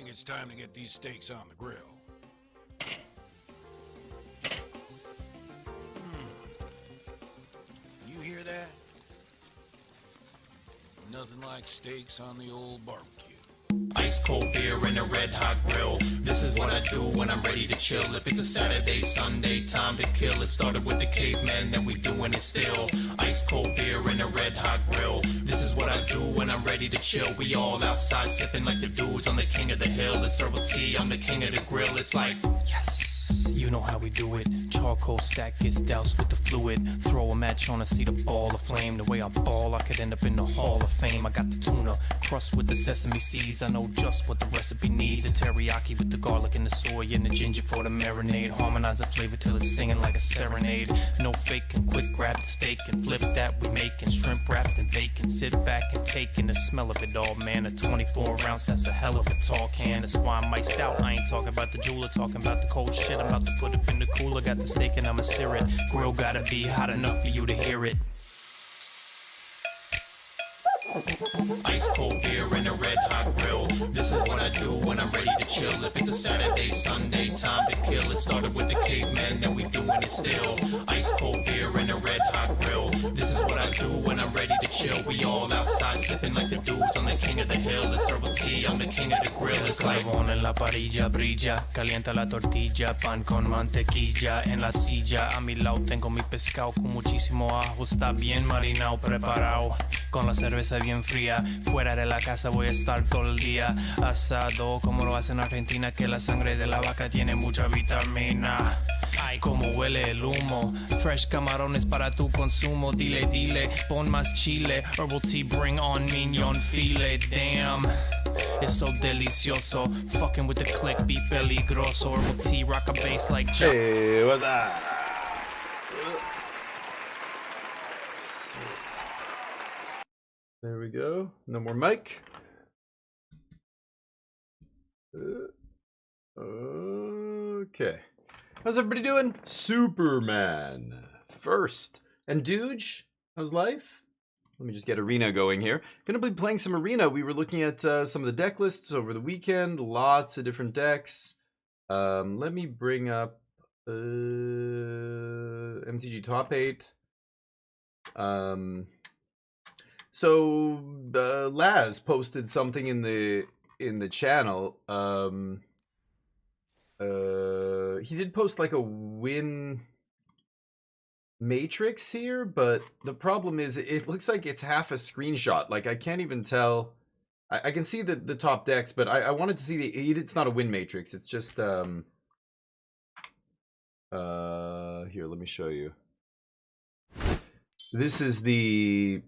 it's time to get these steaks on the grill. You hear that? Nothing like steaks on the old barbecue. Ice cold beer and a red hot grill. This is what I do when I'm ready to chill. If it's a Saturday, Sunday, time to kill. It started with the cavemen, then we doing it still. Ice cold beer and a red hot grill. This is what I do when I'm ready to chill. We all outside sipping like the dudes on the king of the hill. It's herbal tea, I'm the king of the grill. It's like, yes. You know how we do it. Charcoal stack gets doused with the fluid. Throw a match on and see the ball of flame. The way I ball, I could end up in the Hall of Fame. I got the tuna crust with the sesame seeds. I know just what the recipe needs. A teriyaki with the garlic and the soy and the ginger for the marinade. Harmonize the flavor till it's singing like a serenade. No faking, quick grab the steak and flip that. We making shrimp wrapped and bacon. Sit back and take in the smell of it all, man. A 24 ounce, that's a hell of a tall can. That's why I'm iced out. I ain't talking about the jeweler, talking about the cold shit. I'm about to put it in the cooler. Got the steak and I'ma sear it. Grill gotta be hot enough for you to hear it. Ice cold beer and a red hot grill. This is what I do when I'm ready to chill. If it's a Saturday, Sunday, time to kill. It started with the cavemen, then we doing it still. Ice cold beer and a red hot grill. This is what I do when I'm ready to chill. We all outside sipping like the dudes on the king of the hill. It's herbal tea, I'm the king of the grill. It's like carbón en la parrilla brilla, calienta la tortilla, pan con mantequilla en la silla. A mi lado tengo mi pescado con muchísimo ajo, está bien marinado, preparado. Con la cerveza bien fría, fuera de la casa voy a estar todo el día. Asado como lo hacen en Argentina, que la sangre de la vaca tiene mucha vitamina. Ay, como huele el humo. Fresh camarones para tu consumo. Dile, dile, pon más chile. Herbal tea, bring on mignon filet. Damn, it's so delicioso. Fucking with the click, be peligroso. Herbal tea, rock a bass like John. Hey, what's up? There we go. No more mic. Okay. How's everybody doing? Superman first. And Dooge, how's life? Let me just get Arena going here. Gonna be playing some Arena. We were looking at some of the deck lists over the weekend. Lots of different decks. Let me bring up MTG Top 8. So Laz posted something in the channel. He did post like a win matrix here, but the problem is it looks like it's half a screenshot. Like I can't even tell. I can see the top decks, but I wanted to see it's not a win matrix. It's just here, let me show you. This is the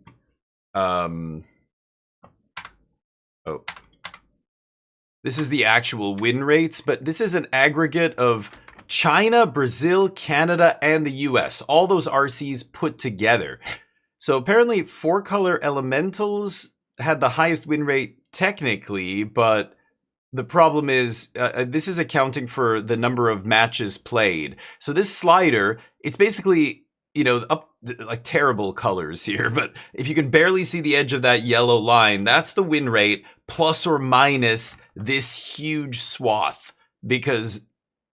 this is the actual win rates, but this is an aggregate of China, Brazil, Canada, and the US. All those RCs put together. So apparently 4-color elementals had the highest win rate technically, but the problem is this is accounting for the number of matches played. So this slider, it's basically, you know, up like terrible colors here, but if you can barely see the edge of that yellow line, that's the win rate plus or minus this huge swath, because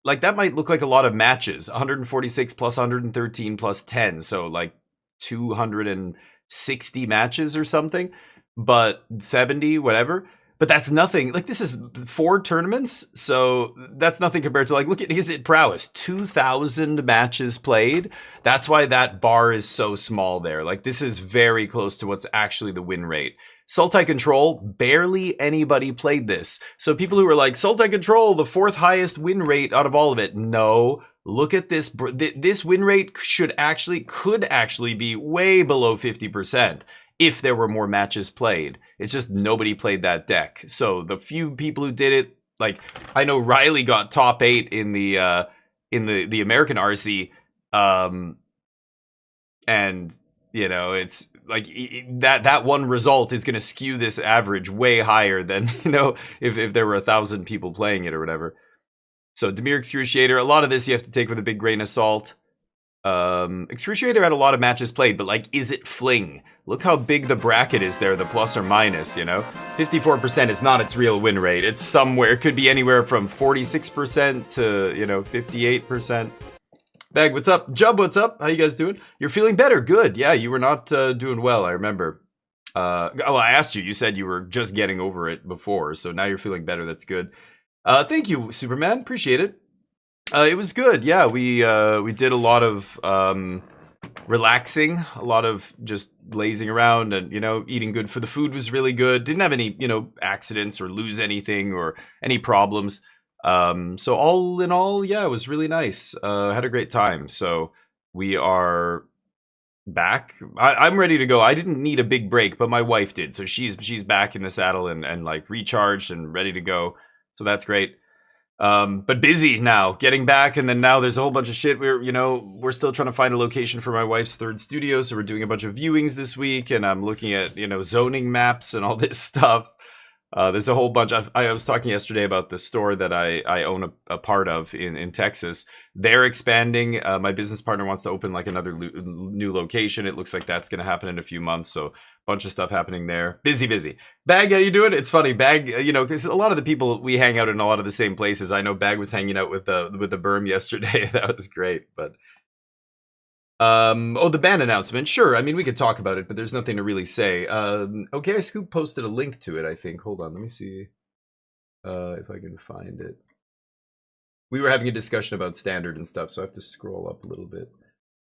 like that might look like a lot of matches. 146 plus 113 plus 10, so like 260 matches or something, but 70, whatever. But that's nothing. Like, this is 4 tournaments, so that's nothing compared to, like, look at his prowess. 2,000 matches played. That's why that bar is so small there. Like, this is very close to what's actually the win rate. Sultai Control, barely anybody played this. So people who were like, Sultai Control, the 4th highest win rate out of all of it. No, look at this. This win rate could actually be way below 50%. If there were more matches played. It's just nobody played that deck. So the few people who did it, like I know Riley got top 8 in the American RC, and you know it's like that one result is going to skew this average way higher than, you know, if there were 1,000 people playing it or whatever. So Demir Excruciator, a lot of this you have to take with a big grain of salt. Excruciator had a lot of matches played, but like, is it fling? Look how big the bracket is there, the plus or minus, you know? 54% is not its real win rate. It's somewhere, it could be anywhere from 46% to, you know, 58%. Bag, what's up? Jub, what's up? How you guys doing? You're feeling better, good. Yeah, you were not doing well, I remember. Oh, I asked you, you said you were just getting over it before, so now you're feeling better, that's good. Thank you, Superman, appreciate it. It was good, yeah, we did a lot of relaxing, a lot of just lazing around and, you know, eating good. For the food was really good, didn't have any, you know, accidents or lose anything or any problems. So all in all, yeah, it was really nice. Had a great time. So we are back. I'm ready to go. I didn't need a big break, but my wife did. So she's back in the saddle and like recharged and ready to go. So that's great. But busy now, getting back, and then now there's a whole bunch of shit. We're still trying to find a location for my wife's third studio, so we're doing a bunch of viewings this week, and I'm looking at, you know, zoning maps and all this stuff. There's a whole bunch. I was talking yesterday about the store that I own a part of in Texas. They're expanding. My business partner wants to open like another new location. It looks like that's going to happen in a few months. So bunch of stuff happening there. Busy. Bag, how you doing? It's funny. Bag, you know, because a lot of the people we hang out in a lot of the same places. I know Bag was hanging out with the berm yesterday. That was great. But the band announcement. Sure. I mean, we could talk about it, but there's nothing to really say. Okay, Scoop posted a link to it, I think. Hold on, let me see if I can find it. We were having a discussion about standard and stuff, so I have to scroll up a little bit.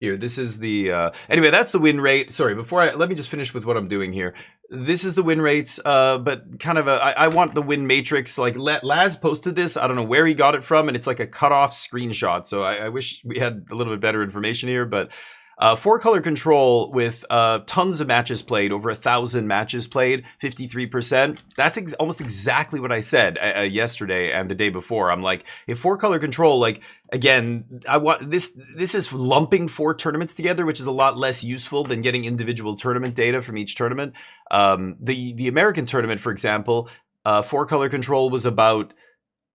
Here, this is the anyway, that's the win rate. Sorry, let me just finish with what I'm doing here. This is the win rates, but kind of I want the win matrix. Like Laz posted this, I don't know where he got it from, and it's like a cutoff screenshot. So I wish we had a little bit better information here, but 4-color control with tons of matches played, over 1,000 matches played, 53%. That's almost exactly what I said yesterday and the day before. I'm like, if 4-color control, like, again, I want this is lumping 4 tournaments together, which is a lot less useful than getting individual tournament data from each tournament. The American tournament, for example, 4-color control was about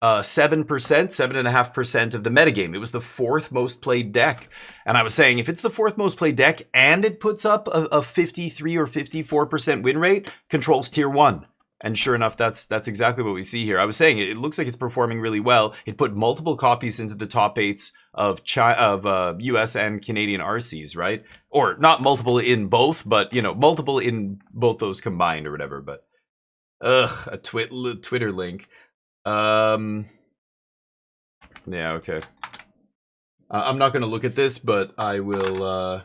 7.5% of the metagame. It was the 4th most played deck. And I was saying, if it's the 4th most played deck and it puts up a 53 or 54% win rate, control's tier 1. And sure enough, that's exactly what we see here. I was saying, it looks like it's performing really well. It put multiple copies into the top 8s of US and Canadian RCs, right? Or not multiple in both, but, you know, multiple in both those combined or whatever. But, a Twitter link. Yeah, okay. I'm not going to look at this, but I will,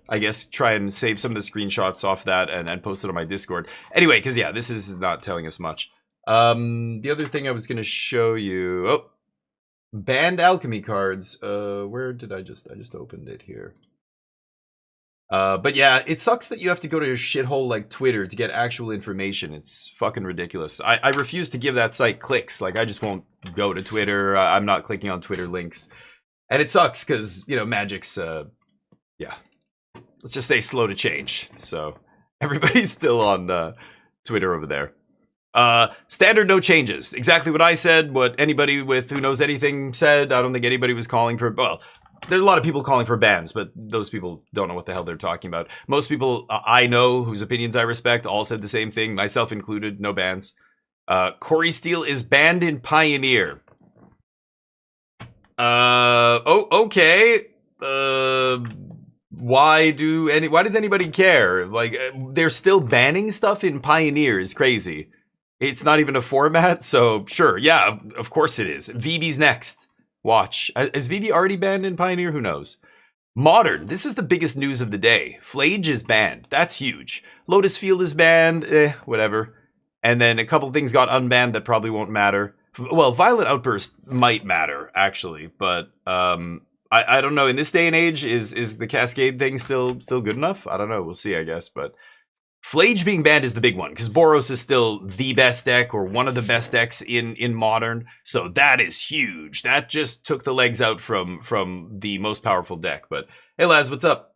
I guess, try and save some of the screenshots off that and post it on my Discord. Anyway, because, yeah, this is not telling us much. The other thing I was going to show you... Oh, banned alchemy cards. Where did I just opened it here. But yeah, it sucks that you have to go to a shithole like Twitter to get actual information. It's fucking ridiculous. I refuse to give that site clicks. Like, I just won't go to Twitter. I'm not clicking on Twitter links. And it sucks because, you know, Magic's, yeah. Let's just say slow to change. So, everybody's still on Twitter over there. Standard, no changes. Exactly what I said, what anybody who knows anything said. I don't think anybody was calling for, well... There's a lot of people calling for bans, but those people don't know what the hell they're talking about. Most people I know, whose opinions I respect, all said the same thing, myself included, no bans. Corey Steele is banned in Pioneer. Okay. Why does anybody care? Like, they're still banning stuff in Pioneer is crazy. It's not even a format, so sure, yeah, of course it is. VB's next. Watch. Is VB already banned in Pioneer? Who knows? Modern. This is the biggest news of the day. Flage is banned. That's huge. Lotus Field is banned. Whatever. And then a couple things got unbanned that probably won't matter. Well, Violent Outburst might matter, actually. But I don't know. In this day and age, is the Cascade thing still good enough? I don't know. We'll see, I guess. But Flage being banned is the big one, because Boros is still the best deck, or one of the best decks in Modern, so that is huge. That just took the legs out from the most powerful deck. But hey Laz, what's up?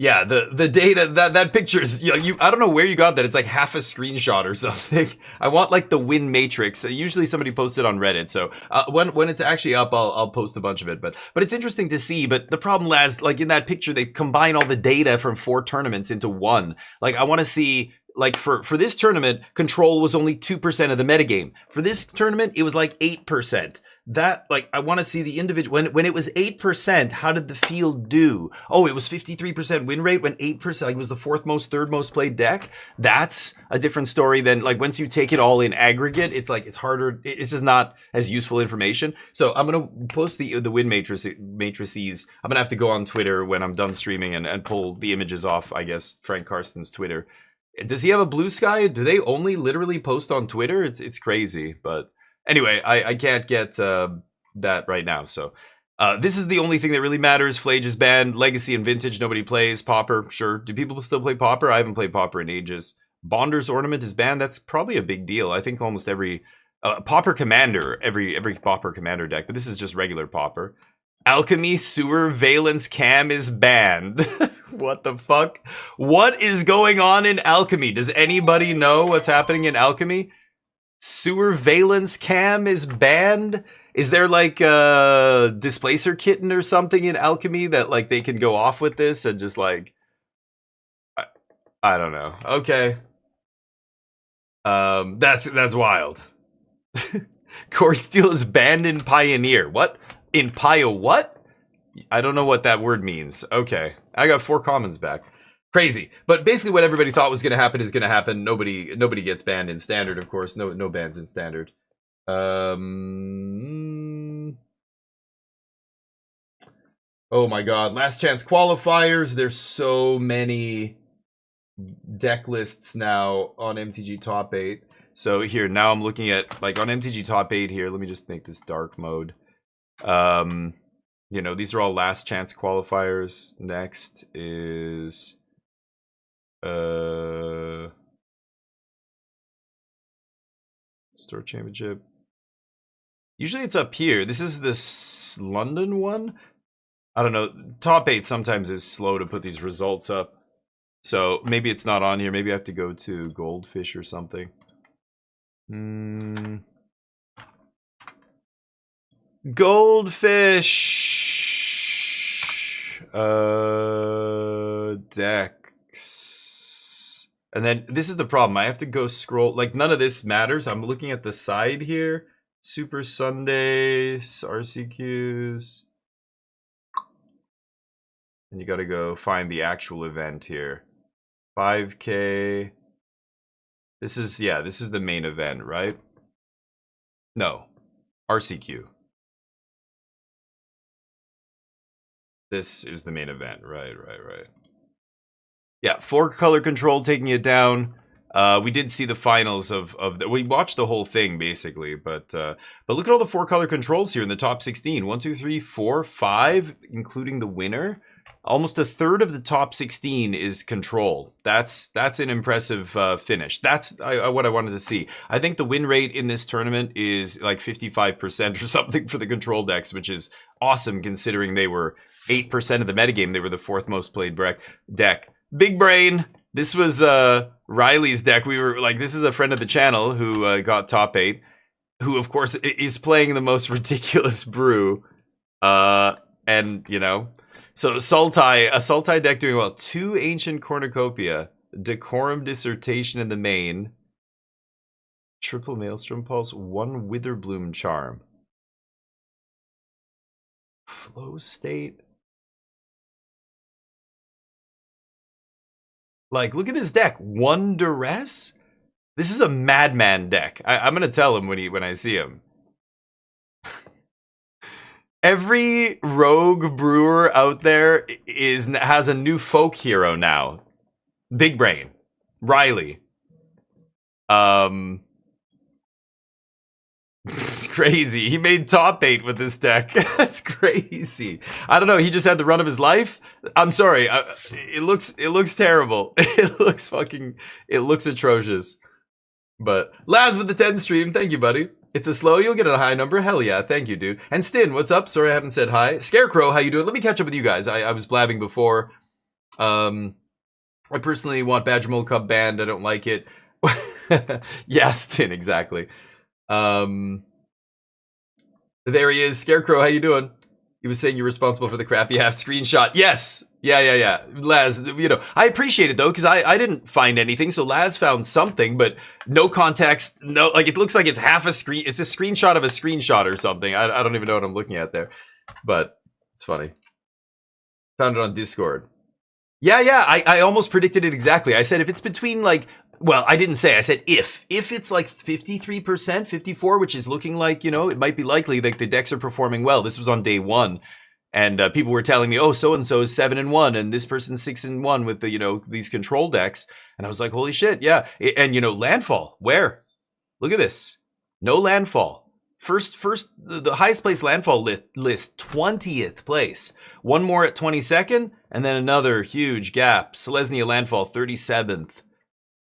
Yeah, the data that picture's you I don't know where you got that. It's like half a screenshot or something. I want like the win matrix. Usually somebody posted on Reddit, so when it's actually up, I'll post a bunch of it. But it's interesting to see. But the problem lies like in that picture, they combine all the data from 4 tournaments into one. Like I want to see. Like for this tournament, control was only 2% of the metagame. For this tournament, it was like 8%. That like I want to see the individual when it was 8%, how did the field do? Oh, it was 53% win rate when 8%, like it was the third most played deck. That's a different story than like once you take it all in aggregate, it's like it's harder, it's just not as useful information. So I'm gonna post the win matrices. I'm gonna have to go on Twitter when I'm done streaming and pull the images off, I guess, Frank Karsten's Twitter. Does he have a blue sky? Do they only literally post on Twitter? It's crazy. But anyway, I can't get that right now. So this is the only thing that really matters. Flage is banned. Legacy and Vintage, nobody plays. Pauper, sure. Do people still play Pauper? I haven't played Pauper in ages. Bonder's Ornament is banned. That's probably a big deal. I think almost every Pauper Commander, every Pauper Commander deck. But this is just regular Pauper. Alchemy Sewer Valence Cam is banned. What the fuck? What is going on in Alchemy? Does anybody know what's happening in Alchemy? Sewer Valence Cam is banned? Is there like a Displacer Kitten or something in Alchemy that like they can go off with this and just like... I don't know. Okay. That's wild. Core Steel is banned in Pioneer. What? In Pio what? I don't know what that word means. Okay. I got 4 commons back. Crazy. But basically what everybody thought was going to happen is going to happen. Nobody gets banned in Standard, of course. No bans in Standard. Oh my god. Last chance qualifiers. There's so many deck lists now on MTG Top 8. So here, now I'm looking at, like, on MTG Top 8 here. Let me just make this dark mode. You know, these are all last chance qualifiers. Next is Store Championship. Usually it's up here. This is this London one. I don't know. Top 8 sometimes is slow to put these results up. So maybe it's not on here. Maybe I have to go to Goldfish or something. Goldfish decks. And then this is the problem. I have to go scroll. Like none of this matters. I'm looking at the side here. Super Sunday, RCQs. And you got to go find the actual event here. 5K. This is the main event, right? No. RCQ. This is the main event. Right. Yeah, 4 color control taking it down. We did see the finals of we watched the whole thing basically, but look at all the 4 color controls here in the top 16. 1, 2, 3, 4, 5, including the winner. Almost a third of the top 16 is control. That's an impressive finish. That's what I wanted to see. I think the win rate in this tournament is like 55% or something for the control decks, which is awesome considering they were 8% of the metagame. They were the 4th most played deck. Big Brain. This was Riley's deck. We were like, this is a friend of the channel who got top 8, who of course is playing the most ridiculous brew. And you know, so a Sultai deck doing well. 2 Ancient Cornucopia, Decorum Dissertation in the main, triple Maelstrom Pulse, 1 Witherbloom Charm, Flow State. Like, look at this deck. 1 Duress? This is a madman deck. I'm gonna tell him when I see him. Every rogue brewer out there has a new folk hero now. Big Brain. Riley. It's crazy. He made top 8 with this deck. That's crazy. I don't know. He just had the run of his life. I'm sorry. It looks terrible. It looks atrocious. But Laz with the 10 stream. Thank you, buddy. It's a slow. You'll get a high number. Hell yeah. Thank you, dude. And Stin, what's up? Sorry I haven't said hi. Scarecrow, how you doing? Let me catch up with you guys. I was blabbing before. I personally want Badger Mole Cub banned. I don't like it. Yes, Tin, exactly. There he is. Scarecrow, how you doing? He was saying you're responsible for the crappy half screenshot. Yes. Yeah. Laz, you know, I appreciate it though, because I didn't find anything. So Laz found something, but no context. No, like it looks like it's half a screen. It's a screenshot of a screenshot or something. I don't even know what I'm looking at there, but it's funny. Found it on Discord. Yeah. I almost predicted it exactly. I said if it's between like, well, I didn't say. I said if it's like 53%, 54, which is looking like, you know, it might be likely that the decks are performing well. This was on day 1, and people were telling me, oh, so and so is 7-1, and this person's 6-1 with the, you know, these control decks, and I was like, holy shit, yeah. And you know, landfall, where? Look at this, no landfall. First, the highest place landfall list 20th place. One more at 22nd, and then another huge gap. Selesnya landfall 37th.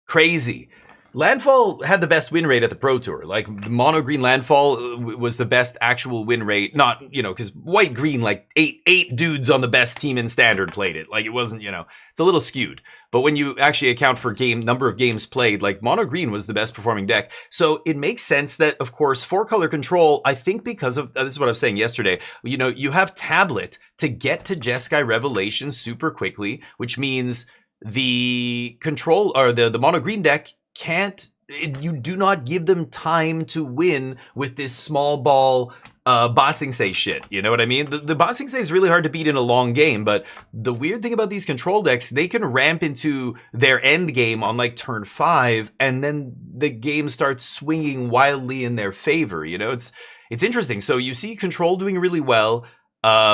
Crazy. Landfall had the best win rate at the Pro Tour. Like, mono green Landfall was the best actual win rate. Not, you know, because white green, like eight dudes on the best team in standard played it. Like, it wasn't, you know, it's a little skewed. But when you actually account for number of games played, like mono green was the best performing deck. So it makes sense that, of course, 4-color control, I think because of, this is what I was saying yesterday, you know, you have tablet to get to Jeskai Revelation super quickly, which means the control or the mono green deck can't, you do not give them time to win with this small ball Bossing Say shit. You know what I mean? The Bossing Say is really hard to beat in a long game, but the weird thing about these control decks, they can ramp into their end game on like turn 5, and then the game starts swinging wildly in their favor. You know, it's interesting. So you see control doing really well.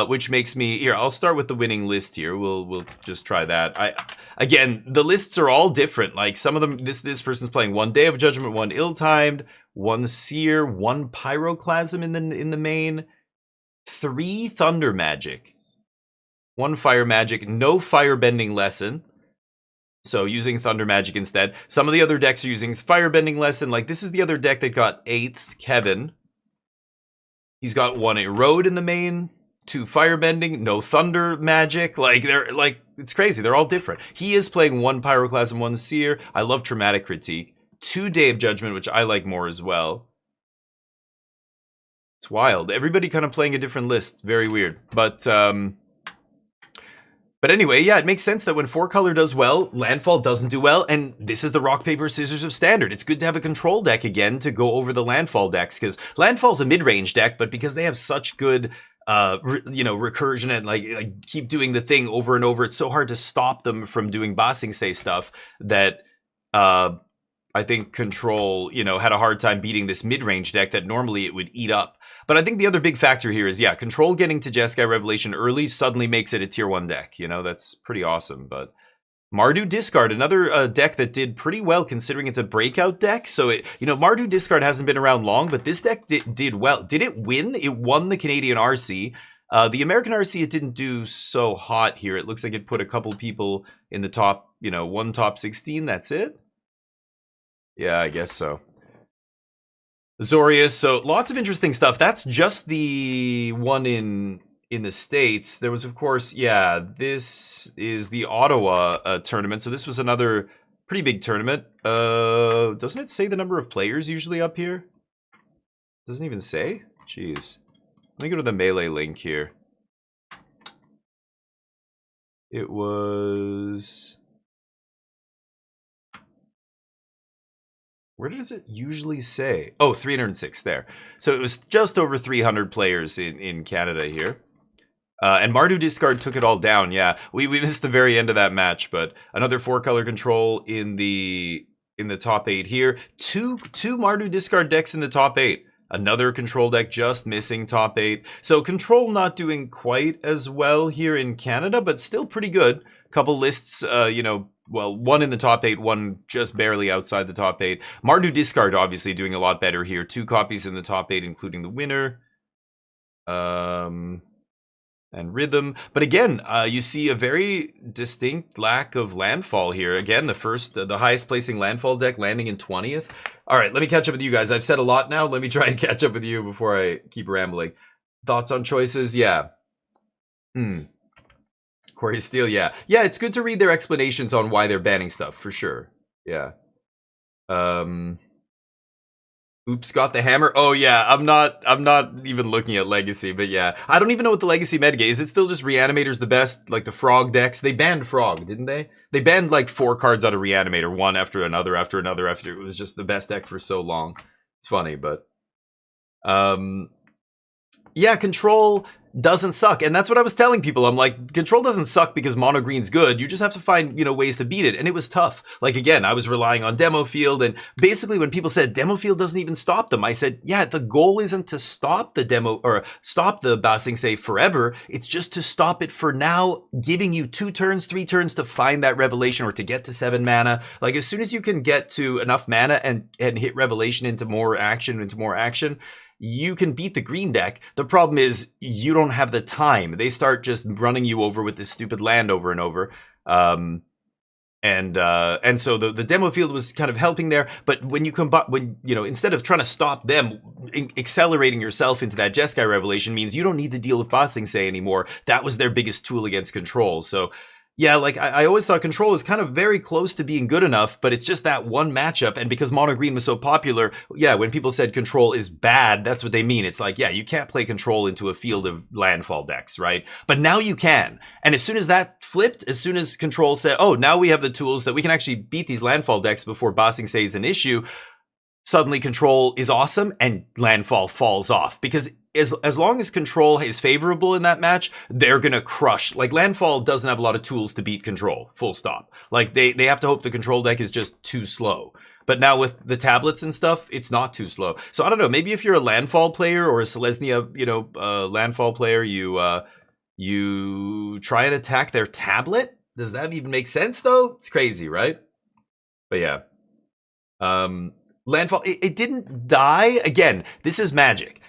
Which makes me, here, I'll start with the winning list here. We'll just try that. Again, the lists are all different. Like some of them, this person's playing 1 Day of Judgment, 1 Ill-Timed, 1 Seer, 1 Pyroclasm in the main, 3 Thunder Magic, 1 Fire Magic, no Firebending Lesson. So using Thunder Magic instead. Some of the other decks are using Firebending Lesson. Like this is the other deck that got 8th, Kevin. He's got 1 Erode in the main. 2 Firebending, no Thunder Magic. Like, they're like, it's crazy. They're all different. He is playing 1 Pyroclasm, 1 Seer. I love Traumatic Critique. 2 Day of Judgment, which I like more as well. It's wild. Everybody kind of playing a different list. Very weird. But anyway, yeah, it makes sense that when 4-color does well, Landfall doesn't do well, and this is the rock, paper, scissors of Standard. It's good to have a control deck again to go over the Landfall decks, because Landfall's a mid-range deck, but because they have such good you know, recursion and like keep doing the thing over and over, it's so hard to stop them from doing Bossing Say stuff that I think Control, you know, had a hard time beating this mid-range deck that normally it would eat up. But I think the other big factor here is, yeah, Control getting to Jeskai Revelation early suddenly makes it a tier 1 deck. You know, that's pretty awesome. But Mardu Discard, another deck that did pretty well considering it's a breakout deck. So, you know, Mardu Discard hasn't been around long, but this deck did well. Did it win? It won the Canadian RC. The American RC, it didn't do so hot here. It looks like it put a couple people in the top, you know, 1 top 16. That's it? Yeah, I guess so. Zorius, so lots of interesting stuff. That's just the one in the States. There was, of course, yeah, this is the Ottawa tournament. So this was another pretty big tournament. Doesn't it say the number of players usually up here? Doesn't even say? Jeez. Let me go to the Melee link here. It was... Where does it usually say? Oh, 306 there. So it was just over 300 players in Canada here. And Mardu Discard took it all down. Yeah, we missed the very end of that match, but another 4-color control in the top 8 here. Two Mardu Discard decks in the top 8. Another control deck just missing top 8. So control not doing quite as well here in Canada, but still pretty good. Couple lists, you know, well, 1 in the top 8, 1 just barely outside the top 8. Mardu Discard obviously doing a lot better here. 2 copies in the top 8, including the winner. And Rhythm. But again, you see a very distinct lack of landfall here. Again, the highest placing landfall deck landing in 20th. All right, let me catch up with you guys. I've said a lot now. Let me try and catch up with you before I keep rambling. Thoughts on choices? Yeah. Quarry of Steel, yeah. Yeah, it's good to read their explanations on why they're banning stuff, for sure. Yeah. Oops, got the hammer. Oh yeah, I'm not even looking at Legacy, but yeah. I don't even know what the Legacy metagame is. It still just Reanimator's the best, like the Frog decks. They banned Frog, didn't they? They banned like 4 cards out of Reanimator, one after another after another after it was just the best deck for so long. It's funny, but yeah, Control doesn't suck. And that's what I was telling people. I'm like, Control doesn't suck because mono green's good. You just have to find, ways to beat it. And it was tough. Like, again, I was relying on Demo Field. And basically when people said Demo Field doesn't even stop them, I said, yeah, the goal isn't to stop the demo or stop the Ba Sing Se forever. It's just to stop it for now, giving you 2 turns, 3 turns to find that Revelation or to get to 7 mana. Like, as soon as you can get to enough mana and hit Revelation into more action, you can beat the green deck. The problem is you don't have the time. They start just running you over with this stupid land over and over. And so the demo field was kind of helping there. But when you combine, instead of trying to stop them, accelerating yourself into that Jeskai Revelation means you don't need to deal with Ba Sing Se anymore. That was their biggest tool against Control. So yeah, like I always thought Control was kind of very close to being good enough, but it's just that one matchup. And because Mono Green was so popular, yeah, when people said Control is bad, that's what they mean. It's like, yeah, you can't play Control into a field of landfall decks, right? But now you can. And as soon as that flipped, as soon as Control said, oh, now we have the tools that we can actually beat these landfall decks before Ba Sing Se is an issue, suddenly Control is awesome and landfall falls off. Because as long as Control is favorable in that match, they're gonna crush. Like, landfall doesn't have a lot of tools to beat Control, full stop. Like, they have to hope the Control deck is just too slow. But now with the tablets and stuff, it's not too slow. So I don't know, maybe if you're a landfall player or a Selesnya, landfall player, you try and attack their tablet? Does that even make sense though? It's crazy, right? But yeah. Landfall, it didn't die. Again, this is Magic.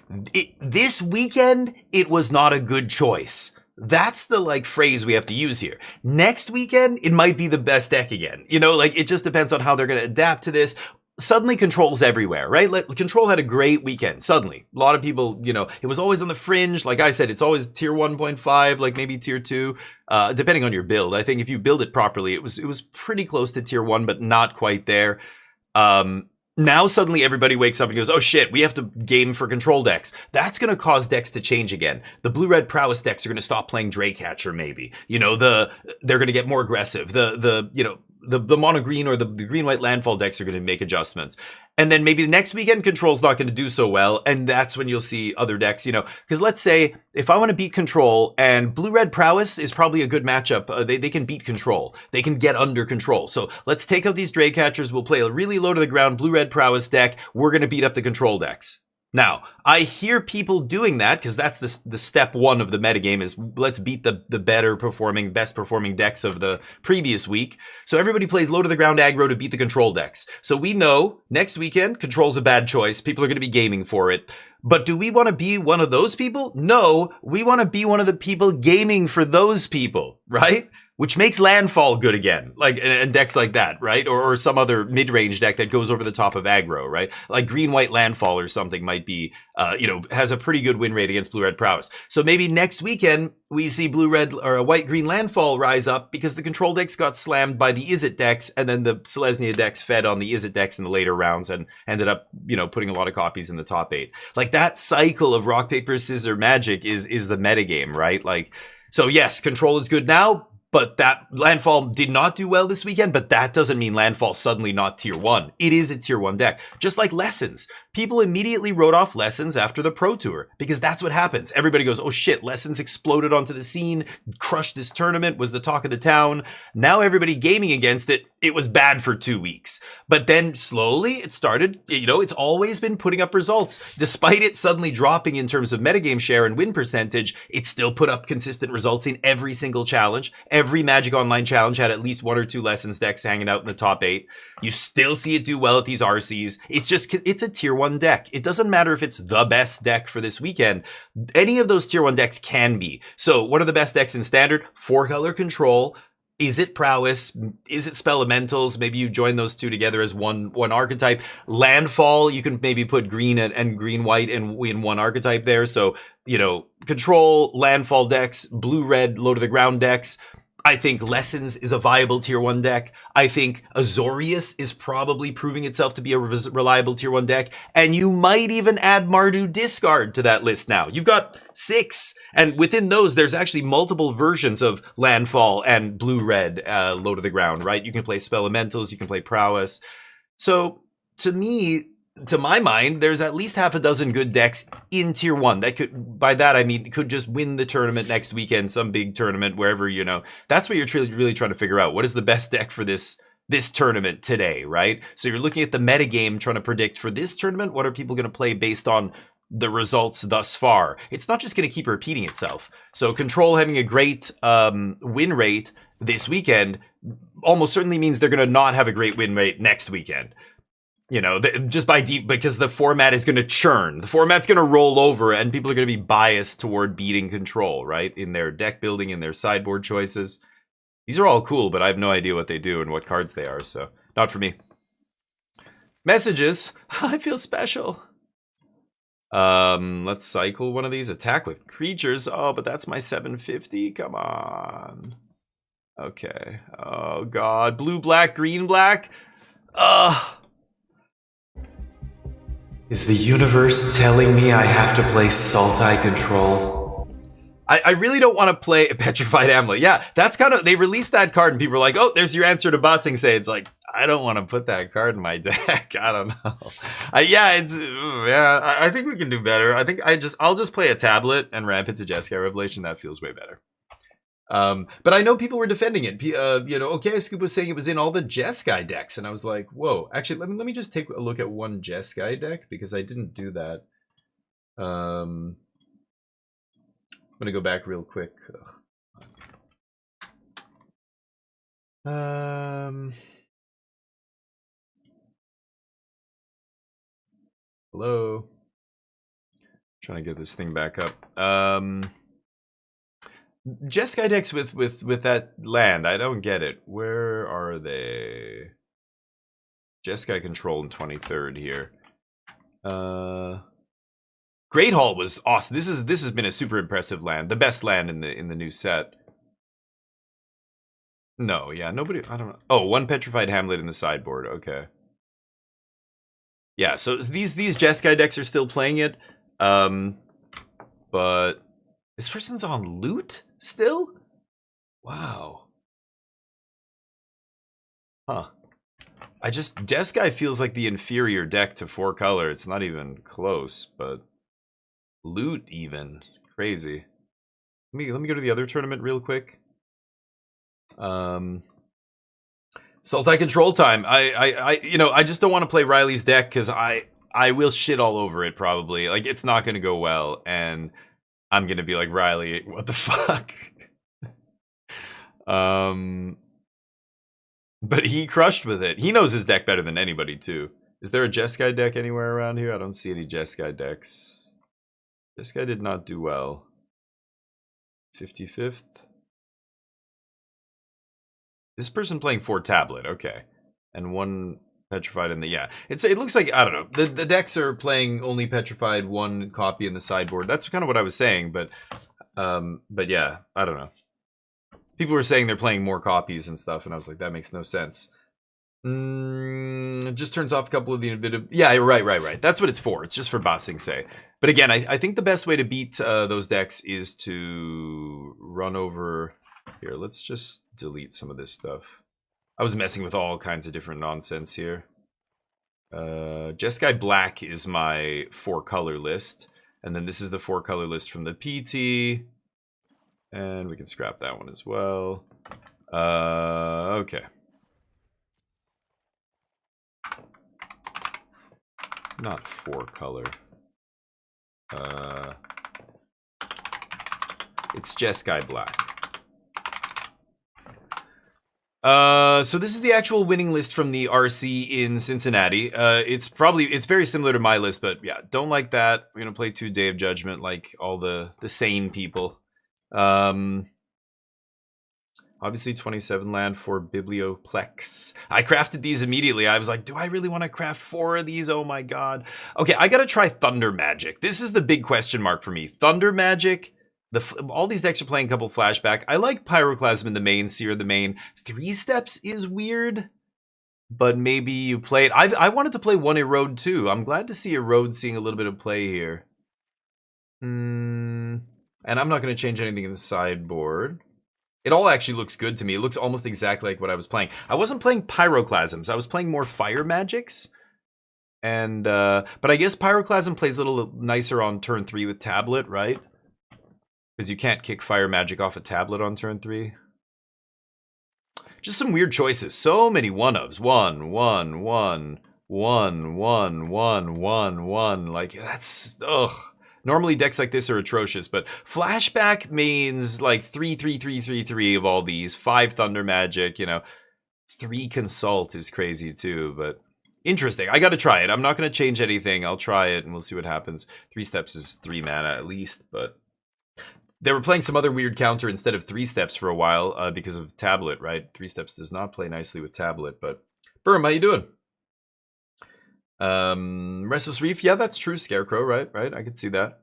This weekend, it was not a good choice. That's the phrase we have to use here. Next weekend, it might be the best deck again. It just depends on how they're going to adapt to this. Suddenly Control's everywhere, right? Control had a great weekend. Suddenly. A lot of people, it was always on the fringe. Like I said, it's always tier 1.5, like maybe tier 2, depending on your build. I think if you build it properly, it was pretty close to tier 1, but not quite there. Now suddenly everybody wakes up and goes, oh shit, we have to game for Control decks. That's going to cause decks to change again. The blue-red prowess decks are going to stop playing Draycatcher maybe. They're going to get more aggressive. The mono green or the green white landfall decks are going to make adjustments. And then maybe the next weekend Control's not going to do so well, and that's when you'll see other decks, because let's say if I want to beat Control and blue-red prowess is probably a good matchup, they can beat Control. They can get under Control. So let's take out these Draycatchers. We'll play a really low to the ground blue-red prowess deck. We're going to beat up the Control decks. Now, I hear people doing that because that's the step 1 of the metagame is let's beat the best performing decks of the previous week. So everybody plays low to the ground aggro to beat the Control decks. So we know next weekend, Control's a bad choice. People are going to be gaming for it. But do we want to be one of those people? No, we want to be one of the people gaming for those people, right? Which makes landfall good again, and decks like that, right? Or some other mid-range deck that goes over the top of aggro, right? Like green-white landfall or something might be, has a pretty good win rate against blue-red prowess. So maybe next weekend we see blue-red or a white-green landfall rise up because the Control decks got slammed by the Izzet decks, and then the Selesnya decks fed on the Izzet decks in the later rounds and ended up, putting a lot of copies in the top 8. Like that cycle of rock, paper, scissors magic is the metagame, right? So yes, Control is good now. But that landfall did not do well this weekend, but that doesn't mean landfall suddenly not tier 1. It is a tier 1 deck. Just like Lessons. People immediately wrote off Lessons after the Pro Tour because that's what happens. Everybody goes, oh shit, Lessons exploded onto the scene, crushed this tournament, was the talk of the town. Now everybody gaming against it, it was bad for 2 weeks. But then slowly it started, it's always been putting up results. Despite it suddenly dropping in terms of metagame share and win percentage, it still put up consistent results in every single challenge. Every Magic Online challenge had at least 1 or 2 Lessons decks hanging out in the top 8. You still see it do well at these RCs. It's a tier 1 deck. It doesn't matter if it's the best deck for this weekend. Any of those tier 1 decks can be. So what are the best decks in Standard? 4-color Control. Is it Prowess? Is it Spelementals? Maybe you join those two together as one archetype. Landfall, you can maybe put green and green-white in one archetype there. So, Control, Landfall decks, blue-red, low-to-the-ground decks. I think Lessons is a viable tier 1 deck. I think Azorius is probably proving itself to be a reliable tier 1 deck. And you might even add Mardu Discard to that list now. You've got 6. And within those, there's actually multiple versions of Landfall and Blue-Red low to the ground, right? You can play Spell Elementals, you can play Prowess. So to me, to my mind, there's at least half a dozen good decks in tier 1 that could, by that I mean, could just win the tournament next weekend, some big tournament, wherever, you know. That's what you're really trying to figure out. What is the best deck for this tournament today, right? So you're looking at the metagame, trying to predict for this tournament, what are people going to play based on the results thus far. It's not just going to keep repeating itself. So Control having a great win rate this weekend almost certainly means they're going to not have a great win rate next weekend. You know, just by deep, because the format is going to churn. The format's going to roll over, and people are going to be biased toward beating Control, right? In their deck building, in their sideboard choices. These are all cool, but I have no idea what they do and what cards they are, so not for me. Messages. I feel special. Let's cycle one of these. Attack with creatures. Oh, but that's my 750. Come on. Okay. Oh, God. Blue, black, green, black. Ugh. Is the universe telling me I have to play Sultai Control? I really don't want to play Petrified Amulet. Yeah, that's kind of, they released that card and people are like, oh, there's your answer to Bossing Say. It's like, I don't want to put that card in my deck. I don't know. I think we can do better. I think I'll just play a tablet and ramp into Jeskai Revelation. That feels way better. But I know people were defending it. OK Scoop was saying it was in all the Jeskai decks, and I was like, whoa. Actually, let me just take a look at one Jeskai deck because I didn't do that. I'm gonna go back real quick. Hello. Trying to get this thing back up. Jeskai decks with that land, I don't get it. Where are they? Jeskai Control in 23rd here. Great Hall was awesome. This has been a super impressive land, the best land in the new set. No, yeah, nobody. I don't know. Oh, one Petrified Hamlet in the sideboard. Okay. Yeah, so these Jeskai decks are still playing it, but this person's on loot still? Wow. Huh. Jeskai feels like the inferior deck to 4-color. It's not even close, but loot even. Crazy. Let me go to the other tournament real quick. Sultai Control time. I just don't want to play Riley's deck because I will shit all over it probably. Like, it's not going to go well, and I'm going to be like, Riley, what the fuck? But he crushed with it. He knows his deck better than anybody, too. Is there a Jeskai deck anywhere around here? I don't see any Jeskai decks. Jeskai did not do well. 55th. This person playing 4 tablet, okay. And 1 Petrified in the, yeah. It looks like, I don't know. The decks are playing only Petrified, 1 copy in the sideboard. That's kind of what I was saying, but yeah, I don't know. People were saying they're playing more copies and stuff, and I was like, that makes no sense. It just turns off a couple of the innovative. Yeah, right. That's what it's for. It's just for Bossing Say. But again, I think the best way to beat those decks is to run over. Here, let's just delete some of this stuff. I was messing with all kinds of different nonsense here. Jeskai Black is my 4-color list. And then this is the 4-color list from the PT. And we can scrap that one as well. Okay. Not 4-color. It's Jeskai Black. So this is the actual winning list from the RC in Cincinnati. It's very similar to my list, but yeah, don't like that. We're gonna play 2 Day of Judgment like all the sane people. Obviously 27 land for Biblioplex. I crafted these immediately. I was like, do I really want to craft 4 of these? Oh my god. Okay, I gotta try Thunder Magic. This is the big question mark for me. Thunder Magic all these decks are playing a couple flashback. I like Pyroclasm in the main, Seer the main. 3 steps is weird, but maybe you play it. I wanted to play 1 Erode too. I'm glad to see Erode seeing a little bit of play here. And I'm not going to change anything in the sideboard. It all actually looks good to me. It looks almost exactly like what I was playing. I wasn't playing Pyroclasms. I was playing more Fire Magics. And but I guess Pyroclasm plays a little nicer on turn 3 with Tablet, right? Because you can't kick Fire Magic off a Tablet on turn 3. Just some weird choices. So many one-ofs. 1, 1, 1, 1, 1, 1, 1, 1. Like, that's... ugh. Normally decks like this are atrocious, but flashback means like 3, 3, 3, 3, 3 of all these. 5 Thunder Magic, you know. 3 Consult is crazy too, but interesting. I gotta try it. I'm not gonna change anything. I'll try it and we'll see what happens. 3 steps is 3 mana at least, but they were playing some other weird counter instead of 3 steps for a while because of Tablet, right? 3 steps does not play nicely with Tablet, but Burm, how you doing? Restless Reef, yeah, that's true. Scarecrow, right? I could see that.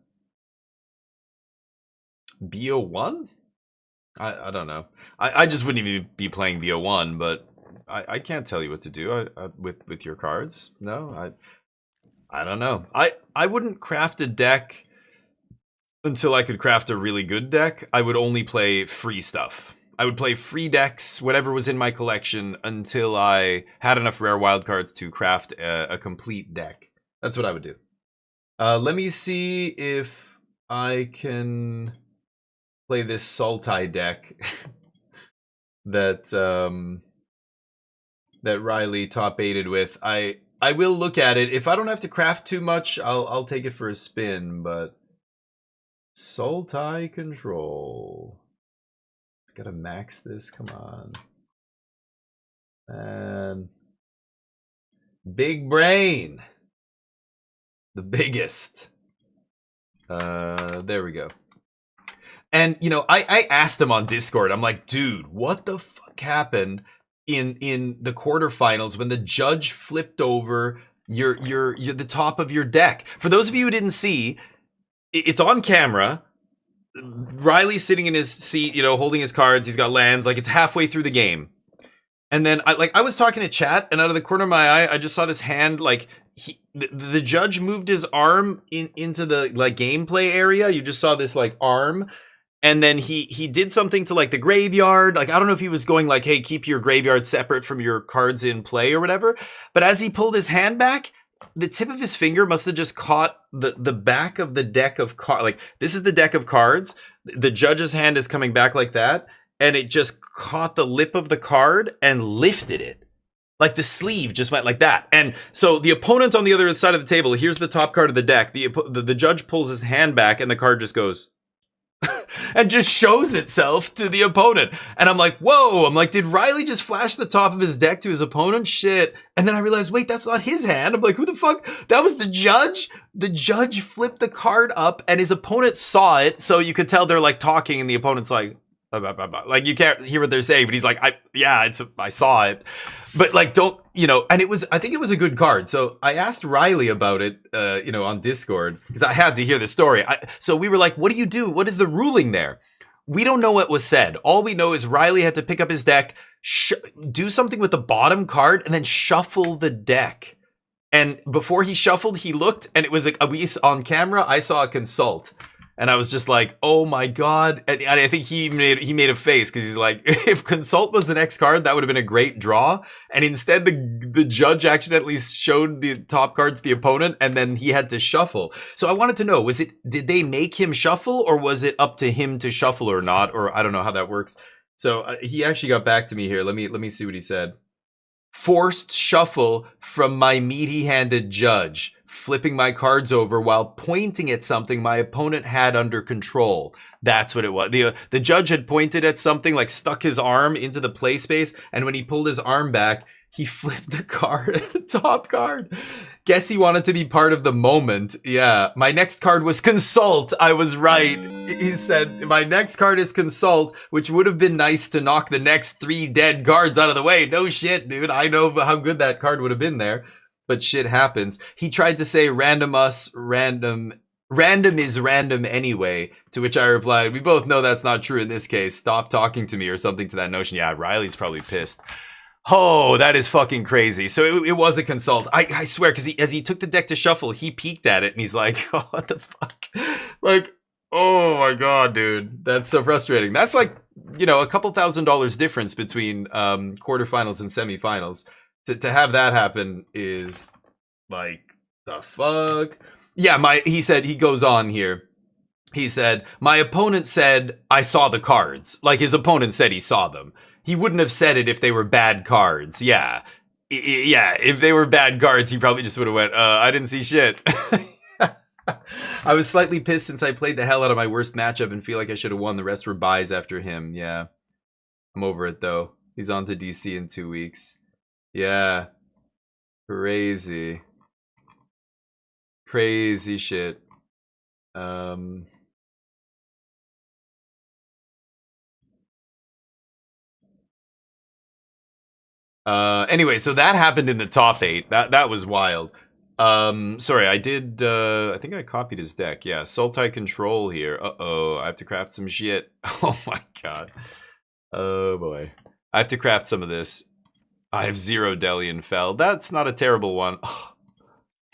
BO1? I don't know. I just wouldn't even be playing BO1, but I can't tell you what to do with your cards. No, I don't know. I wouldn't craft a deck until I could craft a really good deck. I would only play free stuff. I would play free decks, whatever was in my collection, until I had enough rare wildcards to craft a complete deck. That's what I would do. Let me see if I can play this Sultai deck that that Riley top 8'd with. I will look at it. If I don't have to craft too much, I'll take it for a spin, but Sultai control. Gotta max this, come on. And big brain. The biggest. There we go. And you know, I asked him on Discord, I'm like, dude, what the fuck happened in the quarterfinals when the judge flipped over your the top of your deck? For those of you who didn't see, it's on camera. Riley's sitting in his seat, you know, holding his cards. He's got lands, like it's halfway through the game. And then I was talking to chat, and out of the corner of my eye, I just saw this hand, like the judge moved his arm into the like gameplay area. You just saw this like arm, and then he did something to like the graveyard. Like I don't know if he was going like, hey, keep your graveyard separate from your cards in play or whatever. But as he pulled his hand back, the tip of his finger must have just caught the back of the deck of cards. Like this is the deck of cards. The judge's hand is coming back like that, and it just caught the lip of the card and lifted it. Like the sleeve just went like that. And so the opponent on the other side of the table, here's the top card of the deck. The judge pulls his hand back and the card just goes and just shows itself to the opponent. And I'm like, whoa. I'm like, did Riley just flash the top of his deck to his opponent? Shit. And then I realized, wait, that's not his hand. I'm like, who the fuck? That was the judge? The judge flipped the card up and his opponent saw it. So you could tell they're like talking and the opponent's like, blah, blah, blah, blah. Like you can't hear what they're saying, but he's like, I saw it. But like, don't, you know, and I think it was a good card. So I asked Riley about it, you know, on Discord, because I had to hear the story. So we were like, what do you do? What is the ruling there? We don't know what was said. All we know is Riley had to pick up his deck, do something with the bottom card, and then shuffle the deck. And before he shuffled, he looked, and it was like, on camera, I saw a consult. And I was just like, oh my God. And I think he made a face because he's like, if Consult was the next card, that would have been a great draw. And instead, the judge accidentally showed the top card to the opponent and then he had to shuffle. So I wanted to know, did they make him shuffle or was it up to him to shuffle or not? Or I don't know how that works. So he actually got back to me here. Let me see what he said. Forced shuffle from my meaty-handed judge, flipping my cards over while pointing at something my opponent had under control. That's what it was. The judge had pointed at something, like stuck his arm into the play space, and when he pulled his arm back, he flipped the card, top card. Guess he wanted to be part of the moment. Yeah, my next card was Consult. I was right. He said, my next card is Consult, which would have been nice to knock the next 3 dead cards out of the way. No shit, dude. I know how good that card would have been there. But shit happens. He tried to say random us, random Random is random anyway. To which I replied, we both know that's not true in this case. Stop talking to me or something to that notion. Yeah, Riley's probably pissed. Oh, that is fucking crazy. So it was a consult. I swear, because as he took the deck to shuffle, he peeked at it and he's like, oh, what the fuck? Like, oh my god, dude. That's so frustrating. That's like, you know, a couple $1,000s difference between quarterfinals and semifinals. To have that happen is like, the fuck? Yeah, he goes on here. He said, my opponent said, I saw the cards. Like, his opponent said he saw them. He wouldn't have said it if they were bad cards. Yeah. Yeah, if they were bad cards, he probably just would have went, I didn't see shit. I was slightly pissed since I played the hell out of my worst matchup and feel like I should have won. The rest were buys after him. Yeah. I'm over it, though. He's on to DC in 2 weeks. Yeah. Crazy. Crazy shit. Anyway, so that happened in the top 8. That was wild. Sorry, I did, I think I copied his deck. Yeah, Sultai Control here. Uh-oh, I have to craft some shit. Oh my god. Oh boy. I have to craft some of this. I have 0 Delian Fell. That's not a terrible one. Oh,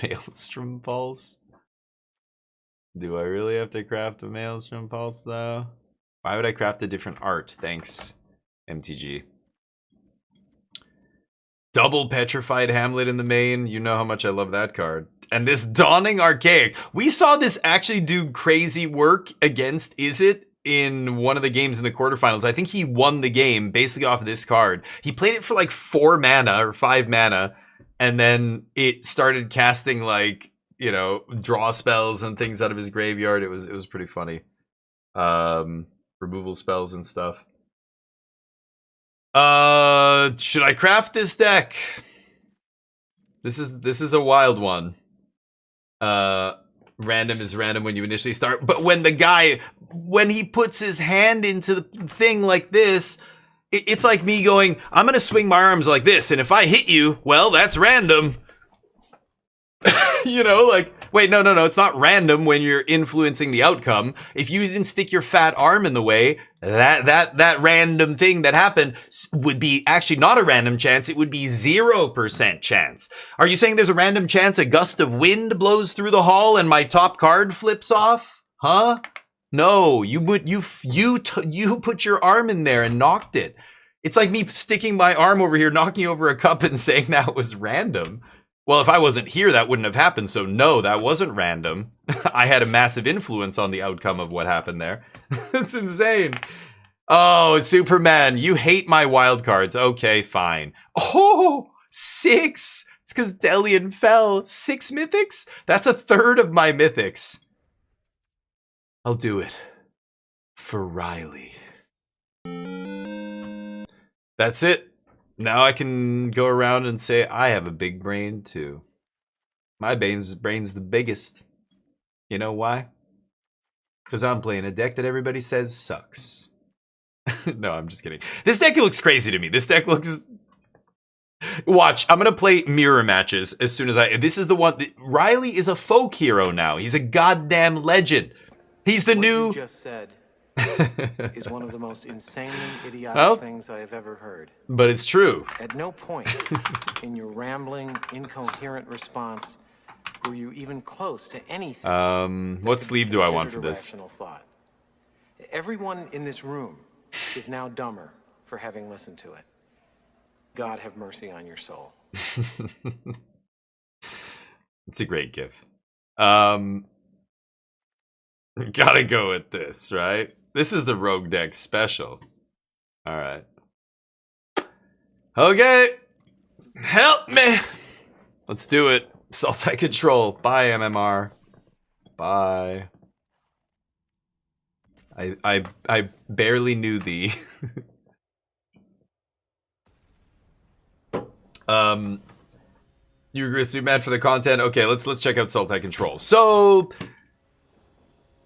Maelstrom Pulse. Do I really have to craft a Maelstrom Pulse, though? Why would I craft a different art? Thanks, MTG. Double Petrified Hamlet in the main. You know how much I love that card. And this Dawning Archaic. We saw this actually do crazy work against Izzet in one of the games in the quarterfinals. I think he won the game basically off of this card. He played it for like 4 mana or 5 mana. And then it started casting like, you know, draw spells and things out of his graveyard. It was pretty funny. Removal spells and stuff. Should I craft this deck? This is a wild one. Random is random when you initially start, but when he puts his hand into the thing like this, it's like me going, I'm gonna swing my arms like this, and if I hit you, well, that's random. You know, like, wait, no, it's not random when you're influencing the outcome. If you didn't stick your fat arm in the way, that random thing that happened would be actually not a random chance. It would be 0% chance. Are you saying there's a random chance a gust of wind blows through the hall and my top card flips off? Huh? No, you put your arm in there and knocked it. It's like me sticking my arm over here, knocking over a cup and saying that was random. Well, if I wasn't here, that wouldn't have happened. So no, that wasn't random. I had a massive influence on the outcome of what happened there. That's insane. Oh, Superman, you hate my wild cards. Okay, fine. Oh, 6. It's because Delian fell. 6 mythics? That's a third of my mythics. I'll do it. For Riley. That's it. Now I can go around and say I have a big brain too. My brain's the biggest. You know why? Because I'm playing a deck that everybody says sucks. No, I'm just kidding. This deck looks crazy to me. This deck looks... Watch, I'm going to play mirror matches as soon as This is the one... Riley is a folk hero now. He's a goddamn legend. He's the new... What you just said is one of the most insanely idiotic things I have ever heard. But it's true. At no point in your rambling, incoherent response were you even close to anything. What sleeve do I want for this? Thought. Everyone in this room is now dumber for having listened to it. God have mercy on your soul. It's a great gif. Gotta go with this, right? This is the Rogue deck special. Alright. Okay. Help me. Let's do it. Sultai Control. Bye, MMR. Bye. I barely knew thee. You're super mad for the content? Okay, let's check out Sultai Control. So...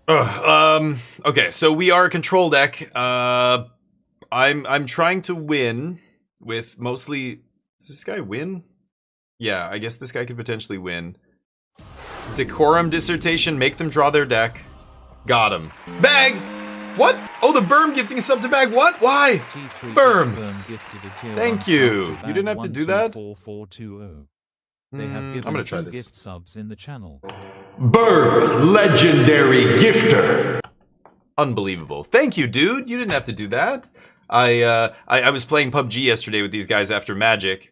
okay, so we are a control deck. I'm trying to win with mostly... Does this guy win? Yeah, I guess this guy could potentially win. Decorum dissertation, make them draw their deck. Got him. Bag! What? Oh, the Berm gifting a sub to Bag. What? Why? Berm. Thank you. You didn't have to do that? They have given I'm gonna try 2 this. gift subs in the channel. Berm, legendary gifter. Unbelievable. Thank you, dude. You didn't have to do that. I was playing PUBG yesterday with these guys after Magic.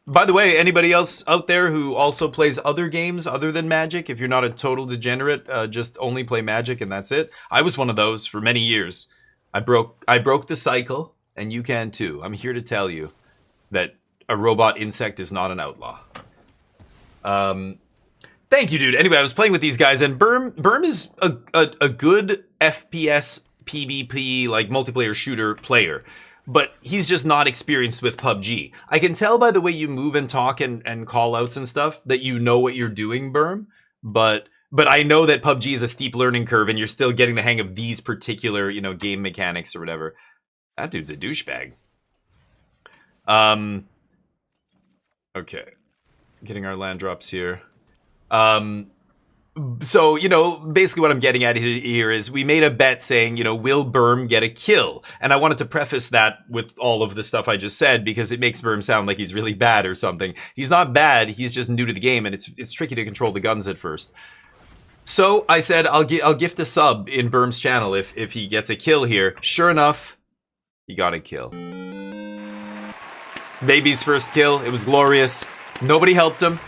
By the way, anybody else out there who also plays other games other than Magic, if you're not a total degenerate, just only play Magic and that's it. I was one of those for many years. I broke the cycle, and you can too. I'm here to tell you that a robot insect is not an outlaw. Thank you, dude. Anyway, I was playing with these guys, and Berm is a good FPS PvP, like, multiplayer shooter player. But he's just not experienced with PUBG. I can tell by the way you move and talk and call outs and stuff that you know what you're doing, Berm. But I know that PUBG is a steep learning curve, and you're still getting the hang of these particular, game mechanics or whatever. That dude's a douchebag. Okay. Getting our land drops here. So, basically what I'm getting at here is we made a bet saying, will Berm get a kill? And I wanted to preface that with all of the stuff I just said because it makes Berm sound like he's really bad or something. He's not bad, he's just new to the game, and it's tricky to control the guns at first. So I said I'll gift a sub in Berm's channel if he gets a kill here. Sure enough, he got a kill. Baby's first kill, it was glorious. Nobody helped him.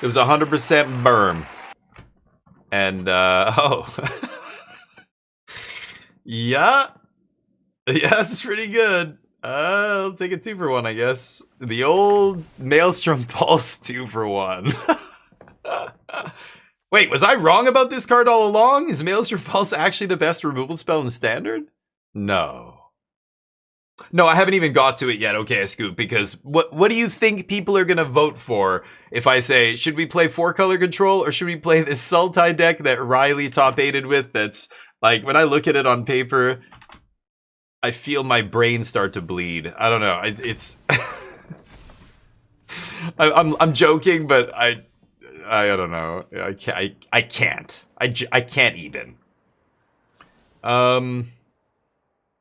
It was 100% Berm. And, oh. Yeah, it's pretty good. I'll take a 2 for 1, I guess. The old Maelstrom Pulse 2 for 1. Wait, was I wrong about this card all along? Is Maelstrom Pulse actually the best removal spell in Standard? No. No, I haven't even got to it yet, okay, Scoop, because what do you think people are gonna vote for if I say, should we play 4-color control, or should we play this Sultai deck that Riley top-8'd with that's, like, when I look at it on paper, I feel my brain start to bleed. I don't know, it's... I'm joking, but I don't know, I can't even.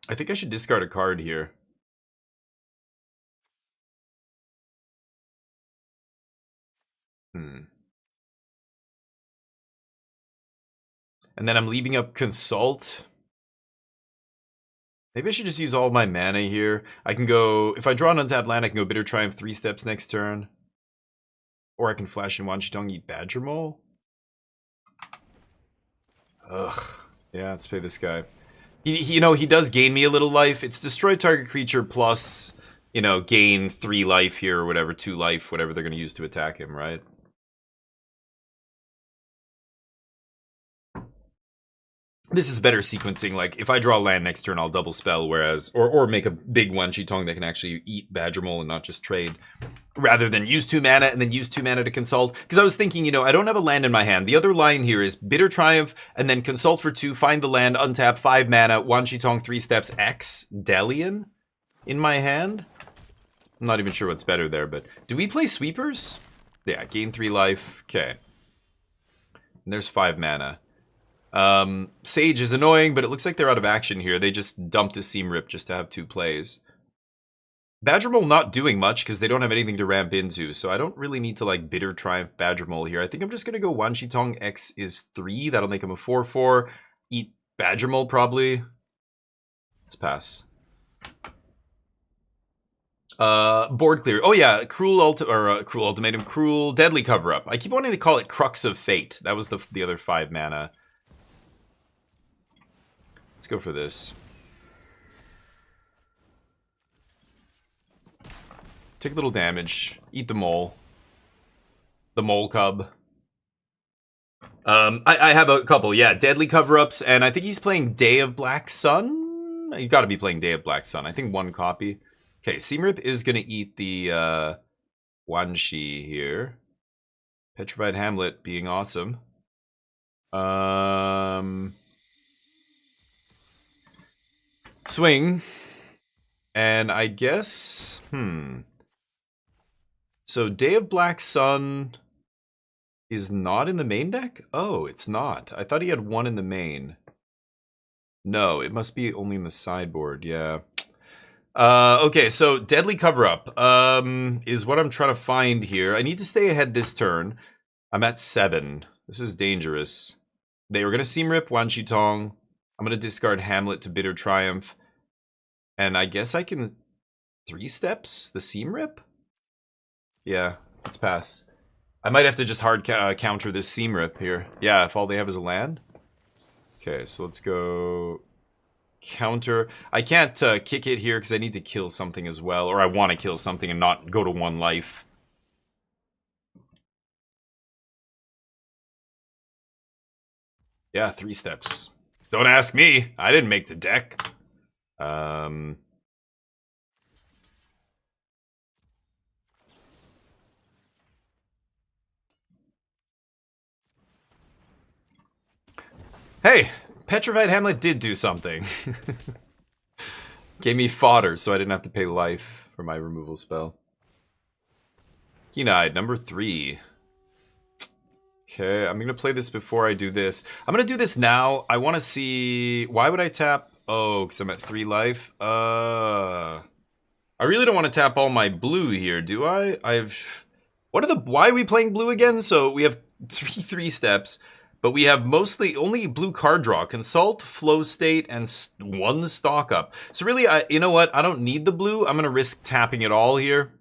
I think I should discard a card here. And then I'm leaving up Consult. Maybe I should just use all my mana here. I can go, if I draw an untapped land, I can go Bitter Triumph 3 steps next turn. Or I can flash in Wanchitong, eat Badger Mole. Ugh. Yeah, let's pay this guy. He does gain me a little life. It's destroy target creature plus, gain 3 life here or whatever, 2 life, whatever they're going to use to attack him, right? This is better sequencing. Like, if I draw land next turn, I'll double spell, whereas... Or make a big Wanchitong that can actually eat Badger Mole and not just trade. Rather than use 2 mana and then use 2 mana to consult. Because I was thinking, I don't have a land in my hand. The other line here is Bitter Triumph and then consult for 2, find the land, untap, 5 mana, Wanchitong 3 steps, X, Delian in my hand. I'm not even sure what's better there, but... Do we play Sweepers? Yeah, gain 3 life. Okay. And there's 5 mana. Sage is annoying, but it looks like they're out of action here. They just dumped a Seam Rip just to have 2 plays. Badger Mole not doing much because they don't have anything to ramp into, so I don't really need to, like, Bitter Triumph Badger Mole here. I think I'm just going to go Wanchitong X is 3. That'll make him a 4/4. Eat Badger Mole, probably. Let's pass. Board clear. Oh yeah, Cruel Ultimatum, Cruel Deadly Cover-Up. I keep wanting to call it Crux of Fate. That was the other 5 mana. Let's go for this. Take a little damage. Eat the mole. The mole cub. I have a couple, yeah. Deadly cover-ups, and I think he's playing Day of Black Sun? You gotta be playing Day of Black Sun. I think 1 copy. Okay, Seamrip is gonna eat the Wanshi here. Petrified Hamlet being awesome. Swing. And I guess... So Day of Black Sun is not in the main deck? Oh, it's not. I thought he had one in the main. No, it must be only in the sideboard. Yeah. Okay, so Deadly Cover-Up is what I'm trying to find here. I need to stay ahead this turn. I'm at 7. This is dangerous. They were going to Seam Rip Wanchitong. I'm going to discard Hamlet to Bitter Triumph. And I guess I can 3 steps the Seam Rip? Yeah, let's pass. I might have to just hard counter this Seam Rip here. Yeah, if all they have is a land. Okay, so let's go counter. I can't kick it here because I need to kill something as well. Or I want to kill something and not go to 1 life. Yeah, 3 steps. Don't ask me. I didn't make the deck. Hey, Petrified Hamlet did do something. Gave me fodder, so I didn't have to pay life for my removal spell. Keen-Eyed, number 3. Okay, I'm going to play this before I do this. I'm going to do this now. I want to see... Why would I tap... Oh, because I'm at 3 life? I really don't want to tap all my blue here, do I? What are the... Why are we playing blue again? So we have 3 steps, but we have mostly only blue card draw. Consult, Flow State, and 1 stock up. So really, you know what? I don't need the blue. I'm going to risk tapping it all here.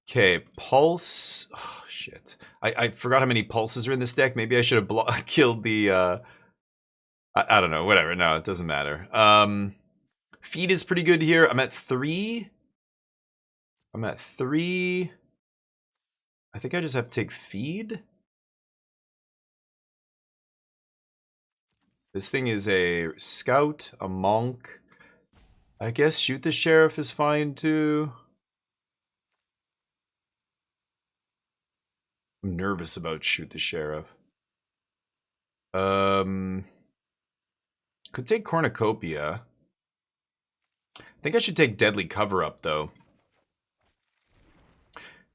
Okay, Pulse... Oh, shit. I forgot how many pulses are in this deck. Maybe I should have killed the... I don't know. Whatever. No, it doesn't matter. Feed is pretty good here. I'm at 3. I think I just have to take Feed. This thing is a Scout, a Monk. I guess Shoot the Sheriff is fine too. I'm nervous about Shoot the Sheriff. Could take Cornucopia. I think I should take Deadly Cover-Up though.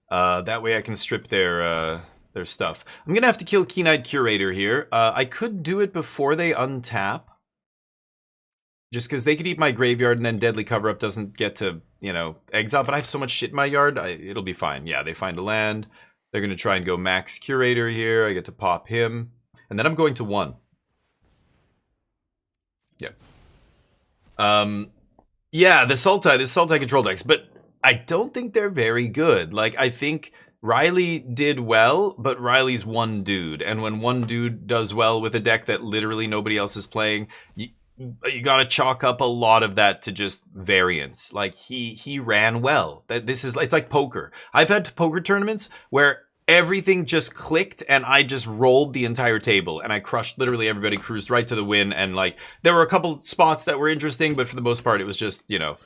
That way I can strip their stuff. I'm gonna have to kill Keen-Eyed Curator here. I could do it before they untap. Just because they could eat my graveyard and then Deadly Cover-Up doesn't get to, you know, exile. But I have so much shit in my yard, it'll be fine. Yeah, they find a land. They're going to try and go Max Curator here. I get to pop him. And then I'm going to 1. Yep. Yeah, the Sultai control decks. But I don't think they're very good. Like, I think Riley did well, but Riley's one dude. And when one dude does well with a deck that literally nobody else is playing, you gotta chalk up a lot of that to just variance. Like he ran well. It's like poker. I've had poker tournaments where everything just clicked and I just rolled the entire table and I crushed literally everybody, cruised right to the win. And like there were a couple spots that were interesting, but for the most part it was just, you know,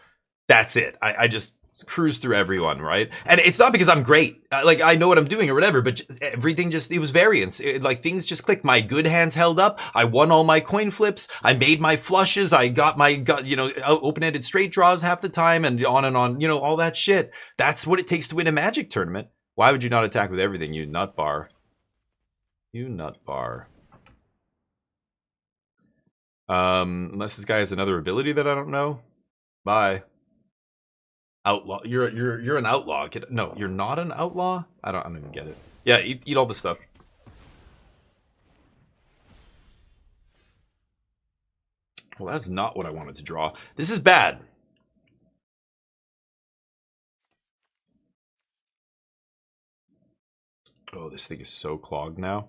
that's it. I just cruise through everyone, right? And it's not because I'm great, like I know what I'm doing or whatever, but everything just, it was variance. Like things just clicked. My good hands held up. I won all my coin flips. I made my flushes. I got you know, open-ended straight draws half the time and on, you know, all that shit. That's what it takes to win a Magic tournament. Why would you not attack with everything, you nut bar? You nut bar. Unless this guy has another ability that I don't know. Bye. Outlaw. You're an outlaw. No, you're not an outlaw? I don't even get it. Yeah, eat all the stuff. Well, that's not what I wanted to draw. This is bad. Oh, this thing is so clogged now.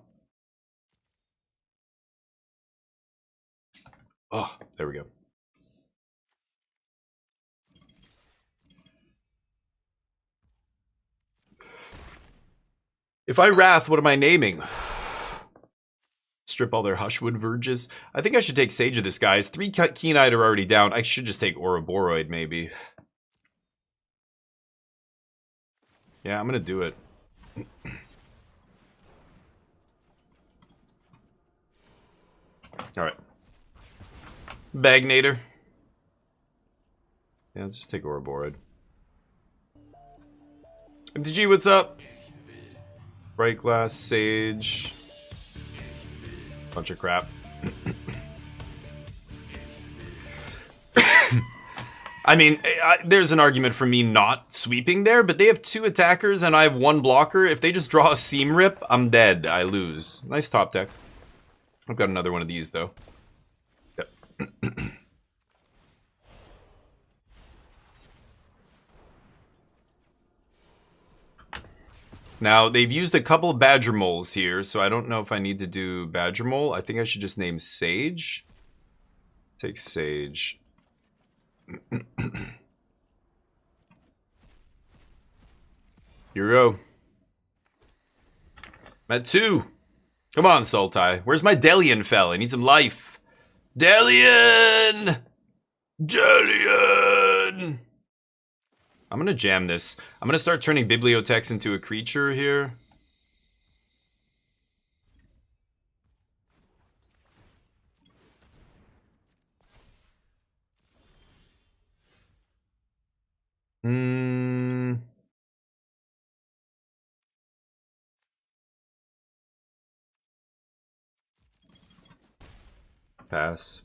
Oh, there we go. If I Wrath, what am I naming? Strip all their Hushwood Verges. I think I should take Sage of the Skies. 3 Keen-Eyed are already down. I should just take Ouroboros, maybe. Yeah, I'm gonna do it. Alright. Bagnator. Yeah, let's just take Ouroboros. MTG, what's up? Bright glass, sage. Bunch of crap. I mean, there's an argument for me not sweeping there, but they have 2 attackers and I have 1 blocker. If they just draw a seam rip, I'm dead. I lose. Nice top deck. I've got another one of these, though. Yep. Now, they've used a couple Badger Moles here, so I don't know if I need to do Badger Mole. I think I should just name Sage. Take Sage. Here we go. I'm at 2. Come on, Sultai. Where's my Delian fell? I need some life. Delian! Delian! I'm gonna jam this. I'm gonna start turning Bibliotex into a creature here. Pass.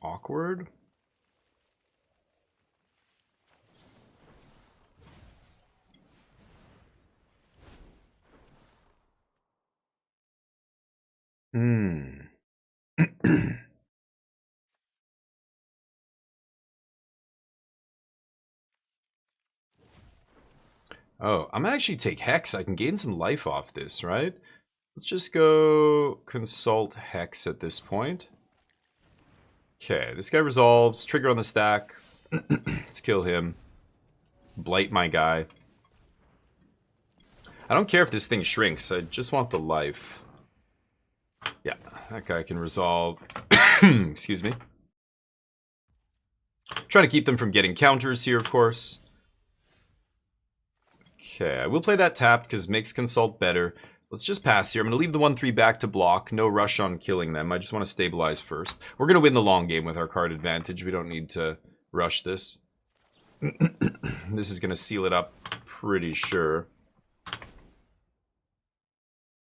Awkward. Oh, I'm gonna actually take Hex. I can gain some life off this, right? Let's just go consult Hex at this point. Okay, this guy resolves. Trigger on the stack. Let's kill him. Blight my guy. I don't care if this thing shrinks. I just want the life. Yeah, that guy can resolve. Excuse me. Trying to keep them from getting counters here, of course. Okay, I will play that tapped because makes consult better. Let's just pass here. I'm going to leave the 1/3 back to block. No rush on killing them. I just want to stabilize first. We're going to win the long game with our card advantage. We don't need to rush this. This is going to seal it up, pretty sure.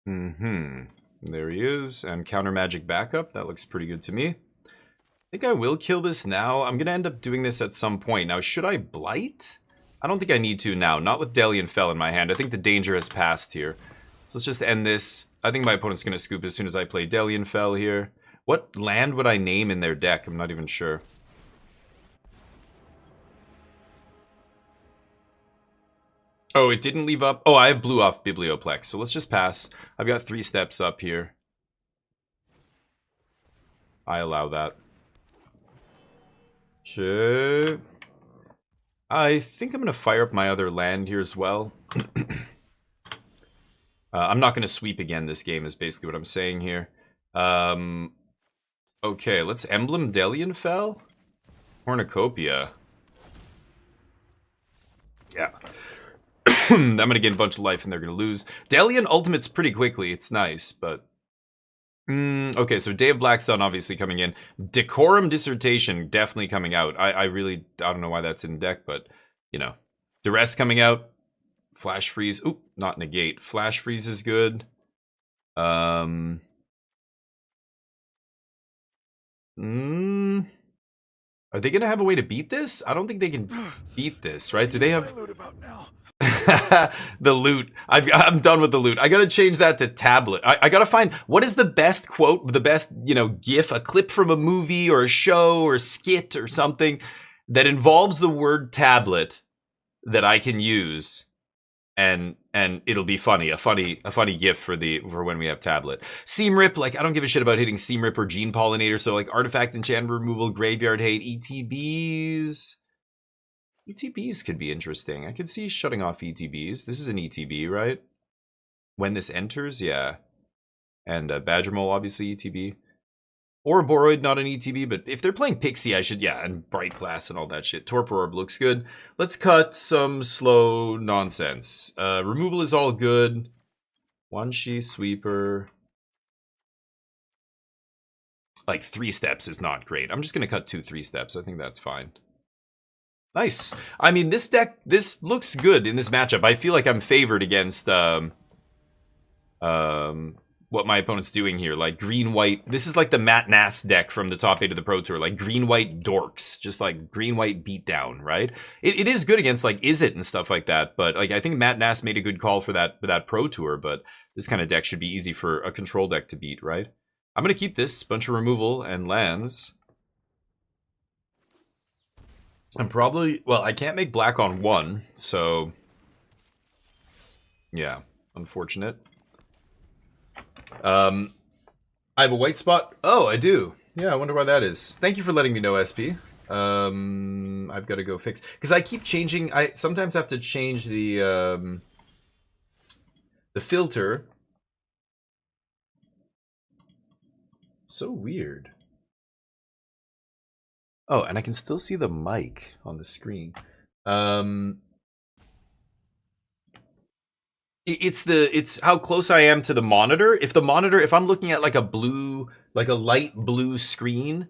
There he is. And counter magic backup. That looks pretty good to me. I think I will kill this now. I'm going to end up doing this at some point. Now, should I blight? I don't think I need to now. Not with Delian Fell in my hand. I think the danger has passed here. So let's just end this. I think my opponent's going to scoop as soon as I play Delian Fell here. What land would I name in their deck? I'm not even sure. Oh, it didn't leave up. Oh, I have blue off Biblioplex. So let's just pass. I've got 3 steps up here. I allow that. Okay. I think I'm going to fire up my other land here as well. I'm not going to sweep again this game is basically what I'm saying here. Okay, let's Emblem Delian Fell. Cornucopia. Yeah. I'm going to get a bunch of life and they're going to lose. Delian ultimates pretty quickly. It's nice, but... okay, so Day of Black Sun obviously coming in. Decorum Dissertation definitely coming out. I don't know why that's in deck, but, you know. Duress coming out. Flash Freeze. Oop, not negate. Flash Freeze is good. Are they going to have a way to beat this? I don't think they can beat this, right? Do they have... The loot. I'm done with the loot. I gotta change that to tablet. I gotta find what is the best quote, the best, you know, gif, a clip from a movie or a show or a skit or something that involves the word tablet that I can use, and it'll be funny. A funny gif for when we have tablet. Seam Rip, like I don't give a shit about hitting Seam Rip or Gene Pollinator. So like Artifact Enchant Removal, Graveyard Hate, ETBs. ETBs could be interesting. I could see shutting off ETBs. This is an ETB, right? When this enters, yeah. And Badger Mole, obviously ETB. Ouroboros, not an ETB, but if they're playing Pixie, I should, yeah, and Bright Glass and all that shit. Torpor Orb looks good. Let's cut some slow nonsense. Removal is all good. One-She Sweeper. like 3 steps is not great. I'm just going to cut 2 3 steps. I think that's fine. Nice. I mean, this deck, this looks good in this matchup. I feel like I'm favored against what my opponent's doing here. Like green-white. This is like the Matt Nass deck from the top 8 of the Pro Tour. Like green-white dorks. Just like green-white beatdown, right? It is good against like Is It and stuff like that. But like I think Matt Nass made a good call for that Pro Tour. But this kind of deck should be easy for a control deck to beat, right? I'm going to keep this. Bunch of removal and lands. I'm probably... Well, I can't make black on 1. So... Yeah. Unfortunate. I have a white spot. Oh, I do. Yeah, I wonder why that is. Thank you for letting me know, SP. I've got to go fix... Because I keep changing... I sometimes have to change the filter. So weird. Oh, and I can still see the mic on the screen. It's how close I am to the monitor. If I'm looking at like a light blue screen,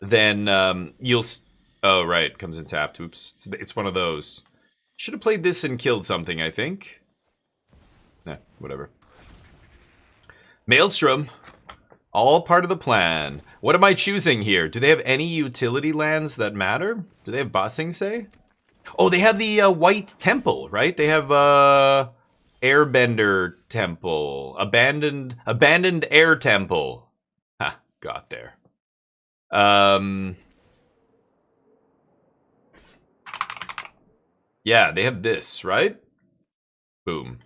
then you'll... Oh, right, comes in tapped. Oops, it's one of those. Should have played this and killed something, I think. Nah, whatever. Maelstrom. All part of the plan. What am I choosing here? Do they have any utility lands that matter? Do they have Ba Sing Se? Oh, they have the White Temple, right? They have Airbender Temple. Abandoned Air Temple. Ha, got there. Yeah, they have this, right? Boom.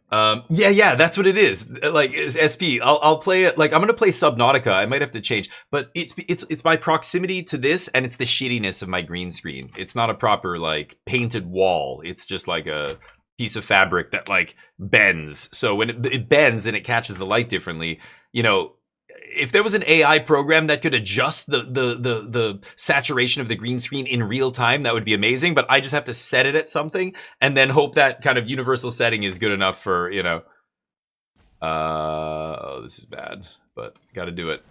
Yeah, that's what it is. Like SP, I'll play it. Like I'm gonna play Subnautica. I might have to change, but it's my proximity to this, and it's the shittiness of my green screen. It's not a proper like painted wall. It's just like a piece of fabric that like bends. So when it bends and it catches the light differently, you know. If there was an AI program that could adjust the saturation of the green screen in real time, that would be amazing. But I just have to set it at something and then hope that kind of universal setting is good enough for, you know. Oh, this is bad, but got to do it.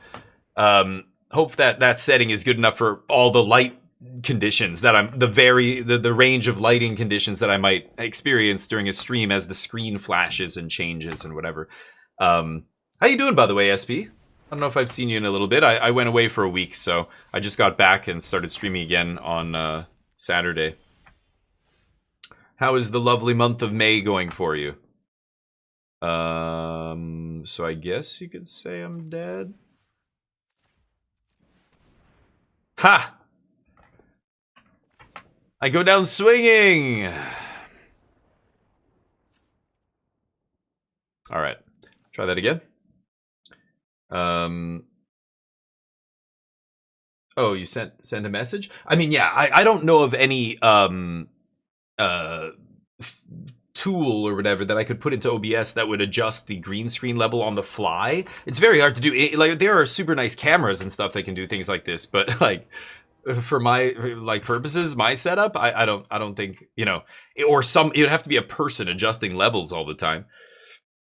Hope that setting is good enough for all the light conditions that I'm the range of lighting conditions that I might experience during a stream as the screen flashes and changes and whatever. How you doing, by the way, SP? I don't know if I've seen you in a little bit. I went away for a week, so I just got back and started streaming again on Saturday. How is the lovely month of May going for you? So I guess you could say I'm dead. Ha! I go down swinging! Alright, try that again. Oh, you sent a message? I mean, yeah, I don't know of any tool or whatever that I could put into OBS that would adjust the green screen level on the fly. It's very hard to do. Like there are super nice cameras and stuff that can do things like this, but like for my like purposes, my setup, I don't think, you know, it would have to be a person adjusting levels all the time.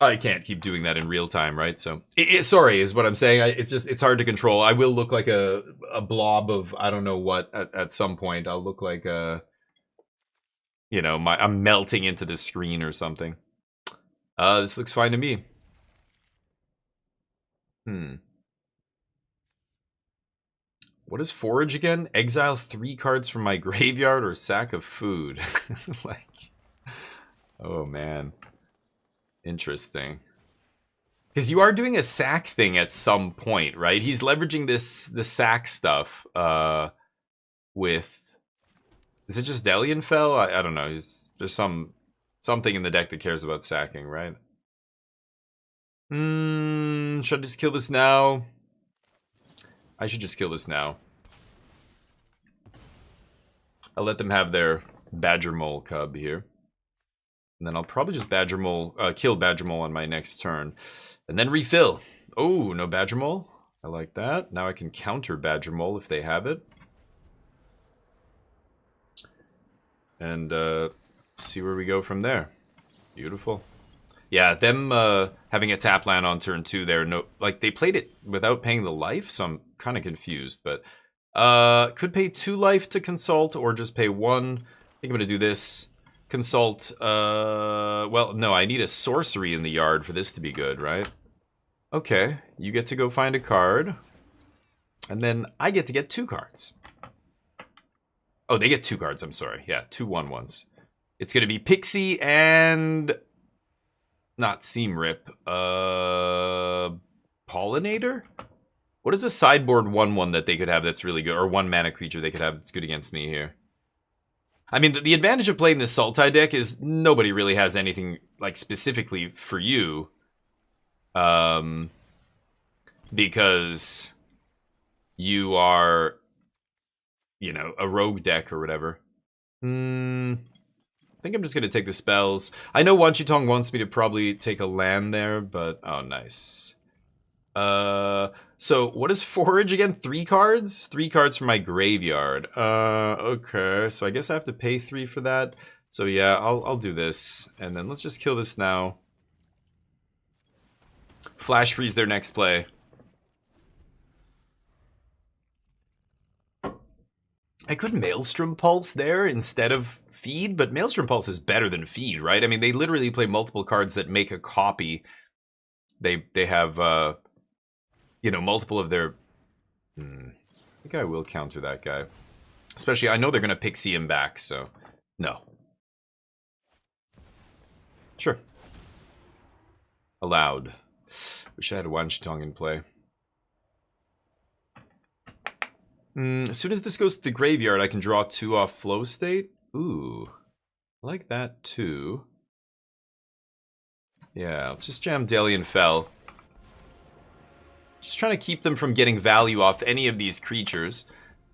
I can't keep doing that in real time, right? So, sorry, is what I'm saying. It's hard to control. I will look like a blob of I don't know what at some point. I'll look like a, you know, I'm melting into the screen or something. This looks fine to me. What is forage again? Exile 3 cards from my graveyard or sack of food. Like, oh man. Interesting. Because you are doing a sack thing at some point, right? He's leveraging the sack stuff with... Is it just Delianfell? I don't know. There's something in the deck that cares about sacking, right? Should I just kill this now? I should just kill this now. I'll let them have their Badger Mole cub here. And then I'll probably just kill Badger Mole on my next turn. And then refill. Oh, no Badger Mole. I like that. Now I can counter Badger Mole if they have it. And see where we go from there. Beautiful. Yeah, them having a tap land on turn 2 there, no, like they played it without paying the life, so I'm kind of confused. But could pay 2 life to consult or just pay 1. I think I'm gonna do this. Consult. Well, no, I need a sorcery in the yard for this to be good, right? Okay, you get to go find a card, and then I get to get 2 cards. Oh, they get 2 cards. I'm sorry. Yeah, 2 1/1s. It's gonna be Pixie and not Seam Rip. Pollinator? What is a sideboard 1/1 that they could have that's really good, or 1 mana creature they could have that's good against me here? I mean, the advantage of playing this Sultai deck is nobody really has anything like specifically for you, because you are, you know, a rogue deck or whatever. I think I'm just gonna take the spells. I know Wanchitong wants me to probably take a land there, but oh, nice. So what is Forage again? 3 cards? 3 cards from my graveyard. Okay, so I guess I have to pay 3 for that. So yeah, I'll do this, and then let's just kill this now. Flash freeze their next play. I could Maelstrom Pulse there instead of Feed, but Maelstrom Pulse is better than Feed, right? I mean, they literally play multiple cards that make a copy. They have, you know, multiple of their... I think I will counter that guy. Especially, I know they're going to Pixie him back, so... No. Sure. Allowed. Wish I had Wanchitong in play. As soon as this goes to the graveyard, I can draw 2 off Flow State. Ooh. I like that, too. Yeah, let's just jam Delian Fell. Just trying to keep them from getting value off any of these creatures.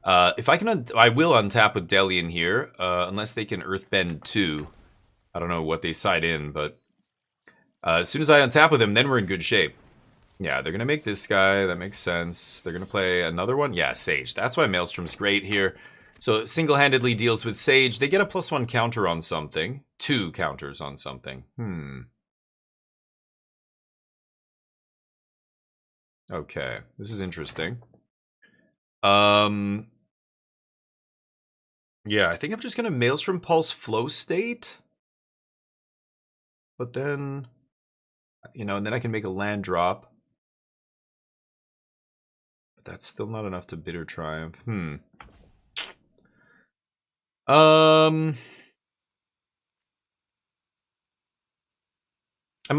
If I can, I will untap with Delian here, unless they can Earthbend 2. I don't know what they side in, but as soon as I untap with them, then we're in good shape. Yeah, they're gonna make this guy. That makes sense. They're gonna play another one. Yeah, Sage. That's why Maelstrom's great here. So single-handedly deals with Sage. They get a +1 counter on something. 2 counters on something. Okay, this is interesting. Yeah, I think I'm just gonna Maelstrom Pulse Flow State. But then, you know, and then I can make a land drop. But that's still not enough to Bitter Triumph. Am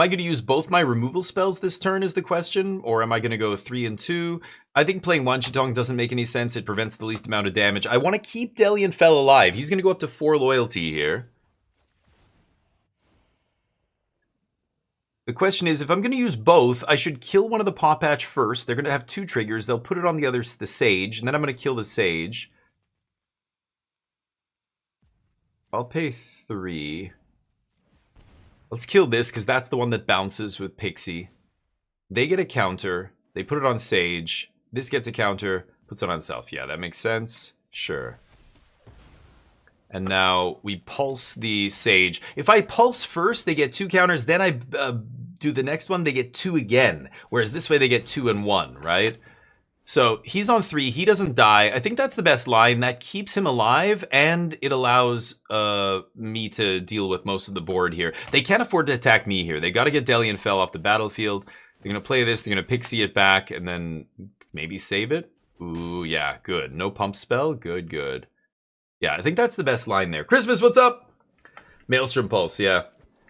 I going to use both my removal spells this turn is the question, or am I going to go 3 and 2? I think playing Wanchitong doesn't make any sense. It prevents the least amount of damage. I want to keep Delian Fell alive. He's going to go up to 4 loyalty here. The question is, if I'm going to use both, I should kill one of the Paw Patch first. They're going to have 2 triggers. They'll put it on the other, the Sage, and then I'm going to kill the Sage. I'll pay 3. Let's kill this, because that's the one that bounces with Pixie. They get a counter. They put it on Sage. This gets a counter, puts it on self. Yeah, that makes sense. Sure. And now we pulse the Sage. If I pulse first, they get 2 counters. Then I do the next one, they get 2 again. Whereas this way they get 2 and 1, right? So he's on 3. He doesn't die. I think that's the best line. That keeps him alive, and it allows me to deal with most of the board here. They can't afford to attack me here. They got to get Delian Fell off the battlefield. They're going to play this. They're going to Pixie it back, and then maybe save it. Ooh, yeah, good. No pump spell. Good, good. Yeah, I think that's the best line there. Christmas, what's up? Maelstrom Pulse, yeah.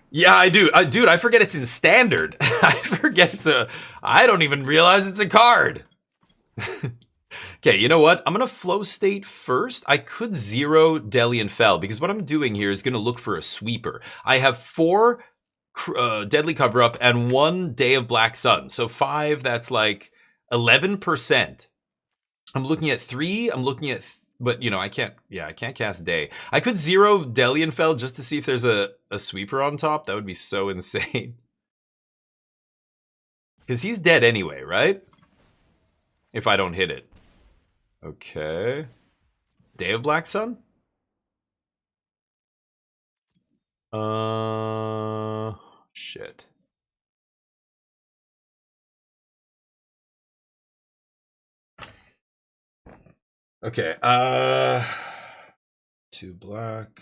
Yeah, I do. Dude, I forget it's in standard. I forget to... I don't even realize it's a card. Okay, you know what? I'm going to Flow State first. I could 0 Delian Fell, because what I'm doing here is going to look for a sweeper. I have 4 Deadly Cover-Up and 1 Day of Black Sun. So 5, that's like 11%. I'm looking at 3. I'm looking at... But, you know, I can't cast Day. I could 0 Delian Fell just to see if there's a sweeper on top. That would be so insane. Because he's dead anyway, right? If I don't hit it. Okay. Day of Black Sun? Shit. Okay. 2 black.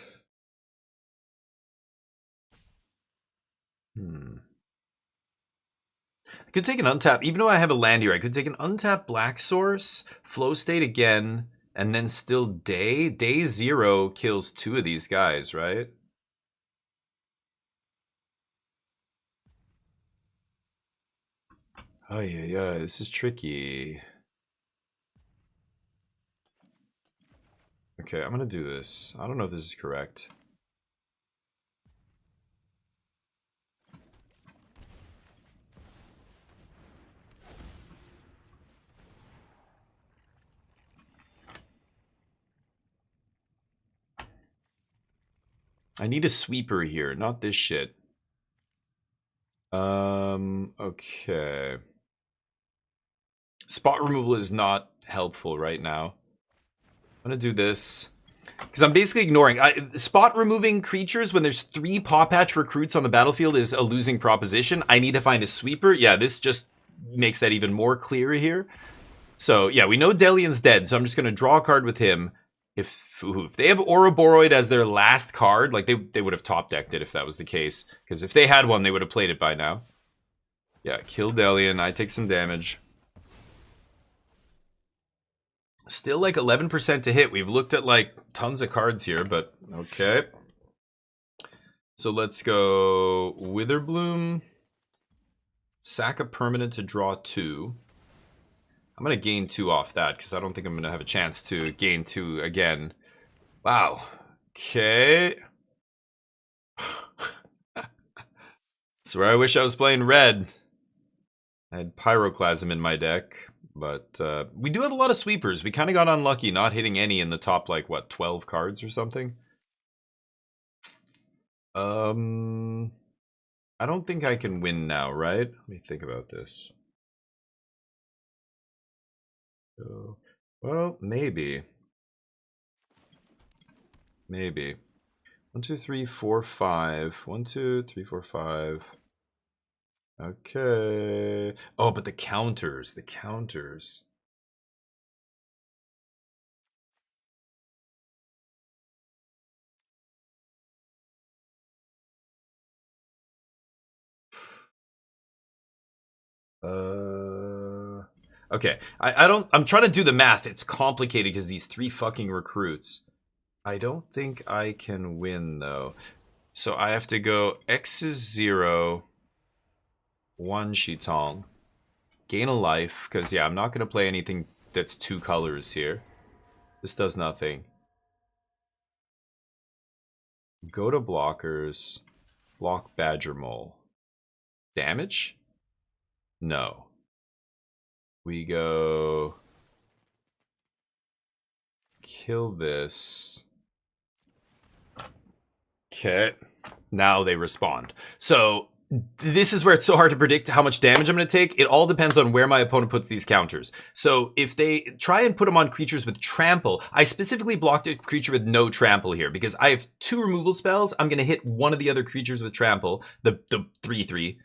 I could take an untap, even though I have a land here. I could take an untapped black source, flow state again, and then still day. Day 0 kills 2 of these guys, right? Oh yeah, this is tricky. Okay, I'm gonna do this. I don't know if this is correct. I need a sweeper here, not this shit. Okay. Spot removal is not helpful right now. I'm gonna do this. Because I'm basically ignoring. Spot removing creatures when there's 3 Paw Patch recruits on the battlefield is a losing proposition. I need to find a sweeper. Yeah, this just makes that even more clear here. So, yeah, we know Delian's dead, so I'm just gonna draw a card with him. If they have Ouroboros as their last card, like they would have top decked it if that was the case. Because if they had one, they would have played it by now. Yeah, kill Delian. I take some damage. Still like 11% to hit. We've looked at like tons of cards here, but okay. So let's go Witherbloom. Sack a permanent to draw 2. I'm going to gain 2 off that because I don't think I'm going to have a chance to gain 2 again. Wow. Okay. That's where I wish I was playing red. I had Pyroclasm in my deck, but we do have a lot of sweepers. We kind of got unlucky not hitting any in the top, like, what, 12 cards or something? I don't think I can win now, right? Let me think about this. Well, maybe. Maybe. 1, 2, 3, 4, 5. 1, 2, 3, 4, 5. Okay. Oh, but the counters. The counters. Okay. I'm trying to do the math. It's complicated because these 3 fucking recruits. I don't think I can win, though. So I have to go X is 0, 1 Shitong. Gain a life, because, yeah, I'm not going to play anything that's 2 colors here. This does nothing. Go to blockers. Block Badger Mole. Damage? No. We go... Kill this. Okay. Now they respond. So, this is where it's so hard to predict how much damage I'm going to take. It all depends on where my opponent puts these counters. So, if they try and put them on creatures with trample, I specifically blocked a creature with no trample here because I have 2 removal spells. I'm going to hit one of the other creatures with trample, the 3/3.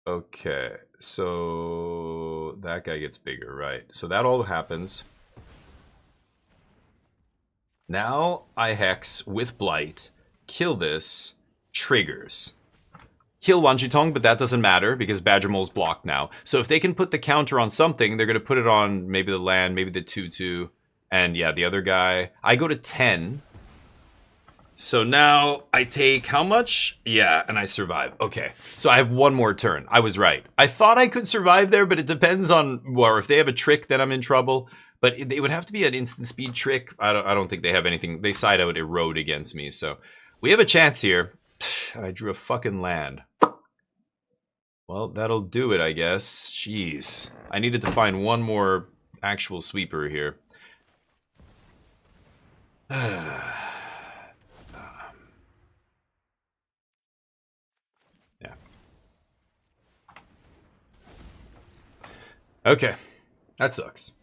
Okay, so that guy gets bigger, right? So that all happens. Now I hex with Blight, kill this, triggers. Kill Wanjitong, but that doesn't matter because Badger Mole's blocked now. So if they can put the counter on something, they're going to put it on maybe the land, maybe the 2/2. And yeah, the other guy. I go to 10. So now I take how much? Yeah, and I survive. Okay, so I have 1 more turn. I was right. I thought I could survive there, but it depends on, well, if they have a trick, then I'm in trouble. But it would have to be an instant speed trick. I don't think they have anything. They side out Erode against me, so we have a chance here. And I drew a fucking land. Well, that'll do it, I guess. Jeez. I needed to find 1 more actual sweeper here. Okay, that sucks.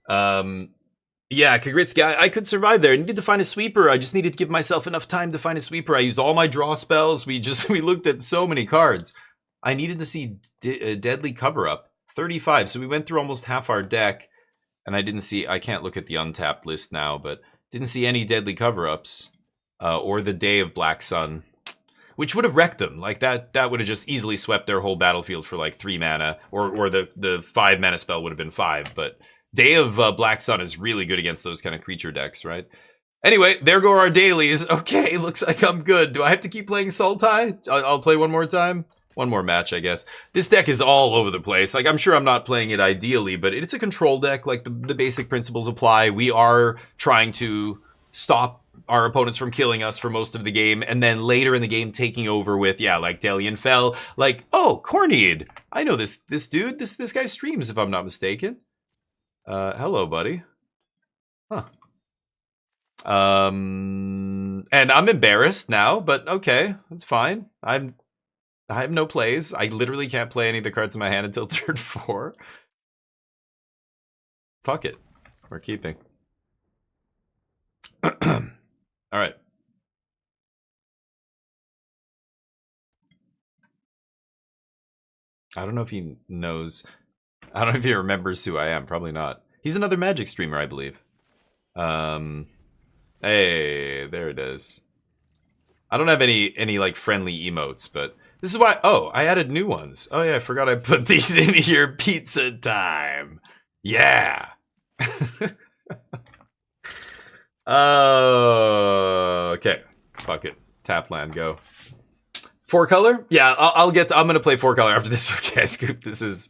Yeah, Kagritsky, I could survive there. I needed to find a sweeper. I just needed to give myself enough time to find a sweeper. I used all my draw spells. We looked at so many cards. I needed to see Deadly Cover-Up, 35. So we went through almost half our deck. And I didn't see, I can't look at the untapped list now, but didn't see any deadly cover-ups or the Day of Black Sun, which would have wrecked them. Like that would have just easily swept their whole battlefield for like 3 mana, or the 5 mana spell would have been 5. But Day of Black Sun is really good against those kind of creature decks, right? Anyway, there go our dailies. Okay, looks like I'm good. Do I have to keep playing Sultai? I'll play one more time. One more match, I guess. This deck is all over the place. Like, I'm sure I'm not playing it ideally, but it's a control deck. Like, the basic principles apply. We are trying to stop our opponents from killing us for most of the game, and then later in the game taking over with, yeah, like Delian Fell. Like, oh, Corneed. I know this dude. This guy streams, if I'm not mistaken. Hello, buddy. Huh. And I'm embarrassed now, but okay, that's fine. I have no plays. I literally can't play any of the cards in my hand until turn 4. Fuck it. We're keeping. Alright. I don't know if he knows. I don't know if he remembers who I am. Probably not. He's another Magic streamer, I believe. Hey, there it is. I don't have any like friendly emotes, but this is why. Oh, I added new ones. Oh yeah, I forgot I put these in here. Pizza time. Yeah. Oh, okay. Fuck it. Tap land, go. 4-color? Yeah, I'm gonna play 4-color after this. Okay, Scoop. This is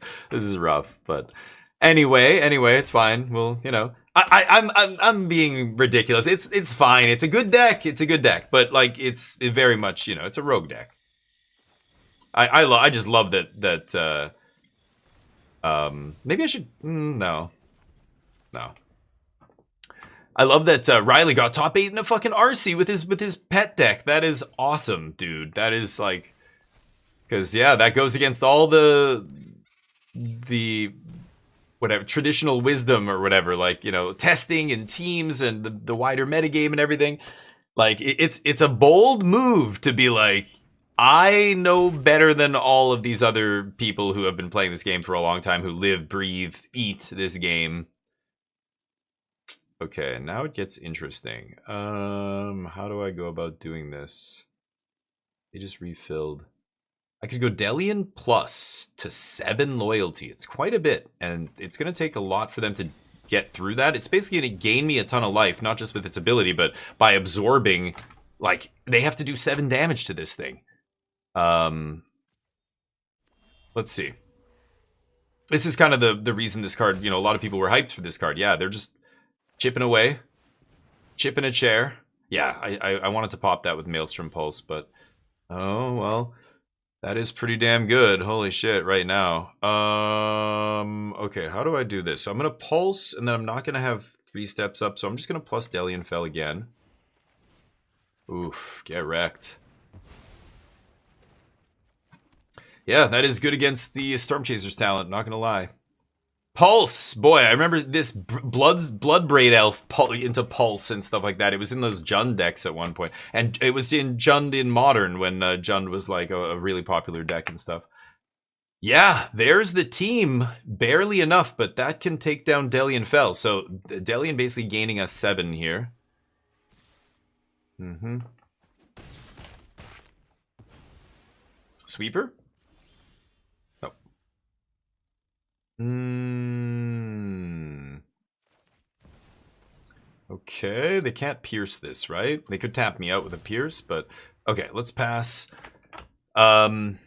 rough, but anyway, it's fine. Well, you know, I'm being ridiculous. It's fine. It's a good deck. But like, it's very much, you know, it's a rogue deck. I just love that maybe I should no. I love that Riley got top 8 in a fucking RC with his pet deck. That is awesome, dude. That is like, because yeah, that goes against all the whatever traditional wisdom or whatever, like, you know, testing and teams and the wider metagame and everything. Like, it's a bold move to be like, I know better than all of these other people who have been playing this game for a long time, who live, breathe, eat this game. Okay, now it gets interesting. How do I go about doing this? They just refilled. I could go Delian plus to 7 loyalty. It's quite a bit, and it's going to take a lot for them to get through that. It's basically going to gain me a ton of life, not just with its ability, but by absorbing, like, they have to do 7 damage to this thing. Let's see. This is kind of the reason this card, you know, a lot of people were hyped for this card. Yeah, they're just chipping away. Chipping a chair. Yeah, I wanted to pop that with Maelstrom Pulse, but oh, well. That is pretty damn good. Holy shit, right now. Okay, how do I do this? So I'm going to Pulse, and then I'm not going to have 3 steps up, so I'm just going to plus Delian Fell again. Oof, get wrecked. Yeah, that is good against the Storm Chasers talent, not going to lie. Pulse! Boy, I remember this Bloodbraid Elf into Pulse and stuff like that. It was in those Jund decks at one point. And it was in Jund in Modern when Jund was like a really popular deck and stuff. Yeah, there's the team. Barely enough, but that can take down Delian Fell. So Delian basically gaining us 7 here. Sweeper? Okay, they can't pierce this, right? They could tap me out with a pierce, but okay, let's pass. I've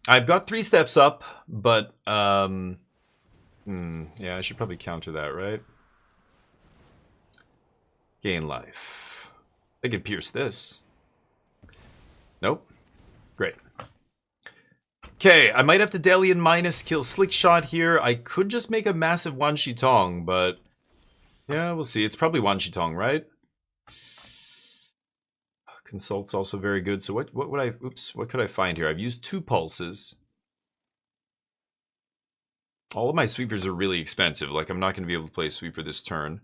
got 3 steps up, but yeah, I should probably counter that, right? Gain life. They could pierce this. Nope. Great. Okay, I might have to Delian minus kill Slickshot here. I could just make a massive Wan Shi Tong, but yeah, we'll see. It's probably Wan Shi Tong, right? Consult's also very good. So what would I, oops, what could I find here? I've used 2 pulses. All of my sweepers are really expensive. Like, I'm not going to be able to play a sweeper this turn.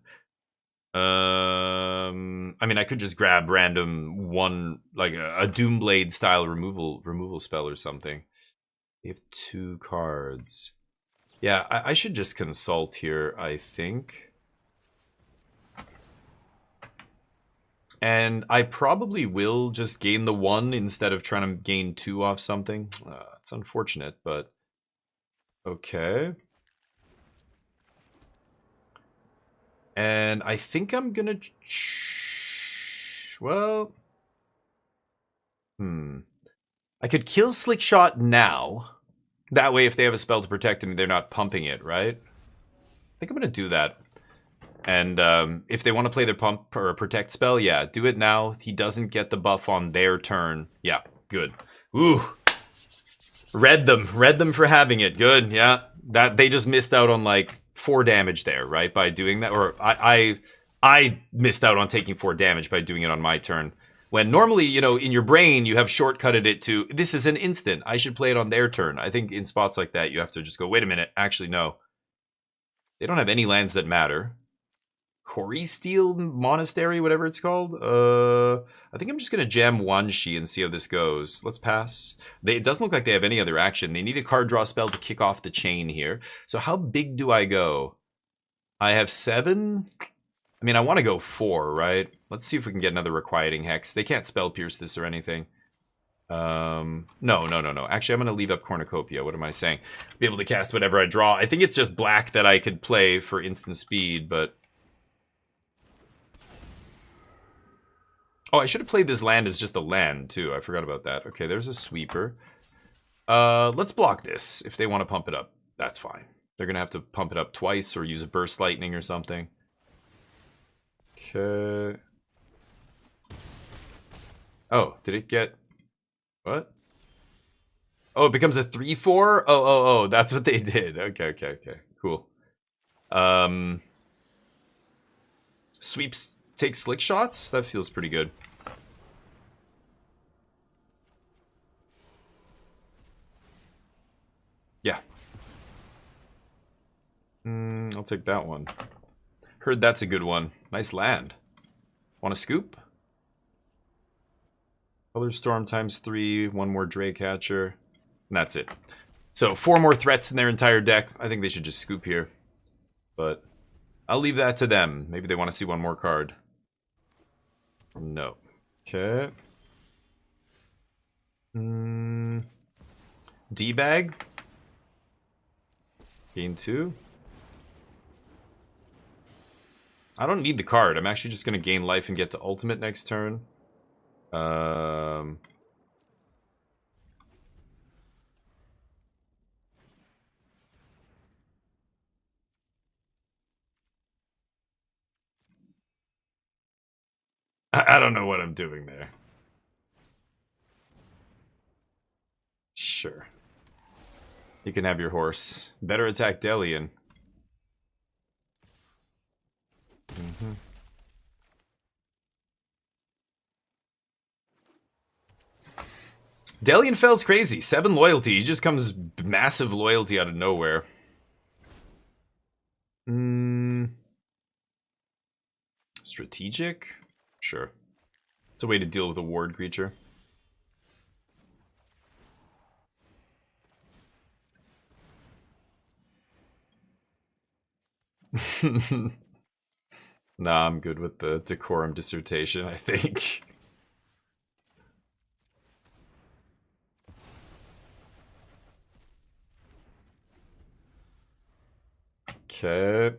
I mean, I could just grab random one, like a Doomblade style removal spell or something. We have 2 cards. Yeah, I should just consult here, I think. And I probably will just gain the 1 instead of trying to gain 2 off something. It's unfortunate, but okay. And I think I'm gonna... well... I could kill Slick Shot now. That way, if they have a spell to protect him, they're not pumping it, right? I think I'm gonna do that. And if they want to play their pump or protect spell, yeah, do it now. He doesn't get the buff on their turn. Yeah, good. Ooh. Read them for having it. Good, yeah. That they just missed out on like 4 damage there, right? By doing that. Or I missed out on taking 4 damage by doing it on my turn. When normally, you know, in your brain, you have shortcutted it to, this is an instant. I should play it on their turn. I think in spots like that, you have to just go, wait a minute. Actually, no. They don't have any lands that matter. Corey Steel Monastery, whatever it's called. I think I'm just going to jam Wanshi and see how this goes. Let's pass. It doesn't look like they have any other action. They need a card draw spell to kick off the chain here. So how big do I go? I have 7. I mean, I want to go 4, right? Let's see if we can get another Requiting Hex. They can't spell pierce this or anything. No. Actually, I'm going to leave up Cornucopia. What am I saying? Be able to cast whatever I draw. I think it's just black that I could play for instant speed, but... oh, I should have played this land as just a land, too. I forgot about that. Okay, there's a sweeper. Let's block this. If they want to pump it up, that's fine. They're going to have to pump it up twice or use a burst lightning or something. Okay. Oh, did it get... what? Oh, it becomes a 3/4? Oh, that's what they did. Okay. Cool. Sweeps take slick shots? That feels pretty good. Yeah. I'll take that one. Heard that's a good one. Nice land. Want a scoop? Color Storm ×3, 1 more Draycatcher, and that's it. So 4 more threats in their entire deck. I think they should just scoop here. But I'll leave that to them. Maybe they want to see 1 more card. No. Okay. D-bag. Gain 2. I don't need the card. I'm actually just going to gain life and get to ultimate next turn. I don't know what I'm doing there. Sure. You can have your horse. Better attack Delian. Delian Fell's crazy. 7 loyalty. He just comes massive loyalty out of nowhere. Strategic? Sure. It's a way to deal with a ward creature. Nah, I'm good with the decorum dissertation, I think. Okay.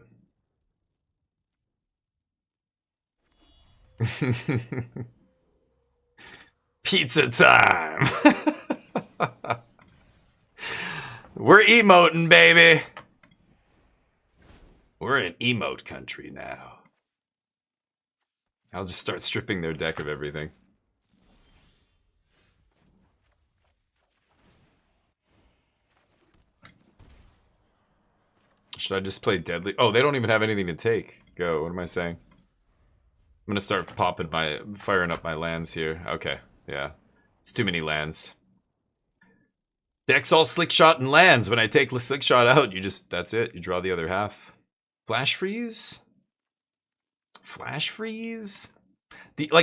Pizza time! We're emoting, baby! We're in emote country now. I'll just start stripping their deck of everything. Should I just play Deadly? Oh, they don't even have anything to take. Go, what am I saying? I'm gonna start firing up my lands here. Okay, yeah. It's too many lands. Deck's all slick shot and lands. When I take the slick shot out, that's it. You draw the other half. Flash freeze? Flash freeze?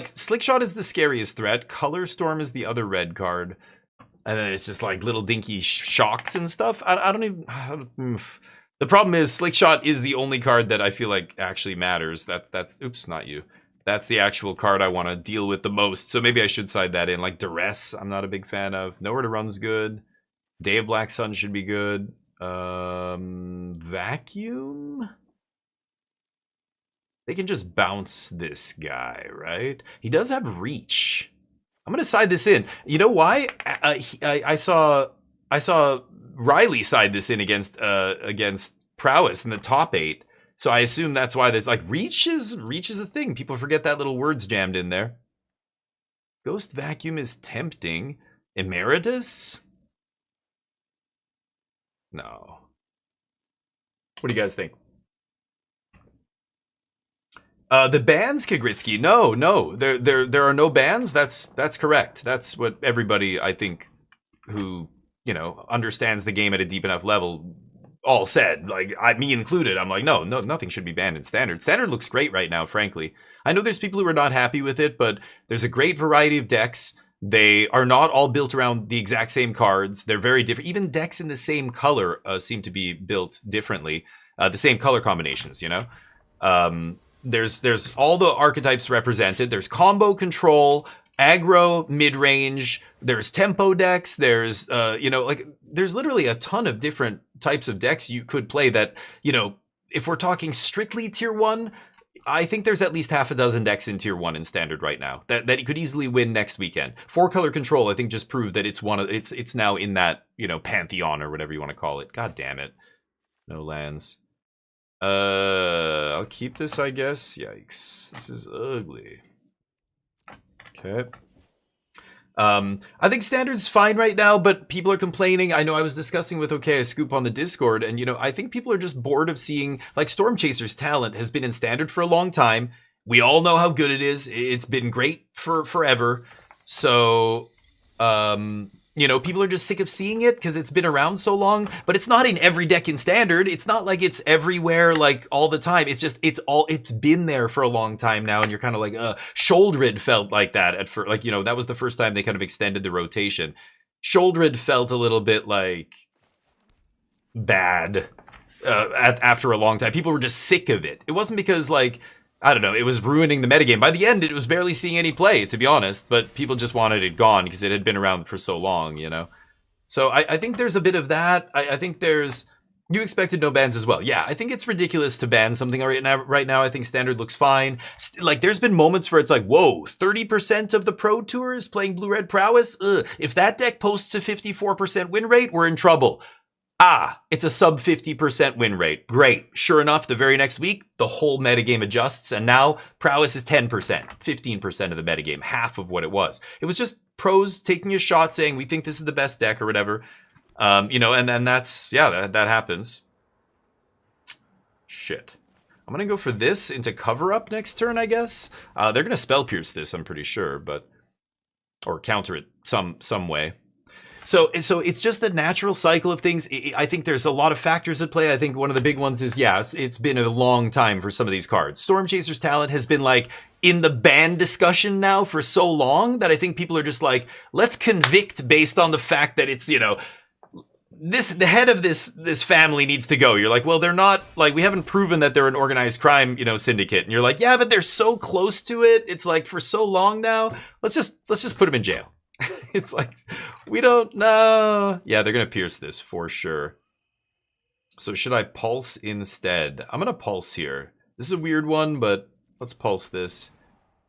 Slick shot is the scariest threat. Color Storm is the other red card. And then it's just like little dinky shocks and stuff. I don't even... The problem is Slick Shot is the only card that I feel like actually matters. That's oops, not you. That's the actual card I want to deal with the most. So maybe I should side that in. Like Duress, I'm not a big fan of. Nowhere to Run's good. Day of Black Sun should be good. Vacuum? They can just bounce this guy, right? He does have reach. I'm gonna side this in. You know why? I saw Riley side this in against Prowess in the top 8. So I assume that's why there's like reach is a thing. People forget that little word's jammed in there. Ghost Vacuum is tempting. Emeritus? No. What do you guys think? The bans, Kagritsky. No. There are no bans. That's correct. That's what everybody, I think, who, understands the game at a deep enough level all said. Like, me included. I'm like, no, nothing should be banned in Standard. Standard looks great right now, frankly. I know there's people who are not happy with it, but there's a great variety of decks. They are not all built around the exact same cards. They're very different. Even decks in the same color seem to be built differently. The same color combinations, There's all the archetypes represented. There's combo control, aggro, mid-range. There's tempo decks. There's, there's literally a ton of different types of decks you could play that, if we're talking strictly tier 1, I think there's at least half a dozen decks in tier 1 in Standard right now that you could easily win next weekend. 4-color control, I think, just proved that it's now in that, pantheon or whatever you want to call it. God damn it. No lands. I'll keep this, I guess. Yikes. This is ugly. Okay. I think Standard's fine right now, but people are complaining. I know I was discussing with OK Scoop on the Discord, and I think people are just bored of seeing, like, Storm Chaser's talent has been in Standard for a long time. We all know how good it is. It's been great for forever. So, people are just sick of seeing it because it's been around so long, but it's not in every deck in Standard. It's not like it's everywhere, like, all the time. It's just, it's been there for a long time now, and you're kind of like, Sholdred felt like that at first. Like, that was the first time they kind of extended the rotation. Sholdred felt a little bit like bad after a long time. People were just sick of it. It wasn't because, like, I don't know, it was ruining the metagame. By the end, it was barely seeing any play, to be honest, but people just wanted it gone because it had been around for so long, So I think there's a bit of that. I think there's... You expected no bans as well. Yeah, I think it's ridiculous to ban something right now. I think Standard looks fine. Like, there's been moments where it's like, whoa, 30% of the Pro Tour is playing Blue-Red Prowess? Ugh. If that deck posts a 54% win rate, we're in trouble. It's a sub 50% win rate. Great. Sure enough, the very next week, the whole metagame adjusts, and now Prowess is 10%, 15% of the metagame, half of what it was. It was just pros taking a shot saying, we think this is the best deck or whatever. And then that's, that happens. Shit. I'm going to go for this into cover up next turn, I guess. They're going to spell pierce this, I'm pretty sure, or counter it some way. So it's just the natural cycle of things. I think there's a lot of factors at play. I think one of the big ones is, it's been a long time for some of these cards. Storm Chaser's talent has been, like, in the ban discussion now for so long that I think people are just like, let's convict based on the fact that it's, the head of this family needs to go. You're like, well, they're not, like, we haven't proven that they're an organized crime, syndicate. And you're like, yeah, but they're so close to it. It's like, for so long now, let's just put them in jail. It's like, we don't know. Yeah, they're going to pierce this for sure. So should I pulse instead? I'm going to pulse here. This is a weird one, but let's pulse this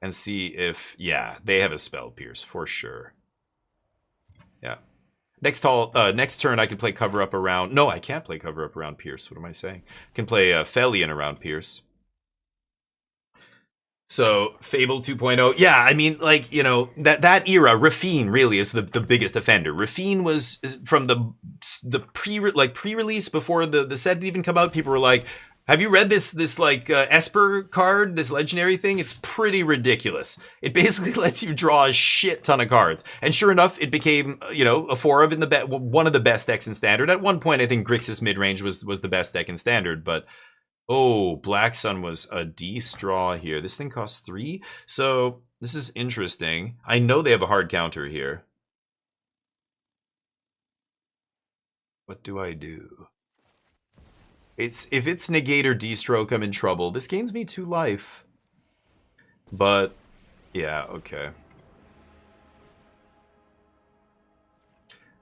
and see if, they have a spell pierce for sure. Yeah. Next turn I can play cover up around. No, I can't play cover up around Pierce. What am I saying? I can play Felion around Pierce. So Fable 2.0, yeah, I mean, like, that era, Rafine really is the biggest offender. Rafine was from the pre-release before the set even come out. People were like, have you read this Esper card, this legendary thing? It's pretty ridiculous. It basically lets you draw a shit ton of cards. And sure enough, it became, a 4 of one of the best decks in Standard. At one point, I think Grixis midrange was the best deck in Standard, but oh, Black Sun was a D-straw here. This thing costs 3? So, this is interesting. I know they have a hard counter here. What do I do? If it's negate or D-stroke, I'm in trouble. This gains me 2 life. But, yeah, okay.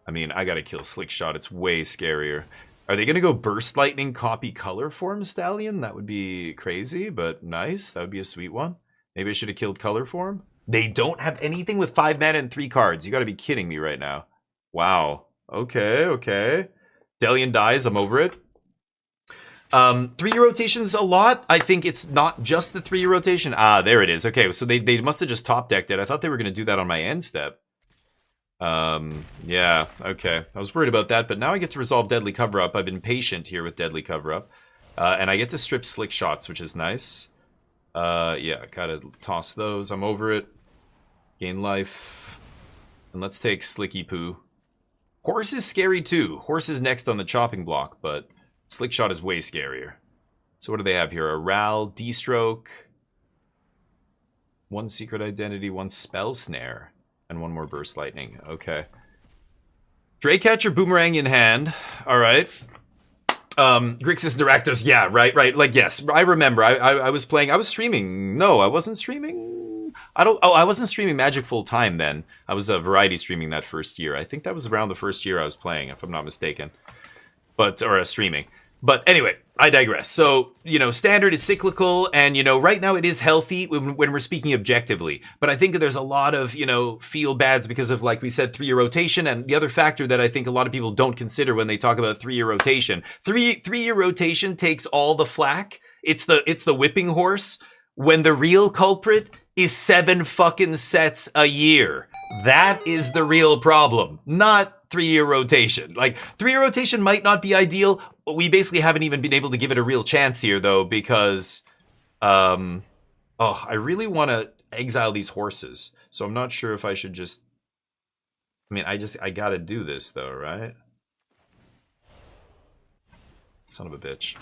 I mean, I gotta kill Slick Shot. It's way scarier. Are they gonna go Burst Lightning, copy color form Stallion? That would be crazy, but nice. That would be a sweet one. Maybe I should have killed color form. They don't have anything with 5 mana and 3 cards. You gotta be kidding me right now. Wow. Okay, okay. Delian dies. I'm over it. 3-year rotation's a lot. I think it's not just the 3-year rotation. Ah, there it is. Okay, so they must have just top decked it. I thought they were gonna do that on my end step. Yeah, okay. I was worried about that, but now I get to resolve Deadly Cover-Up. I've been patient here with Deadly Cover-Up. And I get to strip Slick Shots, which is nice. Yeah, gotta toss those. I'm over it. Gain life. And let's take Slicky Poo. Horse is scary too. Horse is next on the chopping block, but Slick Shot is way scarier. So what do they have here? A Ral, D-Stroke, 1 Secret Identity, 1 Spell Snare. And 1 more Burst Lightning. Okay. Draycatcher, Boomerang in hand. Alright. Grixis Naractos. Yeah, right. Like, yes. I remember. I was playing. I was streaming. No, I wasn't streaming. I wasn't streaming Magic full time then. I was variety streaming that first year. I think that was around the first year I was playing, if I'm not mistaken. Or streaming. But anyway, I digress. So, Standard is cyclical, and, right now it is healthy when we're speaking objectively. But I think there's a lot of, feel bads because of, like we said, 3-year rotation. And the other factor that I think a lot of people don't consider when they talk about 3-year rotation. 3-year rotation takes all the flack. It's the whipping horse when the real culprit is 7 fucking sets a year. That is the real problem, not 3-year rotation. Like, 3-year rotation might not be ideal. We basically haven't even been able to give it a real chance here, though, because, I really want to exile these horses. So I'm not sure if I should just, I gotta do this, though, right? Son of a bitch.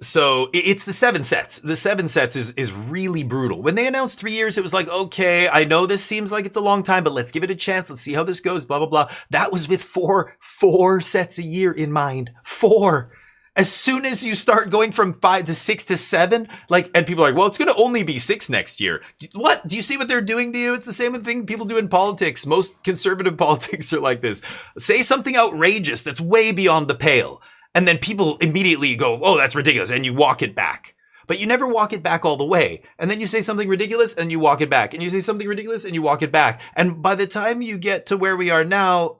So it's the 7 sets. The 7 sets is really brutal. When they announced 3 years, it was like, okay, I know this seems like it's a long time, but let's give it a chance. Let's see how this goes, blah, blah, blah. That was with four sets a year in mind. 4. As soon as you start going from 5 to 6 to 7, and people are like, well, it's going to only be 6 next year. What? Do you see what they're doing to you? It's the same thing people do in politics. Most conservative politics are like this. Say something outrageous that's way beyond the pale. And then people immediately go, oh, that's ridiculous. And you walk it back. But you never walk it back all the way. And then you say something ridiculous and you walk it back. And you say something ridiculous and you walk it back. And by the time you get to where we are now,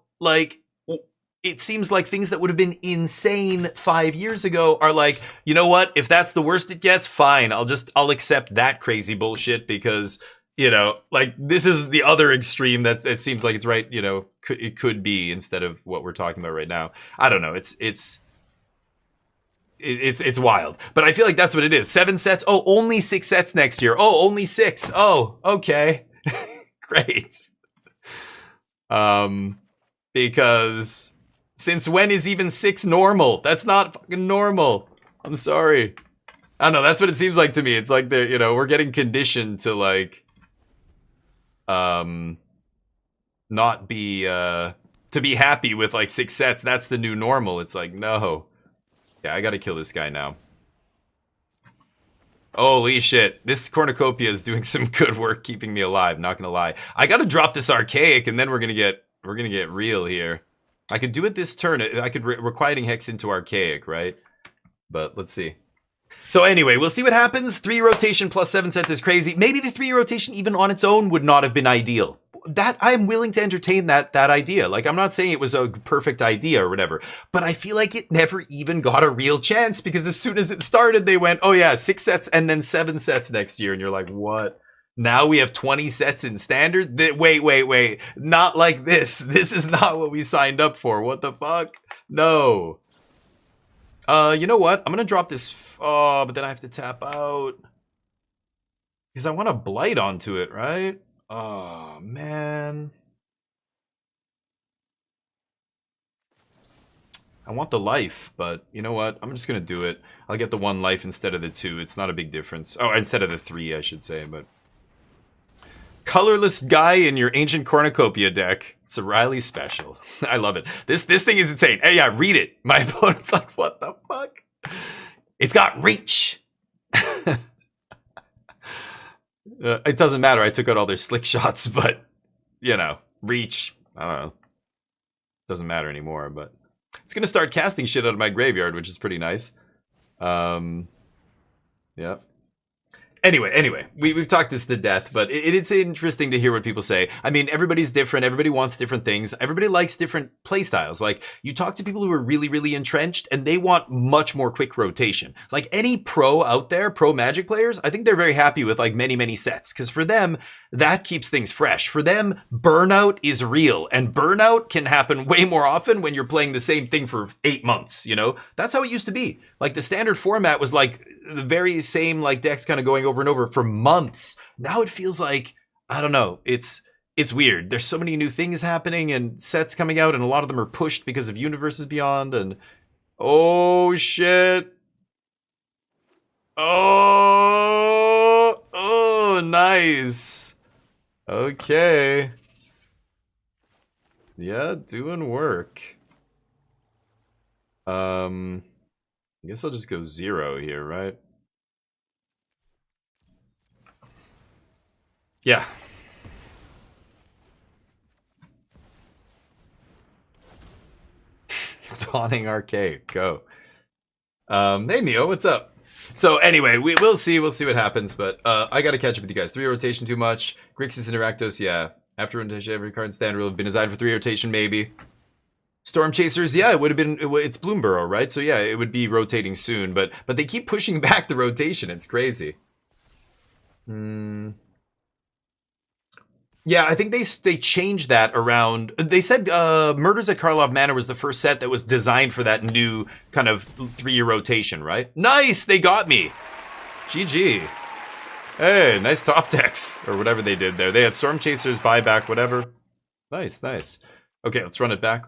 it seems like things that would have been insane 5 years ago are like, you know what? If that's the worst it gets, fine. I'll accept that crazy bullshit because, this is the other extreme that it seems like it's right, it could be instead of what we're talking about right now. I don't know. It's wild, but I feel like that's what it is. 7 sets. Oh, only 6 sets next year. Oh, only 6. Oh, okay. Great. Because since when is even 6 normal? That's not fucking normal. I'm sorry. I don't know. That's what it seems like to me. It's like we're getting conditioned to not be, to be happy with 6 sets. That's the new normal. It's like, no. Yeah, I gotta kill this guy now. Holy shit. This cornucopia is doing some good work keeping me alive, not gonna lie. I gotta drop this archaic and then we're gonna get real here. I could do it this turn. I could Requiting Hex into archaic, right? But let's see. So anyway, we'll see what happens. 3 rotation plus 7 sets is crazy. Maybe the 3 rotation even on its own would not have been ideal. That I'm willing to entertain that idea. I'm not saying it was a perfect idea or whatever, but I feel like it never even got a real chance because as soon as it started, they went, oh yeah, 6 sets and then 7 sets next year. And you're like, what? Now we have 20 sets in standard? Wait. Not like this. This is not what we signed up for. What the fuck? No. You know what? I'm going to drop this. Oh, but then I have to tap out. Because I want to blight onto it, right? Oh, man. I want the life, but you know what? I'm just going to do it. I'll get the 1 life instead of the 2. It's not a big difference. Oh, instead of the 3, I should say, but... Colorless guy in your Ancient Cornucopia deck. It's a Riley special. I love it. This thing is insane. Hey, yeah, read it. My opponent's like, what the fuck? It's got reach. It doesn't matter. I took out all their slick shots, but you know, reach. I don't know. Doesn't matter anymore. But it's gonna start casting shit out of my graveyard, which is pretty nice. Yeah. Anyway, we've talked this to death, but it's interesting to hear what people say. I mean, everybody's different. Everybody wants different things. Everybody likes different play styles. Like, you talk to people who are really, really entrenched, and they want much more quick rotation. Like, any pro out there, pro Magic players, I think they're very happy with, like, many, many sets. Because for them, that keeps things fresh. For them, burnout is real. And burnout can happen way more often when you're playing the same thing for 8 months, you know? That's how it used to be. Like, the standard format was, like, the very same like decks kind of going over and over for months. Now it feels like, I don't know, it's weird. There's so many new things happening and sets coming out, and a lot of them are pushed because of Universes Beyond, and oh shit. Oh, nice. Okay. Yeah, doing work. I guess I'll just go 0 here, right? Yeah. Taunting Arcade, go. Hey Neo, what's up? So anyway, we'll see what happens, but I gotta catch up with you guys. 3 rotation too much. Grixis and Rakdos, yeah. After rotation, every card in standard will have been designed for 3 rotation, maybe. Storm Chasers, yeah, it would have been, it's Bloomburrow, right? So yeah, it would be rotating soon, but they keep pushing back the rotation. It's crazy. Yeah, I think they changed that around. They said Murders at Karlov Manor was the first set that was designed for that new kind of 3-year rotation, right? Nice, they got me. GG. Hey, nice top decks, or whatever they did there. They had Storm Chasers, buyback, whatever. Nice, nice. Okay, let's run it back.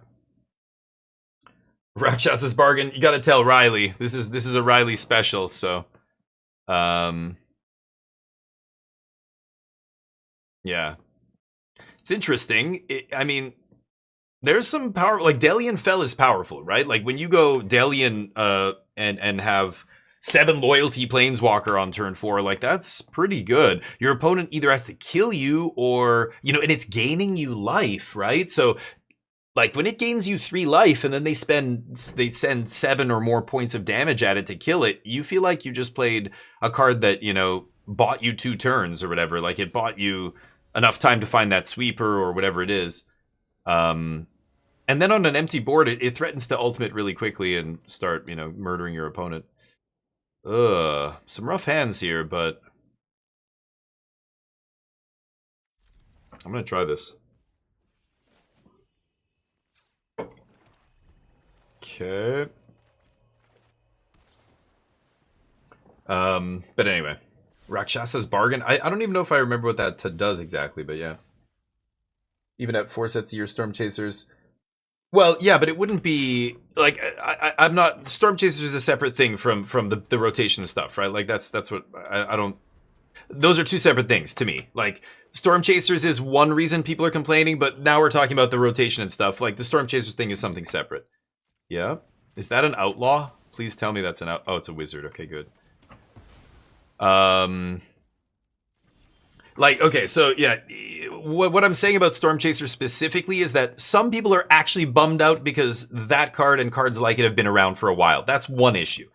Rakshasa's Bargain. You gotta tell Riley. This is a Riley special, so yeah. It's interesting. I mean, there's some power, like Delian Fell is powerful, right? Like when you go Delian and have 7 loyalty Planeswalker on turn 4, like that's pretty good. Your opponent either has to kill you or, you know, and it's gaining you life, right? So like when it gains you 3 life and then they send 7 or more points of damage at it to kill it, you feel like you just played a card that, you know, bought you 2 turns or whatever. Like it bought you enough time to find that sweeper or whatever it is. And then on an empty board, it threatens to ultimate really quickly and start, you know, murdering your opponent. Some rough hands here, but I'm gonna try this. Okay. But anyway, Rakshasa's Bargain. I don't even know if I remember what that does exactly, but yeah. Even at 4 sets of your Storm Chasers. Well, yeah, but it wouldn't be like I'm not. Storm Chasers is a separate thing from the rotation stuff, right? Like that's what I don't. Those are 2 separate things to me. Like Storm Chasers is one reason people are complaining, but now we're talking about the rotation and stuff. Like the Storm Chasers thing is something separate. Yeah. Is that an outlaw? Please tell me that's an out. Oh, it's a wizard. Okay, good. Like, okay, so yeah, what I'm saying about Storm Chaser specifically is that some people are actually bummed out because that card and cards like it have been around for a while. That's one issue.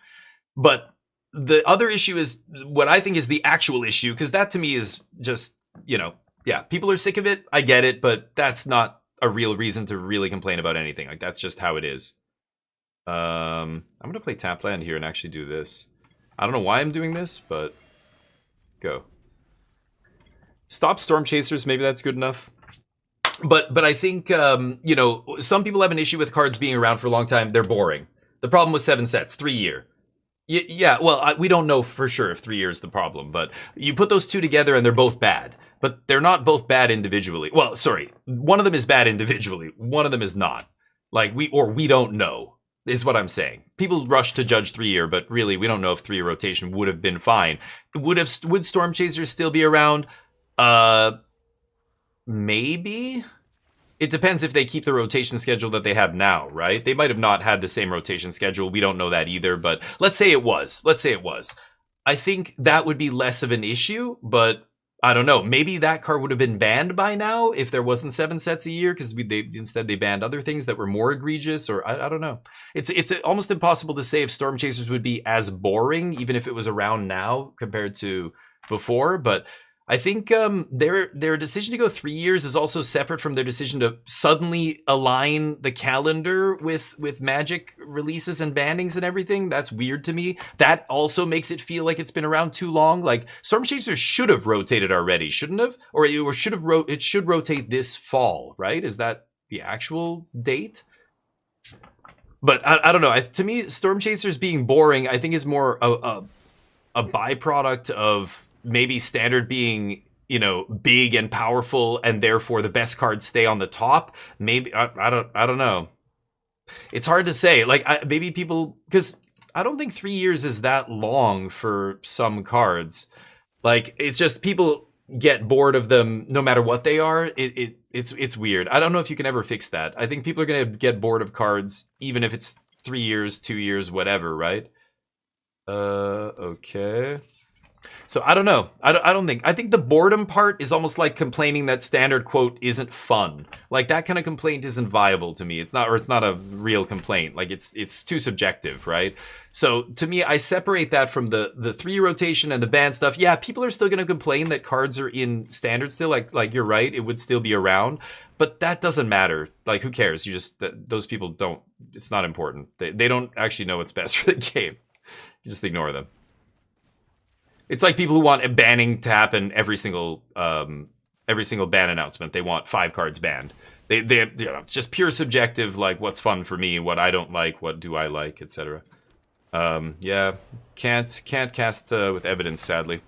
But the other issue is what I think is the actual issue, because that to me is just, you know, yeah, people are sick of it. I get it, but that's not a real reason to really complain about anything. Like, that's just how it is. I'm going to play tap land here and actually do this. I don't know why I'm doing this, but go. Stop Storm Chasers, maybe that's good enough. But I think, you know, some people have an issue with cards being around for a long time. They're boring. The problem with 7 sets, 3 year. Yeah, well, we don't know for sure if 3 years is the problem, but you put those 2 together and they're both bad. But they're not both bad individually. Well, sorry, one of them is bad individually. One of them is not. Like, we don't know, is what I'm saying. People rush to judge 3 year, but really, we don't know if 3 year rotation would have been fine. Would Storm Chasers still be around? Maybe. it depends if they keep the rotation schedule that they have now, right? They might have not had the same rotation schedule. We don't know that either, but let's say it was. Let's say it was. I think that would be less of an issue, but I don't know. Maybe that card would have been banned by now if there wasn't 7 sets a year, because instead they banned other things that were more egregious, or I don't know. It's almost impossible to say if Storm Chasers would be as boring, even if it was around now compared to before, but I think their decision to go 3 years is also separate from their decision to suddenly align the calendar with Magic releases and bannings and everything. That's weird to me. That also makes it feel like it's been around too long. Like Storm Chasers should have rotated already, shouldn't have? Or it should rotate this fall, right? Is that the actual date? But I don't know. To me, Storm Chasers being boring, I think is more a byproduct of maybe Standard being, big and powerful, and therefore the best cards stay on the top. Maybe I don't know. It's hard to say. Like maybe people, because I don't think 3 years is that long for some cards. Like it's just people get bored of them no matter what they are. It's weird. I don't know if you can ever fix that. I think people are gonna get bored of cards even if it's 3 years, 2 years, whatever, right? Okay. So I don't know. I think the boredom part is almost like complaining that Standard quote isn't fun. Like that kind of complaint isn't viable to me. It's not a real complaint. Like it's too subjective, right? So to me, I separate that from the 3 rotation and the ban stuff. Yeah, people are still going to complain that cards are in Standard still. Like you're right, it would still be around, but that doesn't matter. Like who cares? Those people don't. It's not important. They don't actually know what's best for the game. You just ignore them. It's like people who want a banning to happen every single ban announcement. They want 5 cards banned. It's just pure subjective, like what's fun for me, what I don't like, what do I like, etc. Yeah, can't cast with evidence, sadly.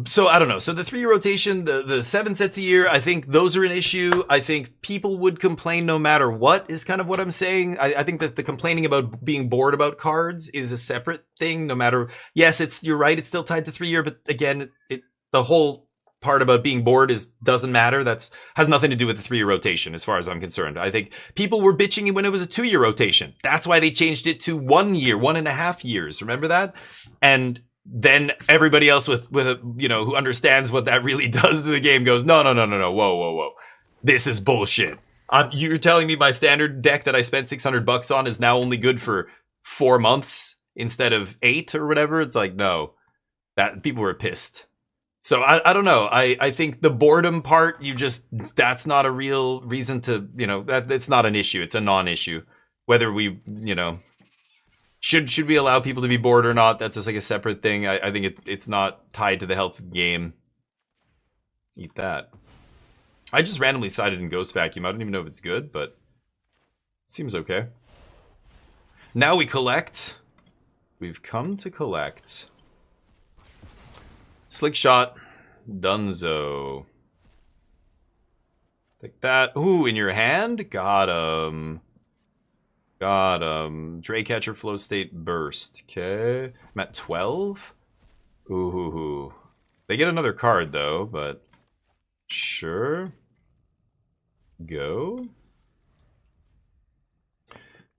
So I don't know. So the 3 rotation, the 7 sets a year, I think those are an issue. I think people would complain no matter what is kind of what I'm saying. I think that the complaining about being bored about cards is a separate thing. No matter, yes, you're right. It's still tied to 3 year, but again, the whole part about being bored doesn't matter. Has nothing to do with the 3 year rotation, as far as I'm concerned. I think people were bitching when it was a 2 year rotation. That's why they changed it to 1 year, 1.5 years. Remember that? And then everybody else with who understands what that really does to the game goes, no, whoa, this is bullshit. You're telling me my Standard deck that I spent $600 on is now only good for 4 months instead of 8 or whatever? It's like, no, that people were pissed. So I don't know. I think the boredom part, that's not a real reason to, that's not an issue. It's a non-issue. Whether we, should we allow people to be bored or not? That's just like a separate thing. I think it's not tied to the health of the game. Eat that. I just randomly sided in Ghost Vacuum. I don't even know if it's good, but it seems okay. Now we collect. We've come to collect. Slick Shot. Dunzo. Take that. Ooh, in your hand? Got him. Draycatcher, Flow State, Burst. Okay. I'm at 12? Ooh. They get another card, though, but... Sure. Go.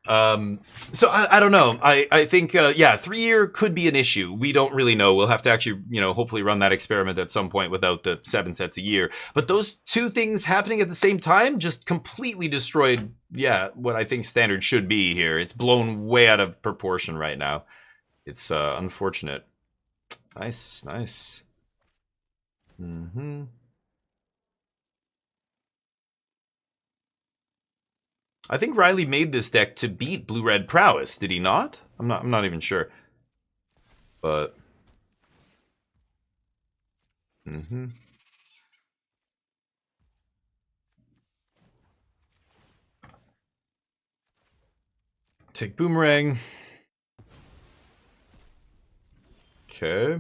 So I don't know. I think, 3 year could be an issue. We don't really know. We'll have to actually, hopefully run that experiment at some point without the 7 sets a year. But those 2 things happening at the same time just completely destroyed, what I think Standard should be here. It's blown way out of proportion right now. It's unfortunate. Nice. Mm-hmm. I think Riley made this deck to beat Blue-Red Prowess, did he not? I'm not even sure. But Take Boomerang. Okay.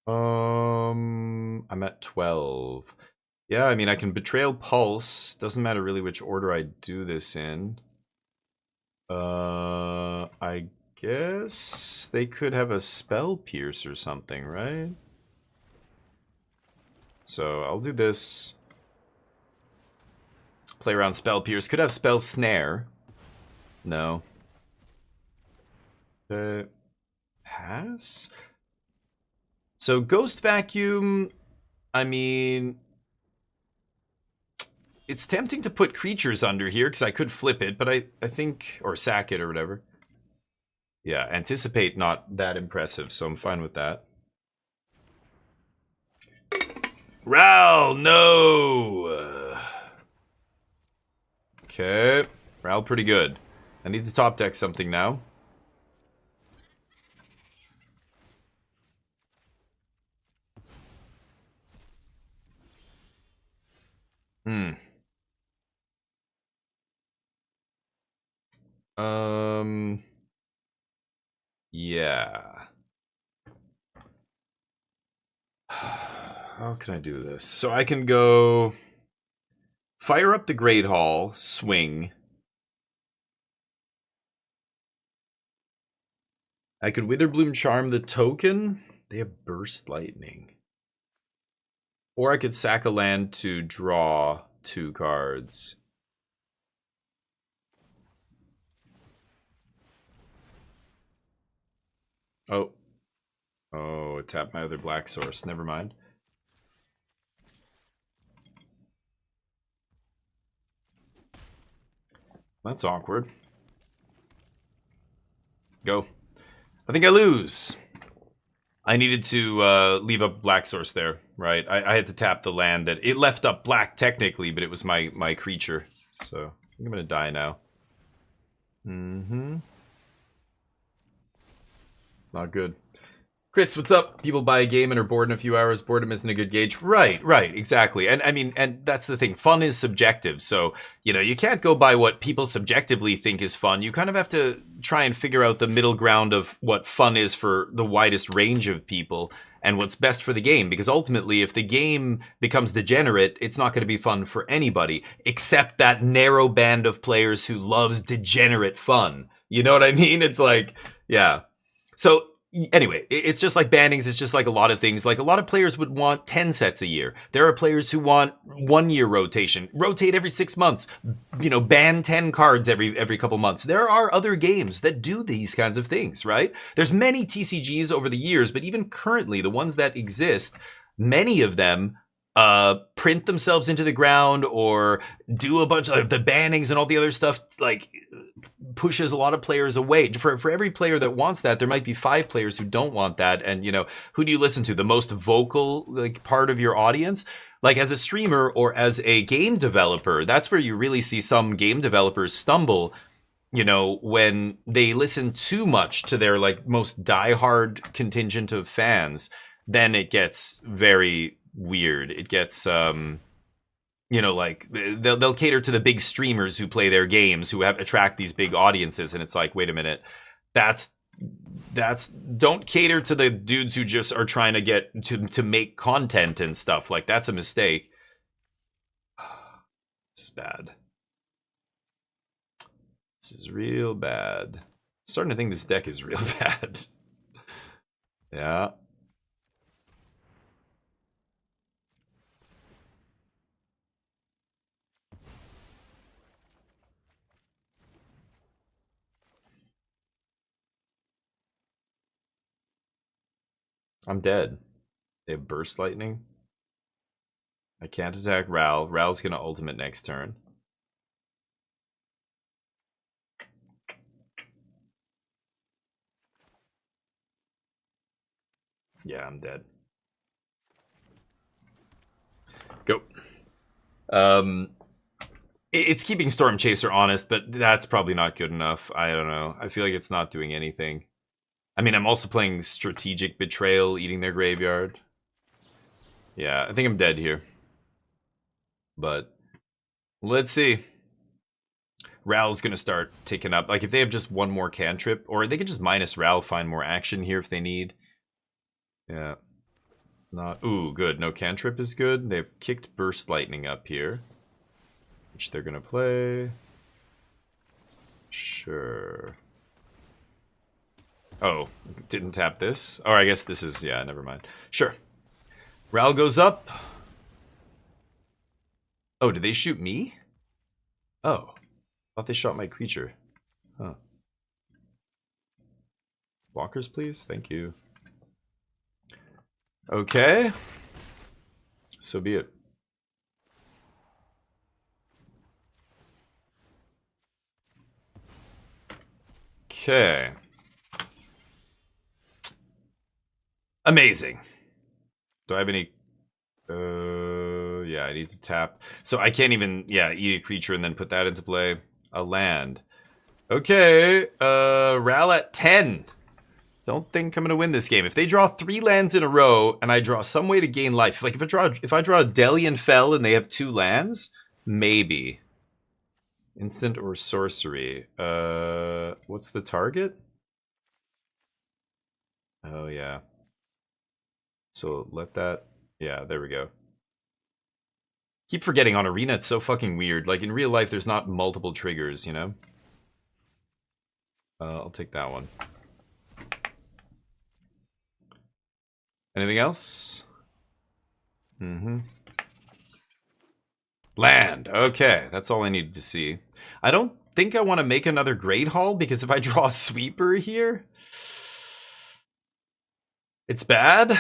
I'm at 12. Yeah, I mean, I can Betrayal Pulse. Doesn't matter really which order I do this in. I guess they could have a Spell Pierce or something, right? So I'll do this. Play around Spell Pierce. Could have Spell Snare. No. Pass? So Ghost Vacuum, I mean... It's tempting to put creatures under here, because I could flip it, but I think... Or sack it or whatever. Yeah, Anticipate not that impressive, so I'm fine with that. Ral, no! Okay. Ral, pretty good. I need to top deck something now. Yeah. How can I do this? So I can go... Fire up the Great Hall, swing. I could Witherbloom Charm the token. They have Burst Lightning. Or I could sack a land to draw 2 cards. Oh. Oh, it tapped my other black source. Never mind. That's awkward. Go. I think I lose. I needed to leave up black source there, right? I had to tap the land that... It left up black technically, but it was my creature. So, I think I'm gonna die now. It's not good. Crits, what's up? People buy a game and are bored in a few hours. Boredom isn't a good gauge. Right, exactly. And I mean, and that's the thing. Fun is subjective. So, you know, you can't go by what people subjectively think is fun. You kind of have to try and figure out the middle ground of what fun is for the widest range of people and what's best for the game. Because ultimately, if the game becomes degenerate, it's not going to be fun for anybody except that narrow band of players who loves degenerate fun. You know what I mean? It's like, yeah. So, anyway, it's just like bannings. It's just like a lot of things. Like a lot of players would want 10 sets a year. There are players who want 1 year rotation. Rotate every 6 months. You know, ban 10 cards every couple months. There are other games that do these kinds of things, right? There's many TCGs over the years, but even currently, the ones that exist, many of them print themselves into the ground or do a bunch of the bannings and all the other stuff, like pushes a lot of players away. For every player that wants that, there might be 5 players who don't want that. And, you know, who do you listen to? The most vocal like part of your audience? Like as a streamer or as a game developer, that's where you really see some game developers stumble, you know, when they listen too much to their like most diehard contingent of fans. Then it gets very weird. It gets you know, like they'll cater to the big streamers who play their games, who attract these big audiences, and it's like, wait a minute, that's don't cater to the dudes who just are trying to get to make content and stuff. Like that's a mistake. This is bad. This is real bad. I'm starting to think this deck is real bad. Yeah. I'm dead. They have Burst Lightning. I can't attack Ral. Ral's gonna ultimate next turn. Yeah, I'm dead. Go. It's keeping Storm Chaser honest, but that's probably not good enough. I don't know. I feel like it's not doing anything. I mean, I'm also playing Strategic Betrayal, eating their graveyard. Yeah, I think I'm dead here. But let's see. Ral's gonna start taking up. Like, if they have just one more cantrip, or they could just minus Ral, find more action here if they need. Yeah. Not. Ooh, good. No cantrip is good. They've kicked Burst Lightning up here, which they're gonna play. Sure. Oh, didn't tap this? Or I guess this is, yeah, never mind. Sure. Ral goes up. Oh, did they shoot me? Oh, thought they shot my creature. Huh. Walkers, please. Thank you. Okay. So be it. Okay. Amazing. Do I have any... yeah, I need to tap. So I can't even, yeah, eat a creature and then put that into play. A land. Okay, Ral at 10. Don't think I'm gonna win this game. If they draw 3 lands in a row and I draw some way to gain life, like if I draw a Delian Fell and they have 2 lands, maybe. Instant or sorcery. What's the target? Oh yeah. So let that, yeah, there we go. Keep forgetting on Arena, it's so fucking weird. Like in real life, there's not multiple triggers, you know? I'll take that one. Anything else? Mm-hmm. Land. Okay, that's all I needed to see. I don't think I want to make another Great Hall, because if I draw a Sweeper here, it's bad.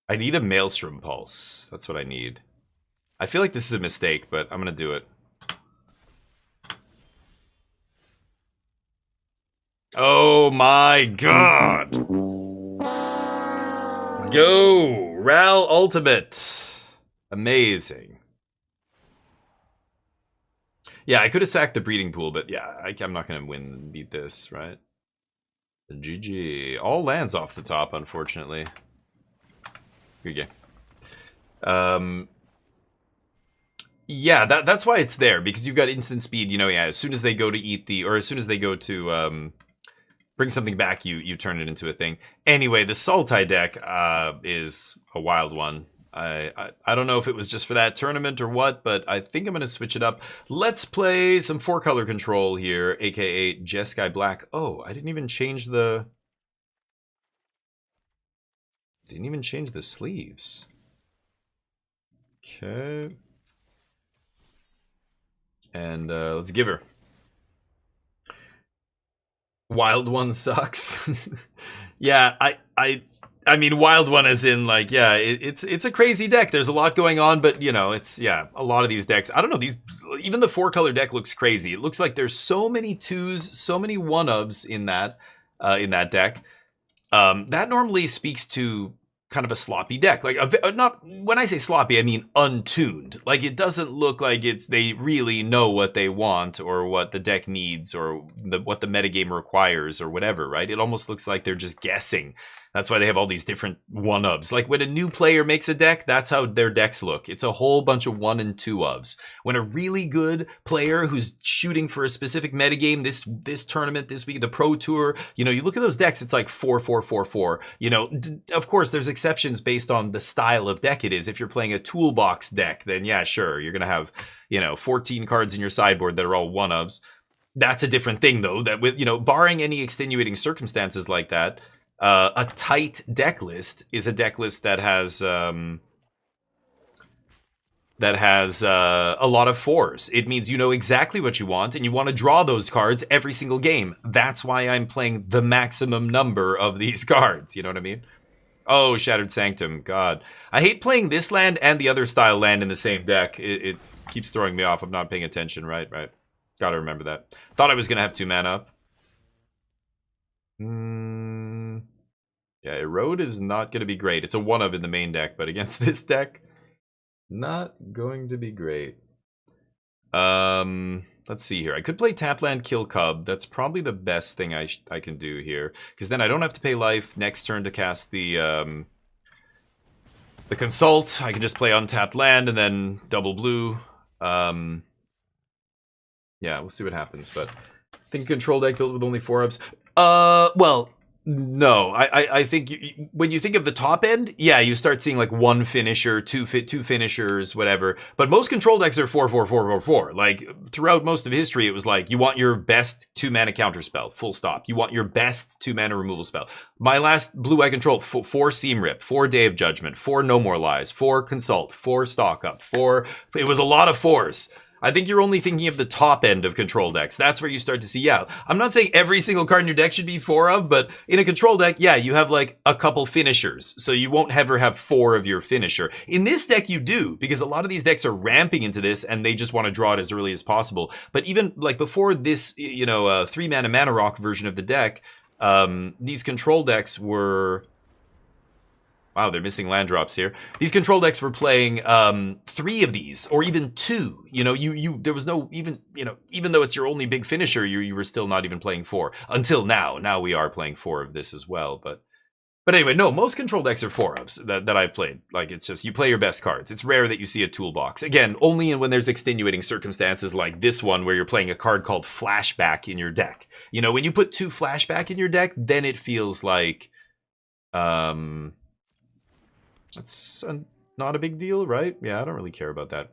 I need a Maelstrom Pulse. That's what I need. I feel like this is a mistake, but I'm going to do it. Oh my god! Go! Ral Ultimate! Amazing. Yeah, I could have sacked the Breeding Pool, but yeah, I'm not going to win and beat this, right? GG. All lands off the top, unfortunately. Good game. Yeah, that's why it's there, because you've got instant speed, you know, yeah, as soon as they go to eat the, or as soon as they go to, bring something back, you turn it into a thing. Anyway, the Sultai deck is a wild one. I don't know if it was just for that tournament or what, but I think I'm going to switch it up. Let's play some 4-color control here, aka Jeskai Black. Oh, I didn't even change the... Didn't even change the sleeves. Okay. And let's give her. Wild One sucks. Yeah, I mean Wild One as in like, yeah, it's a crazy deck. There's a lot going on, but you know, it's, yeah, a lot of these decks. I don't know, these, even the 4-color deck looks crazy. It looks like there's so many 2s, so many 1-ofs in that deck. That normally speaks to kind of a sloppy deck. Like, not, when I say sloppy, I mean untuned. Like, it doesn't look like they really know what they want or what the deck needs or what the metagame requires or whatever, right? It almost looks like they're just guessing. That's why they have all these different 1-ofs. Like when a new player makes a deck, that's how their decks look. It's a whole bunch of 1 and 2-ofs. When a really good player who's shooting for a specific metagame, this tournament, this week, the Pro Tour, you know, you look at those decks, it's like 4-4-4-4. You know, of course, there's exceptions based on the style of deck it is. If you're playing a toolbox deck, then yeah, sure, you're gonna have, you know, 14 cards in your sideboard that are all 1-ofs. That's a different thing, though. That with, you know, barring any extenuating circumstances like that. A tight deck list is a deck list that has a lot of 4s. It means you know exactly what you want, and you want to draw those cards every single game. That's why I'm playing the maximum number of these cards. You know what I mean? Oh, Shattered Sanctum. God. I hate playing this land and the other style land in the same deck. It keeps throwing me off. I'm not paying attention. Right. Gotta remember that. Thought I was going to have 2 mana up. Yeah, Erode is not going to be great. It's a 1-of in the main deck, but against this deck, not going to be great. Let's see here. I could play Tapland, Kill Cub. That's probably the best thing I can do here, because then I don't have to pay life next turn to cast the Consult. I can just play untapped land and then double blue. Yeah, we'll see what happens, but I think control deck built with only 4-ofs. Well, No, I think when you think of the top end, yeah, you start seeing like one finisher, two finishers, whatever. But most control decks are 4-4-4-4-4. Like throughout most of history, it was like you want your best 2-mana counter spell, full stop. You want your best 2-mana removal spell. My last blue I controlled 4 Seam Rip, 4 Day of Judgment, 4 No More Lies, 4 Consult, 4 Stock Up, 4. It was a lot of 4s. I think you're only thinking of the top end of control decks. That's where you start to see, yeah, I'm not saying every single card in your deck should be 4 of, but in a control deck, yeah, you have like a couple finishers. So you won't ever have 4 of your finisher. In this deck, you do, because a lot of these decks are ramping into this and they just want to draw it as early as possible. But even like before this, 3-mana Mana Rock version of the deck, these control decks were... Wow, they're missing land drops here. These control decks were playing 3 of these, or even 2. There was no even though it's your only big finisher, you were still not even playing 4 until now. Now we are playing 4 of this as well, but anyway, no, most control decks are 4-ofs that I've played. Like it's just you play your best cards. It's rare that you see a toolbox. Again, only when there's extenuating circumstances like this one where you're playing a card called Flashback in your deck. When you put 2 Flashback in your deck, then it feels like that's not a big deal, right? Yeah, I don't really care about that.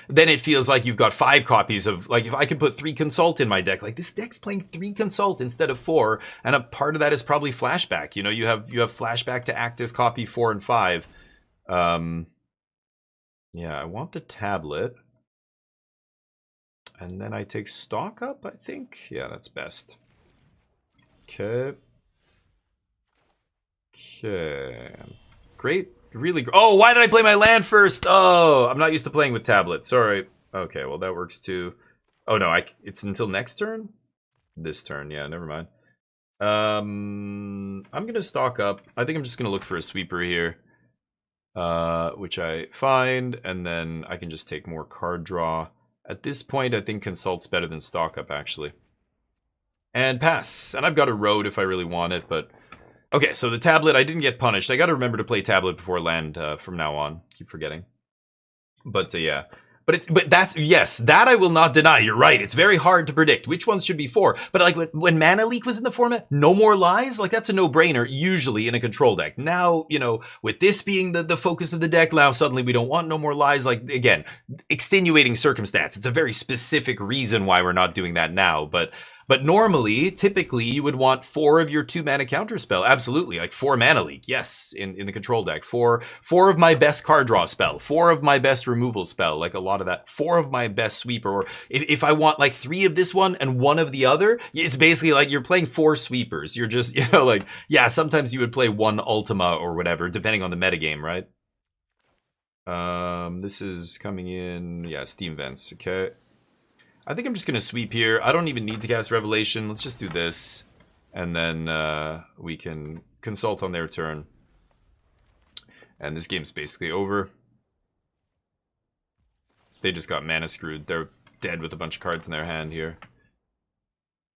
Then it feels like you've got 5 copies of, like, if I could put 3 Consult in my deck, like this deck's playing 3 Consult instead of 4, and a part of that is probably Flashback. You have Flashback to act as copy 4 and 5. Yeah, I want the tablet. And then I take Stock Up, I think. Yeah, that's best. Okay. Great. Really oh, why did I play my land first? Oh, I'm not used to playing with tablet. Sorry. Okay, well that works too. Oh no, it's until next turn? This turn, yeah, never mind. I'm gonna stock up. I think I'm just gonna look for a sweeper here. Which I find, and then I can just take more card draw. At this point, I think Consult's better than stock up, actually. And pass. And I've got a road if I really want it, but... Okay, so the tablet, I didn't get punished. I gotta remember to play tablet before land from now on. Keep forgetting. But yeah. But that's, yes, that I will not deny. You're right. It's very hard to predict which ones should be 4. But like when Mana Leak was in the format, No More Lies, like that's a no-brainer usually in a control deck. Now, with this being the focus of the deck, now suddenly we don't want No More Lies. Like, again, extenuating circumstance. It's a very specific reason why we're not doing that now. But normally, typically, you would want 4 of your 2-mana counterspell. Absolutely, like 4 Mana Leak, yes, in the control deck. 4 of my best card draw spell. 4 of my best removal spell, like a lot of that. 4 of my best sweeper. Or if I want like 3 of this one and 1 of the other, it's basically like you're playing 4 sweepers. You're just, like, yeah, sometimes you would play 1 Ultima or whatever, depending on the metagame, right? This is coming in, yeah, Steam Vents, okay. I think I'm just going to sweep here. I don't even need to cast Revelation. Let's just do this. And then we can consult on their turn. And this game's basically over. They just got mana screwed. They're dead with a bunch of cards in their hand here.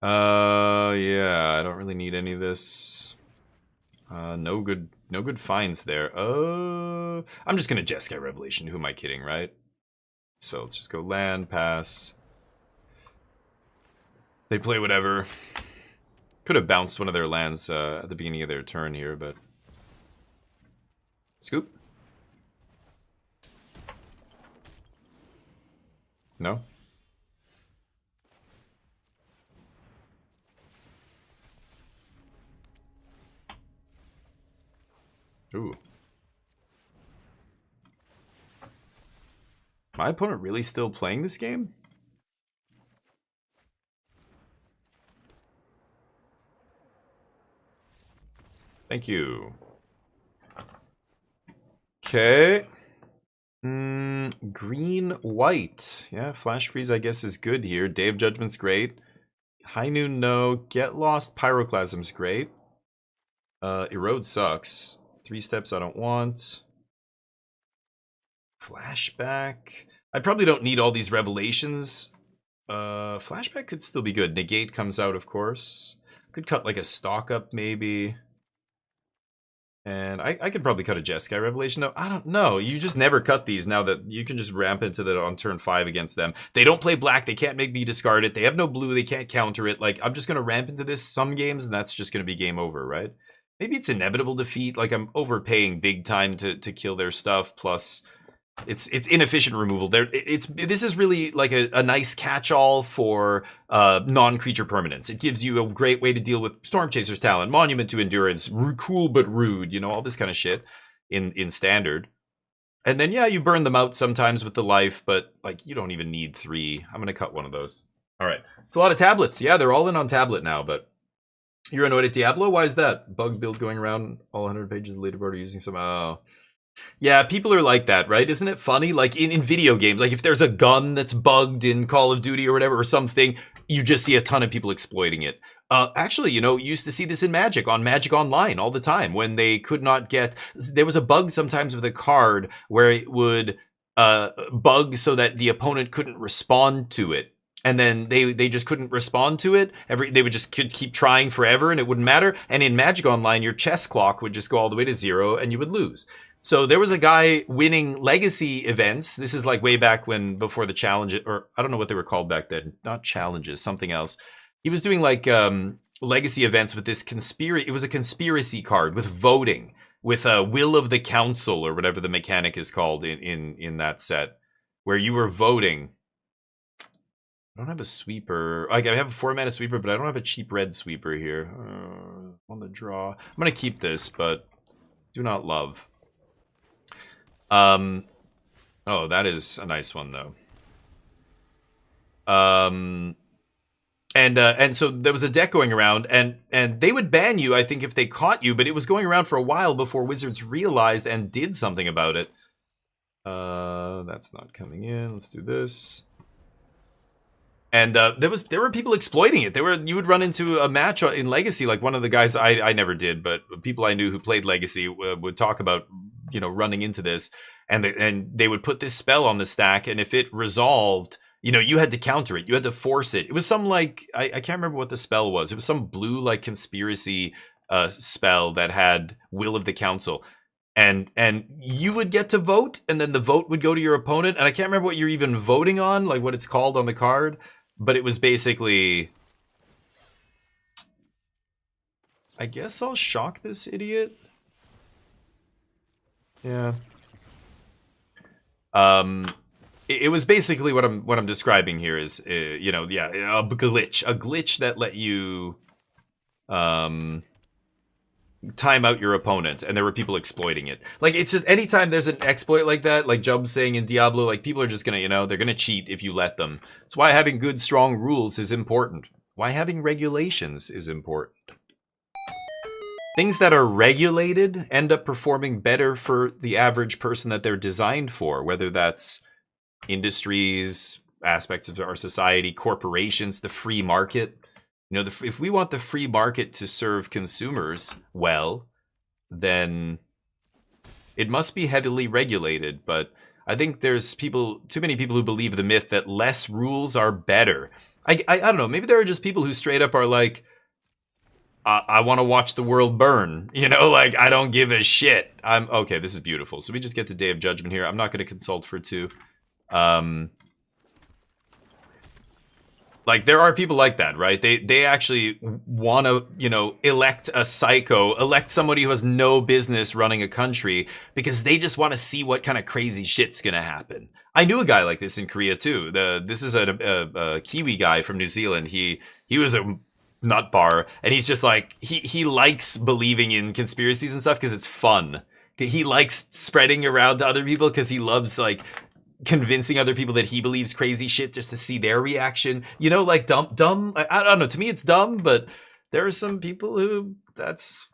Yeah, I don't really need any of this. No good finds there. I'm just going to Jeskai Revelation. Who am I kidding, right? So let's just go land, pass. They play whatever. Could have bounced one of their lands at the beginning of their turn here, but... Scoop? No? Ooh. My opponent really still playing this game? Thank you. Okay. Green, white. Yeah, Flash Freeze, I guess, is good here. Day of Judgment's great. High Noon, no. Get Lost, Pyroclasm's great. Erode sucks. 3 steps I don't want. Flashback. I probably don't need all these revelations. Flashback could still be good. Negate comes out, of course. Could cut like a stock up, maybe. And I could probably cut a Jeskai Revelation, though. I don't know. You just never cut these now that you can just ramp into that on turn 5 against them. They don't play black. They can't make me discard it. They have no blue. They can't counter it. Like, I'm just going to ramp into this some games, and that's just going to be game over, right? Maybe it's inevitable defeat. Like, I'm overpaying big time to kill their stuff. Plus, it's inefficient removal. This is really like a nice catch-all for non-creature permanents. It gives you a great way to deal with Storm Chaser's Talent, Monument to Endurance, cool but rude, you know, all this kind of shit in standard. And then yeah, you burn them out sometimes with the life, but like you don't even need 3. I'm gonna cut one of those. All right, it's a lot of tablets. Yeah, they're all in on tablet now, but you're annoyed at Diablo? Why is that? Bug build going around all 100 pages of the leaderboard are using some. Oh. Yeah, people are like that, right? Isn't it funny? Like in video games, like if there's a gun that's bugged in Call of Duty or whatever, or something, you just see a ton of people exploiting it. Actually, you know, you used to see this in Magic, on Magic Online all the time when they could not get... There was a bug sometimes with a card where it would bug so that the opponent couldn't respond to it. And then they just couldn't respond to it. They would just keep trying forever and it wouldn't matter. And in Magic Online, your chess clock would just go all the way to 0 and you would lose. So there was a guy winning legacy events. This is like way back when, before the challenge, or I don't know what they were called back then. Not challenges, something else. He was doing like legacy events with this conspiracy. It was a conspiracy card with voting, with a will of the council or whatever the mechanic is called in that set, where you were voting. I don't have a sweeper. Like I have a 4-mana sweeper, but I don't have a cheap red sweeper here. On the draw, I'm gonna keep this, but do not love. Oh, that is a nice one though. And so there was a deck going around, and they would ban you, I think, if they caught you, but it was going around for a while before Wizards realized and did something about it. That's not coming in. Let's do this. And there were people exploiting it. You would run into a match in Legacy, like one of the guys I never did, but people I knew who played Legacy would talk about, you know, running into this, and they would put this spell on the stack, and if it resolved, you know, you had to counter it, you had to force it. It was some like I can't remember what the spell was. It was some blue like conspiracy spell that had Will of the Council. And you would get to vote, and then the vote would go to your opponent, and I can't remember what you're even voting on, like what it's called on the card. But it was basically... I guess I'll shock this idiot. Yeah. It was basically what I'm describing here is, you know, yeah, a glitch that let you time out your opponent, and there were people exploiting it. Like, it's just anytime there's an exploit like that, like Jub's saying in Diablo, like people are just gonna, you know, they're gonna cheat if you let them. It's why having good, strong rules is important. Why having regulations is important. Things that are regulated end up performing better for the average person that they're designed for, whether that's industries, aspects of our society, corporations, the free market. You know, if we want the free market to serve consumers well, then it must be heavily regulated. But I think there's too many people who believe the myth that less rules are better. I don't know. Maybe there are just people who straight up are like, I want to watch the world burn. You know, like, I don't give a shit. Okay, this is beautiful. So we just get the Day of Judgment here. I'm not going to consult for 2. Like, there are people like that, right? They actually want to, you know, elect a psycho, elect somebody who has no business running a country because they just want to see what kind of crazy shit's going to happen. I knew a guy like this in Korea, too. This is a Kiwi guy from New Zealand. He was a nut bar, and he's just like, he likes believing in conspiracies and stuff because it's fun. He likes spreading around to other people because he loves, like, convincing other people that he believes crazy shit just to see their reaction. You know, like dumb. I don't know. To me, it's dumb, but there are some people who that's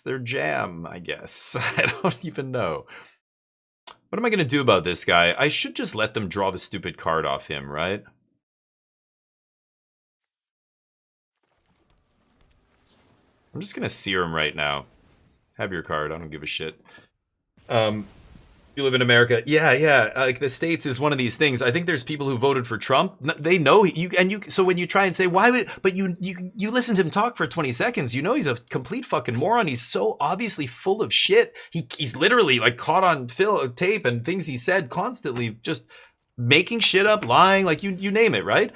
their jam, I guess. I don't even know. What am I going to do about this guy? I should just let them draw the stupid card off him, right? I'm just going to sear him right now. Have your card. I don't give a shit. You live in America. Yeah, yeah. Like the States is one of these things. I think there's people who voted for Trump. They know you, and you. So when you try and say why would, but you listen to him talk for 20 seconds, you know he's a complete fucking moron. He's so obviously full of shit. He's literally like caught on tape and things he said constantly, just making shit up, lying, like you name it, right?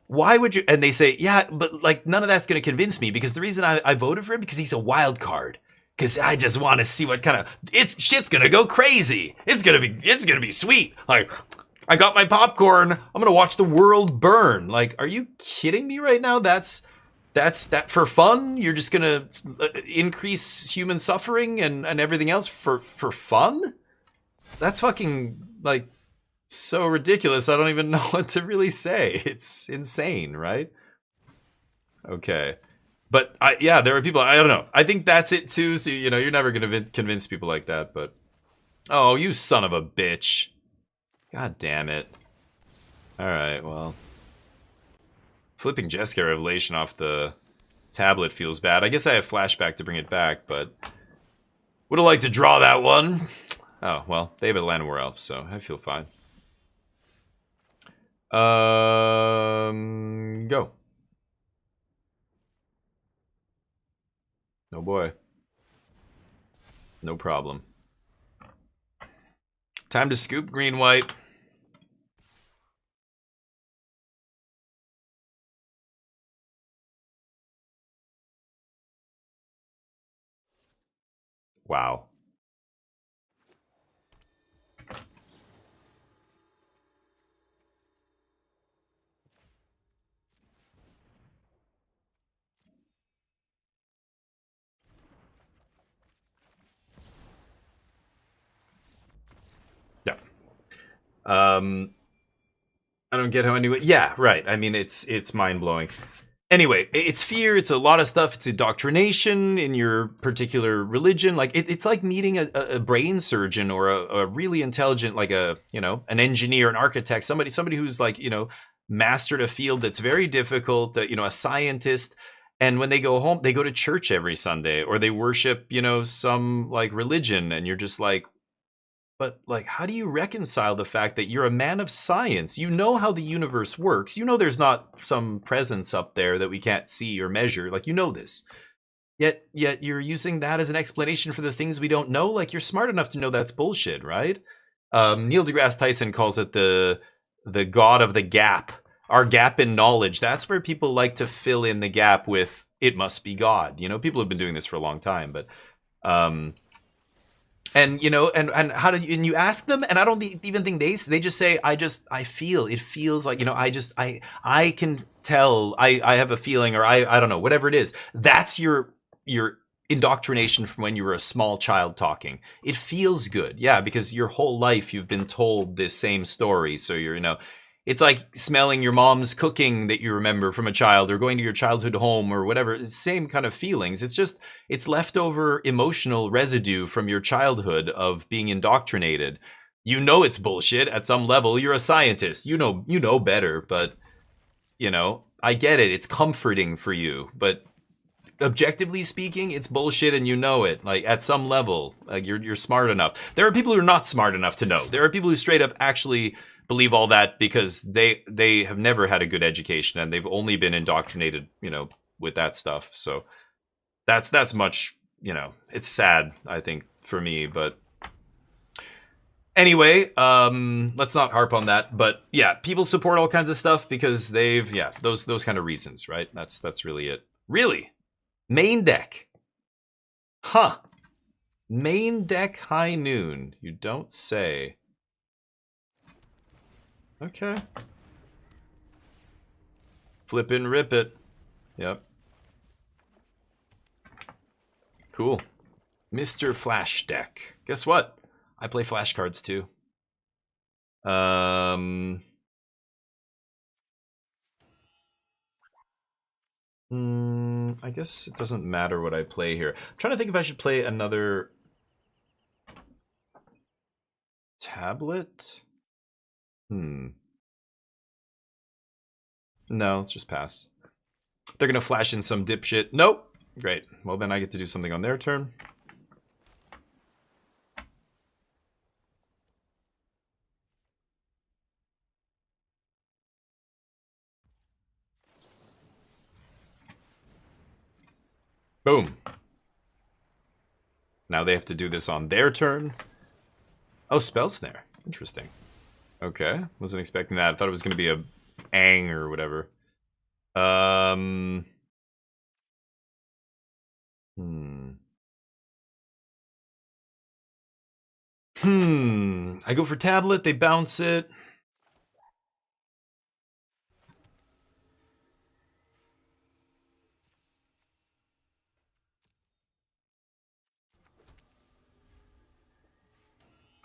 Why would you? And they say, yeah, but like none of that's going to convince me because the reason I voted for him because he's a wild card. Cause I just want to see what kind of shit's gonna go crazy. It's gonna be sweet. Like, I got my popcorn. I'm gonna watch the world burn. Like, are you kidding me right now? That's that for fun. You're just gonna increase human suffering and everything else for fun. That's fucking like so ridiculous. I don't even know what to really say. It's insane, right? Okay. But yeah, there are people, I don't know. I think that's it too. So, you know, you're never going to convince people like that. But, oh, you son of a bitch. God damn it. All right, well. Flipping Jessica Revelation off the tablet feels bad. I guess I have flashback to bring it back, but would have liked to draw that one. Oh, well, they have Atlanta War Elf, so I feel fine. Go. Oh boy. No problem. Time to scoop green white. Wow. Yeah. I don't get how anyone. Yeah, right. I mean, it's mind blowing. Anyway, it's fear. It's a lot of stuff. It's indoctrination in your particular religion. Like it's like meeting a brain surgeon or a really intelligent, like an engineer, an architect, somebody who's like mastered a field that's very difficult. A scientist. And when they go home, they go to church every Sunday or they worship, some like religion, and you're just like. But, like, how do you reconcile the fact that you're a man of science? You know how the universe works. You know there's not some presence up there that we can't see or measure. Like, you know this. Yet you're using that as an explanation for the things we don't know. Like, you're smart enough to know that's bullshit, right? Neil deGrasse Tyson calls it the god of the gap. Our gap in knowledge. That's where people like to fill in the gap with, it must be God. People have been doing this for a long time, but... And and how do you, and you ask them, and I don't even think they just say, I feel, it feels like, I can tell, I have a feeling, or I don't know, whatever it is. That's your indoctrination from when you were a small child talking. It feels good. Yeah, because your whole life you've been told this same story. So it's like smelling your mom's cooking that you remember from a child, or going to your childhood home, or whatever. It's the same kind of feelings. It's leftover emotional residue from your childhood of being indoctrinated. It's bullshit at some level. You're a scientist. You know better, but I get it. It's comforting for you, but objectively speaking, it's bullshit, and you know it. Like at some level, like you're smart enough. There are people who are not smart enough to know. There are people who straight up actually believe all that because they have never had a good education and they've only been indoctrinated, with that stuff. So that's much, it's sad, I think, for me, but anyway, let's not harp on that. But yeah, people support all kinds of stuff because those kind of reasons, right? That's really it. Really? Main deck. Huh. Main deck high noon. You don't say. Okay. Flip and rip it. Yep. Cool. Mr. Flash deck. Guess what? I play flashcards too. I guess it doesn't matter what I play here. I'm trying to think if I should play another tablet. No, let's just pass. They're gonna flash in some dipshit. Nope. Great. Well, then I get to do something on their turn. Boom. Now they have to do this on their turn. Oh, Spell Snare. Interesting. Okay. Wasn't expecting that. I thought it was going to be a Ang or whatever. Hmm. I go for tablet. They bounce it.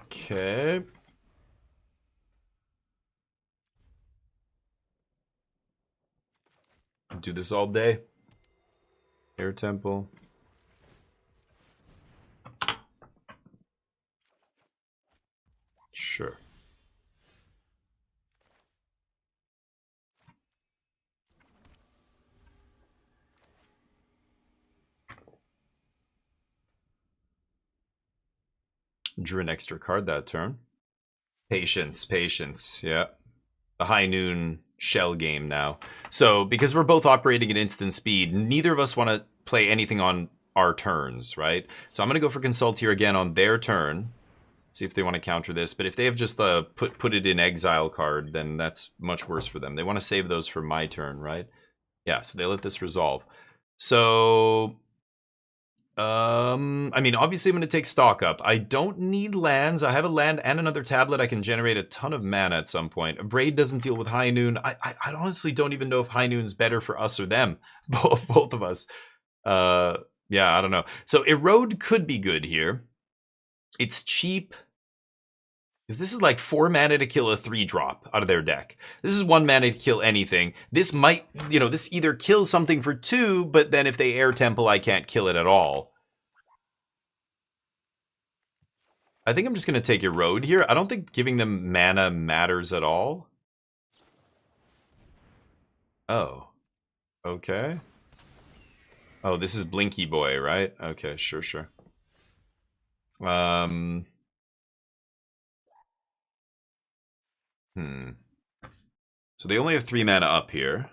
Okay. Do this all day. Air Temple. Sure. Drew an extra card that turn. Patience, patience, yeah. The high noon shell game now. So, because we're both operating at instant speed, neither of us want to play anything on our turns, right? So I'm going to go for Consult here again on their turn. See if they want to counter this. But if they have just put it in exile card, then that's much worse for them. They want to save those for my turn, right? Yeah, so they let this resolve. So... I mean, obviously I'm going to take stock up. I don't need lands. I have a land and another tablet. I can generate a ton of mana at some point. A Braid doesn't deal with High Noon. I honestly don't even know if High Noon's better for us or them. Both of us. Yeah, I don't know. So Erode could be good here. It's cheap. Because this is like 4 mana to kill a 3-drop out of their deck. This is 1 mana to kill anything. This might, you know, this either kills something for 2, but then if they Air Temple, I can't kill it at all. I think I'm just going to take Erode here. I don't think giving them mana matters at all. Oh. Okay. Oh, this is Blinky Boy, right? Okay, sure. So they only have 3 mana up here.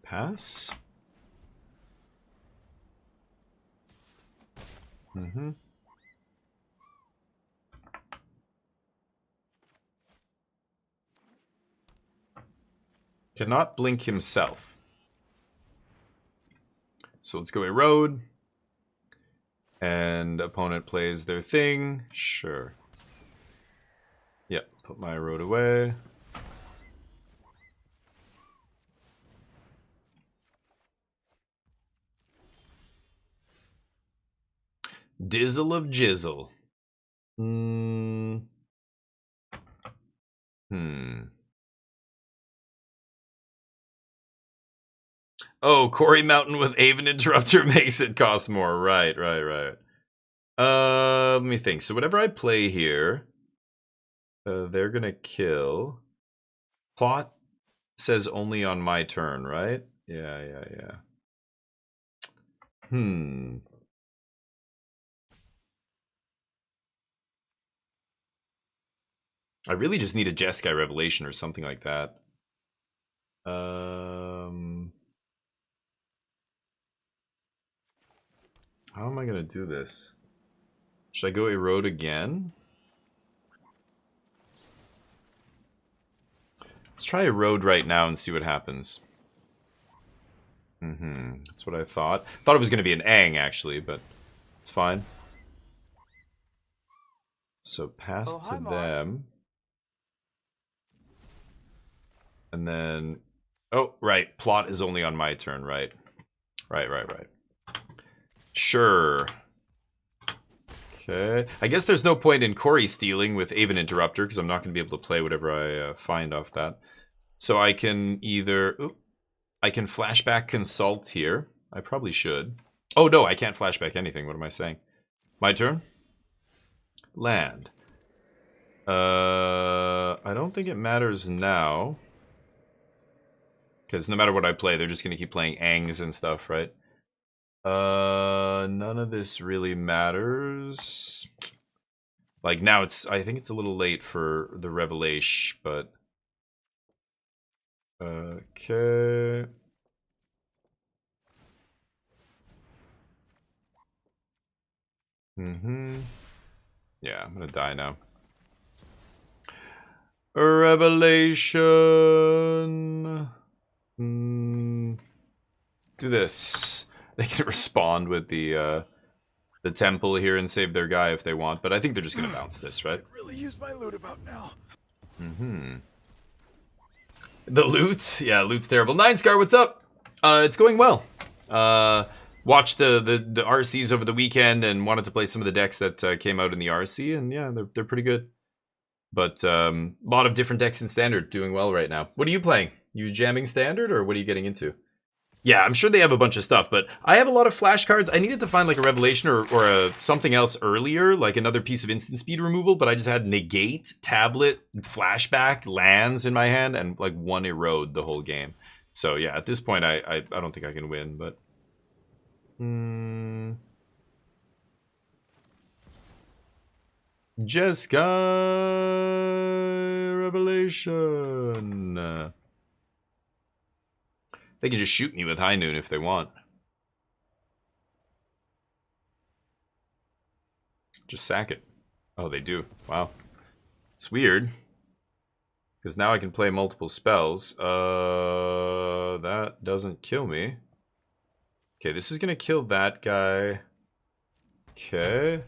Pass. Cannot blink himself. So let's go Erode. And opponent plays their thing. Sure. Yep, put my Erode away. Dizzle of Jizzle. Oh, Quarry Mountain with Aven Interrupter makes it cost more. Right. Let me think. So whatever I play here, they're gonna kill. Plot says only on my turn, right? Yeah. I really just need a Jeskai Revelation or something like that. How am I gonna do this? Should I go Erode again? Let's try Erode right now and see what happens. That's what I thought. Thought it was gonna be an Ang actually, but it's fine. So pass to them. And then, oh, right. Plot is only on my turn, right? Right. Sure. Okay. I guess there's no point in Quarry stealing with Aven Interrupter because I'm not going to be able to play whatever I find off that. So I can either... Ooh, I can flashback Consult here. I probably should. Oh, no, I can't flashback anything. What am I saying? My turn? Land. I don't think it matters now. Because no matter what I play, they're just going to keep playing Angs and stuff, right? None of this really matters. Like, now it's... I think it's a little late for the Revelation, but... Okay. Yeah, I'm gonna die now. A revelation. Do this. They can respond with the temple here and save their guy if they want, but I think they're just gonna bounce this, right? Really use my loot about now. The loot? Yeah, loot's terrible. Nine Scar, what's up? It's going well. Watched the RCs over the weekend and wanted to play some of the decks that came out in the RC, and yeah, they're pretty good. But a lot of different decks in Standard doing well right now. What are you playing? You jamming Standard, or what are you getting into? Yeah, I'm sure they have a bunch of stuff, but I have a lot of flashcards. I needed to find like a revelation or a something else earlier, like another piece of instant speed removal, but I just had negate, tablet, flashback, lands in my hand, and like one erode the whole game. So yeah, at this point, I don't think I can win, but... Jeskai Revelation. They can just shoot me with High Noon if they want. Just sack it. Oh, they do. Wow. It's weird. Because now I can play multiple spells. That doesn't kill me. Okay, this is going to kill that guy. Okay.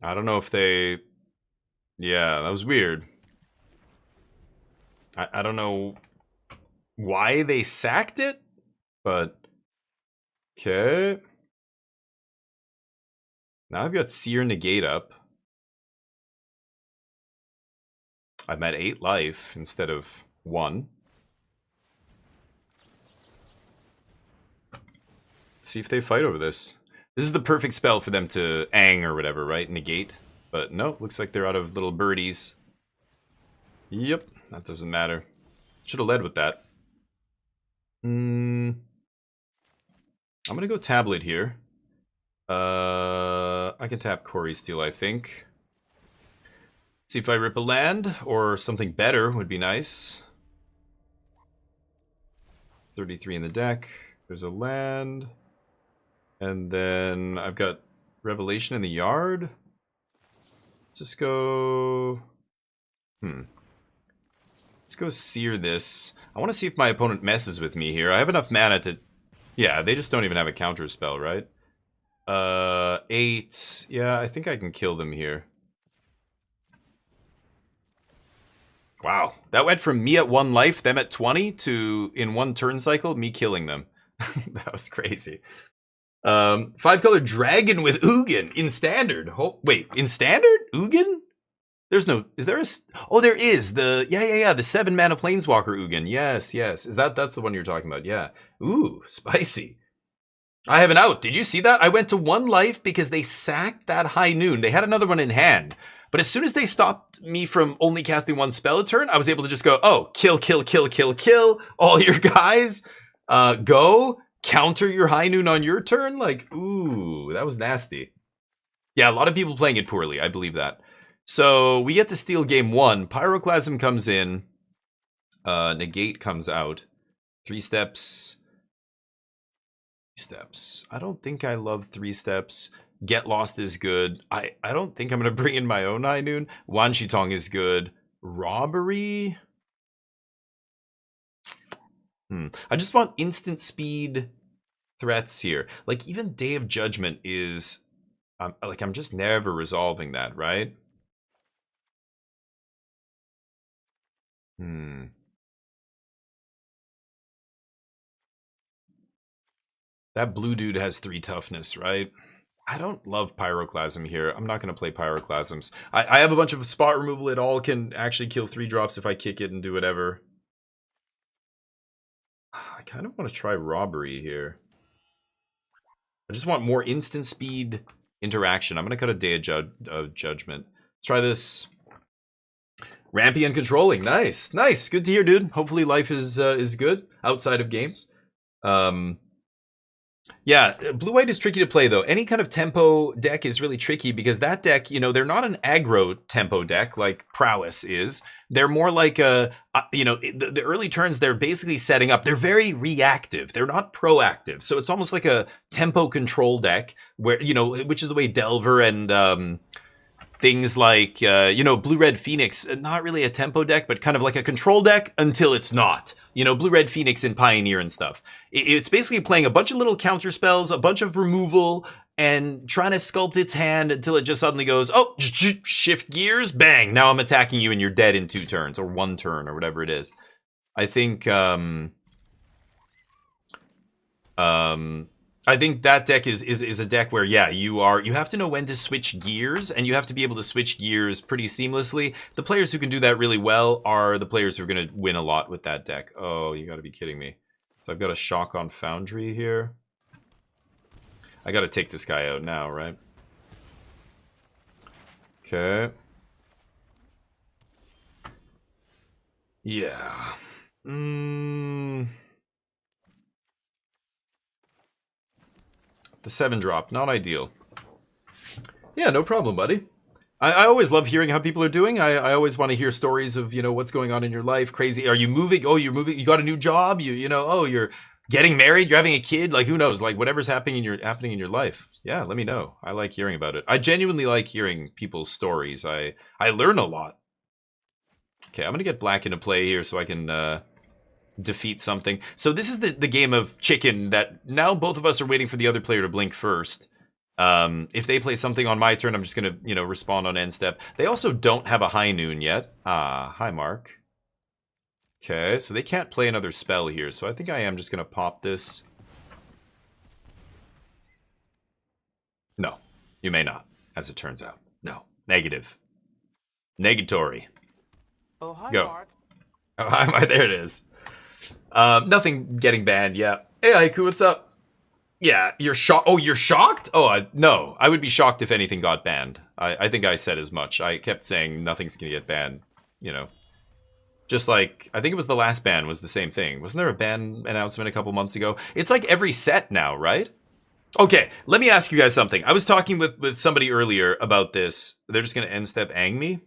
I don't know if they... Yeah, that was weird. I don't know why they sacked it, but... Okay. Now I've got Seer Negate up. I'm at 8 life instead of 1. Let's see if they fight over this. This is the perfect spell for them to ang or whatever, right? Negate. But no, looks like they're out of little birdies. Yep, that doesn't matter. Should have led with that. I'm gonna go tablet here. I can tap Quarry Steel, I think. See if I rip a land, or something better would be nice. 33 in the deck. There's a land. And then I've got Revelation in the yard. Just go... Let's go Seer this. I want to see if my opponent messes with me here. I have enough mana to... Yeah, they just don't even have a counter spell, right? 8. Yeah, I think I can kill them here. Wow, that went from me at 1 life, them at 20, to in 1 turn cycle, me killing them. That was crazy. 5-color dragon with Ugin in Standard. Oh, wait, in Standard? Ugin? There's no... Is there a... Oh, there is. The... Yeah. The 7-mana Planeswalker Ugin. Yes. That's the one you're talking about. Yeah. Ooh, spicy. I have an out. Did you see that? I went to 1 life because they sacked that High Noon. They had another one in hand. But as soon as they stopped me from only casting 1 spell a turn, I was able to just go, oh, kill all your guys. Go. Counter your High Noon on your turn? Like, ooh, that was nasty. Yeah, a lot of people playing it poorly. I believe that. So we get to steal game 1. Pyroclasm comes in. Negate comes out. 3 steps. I don't think I love 3 steps. Get Lost is good. I don't think I'm going to bring in my own High Noon. Wan Shi Tong is good. Robbery? I just want instant speed threats here. Like, even Day of Judgment is... I'm just never resolving that, right? That blue dude has 3 toughness, right? I don't love Pyroclasm here. I'm not going to play Pyroclasms. I have a bunch of spot removal. It all can actually kill 3 drops if I kick it and do whatever. I kind of want to try Robbery here. I just want more instant speed interaction. I'm gonna cut a Day of Judgment. Let's try this. Rampy and controlling. Nice. Nice. Good to hear, dude. Hopefully life is good outside of games. Yeah, blue-white is tricky to play, though. Any kind of tempo deck is really tricky because that deck, you know, they're not an aggro tempo deck like Prowess is. They're more like the early turns they're basically setting up. They're very reactive. They're not proactive. So it's almost like a tempo control deck where, you know, which is the way Delver and things like, Blue-Red Phoenix, not really a tempo deck, but kind of like a control deck until it's not. You know, Blue-Red Phoenix in Pioneer and stuff. It's basically playing a bunch of little counter spells, a bunch of removal, and trying to sculpt its hand until it just suddenly goes, oh, shift gears, bang, now I'm attacking you and you're dead in 2 turns, or 1 turn, or whatever it is. I think that deck is a deck where, yeah, you have to know when to switch gears, and you have to be able to switch gears pretty seamlessly. The players who can do that really well are the players who are going to win a lot with that deck. Oh, you got to be kidding me. So I've got a Shock on Foundry here. I got to take this guy out now, right? Okay. Yeah. The 7-drop, not ideal. Yeah, no problem, buddy. I always love hearing how people are doing. I always want to hear stories of, you know, what's going on in your life. Crazy. Are you moving? Oh, you're moving. You got a new job. You're getting married. You're having a kid. Like, who knows? Like, whatever's happening in your life. Yeah, let me know. I like hearing about it. I genuinely like hearing people's stories. I learn a lot. Okay, I'm gonna get black into play here so I can defeat something. So this is the game of chicken that now both of us are waiting for the other player to blink first. If they play something on my turn, I'm just gonna, respond on end step. They also don't have a high noon yet. Hi, Mark. Okay, so they can't play another spell here, so I think I am just gonna pop this. No, you may not, as it turns out. No, negative. Negatory. Oh, hi, Go. Mark. Oh, hi, there it is. Nothing getting banned, yeah. Hey, Haiku, what's up? Yeah, you're shocked. Oh, you're shocked? Oh, no. I would be shocked if anything got banned. I think I said as much. I kept saying nothing's gonna get banned, Just like, I think it was the last ban was the same thing. Wasn't there a ban announcement a couple months ago? It's like every set now, right? Okay, let me ask you guys something. I was talking with somebody earlier about this. They're just gonna end step ang me.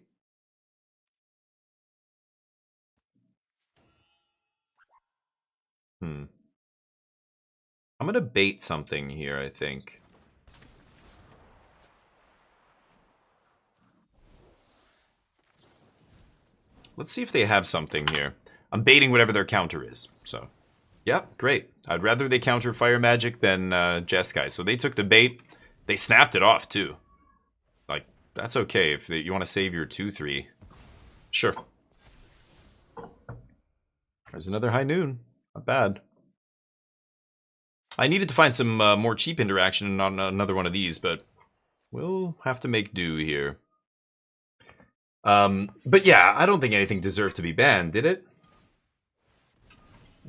I'm gonna bait something here, I think. Let's see if they have something here. I'm baiting whatever their counter is, so. Yeah, great. I'd rather they counter Fire Magic than Jeskai. So they took the bait. They snapped it off, too. Like, that's okay if you want to save your 2-3. Sure. There's another high noon. Not bad. I needed to find some more cheap interaction on another one of these, but we'll have to make do here. But yeah, I don't think anything deserved to be banned, did it?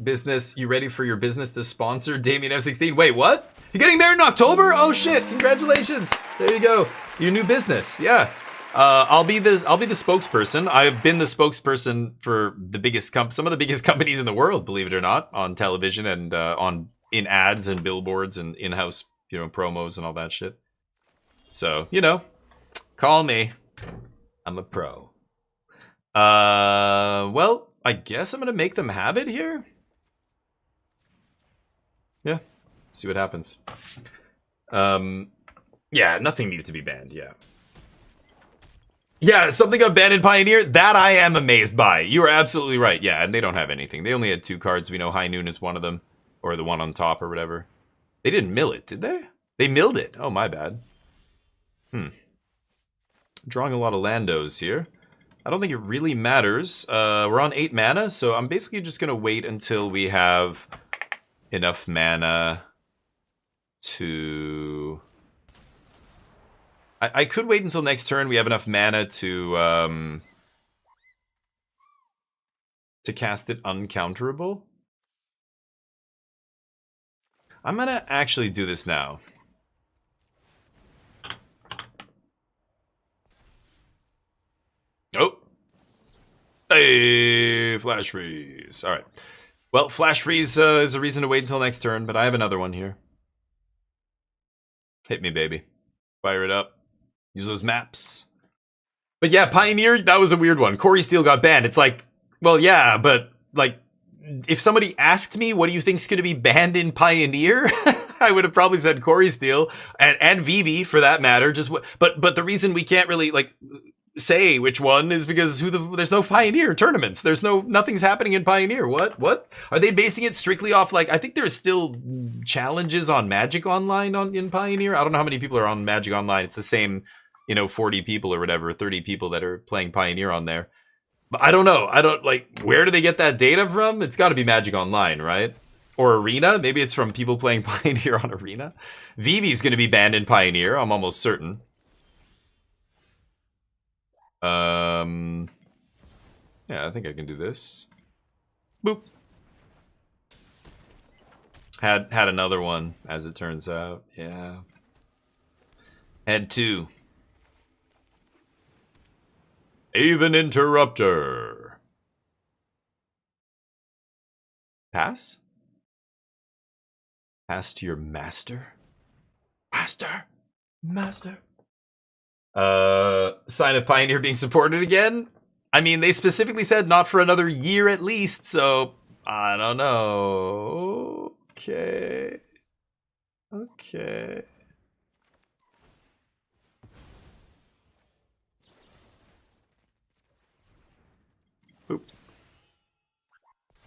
Business, you ready for your business to sponsor Damien F16? Wait, what? You're getting married in October? Oh shit! Congratulations! There you go. Your new business, yeah. I'll be the spokesperson. I've been the spokesperson for the biggest some of the biggest companies in the world, believe it or not, on television and in ads and billboards and in-house, promos and all that shit. So, call me. I'm a pro. Well, I guess I'm gonna make them have it here. Yeah, see what happens. Yeah, nothing needed to be banned, yeah. Yeah, something got banned in Pioneer, that I am amazed by. You are absolutely right, yeah, and they don't have anything. They only had 2 cards. We know High Noon is one of them. Or the one on top or whatever. They didn't mill it, did they? They milled it. Oh, my bad. Drawing a lot of Landos here. I don't think it really matters. We're on 8 mana, so I'm basically just going to wait until we have enough mana to... I could wait until next turn we have enough mana to cast it uncounterable. I'm gonna actually do this now. Hey, flash freeze. All right. Well, flash freeze is a reason to wait until next turn, but I have another one here. Hit me, baby. Fire it up. Use those maps. But yeah, Pioneer, that was a weird one. Corey Steele got banned. It's like, well, yeah, but like, if somebody asked me, what do you think's going to be banned in Pioneer? I would have probably said Corey Steele and Vivi for that matter. But the reason we can't really like say which one is because there's no Pioneer tournaments. Nothing's happening in Pioneer. What are they basing it strictly off? Like, I think there's still challenges on Magic Online in Pioneer. I don't know how many people are on Magic Online. It's the same, 40 people or whatever, 30 people that are playing Pioneer on there. But I don't know. Where do they get that data from? It's got to be Magic Online, right? Or Arena? Maybe it's from people playing Pioneer on Arena. Vivi's going to be banned in Pioneer. I'm almost certain. Yeah, I think I can do this. Boop. Had another one, as it turns out. Yeah. Had two. Aven Interrupter. Pass? Pass to your master? Master? Sign of Pioneer being supported again? I mean, they specifically said not for another year at least, so I don't know. Okay. Boop.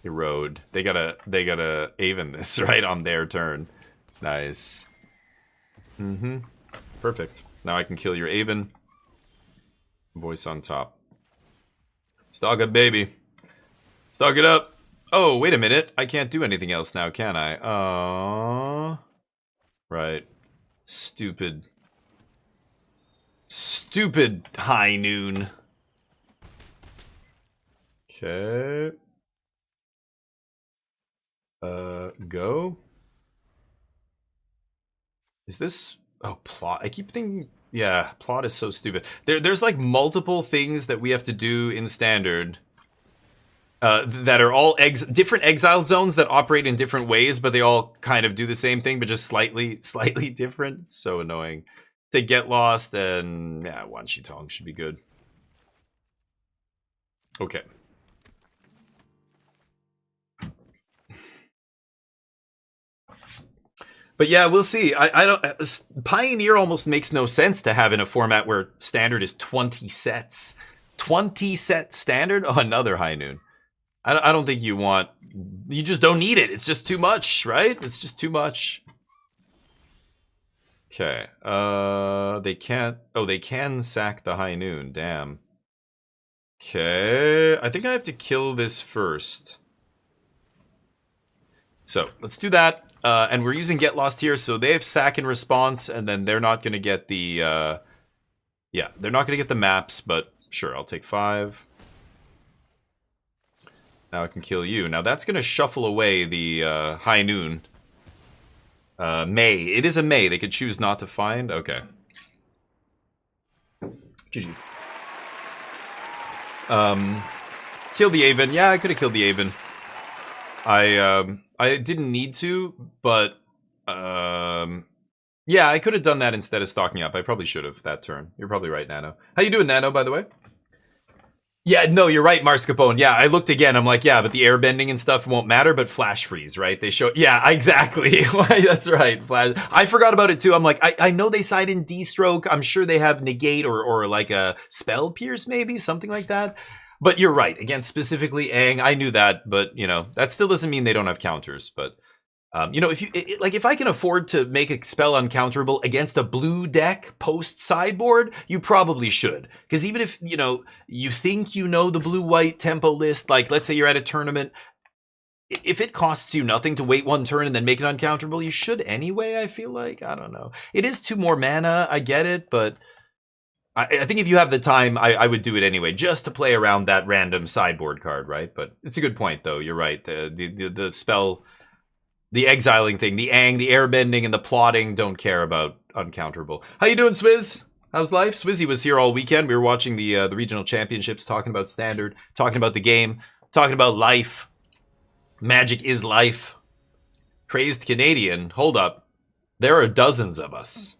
Erode. They gotta Aven this, right? On their turn. Nice. Perfect. Now I can kill your Aven. Voice on top. Stalk it, baby. Stalk it up. Oh, wait a minute. I can't do anything else now, can I? Oh. Right. Stupid high noon. Okay. Go. Is this... Oh, plot. I keep thinking... Yeah, plot is so stupid. There's like multiple things that we have to do in Standard that are all different exile zones that operate in different ways, but they all kind of do the same thing, but just slightly different. It's so annoying. To get lost, and yeah, Wan Shi Tong should be good. Okay. But yeah, we'll see. I don't. Pioneer almost makes no sense to have in a format where Standard is 20 sets. 20 set Standard? Oh, another High Noon. I don't think you want. You just don't need it. It's just too much, right? It's just too much. Okay. They can't. Oh, they can sack the High Noon. Damn. Okay. I think I have to kill this first. So let's do that. And we're using Get Lost here, so they have sack in response, and then they're not going to get the... yeah, they're not going to get the maps, but sure, I'll take 5. Now I can kill you. Now that's going to shuffle away the High Noon. May. It is a May. They could choose not to find. Okay. GG. Kill the Aven. Yeah, I could have killed the Aven. I didn't need to, but yeah, I could have done that instead of stocking up. I probably should have that turn. You're probably right, Nano. How you doing, Nano, by the way? Yeah, no, you're right, Mars Capone. Yeah, I looked again. I'm like, yeah, but the airbending and stuff won't matter, but flash freeze, right? They show... Yeah, exactly. That's right. Flash. I forgot about it, too. I'm like, I know they side in D-Stroke. I'm sure they have negate or like a spell pierce, maybe, something like that. But you're right. Again, specifically Aang, I knew that, but that still doesn't mean they don't have counters. But if I can afford to make a spell uncounterable against a blue deck post sideboard, you probably should. Because even if you think the blue-white tempo list, like let's say you're at a tournament, if it costs you nothing to wait one turn and then make it uncounterable, you should anyway. I feel like I don't know. It is 2 more mana. I get it, but. I think if you have the time, I would do it anyway, just to play around that random sideboard card, right? But it's a good point, though. You're right. The spell, the exiling thing, the Aang, the airbending, and the plotting don't care about uncounterable. How you doing, Swizz? How's life? Swizzy was here all weekend. We were watching the regional championships, talking about Standard, talking about the game, talking about life. Magic is life. Crazed Canadian. Hold up. There are dozens of us.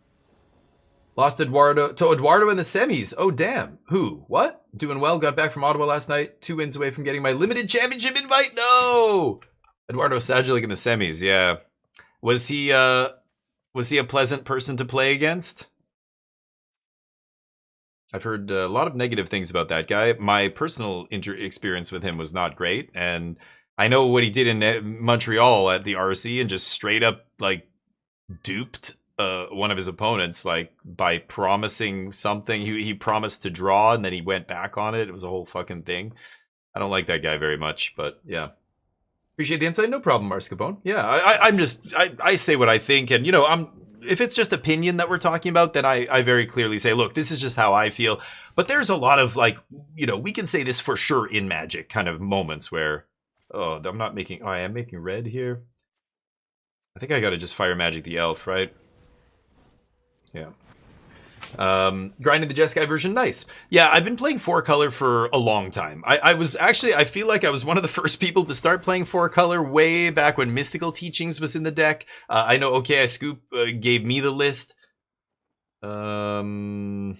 Lost Eduardo to Eduardo in the semis. Oh, damn. Who? What? Doing well. Got back from Ottawa last night. 2 wins away from getting my limited championship invite. No! Eduardo Sajilik in the semis. Yeah. Was he a pleasant person to play against? I've heard a lot of negative things about that guy. My personal experience with him was not great. And I know what he did in Montreal at the RC and just straight up, like, duped one of his opponents, like, by promising something. He promised to draw and then he went back on it. It was a whole fucking thing. I don't like that guy very much, but yeah. Appreciate the insight. No problem, Mars Capone. Yeah, I say what I think, and, you know, if it's just opinion that we're talking about, then I very clearly say, look, this is just how I feel. But there's a lot of, like, you know, we can say this for sure in Magic kind of moments where, oh, I'm not making, oh, I am making red here. I think I gotta just fire Magic the Elf, right? Yeah. Grinding the Jeskai version, nice. Yeah, I've been playing 4-color for a long time. I was actually, I feel like I was one of the first people to start playing 4-color way back when Mystical Teachings was in the deck. I know OK I Scoop gave me the list. Oh,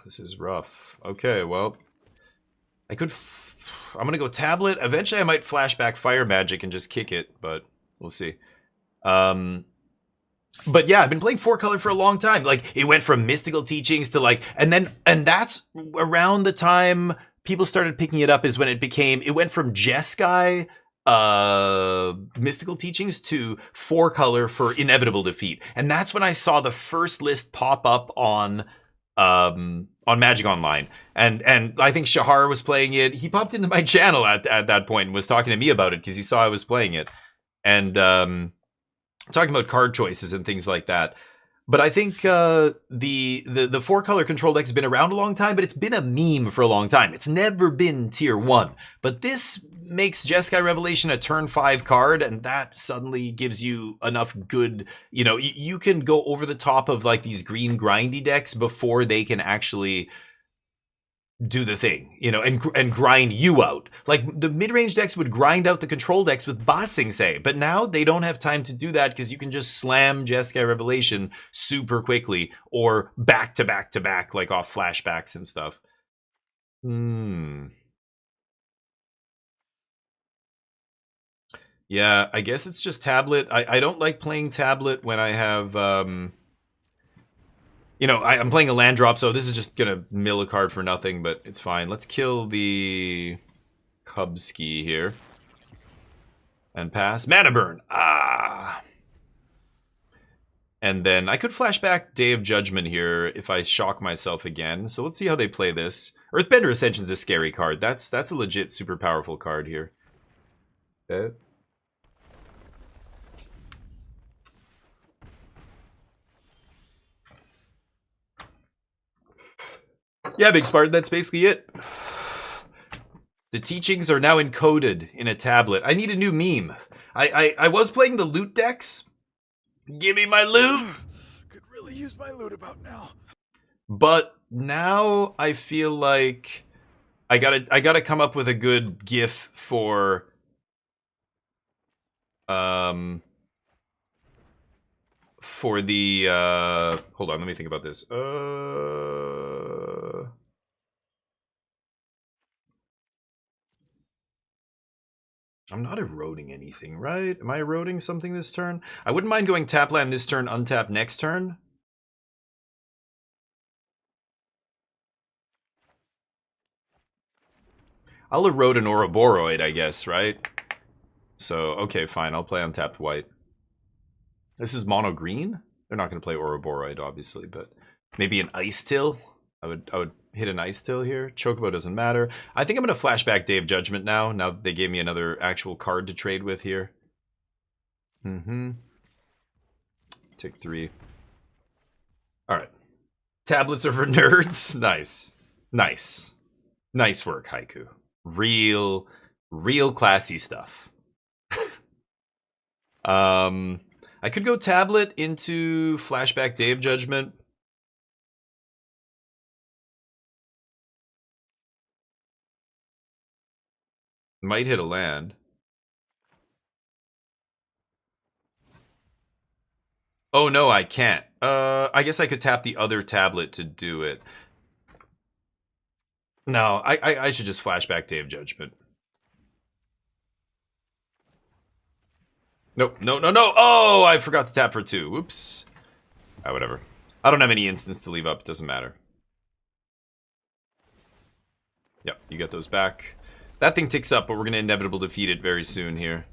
this is rough. Okay, well, I'm gonna go Tablet. Eventually I might flashback Fire Magic and just kick it, but we'll see. But yeah, I've been playing 4-color for a long time. Like, it went from Mystical Teachings to, like, and that's around the time people started picking it up is when it went from Jeskai, Mystical Teachings to 4-color for Inevitable Defeat. And that's when I saw the first list pop up on Magic Online. And I think Shahar was playing it. He popped into my channel at that point and was talking to me about it because he saw I was playing it. And talking about card choices and things like that. But I think the 4-color control deck has been around a long time, but it's been a meme for a long time. It's never been tier 1. But this makes Jeskai Revelation a turn 5 card, and that suddenly gives you enough good, you know, you can go over the top of, like, these green grindy decks before they can actually do the thing, you know, and grind you out. Like, the mid-range decks would grind out the control decks with bossing, say, but now they don't have time to do that because you can just slam Jeskai Revelation super quickly or back to back to back, like off flashbacks and stuff. Yeah, I guess it's just Tablet. I don't like playing Tablet when I have you know, I'm playing a land drop, so this is just gonna mill a card for nothing, but it's fine. Let's kill the Cubski here. And pass. Mana Burn! Ah! And then I could flash back Day of Judgment here if I shock myself again. So let's see how they play this. Earthbender Ascension's a scary card. That's a legit super powerful card here. Okay. Yeah, Big Spartan, that's basically it. The teachings are now encoded in a tablet. I need a new meme. I was playing the loot decks. Give me my loot! Could really use my loot about now. But now I feel like I gotta come up with a good GIF for the hold on, let me think about this. I'm not eroding anything, right? Am I eroding something this turn? I wouldn't mind going tap land this turn, untap next turn. I'll erode an Ouroboros, I guess, right? So, okay, fine. I'll play untapped white. This is mono green? They're not going to play Ouroboros, obviously, but maybe an Ice Till? I would hit an Ice Till here. Chocobo doesn't matter. I think I'm going to flashback Day of Judgment now that they gave me another actual card to trade with here. Take 3. Alright. Tablets are for nerds. Nice. Nice. Nice work, Haiku. Real classy stuff. I could go tablet into flashback Day of Judgment. Might hit a land. Oh no, I can't. I guess I could tap the other tablet to do it. No, I should just flashback Day of Judgment. Nope, no. Oh, I forgot to tap for 2. Whoops. Ah, whatever. I don't have any instants to leave up. It doesn't matter. Yep, you get those back. That thing ticks up, but we're going to inevitably defeat it very soon here.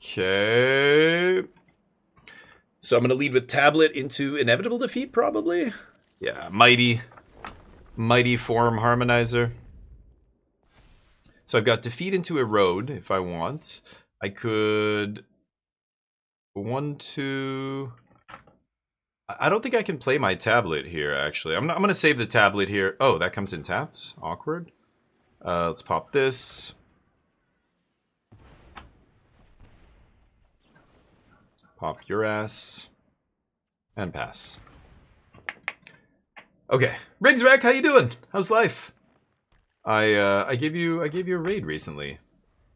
Okay. So I'm going to lead with tablet into inevitable defeat, probably. Yeah, mighty form harmonizer. So I've got defeat into erode if I want. I could 1, 2. I don't think I can play my tablet here, actually. I'm going to save the tablet here. Oh, that comes in tapped. Awkward. Let's pop this. Pop your ass. And pass. Okay. Rigsrec, how you doing? How's life? I gave you a raid recently.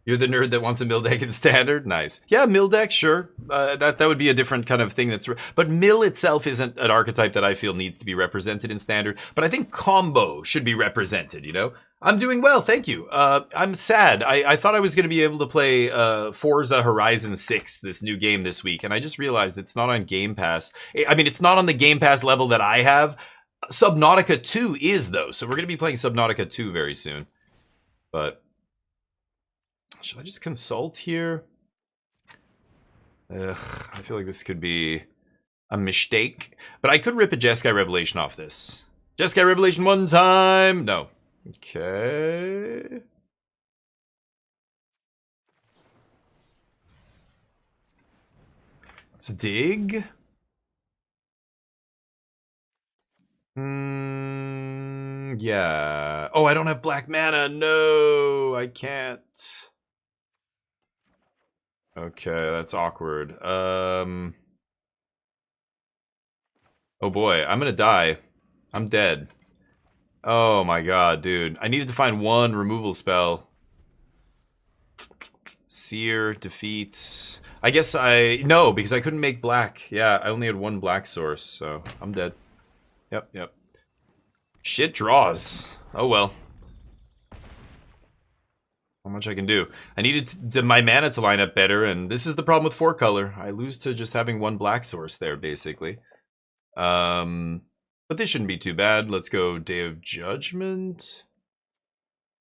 You're the nerd that wants a mill deck in standard? Nice. Yeah, mill deck, sure. That would be a different kind of thing. But mill itself isn't an archetype that I feel needs to be represented in standard. But I think combo should be represented, you know? I'm doing well, thank you. I'm sad. I thought I was going to be able to play Forza Horizon 6, this new game this week. And I just realized it's not on Game Pass. I mean, it's not on the Game Pass level that I have. Subnautica 2 is, though. So we're going to be playing Subnautica 2 very soon. But should I just consult here? Ugh, I feel like this could be a mistake. But I could rip a Jeskai Revelation off this. Jeskai Revelation one time! No. Okay. Let's dig. Yeah. Oh, I don't have black mana. No, I can't. Okay, that's awkward. Oh boy, I'm gonna die. I'm dead. Oh my god, dude. I needed to find one removal spell. Seer, defeat. I guess no, because I couldn't make black. Yeah, I only had one black source, so I'm dead. Yep. Shit draws. Oh well. How much I can do. I needed my mana to line up better, and this is the problem with 4-color. I lose to just having one black source there, basically. But this shouldn't be too bad. Let's go Day of Judgment.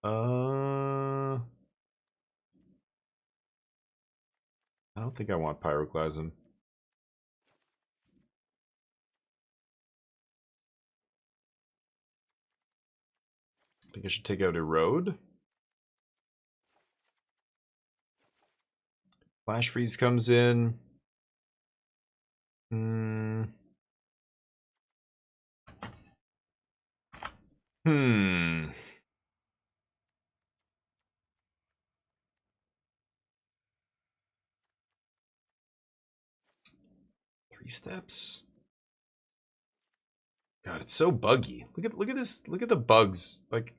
I don't think I want Pyroclasm. I think I should take out Erode. Flash Freeze comes in. Three steps. God, it's so buggy. Look at this. Look at the bugs. Like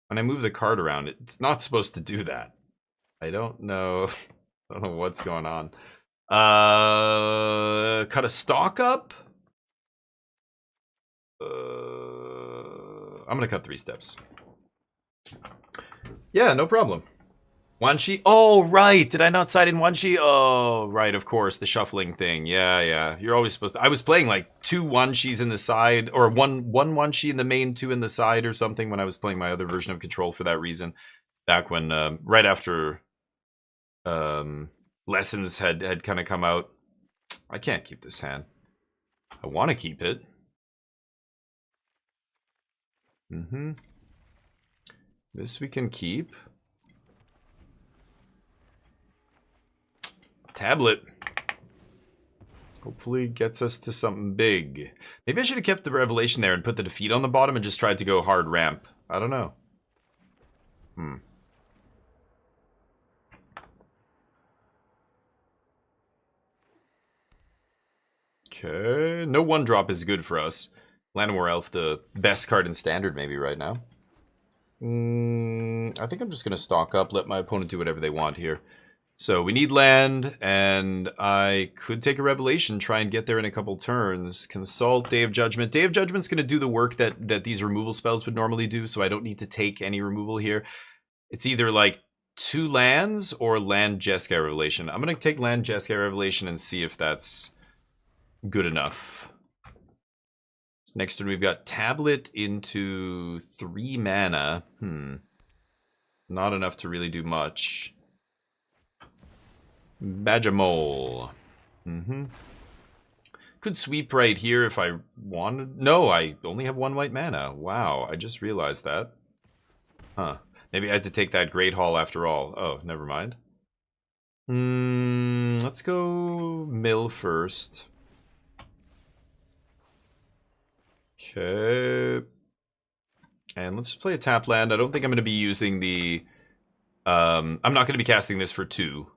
when I move the card around, it's not supposed to do that. I don't know. I don't know what's going on. Cut a stalk up. I'm gonna cut 3 steps. Yeah, no problem. Wanshi? Oh, right. Did I not side in Wanshi? Oh, right, of course. The shuffling thing. Yeah. You're always supposed to... I was playing like 2 Wanshis in the side, or one Wanshi in the main, 2 in the side or something when I was playing my other version of Control for that reason. Back when, right after Lessons had kind of come out. I can't keep this hand. I want to keep it. This we can keep. Tablet. Hopefully gets us to something big. Maybe I should have kept the Revelation there and put the defeat on the bottom and just tried to go hard ramp. I don't know. Okay. No 1-drop is good for us. Llanowar Elf, the best card in Standard maybe right now. I think I'm just going to stock up, let my opponent do whatever they want here. So we need land, and I could take a Revelation, try and get there in a couple turns. Consult, Day of Judgment. Day of Judgment's going to do the work that these removal spells would normally do, so I don't need to take any removal here. It's either like 2 lands or land Jeskai Revelation. I'm going to take land Jeskai Revelation and see if that's good enough. Next turn we've got Tablet into 3 mana. Not enough to really do much. Badgermole. Could sweep right here if I wanted. No, I only have 1 white mana. Wow, I just realized that. Huh. Maybe I had to take that Great Hall after all. Oh, never mind. Let's go mill first. Okay. And let's just play a tap land. I don't think I'm going to be using the... I'm not going to be casting this for 2.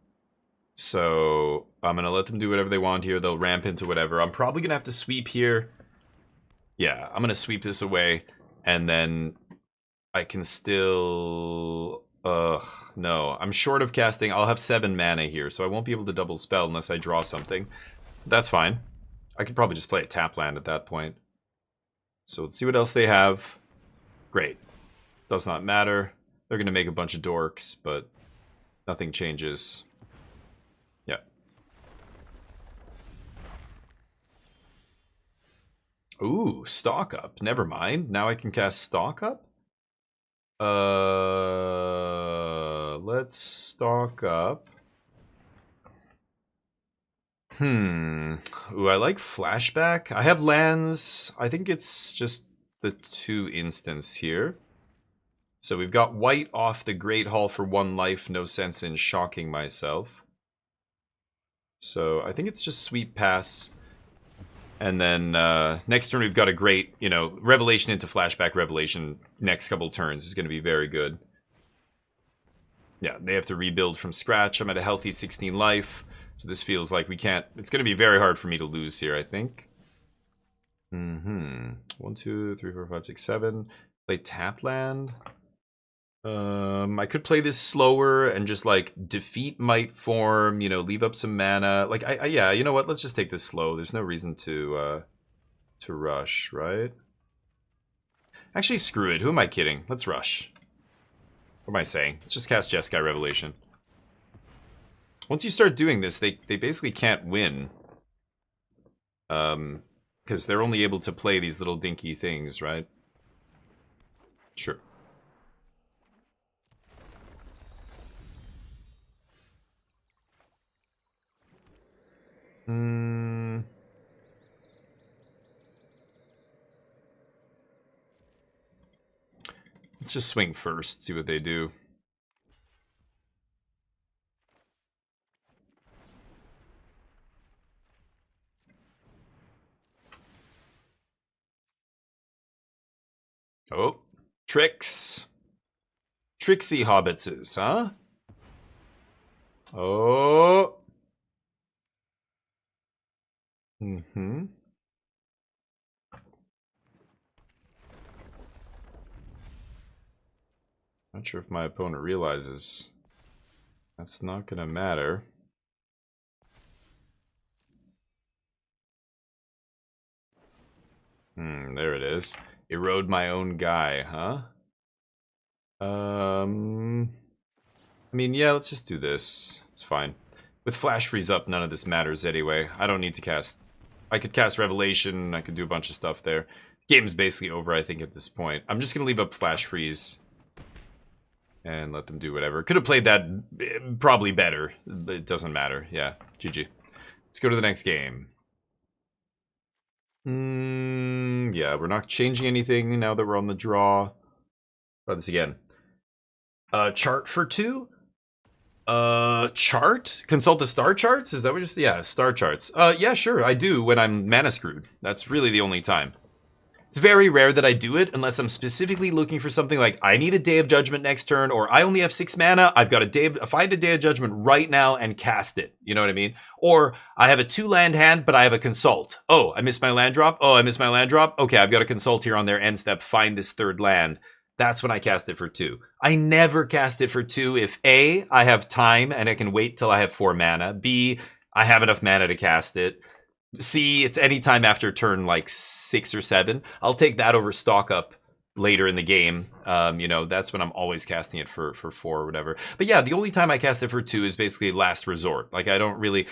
So I'm going to let them do whatever they want here. They'll ramp into whatever. I'm probably going to have to sweep here. Yeah, I'm going to sweep this away. And then I can still... no. I'm short of casting. I'll have 7 mana here. So I won't be able to double spell unless I draw something. That's fine. I could probably just play a tap land at that point. So let's see what else they have. Great. Does not matter. They're going to make a bunch of dorks, but nothing changes. Yeah. Ooh, Stock Up. Never mind. Now I can cast Stock Up? Let's Stock Up. Ooh, I like Flashback. I have lands. I think it's just the 2 instants here. So we've got white off the Great Hall for 1 life. No sense in shocking myself. So I think it's just sweep pass. And then next turn we've got a great, Revelation into Flashback Revelation. Next couple turns is going to be very good. Yeah, they have to rebuild from scratch. I'm at a healthy 16 life. So this feels like we can't... It's going to be very hard for me to lose here, I think. 1, 2, 3, 4, 5, 6, 7. Play tap land. I could play this slower and just like defeat might form, leave up some mana. Like yeah, you know what? Let's just take this slow. There's no reason to rush, right? Actually, screw it. Who am I kidding? Let's rush. What am I saying? Let's just cast Jeskai Revelation. Once you start doing this, they basically can't win. Because they're only able to play these little dinky things, right? Sure. Let's just swing first, see what they do. Oh, tricks. Tricksy hobbitses, huh? Oh. Not sure if my opponent realizes that's not gonna matter. There it is. Erode my own guy, huh? I mean, yeah, let's just do this. It's fine. With Flash Freeze up, none of this matters anyway. I don't need to cast... I could cast Revelation, I could do a bunch of stuff there. Game's basically over, I think, at this point. I'm just gonna leave up Flash Freeze. And let them do whatever. Could have played that probably better, but it doesn't matter. Yeah, GG. Let's go to the next game. Yeah, we're not changing anything now that we're on the draw. Try this again. Chart for 2? Chart? Consult the star charts? Is that what you're saying? Yeah, star charts. Yeah, sure, I do when I'm mana screwed. That's really the only time. It's very rare that I do it unless I'm specifically looking for something like I need a Day of Judgment next turn, or I only have 6 mana. I've got find a Day of Judgment right now and cast it. You know what I mean? Or I have a 2-land hand, but I have a consult. Oh, I missed my land drop. Oh, I missed my land drop. Okay, I've got a consult here on their end step. Find this 3rd land. That's when I cast it for 2. I never cast it for 2 if A, I have time and I can wait till I have 4 mana. B, I have enough mana to cast it. C, it's any time after turn like 6 or 7. I'll take that over stock up later in the game. You know, that's when I'm always casting it for 4 or whatever. But yeah, the only time I cast it for 2 is basically last resort. Like, I don't really...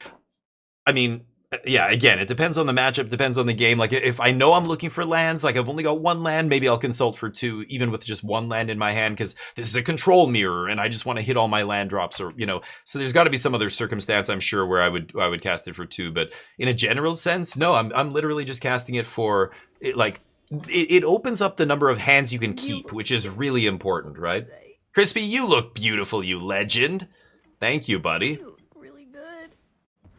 I mean, yeah, again, it depends on the matchup, depends on the game. Like, if I know I'm looking for lands, like I've only got 1 land, maybe I'll consult for 2, even with just 1 land in my hand, because this is a control mirror, and I just want to hit all my land drops, or, you know, so there's got to be some other circumstance, I'm sure, where I would cast it for 2. But in a general sense, no, I'm literally just casting it for, it opens up the number of hands you can keep, which is really important, right? Crispy, you look beautiful, you legend. Thank you, buddy. You look really good.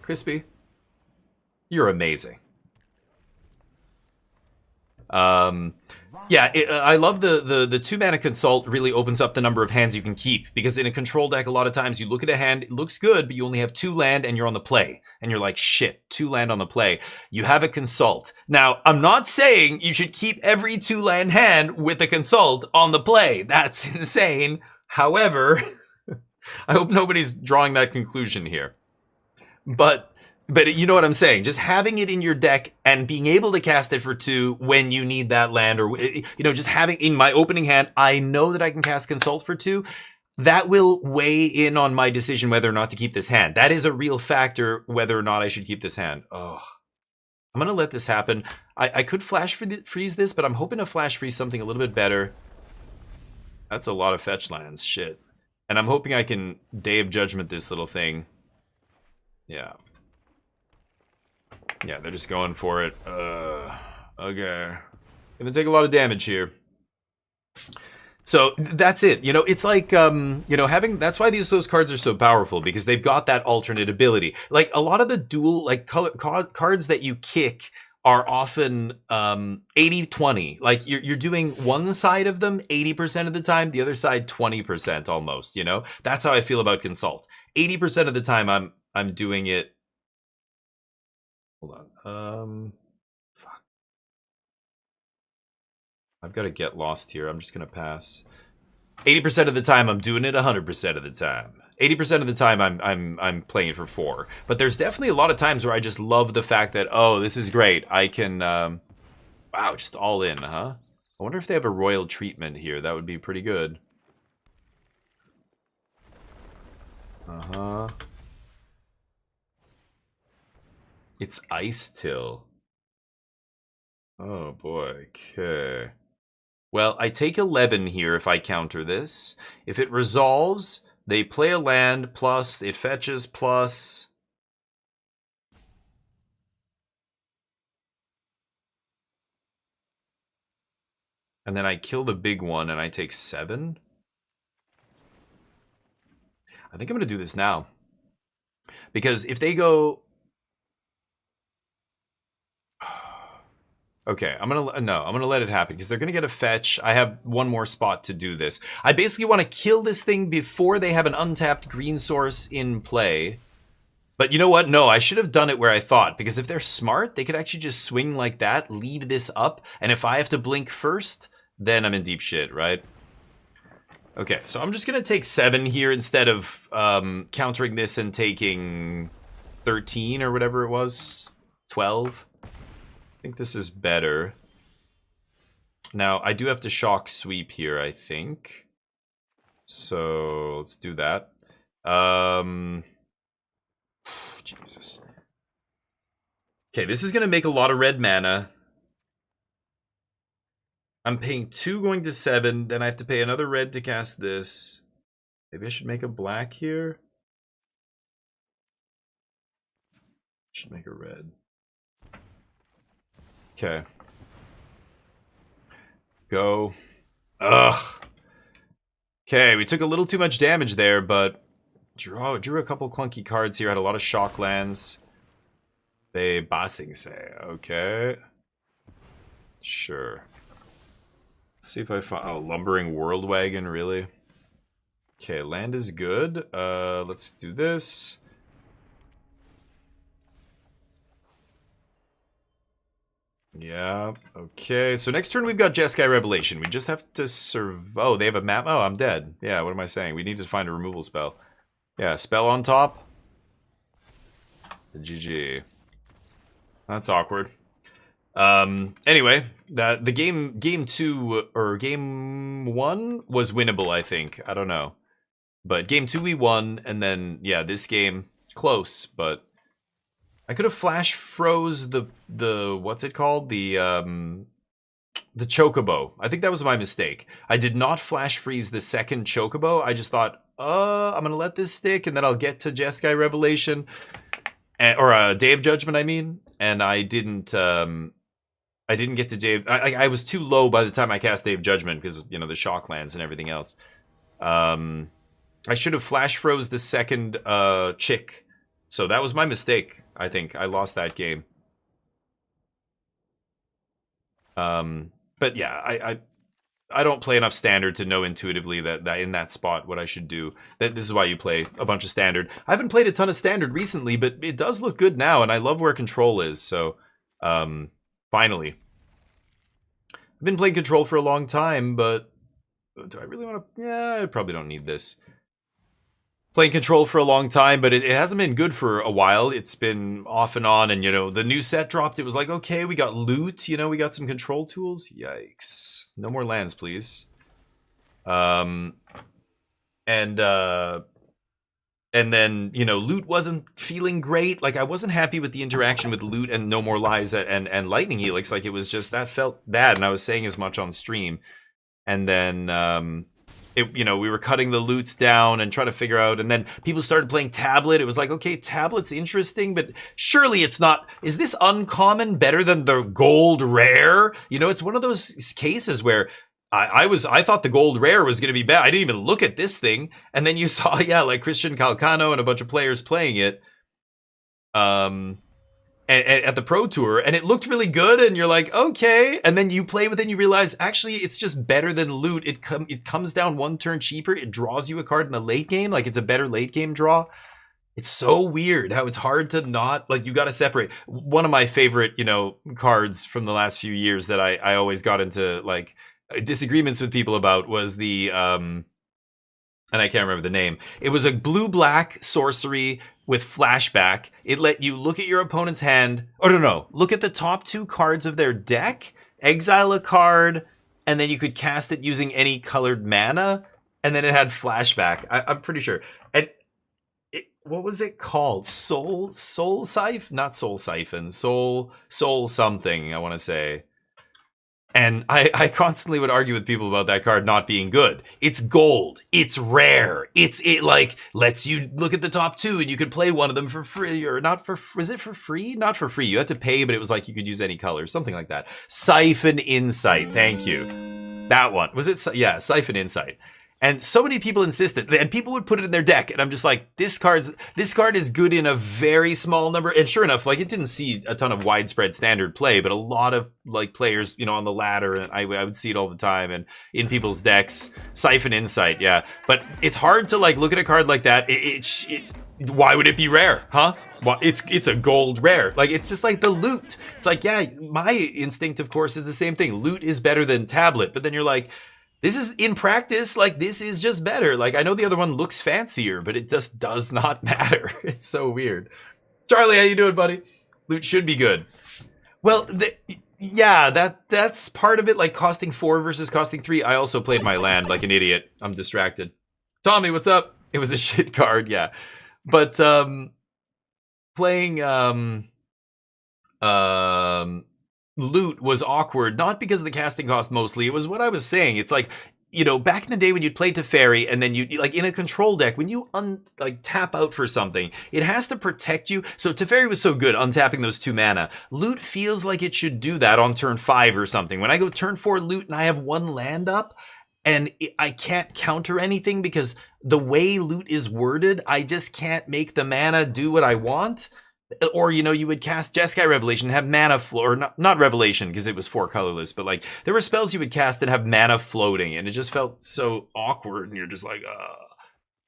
Crispy, you're amazing. Yeah, I love the 2 mana consult really opens up the number of hands you can keep, because in a control deck, a lot of times you look at a hand, it looks good, but you only have 2 land and you're on the play. And you're like, shit, 2 land on the play. You have a consult. Now, I'm not saying you should keep every 2 land hand with a consult on the play. That's insane. However, I hope nobody's drawing that conclusion here. But you know what I'm saying? Just having it in your deck and being able to cast it for 2 when you need that land, or, you know, just having in my opening hand, I know that I can cast Consult for 2. That will weigh in on my decision whether or not to keep this hand. That is a real factor, whether or not I should keep this hand. Oh, I'm going to let this happen. I could flash freeze this, but I'm hoping to flash freeze something a little bit better. That's a lot of fetch lands. Shit. And I'm hoping I can Day of Judgment this little thing. Yeah. Yeah, they're just going for it. Okay. Gonna take a lot of damage here. So that's it. You know, it's like, you know, that's why those cards are so powerful, because they've got that alternate ability. Like, a lot of the dual, like, cards that you kick are often 80-20. Like, you're doing one side of them 80% of the time, the other side 20% almost, you know? That's how I feel about Consult. 80% of the time I'm doing it. Hold on. Fuck. I've got to get lost here. I'm just going to pass. 80% of the time I'm doing it 100% of the time. 80% of the time I'm playing it for 4. But there's definitely a lot of times where I just love the fact that, oh, this is great. I can wow, just all in, huh? I wonder if they have a royal treatment here. That would be pretty good. Uh-huh. It's Ice Till. Oh boy, okay. Well, I take 11 here if I counter this. If it resolves, they play a land, plus it fetches, plus... And then I kill the big one and I take 7. I think I'm going to do this now. Because if they go... Okay, I'm gonna let it happen, because they're gonna get a fetch. I have one more spot to do this. I basically want to kill this thing before they have an untapped green source in play. But you know what? No, I should have done it where I thought, because if they're smart, they could actually just swing like that, leave this up, and if I have to blink first, then I'm in deep shit, right? Okay, so I'm just gonna take 7 here instead of countering this and taking 13 or whatever it was. 12. I think this is better. Now, I do have to shock sweep here, I think. So, let's do that. Jesus. Okay, this is going to make a lot of red mana. I'm paying 2 going to 7, then I have to pay another red to cast this. Maybe I should make a black here. Should make a red. Okay. Go. Ugh. Okay, we took a little too much damage there, but drew a couple clunky cards here. Had a lot of shock lands. They bossing say. Okay. Sure. Let's see if I find... Oh, Lumbering World Wagon, really? Okay, land is good. Let's do this. Yeah, okay. So next turn we've got Jeskai Revelation. We just have to Oh, they have a map? Oh, I'm dead. Yeah, what am I saying? We need to find a removal spell. Yeah, spell on top. GG. That's awkward. Anyway, the game 2 or game 1 was winnable, I think. I don't know. But game 2 we won, and then yeah, this game close, but I could have flash froze the what's it called? The chocobo. I think that was my mistake. I did not flash freeze the second chocobo. I just thought, I'm gonna let this stick, and then I'll get to Jeskai Revelation, or Day of Judgment, I mean. And I didn't get to Day of... I was too low by the time I cast Day of Judgment because, you know, the shock lands and everything else. I should have flash froze the second chick. So that was my mistake, I think. I lost that game. But yeah, I don't play enough Standard to know intuitively that in that spot what I should do. This is why you play a bunch of Standard. I haven't played a ton of Standard recently, but it does look good now, and I love where Control is, so... finally. I've been playing Control for a long time, but do I really want to... Yeah, I probably don't need this. Playing Control for a long time, but it hasn't been good for a while. It's been off and on, and, you know, the new set dropped. It was like, okay, we got loot, you know, we got some control tools. Yikes. No more lands, please. And then, you know, loot wasn't feeling great. Like, I wasn't happy with the interaction with loot and No More Lies and Lightning Helix. Like, it was just, that felt bad, and I was saying as much on stream. And then, you know, we were cutting the loots down and trying to figure out, and then people started playing Tablet. It was like, okay, Tablet's interesting, but surely it's not... Is this uncommon better than the gold rare? You know, it's one of those cases where... I thought the gold rare was going to be bad. I didn't even look at this thing. And then you saw, yeah, like Christian Calcano and a bunch of players playing it at the Pro Tour. And it looked really good. And you're like, okay. And then you play with it and you realize, actually, it's just better than loot. It comes down one turn cheaper. It draws you a card in the late game. Like, it's a better late game draw. It's so weird how it's hard to not... Like, you got to separate. One of my favorite, you know, cards from the last few years that I always got into, like... disagreements with people about was the and I can't remember the name. It was a blue-black sorcery with flashback. It let you look at your opponent's hand. Oh, no. Look at the top 2 cards of their deck, exile a card, and then you could cast it using any colored mana, and then it had flashback. I'm pretty sure. And what was it called? Soul Siphon? Not Soul Siphon. Soul something, I want to say. And I constantly would argue with people about that card not being good. It's gold. It's rare. It like lets you look at the top 2 and you could play one of them for free or not for... Was it for free? Not for free. You had to pay, but it was like you could use any color. Something like that. Siphon Insight. Thank you. That one. Was it? Yeah, Siphon Insight. And so many people insisted, and people would put it in their deck, and I'm just like, this card is good in a very small number. And sure enough, like, it didn't see a ton of widespread Standard play, but a lot of like players, you know, on the ladder, and I would see it all the time, and in people's decks. Siphon Insight, yeah. But it's hard to like look at a card like that. Why would it be rare, huh? Well, it's a gold rare. Like, it's just like the loot. It's like, yeah, my instinct, of course, is the same thing. Loot is better than Tablet, but then you're like, this is, in practice, like, this is just better. Like, I know the other one looks fancier, but it just does not matter. It's so weird. Charlie, how you doing, buddy? Loot should be good. Well, yeah, that's part of it, like costing 4 versus costing 3. I also played my land like an idiot. I'm distracted. Tommy, what's up? It was a shit card, yeah. But, playing, loot was awkward, not because of the casting cost mostly. It was what I was saying. It's like, you know, back in the day when you'd play Teferi and then you like in a control deck, when you tap out for something, it has to protect you. So Teferi was so good untapping those 2 mana. Loot feels like it should do that on turn 5 or something. When I go turn 4 loot and I have 1 land up and I can't counter anything because the way loot is worded, I just can't make the mana do what I want. Or, you know, you would cast Jeskai Revelation and have mana or not Revelation because it was 4 colorless, but like there were spells you would cast that have mana floating, and it just felt so awkward. And you're just like,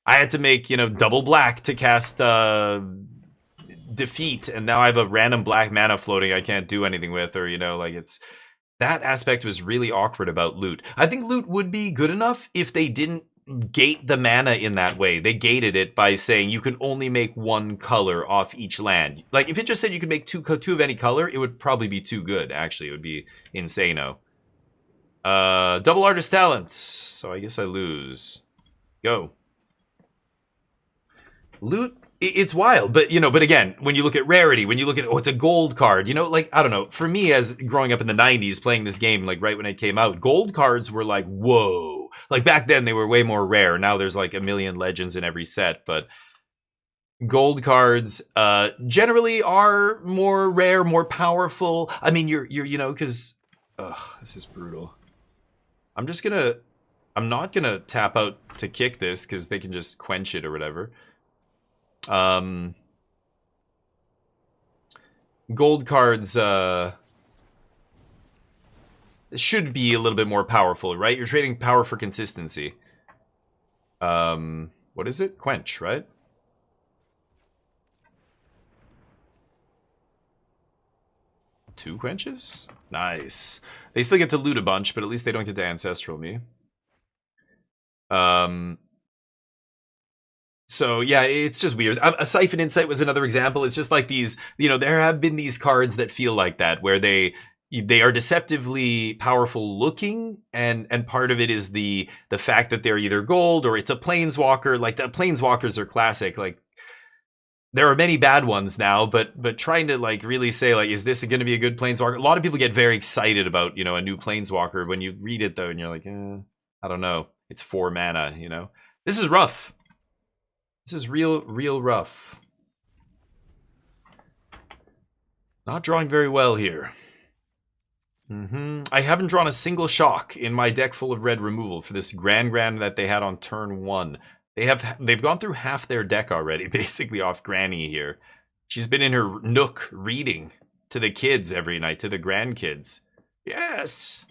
I had to make, you know, double black to cast defeat, and now I have a random black mana floating I can't do anything with, or, you know, like, it's... That aspect was really awkward about loot. I think loot would be good enough if they didn't gate the mana in that way. They gated it by saying you can only make one color off each land. Like, if it just said you could make two of any color, it would probably be too good, actually. It would be insano. Double artist talents. So I guess I lose. Go. Loot, it's wild, but, you know, but again, when you look at rarity, when you look at, oh, it's a gold card, you know, like, I don't know, for me, as growing up in the 90s, playing this game, like, right when it came out, gold cards were like, whoa. Like, back then, they were way more rare. Now there's, like, a million legends in every set, but gold cards, generally are more rare, more powerful. I mean, you're you know, because, ugh, this is brutal. I'm not gonna tap out to kick this, because they can just quench it or whatever. Gold cards should be a little bit more powerful, right? You're trading power for consistency. What is it? Quench, right? Two quenches? Nice. They still get to loot a bunch, but at least they don't get to ancestral me. So, yeah, it's just weird. A Siphon Insight was another example. It's just like these, you know, there have been these cards that feel like that, where they are deceptively powerful looking, and part of it is the fact that they're either gold or it's a planeswalker. Like, the planeswalkers are classic. Like, there are many bad ones now, but trying to, like, really say, like, is this going to be a good planeswalker? A lot of people get very excited about, you know, a new planeswalker. When you read it, though, and you're like, I don't know. It's 4 mana, you know? This is rough. This is real rough. Not drawing very well here. I haven't drawn a single shock in my deck full of red removal for this Grand that they had on turn 1. They've gone through half their deck already, basically off Granny here. She's been in her nook reading to the kids every night, to the grandkids. Yes,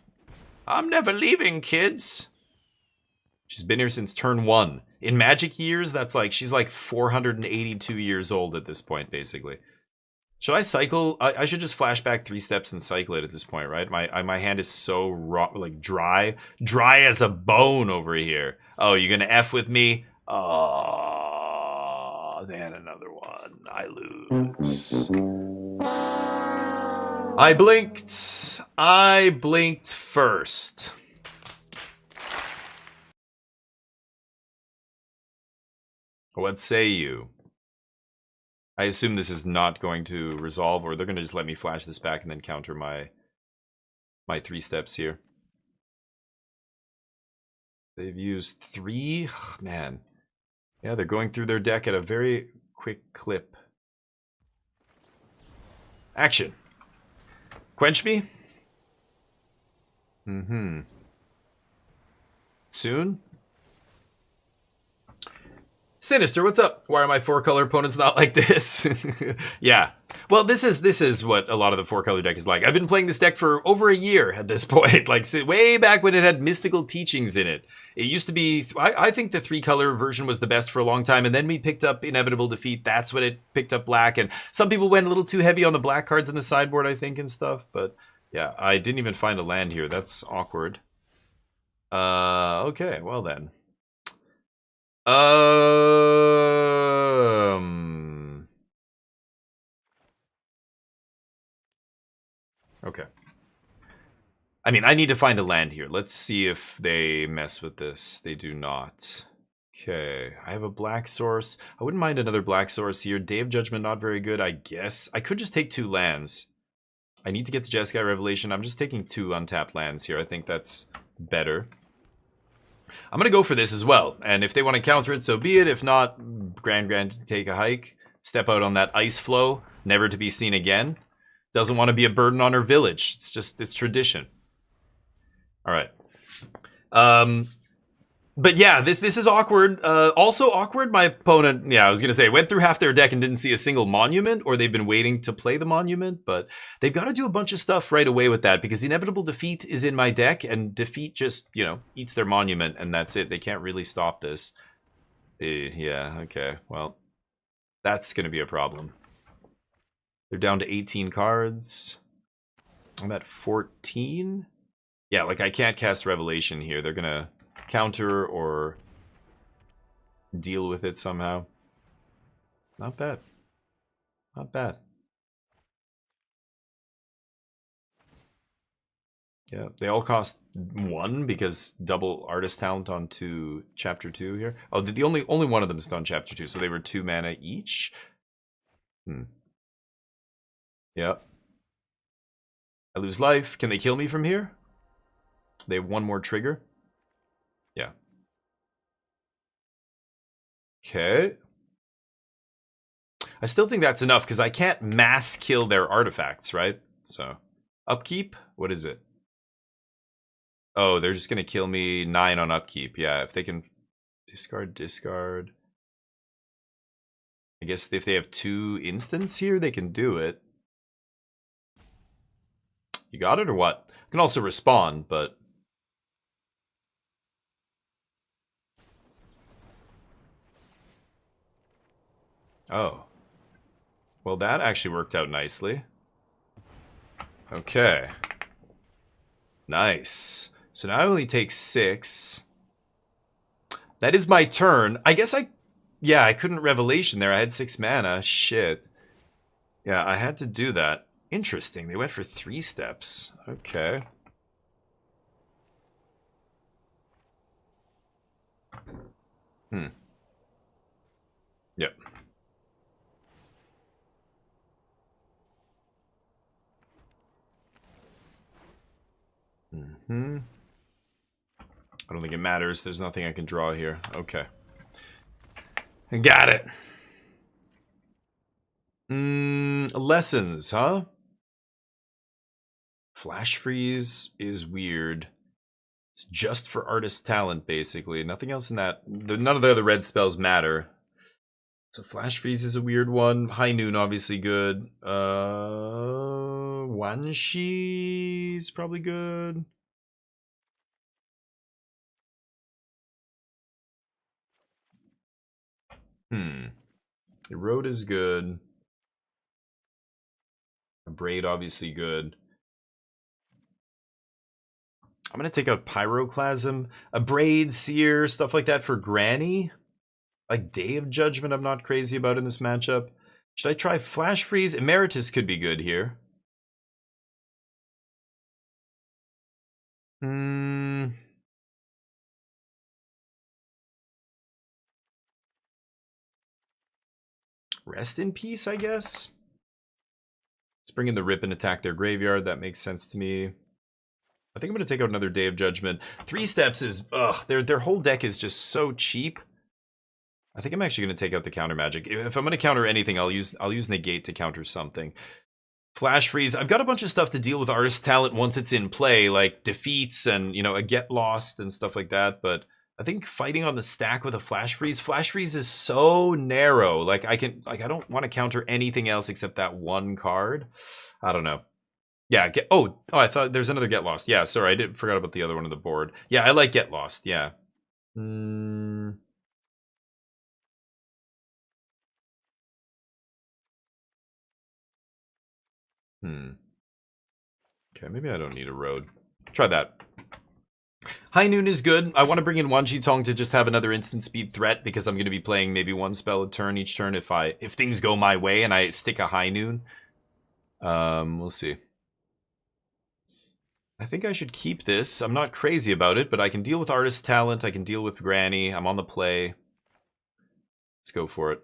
I'm never leaving, kids. She's been here since turn 1. In Magic years, that's like, she's like 482 years old at this point, basically. Should I cycle? I should just flash back 3 steps and cycle it at this point, right? My hand is so raw, like dry as a bone over here. Oh, you gonna F with me? Oh, then another one. I lose. I blinked first. What say you? I assume this is not going to resolve, or they're going to just let me flash this back and then counter my 3 steps here. They've used 3? Ugh, man. Yeah, they're going through their deck at a very quick clip. Action. Quench me? Soon? Sinister, what's up? Why are my 4-color opponents not like this? Yeah. Well, this is what a lot of the 4-color deck is like. I've been playing this deck for over a year at this point. Like, way back when it had mystical teachings in it. It used to be... I think the 3-color version was the best for a long time, and then we picked up Inevitable Defeat. That's when it picked up black, and some people went a little too heavy on the black cards in the sideboard, I think, and stuff. But, yeah, I didn't even find a land here. That's awkward. Okay, well then. Okay. I mean, I need to find a land here. Let's see if they mess with this. They do not. Okay, I have a black source. I wouldn't mind another black source here. Day of Judgment, not very good, I guess. I could just take 2 lands. I need to get the Jeskai Revelation. I'm just taking 2 untapped lands here. I think that's better. I'm going to go for this as well, and if they want to counter it, so be it. If not, Grand take a hike, step out on that ice flow, never to be seen again. Doesn't want to be a burden on her village. It's tradition. All right. But yeah, this is awkward. Also awkward, my opponent, yeah, I was going to say, went through half their deck and didn't see a single monument, or they've been waiting to play the monument, but they've got to do a bunch of stuff right away with that, because Inevitable Defeat is in my deck, and Defeat just, you know, eats their monument, and that's it. They can't really stop this. Yeah, okay, well, that's going to be a problem. They're down to 18 cards. I'm at 14. Yeah, like I can't cast Revelation here. They're gonna counter or deal with it somehow. Not bad. Not bad. Yeah, they all cost 1 because double artist talent onto chapter 2 here. Oh, the only one of them is on chapter 2, so they were 2 mana each. Yep. I lose life. Can they kill me from here? They have 1 more trigger. Yeah. Okay. I still think that's enough because I can't mass kill their artifacts, right? So, upkeep. What is it? Oh, they're just gonna kill me 9 on upkeep. Yeah, if they can discard. I guess if they have 2 instants here, they can do it. You got it or what? I can also respond, but oh. Well, that actually worked out nicely. Okay. Nice. So now I only take 6. That is my turn. I guess yeah, I couldn't Revelation there. I had 6 mana. Shit. Yeah, I had to do that. Interesting. They went for 3 steps. Okay. Yep. I don't think it matters. There's nothing I can draw here. Okay. I got it. Lessons, huh? Flash freeze is weird. It's just for artist talent, basically. Nothing else in that. None of the other red spells matter. So flash freeze is a weird one. High noon, obviously good. Wanshi is probably good. Erode is good. Braid, obviously good. I'm going to take out Pyroclasm. A Braid, Seer, stuff like that for Granny. Like Day of Judgment I'm not crazy about in this matchup. Should I try Flash Freeze? Emeritus could be good here. Rest in peace, I guess. Let's bring in the Rip and attack their graveyard. That makes sense to me. I think I'm going to take out another Day of Judgment. 3 steps is... Ugh, their whole deck is just so cheap. I think I'm actually going to take out the counter magic. If I'm going to counter anything, I'll use negate to counter something. Flash freeze. I've got a bunch of stuff to deal with artist talent once it's in play, like defeats and, you know, a get lost and stuff like that. But I think fighting on the stack with a flash freeze is so narrow. Like I don't want to counter anything else except that one card. I don't know. Yeah. I thought there's another get lost. Yeah. Sorry, forgot about the other one on the board. Yeah, I like get lost. Yeah. Okay, maybe I don't need a road. Try that. High Noon is good. I want to bring in Wanji Tong to just have another instant speed threat because I'm going to be playing maybe 1 spell a turn each turn if things go my way and I stick a High Noon. We'll see. I think I should keep this. I'm not crazy about it, but I can deal with artist talent. I can deal with Granny. I'm on the play. Let's go for it.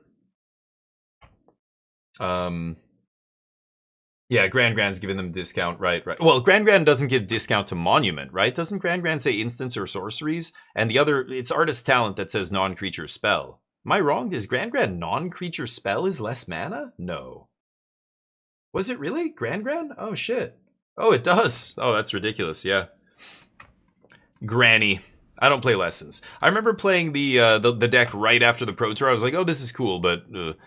Yeah, Grand's giving them discount, right. Well, Grand doesn't give discount to Monument, right? Doesn't Grand say instants or sorceries? And the other, it's artist talent that says non-creature spell. Am I wrong? Does Grand non-creature spell is less mana? No. Was it really? Grand? Oh, shit. Oh, it does. Oh, that's ridiculous, yeah. Granny. I don't play Lessons. I remember playing the deck right after the Pro Tour. I was like, oh, this is cool, but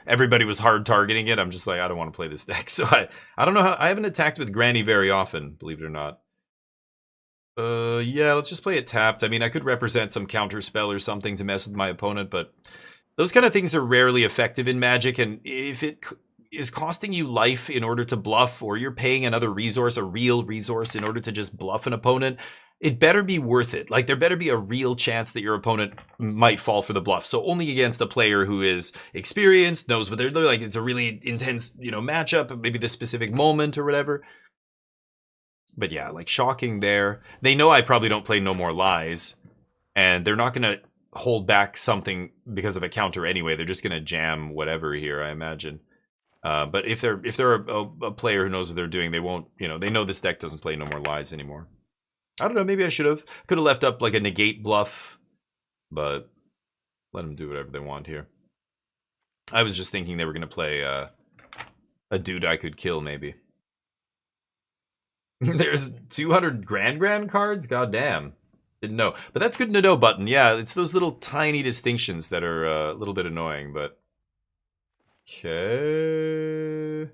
everybody was hard targeting it. I'm just like, I don't want to play this deck. So I don't know how... I haven't attacked with Granny very often, believe it or not. Yeah, let's just play it tapped. I mean, I could represent some counter spell or something to mess with my opponent, but those kind of things are rarely effective in Magic, and if it... is costing you life in order to bluff, or you're paying another resource, a real resource, in order to just bluff an opponent, it better be worth it. Like, there better be a real chance that your opponent might fall for the bluff. So only against a player who is experienced, knows what they're like, it's a really intense, you know, matchup, maybe the specific moment or whatever. But yeah, like, shocking there. They know I probably don't play No More Lies, and they're not going to hold back something because of a counter anyway. They're just going to jam whatever here, I imagine. But if they're a player who knows what they're doing, they won't, you know, they know this deck doesn't play No More Lies anymore. I don't know, maybe I could have left up like a negate bluff, but let them do whatever they want here. I was just thinking they were going to play a dude I could kill, maybe. There's 200 Grand cards? God damn. Didn't know. But that's good to know, Button. Yeah, it's those little tiny distinctions that are a little bit annoying, but... Okay...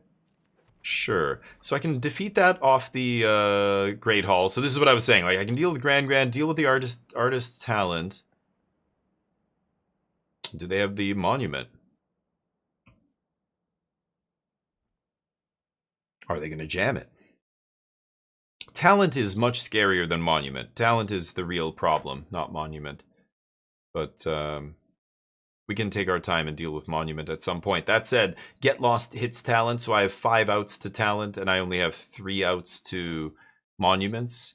Sure. So I can defeat that off the Great Hall. So this is what I was saying. Like, I can deal with Grand, deal with the artist's talent. Do they have the monument? Are they going to jam it? Talent is much scarier than monument. Talent is the real problem, not monument. But we can take our time and deal with monument at some point. That said, Get Lost hits talent, so I have 5 outs to talent, and I only have 3 outs to monuments.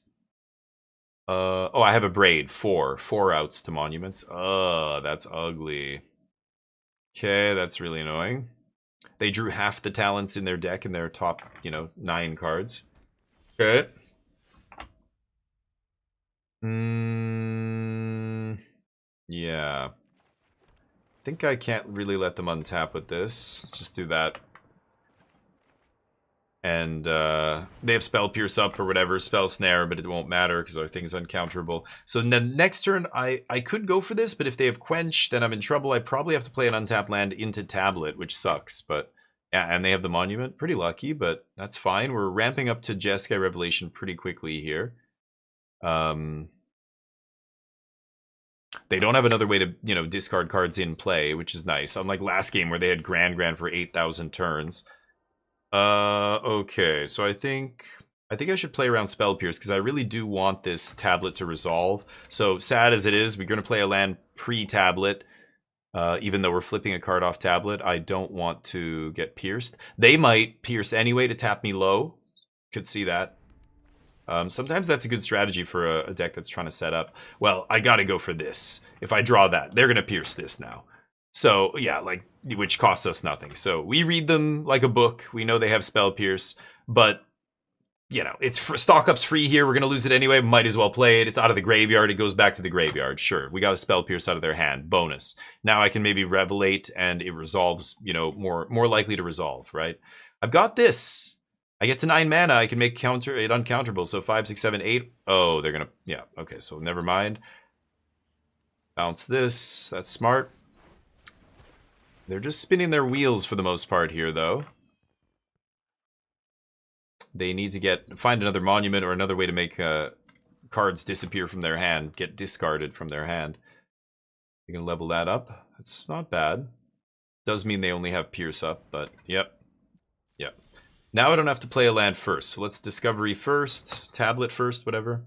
Oh, I have a braid. 4 outs to monuments. Oh, that's ugly. Okay, that's really annoying. They drew half the talents in their deck in their top, you know, 9 cards. Okay. Yeah. I think I can't really let them untap with this. Let's just do that. And they have Spell Pierce up or whatever, Spell Snare, but it won't matter because our thing's uncounterable. So then next turn, I could go for this, but if they have Quench, then I'm in trouble. I probably have to play an untapped land into Tablet, which sucks. But yeah, and they have the Monument. Pretty lucky, but that's fine. We're ramping up to Jeskai Revelation pretty quickly here. They don't have another way to, you know, discard cards in play, which is nice. Unlike last game where they had Grand for 8,000 turns. Okay, so I think I should play around Spell Pierce because I really do want this tablet to resolve. So sad as it is, we're going to play a land pre-tablet. Even though we're flipping a card off tablet, I don't want to get pierced. They might pierce anyway to tap me low. Could see that. Sometimes that's a good strategy for a deck that's trying to set up. Well, I gotta go for this. If I draw that, they're gonna pierce this now. So, yeah, like, which costs us nothing. So, we read them like a book. We know they have Spell Pierce. But, you know, it's stock up's free here. We're gonna lose it anyway. Might as well play it. It's out of the graveyard. It goes back to the graveyard. Sure, we got a Spell Pierce out of their hand. Bonus. Now I can maybe Revelate, and it resolves, you know, more likely to resolve, right? I've got this. I get to 9 mana, I can make it uncounterable. So 5, 6, 7, 8. Oh, they're gonna, yeah, okay, so never mind. Bounce this, that's smart. They're just spinning their wheels for the most part here, though. They need to find another monument or another way to make cards disappear from their hand, get discarded from their hand. You can level that up. It's not bad. Does mean they only have Pierce up, but yep. Yep. Now I don't have to play a land first. So let's Discovery first, Tablet first, whatever.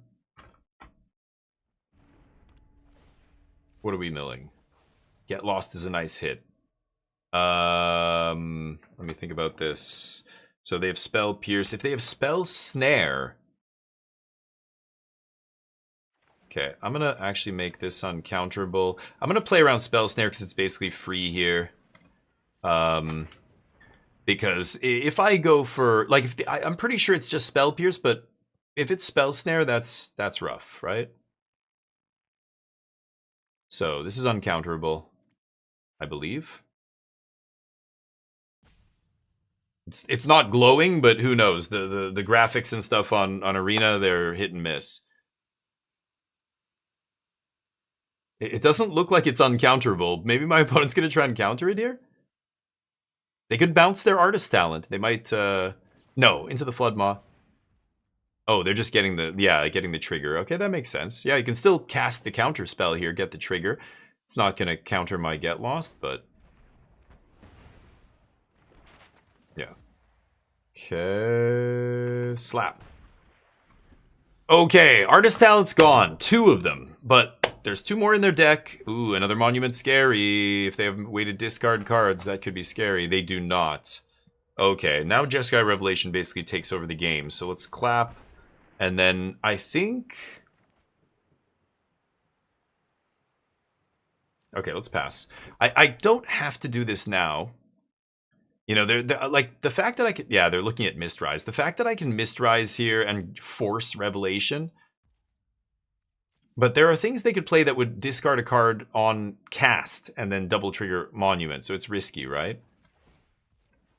What are we milling? Get Lost is a nice hit. Let me think about this. So they have Spell Pierce. If they have Spell Snare... Okay, I'm going to actually make this uncounterable. I'm going to play around Spell Snare because it's basically free here. Because if I go for, like, I'm pretty sure it's just Spell Pierce, but if it's Spell Snare, that's rough, right? So this is uncounterable, I believe. It's not glowing, but who knows? The graphics and stuff on Arena, they're hit and miss. It doesn't look like it's uncounterable. Maybe my opponent's gonna try and counter it here. They could bounce their artist talent. They might, no, into the Flood Maw. Oh, they're just getting getting the trigger. Okay, that makes sense. Yeah, you can still cast the counter spell here, get the trigger. It's not going to counter my Get Lost, but... Okay, slap. Okay, artist talent's gone. 2 of them, but there's 2 more in their deck. Ooh, another monument scary. If they have a way to discard cards, that could be scary. They do not. Okay, now Jeskai Revelation basically takes over the game. So let's clap. And then I think... Okay, let's pass. I don't have to do this now. You know, they're like the fact that I can, yeah, they're looking at Mistrise. The fact that I can Mistrise here and force Revelation. But there are things they could play that would discard a card on cast and then double trigger Monument. So it's risky, right?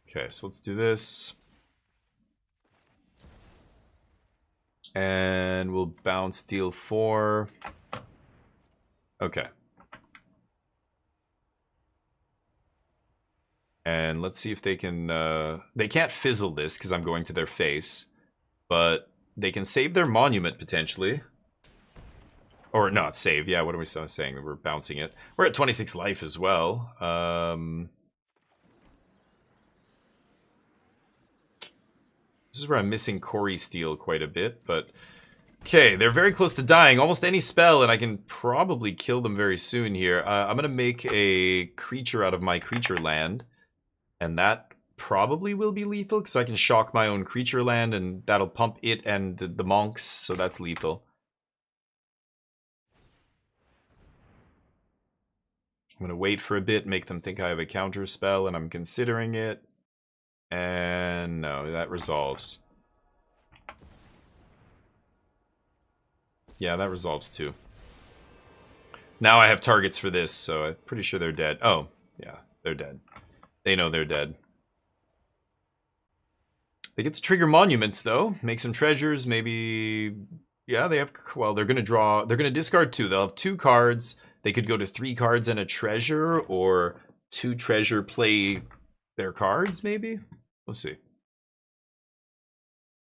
Okay, so let's do this. And we'll bounce deal 4. Okay. And let's see if they can... they can't fizzle this because I'm going to their face. But they can save their Monument, potentially. Or not save, yeah, what are we saying? We're bouncing it. We're at 26 life as well. This is where I'm missing Corey Steel quite a bit, but... Okay, they're very close to dying. Almost any spell, and I can probably kill them very soon here. I'm going to make a creature out of my creature land. And that probably will be lethal, because I can shock my own creature land, and that'll pump it and the monks, so that's lethal. I'm going to wait for a bit, make them think I have a counter spell, and I'm considering it. And no, that resolves. Yeah, that resolves too. Now I have targets for this, so I'm pretty sure they're dead. Oh, yeah, they're dead. They know they're dead. They get to trigger monuments, though. Make some treasures, maybe... Yeah, they have... Well, they're going to draw... They're going to discard 2. They'll have 2 cards. They could go to 3 cards and a treasure, or 2 treasure, play their cards, maybe? We'll see.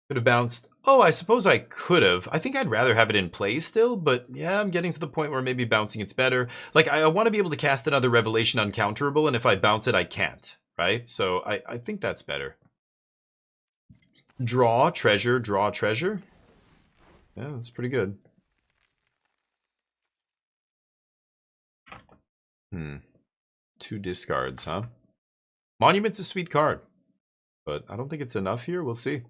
Could have bounced... Oh, I suppose I could have. I think I'd rather have it in play still, but yeah, I'm getting to the point where maybe bouncing it's better. Like, I want to be able to cast another Revelation uncounterable, and if I bounce it, I can't, right? So I think that's better. Draw, treasure, draw, treasure. Yeah, that's pretty good. 2 discards, huh? Monument's a sweet card, but I don't think it's enough here. We'll see.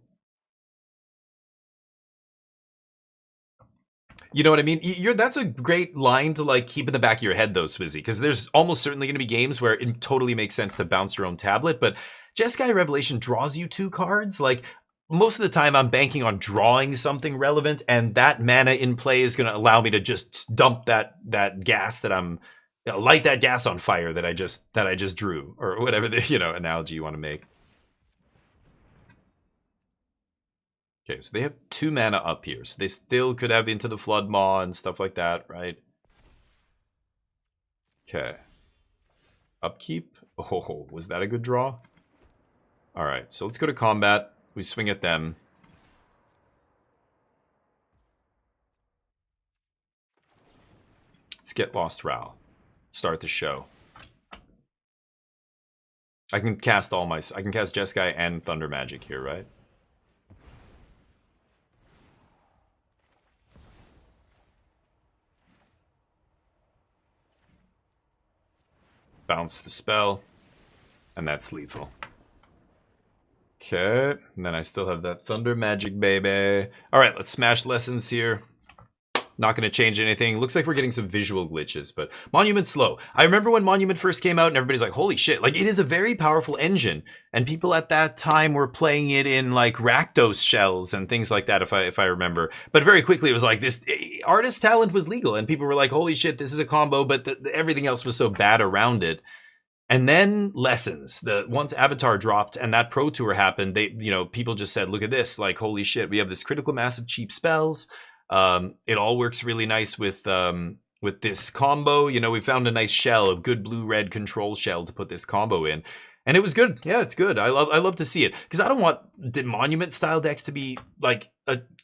You know what I mean? That's a great line to like keep in the back of your head, though, Swizzy, because there's almost certainly going to be games where it totally makes sense to bounce your own tablet, but Jeskai Revelation draws you 2 cards. Like, most of the time I'm banking on drawing something relevant, and that mana in play is going to allow me to just dump that gas that I'm... light that gas on fire that I just drew, or whatever the analogy you want to make. Okay, so they have 2 mana up here, so they still could have Into the Flood Maw and stuff like that, right? Okay. Upkeep. Oh, was that a good draw? All right, so let's go to combat. We swing at them. Let's get Lost Ral. Start the show. I can cast I can cast Jeskai and Thunder Magic here, right? Bounce the spell, and that's lethal. Okay, and then I still have that Thunder Magic, baby. All right, let's smash lessons here. Not going to change anything. Looks like we're getting some visual glitches, but Monument's slow. I remember when Monument first came out and everybody's like, holy shit, like it is a very powerful engine. And people at that time were playing it in like Rakdos shells and things like that, if I remember. But very quickly it was like this artist talent was legal and people were like, holy shit, this is a combo, but everything else was so bad around it. And then lessons. Once Avatar dropped and that Pro Tour happened, people just said, look at this, like, holy shit, we have this critical mass of cheap spells. It all works really nice with this combo. We found a nice shell, a good blue-red control shell to put this combo in. And it was good. Yeah, it's good. I love to see it because I don't want the monument style decks to be like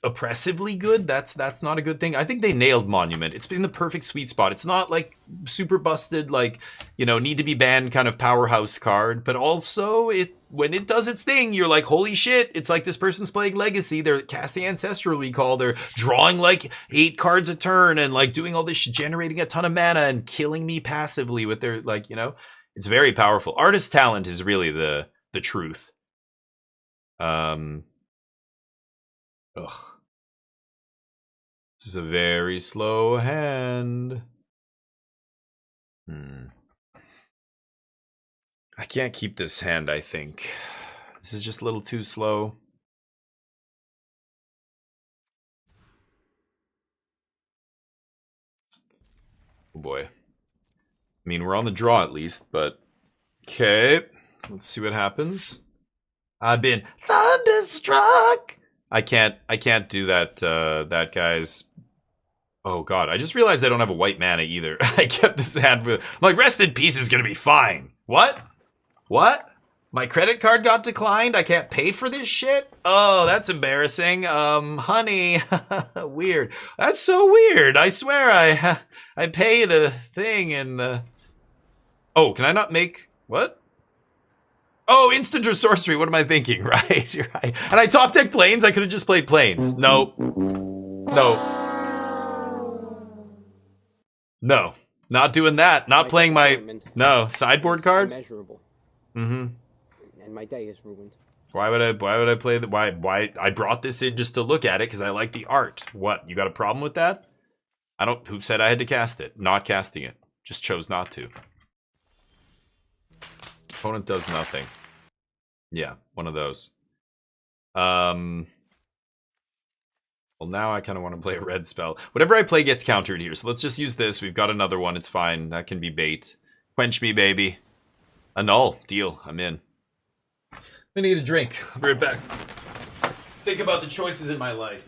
oppressively good. That's not a good thing. I think they nailed monument. It's been the perfect sweet spot. It's not like super busted, like, you know, need to be banned kind of powerhouse card, but also when it does its thing, you're like, holy shit! It's like this person's playing Legacy. They're casting Ancestral Recall. They're drawing like 8 cards a turn and like doing all this shit, generating a ton of mana and killing me passively with their, like, you know. It's very powerful. Artist talent is really the truth. Ugh. This is a very slow hand. I can't keep this hand, I think. This is just a little too slow. Oh boy. I mean, we're on the draw at least, but okay. Let's see what happens. I've been thunderstruck. I can't do that. That guy's. Oh god! I just realized I don't have a white mana either. I kept this hand with. I'm like, rest in peace is gonna be fine. What? What? My credit card got declined. I can't pay for this shit. Oh, that's embarrassing. Honey, weird. That's so weird. I swear, I paid a thing in the. Oh, can I not make what? Oh, instant or sorcery. What am I thinking? Right, you're right. And I top deck planes. I could have just played planes. No, not doing that. Not playing my sideboard card. Immeasurable. Mm-hmm. And my day is ruined. Why would I play that? Why I brought this in just to look at it because I like the art. What? You got a problem with that? I don't. Who said I had to cast it? Not casting it. Just chose not to. Opponent does nothing. Yeah, one of those. Well, now I kind of want to play a red spell. Whatever I play gets countered here, so let's just use this. We've got another one. It's fine. That can be bait. Quench me, baby. Annul. Deal. I'm in. I need a drink. I'll be right back. Think about the choices in my life.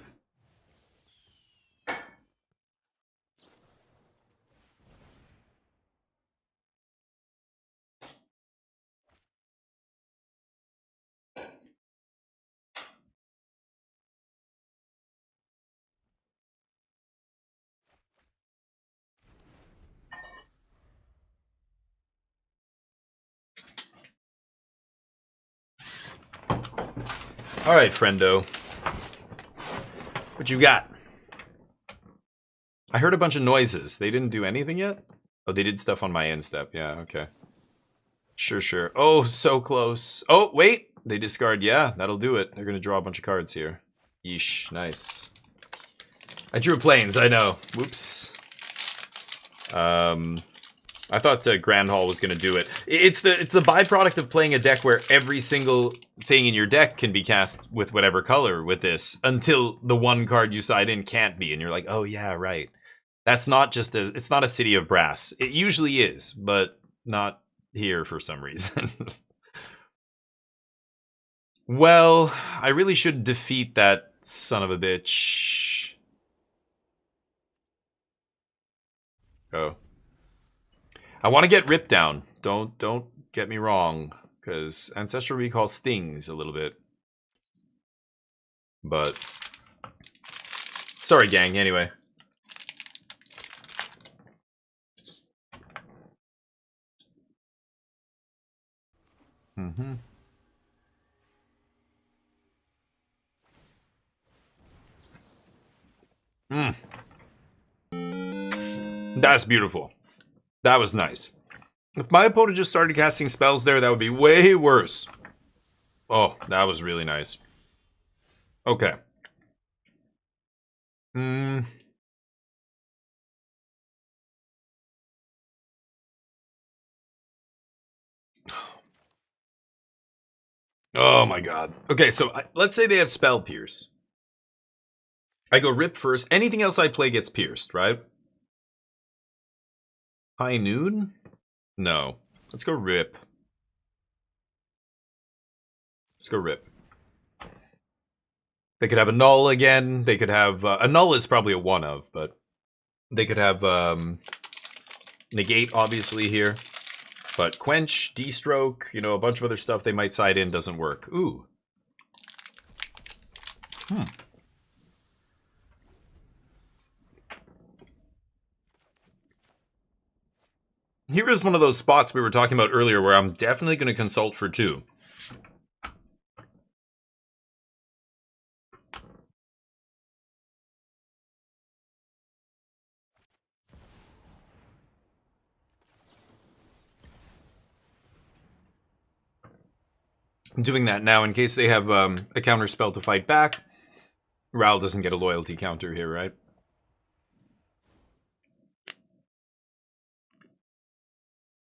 All right, friendo. What you got? I heard a bunch of noises. They didn't do anything yet? Oh, they did stuff on my end step. Yeah, okay. Sure. Oh, so close. Oh, wait. They discard. Yeah, that'll do it. They're going to draw a bunch of cards here. Yeesh. Nice. I drew planes. I know. Whoops. I thought Grand Hall was going to do it. It's the byproduct of playing a deck where every single thing in your deck can be cast with whatever color with this until the one card you side in can't be. And you're like, oh yeah, right. That's not just it's not a City of Brass. It usually is, but not here for some reason. Well, I really should defeat that son of a bitch. Oh. I want to get ripped down. Don't get me wrong, because Ancestral Recall stings a little bit. But sorry, gang. Anyway. That's beautiful. That was nice. If my opponent just started casting spells there, that would be way worse. Oh, that was really nice. Okay. Oh my god. Okay, so let's say they have Spell Pierce. I go Rip first. Anything else I play gets pierced, right? High Noon? No. Let's go Rip. Let's go Rip. They could have a Null again. They could have... a Null is probably a one of, but... They could have... Negate, obviously, here. But Quench, D-Stroke, you know, a bunch of other stuff they might side in doesn't work. Ooh. Here is one of those spots we were talking about earlier where I'm definitely going to consult for 2. I'm doing that now in case they have a counter spell to fight back. Ral doesn't get a loyalty counter here, right?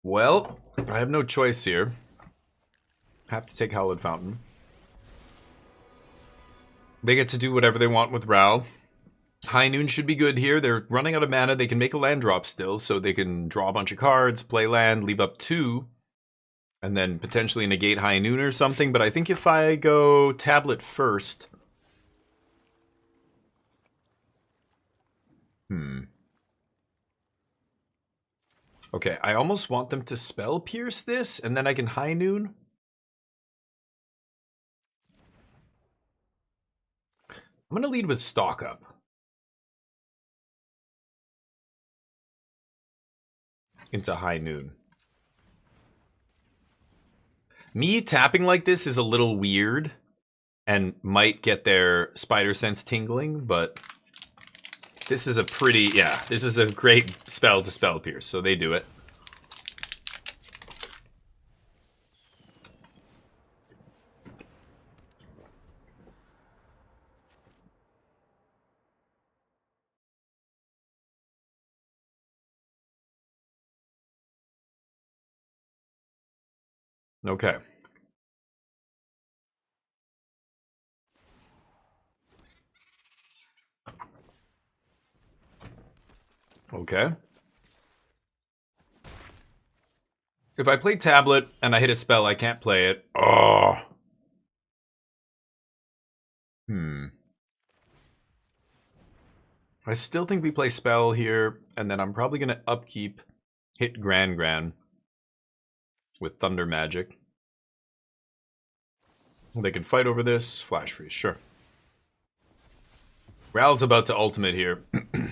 Well, I have no choice here. Have to take Hallowed Fountain. They get to do whatever they want with Ral. High Noon should be good here. They're running out of mana. They can make a land drop still, so they can draw a bunch of cards, play land, leave up 2, and then potentially negate High Noon or something. But I think if I go Tablet first... Okay, I almost want them to Spell Pierce this, and then I can High Noon. I'm going to lead with Stock Up. Into High Noon. Me tapping like this is a little weird, and might get their Spider Sense tingling, but... This is a pretty, yeah, this is a great spell to Spell Pierce, so they do it. Okay. Okay. If I play Tablet and I hit a spell, I can't play it. Oh. I still think we play Spell here, and then I'm probably going to upkeep, hit Gran with Thunder Magic. They can fight over this. Flash Freeze, sure. Ral's about to ultimate here.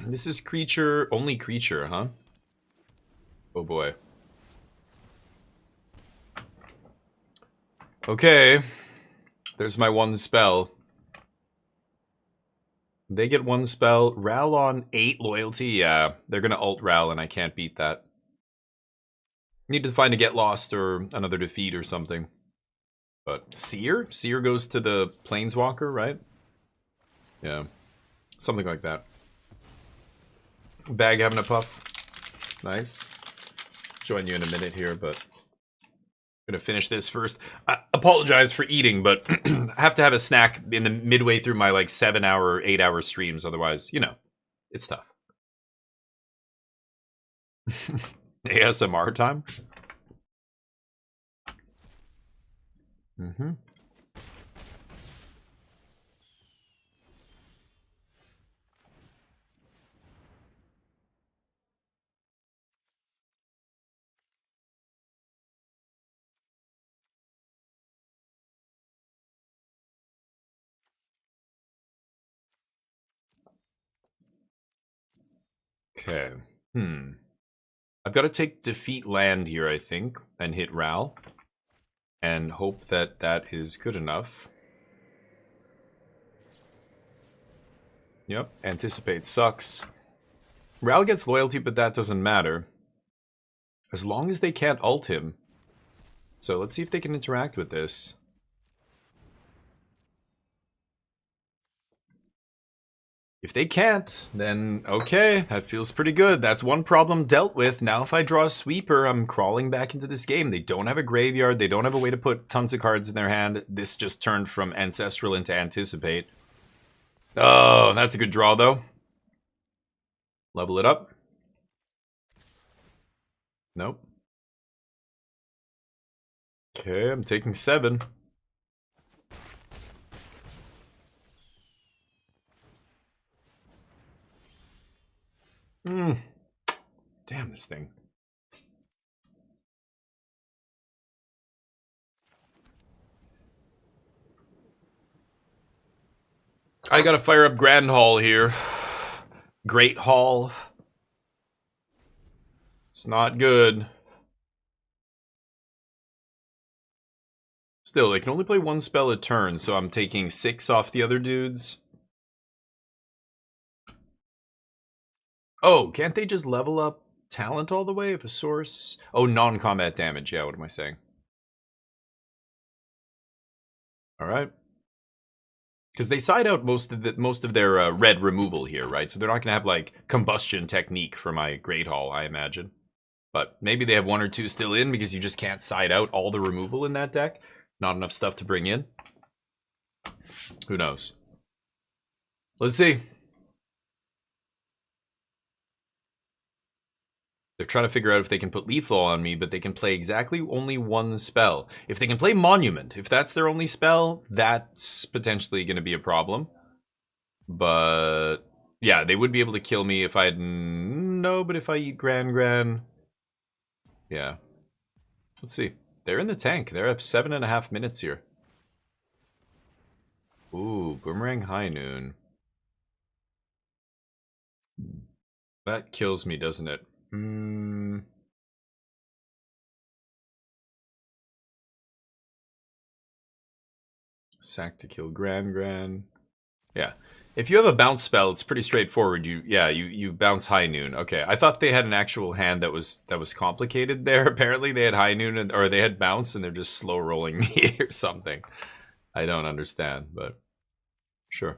This is creature, only creature, huh? Oh boy. Okay. There's my one spell. They get one spell. Ral on 8 loyalty. Yeah, they're going to ult Ral and I can't beat that. Need to find a Get Lost or another defeat or something. But Seer? Seer goes to the Planeswalker, right? Yeah. Something like that. Bag having a puff. Nice. Join you in a minute here, but... I'm gonna finish this first. I apologize for eating, but I have to have a snack in the midway through my like 7-hour, 8-hour streams. Otherwise, you know, it's tough. ASMR time. Mm-hmm. Okay. I've got to take defeat land here, I think, and hit Ral. And hope that that is good enough. Yep, anticipate sucks. Ral gets loyalty, but that doesn't matter. As long as they can't ult him. So let's see if they can interact with this. If they can't, then okay, that feels pretty good. That's one problem dealt with. Now if I draw a sweeper, I'm crawling back into this game. They don't have a graveyard. They don't have a way to put tons of cards in their hand. This just turned from Ancestral into Anticipate. Oh, that's a good draw, though. Level it up. Nope. Okay, I'm taking 7. Damn this thing. I gotta fire up Grand Hall here. Great Hall. It's not good. Still, they can only play one spell a turn, so I'm taking 6 off the other dudes. Oh, can't they just level up talent all the way if a source? Oh, non-combat damage. Yeah, what am I saying? All right. Because they side out most of their red removal here, right? So they're not going to have, like, combustion technique for my Great Hall, I imagine. But maybe they have 1 or 2 still in because you just can't side out all the removal in that deck. Not enough stuff to bring in. Who knows? Let's see. They're trying to figure out if they can put lethal on me, but they can play exactly only 1 spell. If they can play Monument, if that's their only spell, that's potentially going to be a problem. But yeah, they would be able to kill me if I had... No, but if I eat Gran... Yeah. Let's see. They're in the tank. They're at 7.5 minutes here. Ooh, Boomerang High Noon. That kills me, doesn't it? Sack to kill Gran. Yeah. If you have a bounce spell, it's pretty straightforward. You bounce High Noon. Okay, I thought they had an actual hand that was complicated there. Apparently they had High Noon or they had bounce and they're just slow rolling me or something. I don't understand, but sure.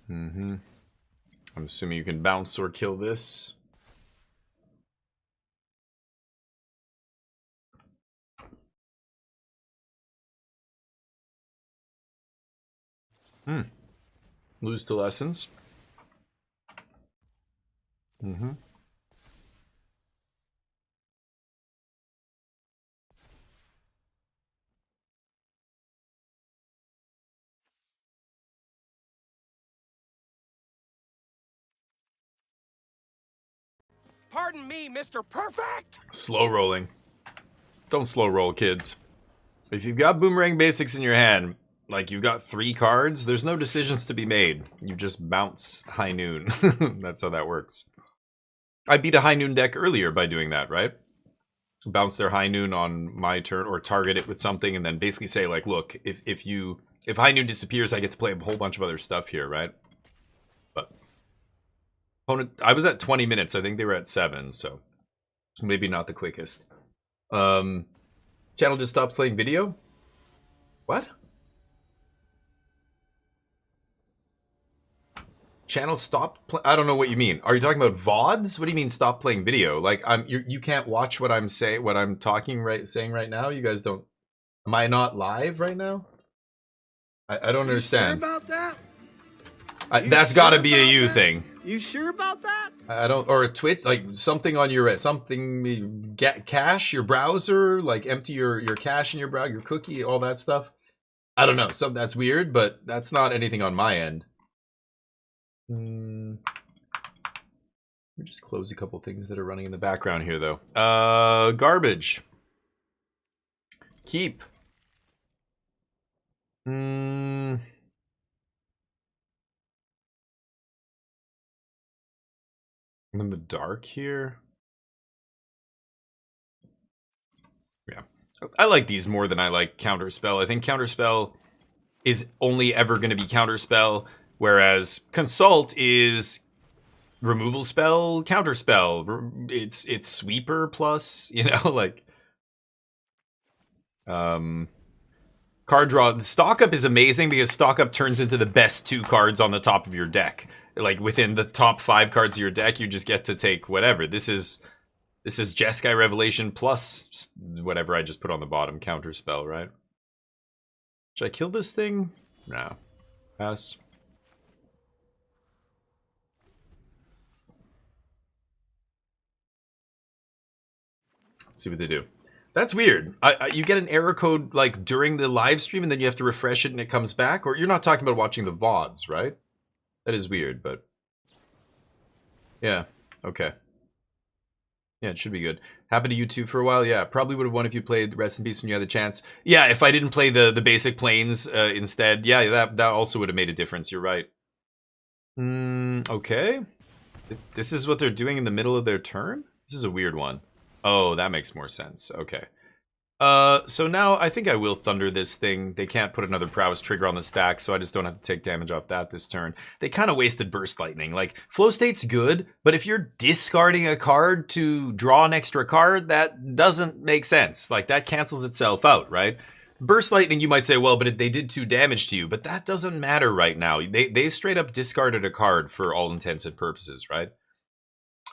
I'm assuming you can bounce or kill this. Lose to lessons. Pardon me, Mr. Perfect! Slow rolling. Don't slow roll, kids. If you've got Boomerang Basics in your hand, like you've got 3 cards, there's no decisions to be made. You just bounce High Noon. That's how that works. I beat a High Noon deck earlier by doing that, right? Bounce their High Noon on my turn or target it with something and then basically say like, look, if High Noon disappears, I get to play a whole bunch of other stuff here, right? But opponent, I was at 20 minutes. I think they were at 7, so maybe not the quickest. Channel just stops playing video? What? Channel stopped I don't know what you mean. Are you talking about VODs? What do you mean stop playing video? Like you can't watch what I'm saying right now? You guys don't... Am I not live right now? I don't understand. Sure about that? That's got to be a you thing. You sure about that? I don't, or a twit, like something on your get cache your browser, like empty your cache in your browser, your cookie, all that stuff. I don't know. That's weird, but that's not anything on my end. Let me just close a couple things that are running in the background here, though. Garbage. Keep. I'm in the dark here. Yeah. I like these more than I like Counterspell. I think Counterspell is only ever going to be Counterspell, whereas Consult is removal spell, Counterspell. It's Sweeper plus, you know, like... Card draw. Stock Up is amazing because Stock Up turns into the best 2 cards on the top of your deck. Like within the top 5 cards of your deck, you just get to take whatever. This is Jeskai Revelation plus whatever I just put on the bottom, Counterspell, right? Should I kill this thing? No. Pass. Let's see what they do. That's weird. You get an error code like during the live stream and then you have to refresh it and it comes back? Or you're not talking about watching the VODs, right? That is weird, but... Yeah, okay. Yeah, it should be good. Happened to you too for a while. Yeah, probably would have won if you played Rest in Peace when you had the chance. Yeah, if I didn't play the basic planes instead. Yeah, that also would have made a difference. You're right. Okay. This is what they're doing in the middle of their turn? This is a weird one. Oh, that makes more sense. Okay. So now I think I will Thunder this thing. They can't put another Prowess trigger on the stack, so I just don't have to take damage off that this turn. They kind of wasted Burst Lightning. Like, Flow State's good, but if you're discarding a card to draw an extra card, that doesn't make sense. Like, that cancels itself out, right? Burst Lightning, you might say, well, but they did 2 damage to you, but that doesn't matter right now. They straight up discarded a card for all intents and purposes, right?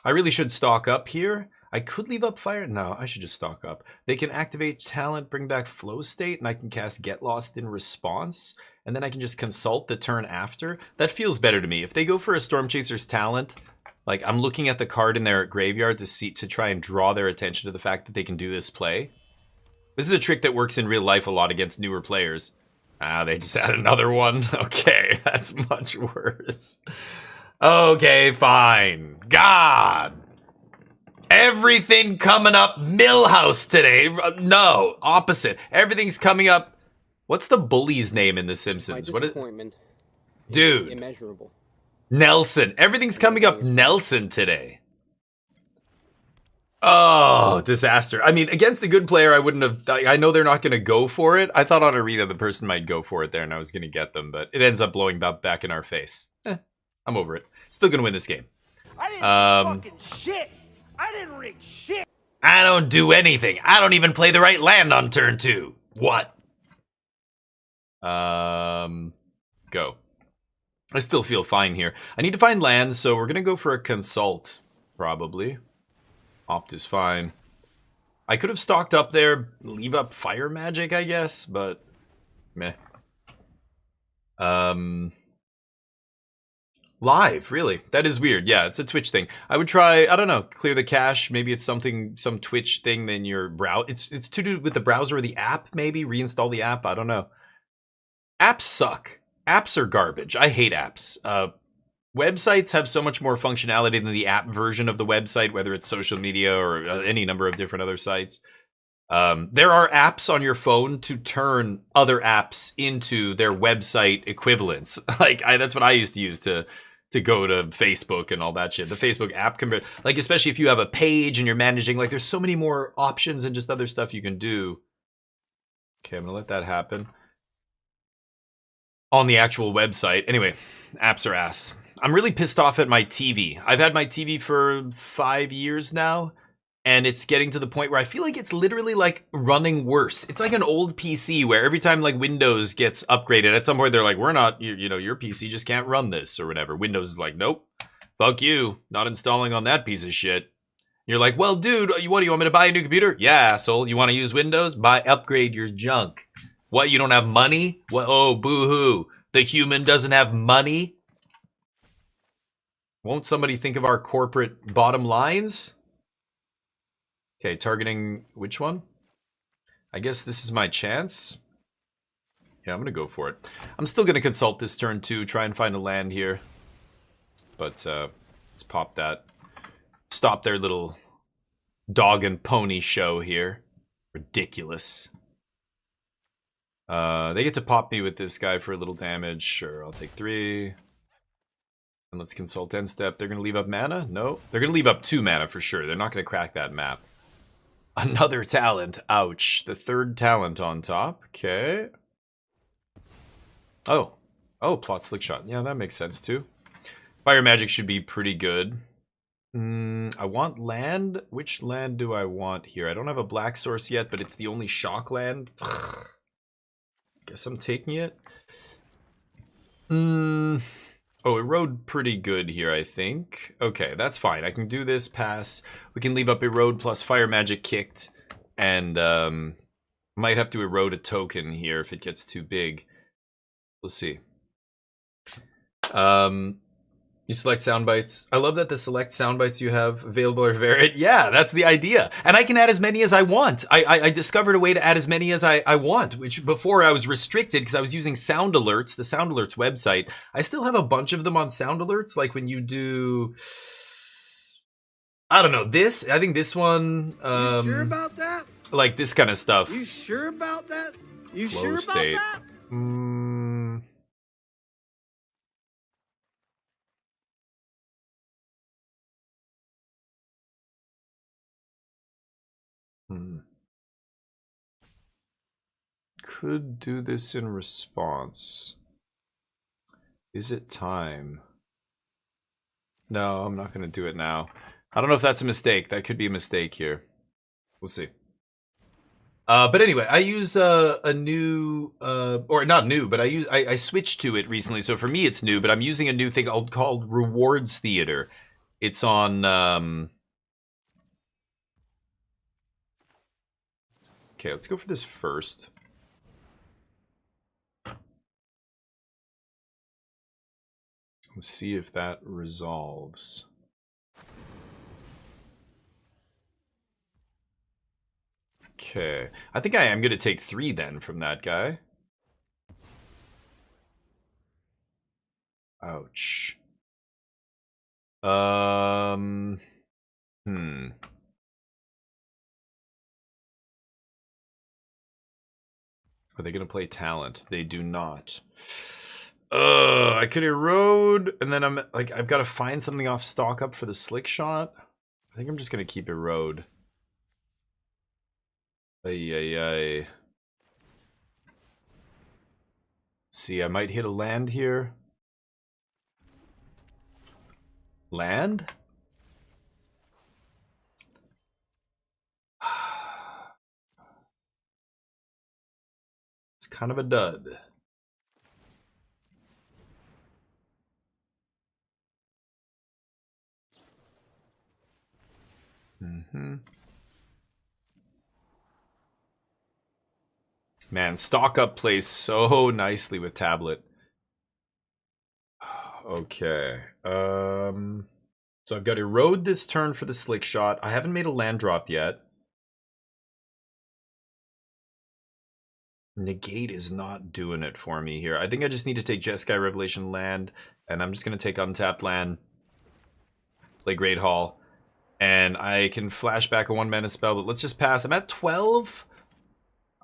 I really should stock up here. I could leave up Fire. No, I should just stock up. They can activate Talent, bring back Flow State, and I can cast Get Lost in response. And then I can just consult the turn after. That feels better to me. If they go for a Storm Chaser's Talent, like I'm looking at the card in their graveyard to try and draw their attention to the fact that they can do this play. This is a trick that works in real life a lot against newer players. Ah, they just had another one. Okay, that's much worse. Okay, fine. God. Everything coming up Millhouse today. No, opposite. Everything's coming up. What's the bully's name in The Simpsons? My disappointment is Dude. immeasurable. Nelson. Everything's coming up Nelson today. Oh, disaster. I mean, against a good player, I wouldn't have... I know they're not going to go for it. I thought on Arena the person might go for it there and I was going to get them, but it ends up blowing back in our face. I'm over it. Still going to win this game. I didn't do fucking shit. I didn't rig shit. I don't do anything. I don't even play the right land on turn 2. What? Go. I still feel fine here. I need to find lands, so we're going to go for a consult, probably. Opt is fine. I could have stocked up there, leave up Fire Magic, I guess, but meh. Live, really? That is weird. Yeah, it's a Twitch thing. I would try, I don't know, clear the cache. Maybe it's some Twitch thing. Then your browser. It's to do with the browser or the app. Maybe reinstall the app. I don't know. Apps suck. Apps are garbage. I hate apps. Websites have so much more functionality than the app version of the website, whether it's social media or any number of different other sites. There are apps on your phone to turn other apps into their website equivalents. Like that's what I used to use to go to Facebook and all that shit. The Facebook app like especially if you have a page and you're managing, like there's so many more options and just other stuff you can do. Okay, I'm gonna let that happen on the actual website. Anyway, apps are ass. I'm really pissed off at my TV. I've had my TV for 5 years now, and it's getting to the point where I feel like it's literally like running worse. It's like an old PC where every time like Windows gets upgraded, at some point they're like, we're not, you know, your PC just can't run this or whatever. Windows is like, nope, fuck you, not installing on that piece of shit. You're like, well, dude, what do you want me to buy a new computer? Yeah, asshole. You want to use Windows? Upgrade your junk. What, you don't have money? What? Oh, boo-hoo. The human doesn't have money? Won't somebody think of our corporate bottom lines? Okay, targeting which one? I guess this is my chance. Yeah, I'm going to go for it. I'm still going to consult this turn too, try and find a land here. But let's pop that. Stop their little dog and pony show here. Ridiculous. They get to pop me with this guy for a little damage. Sure, I'll take 3. And let's consult end step. They're going to leave up mana? No. They're going to leave up 2 mana for sure. They're not going to crack that map. Another talent. Ouch. The 3rd talent on top. Okay. Oh. Oh, plot slick shot. Yeah, that makes sense too. Fire magic should be pretty good. I want land. Which land do I want here? I don't have a black source yet, but it's the only shock land. Guess I'm taking it. Oh, it rode pretty good here, I think. Okay, that's fine. I can do this, pass. We can leave up erode plus fire magic kicked. And might have to erode a token here if it gets too big. We'll see. You select sound bites. I love that the select sound bites you have available are varied. Yeah, that's the idea. And I can add as many as I want. I discovered a way to add as many as I want, which before I was restricted because I was using Sound Alerts, the Sound Alerts website. I still have a bunch of them on Sound Alerts, like when you do... I don't know. I think this one, You sure about that? like this kind of stuff. You sure about that? You Flow sure about state. that? Hmm. Could do this in response. Is it time? No, I'm not going to do it now. I don't know if that's a mistake. That could be a mistake here. We'll see. But anyway, I use a new, or not new, but I switched to it recently. So for me, it's new. But I'm using a new thing called Rewards Theater. It's on. Okay, let's go for this first. Let's see if that resolves. Okay. I think I am going to take 3 then from that guy. Ouch. Are they going to play talent? They do not. I could erode, and then I'm like, I've got to find something off stock up for the slick shot. I think I'm just going to keep erode. Ay. See, I might hit a land here. Land? It's kind of a dud. Man, stock up plays so nicely with tablet. Okay. So I've got erode this turn for the slick shot. I haven't made a land drop yet. Negate is not doing it for me here. I think I just need to take Jeskai Revelation land, and I'm just going to take untapped land, play Great Hall, and I can flash back a 1-mana spell, but let's just pass. I'm at 12.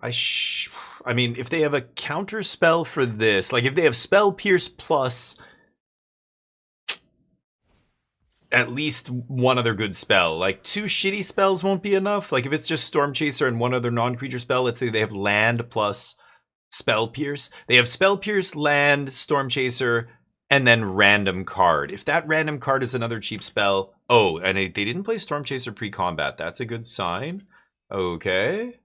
I mean, if they have a counter spell for this, like if they have Spell Pierce plus at least one other good spell, like 2 shitty spells won't be enough. Like if it's just Storm Chaser and one other non-creature spell, let's say they have land plus Spell Pierce. They have Spell Pierce, land, Storm Chaser, and then random card. If that random card is another cheap spell, oh, and they didn't play Storm Chaser pre-combat. That's a good sign. Okay.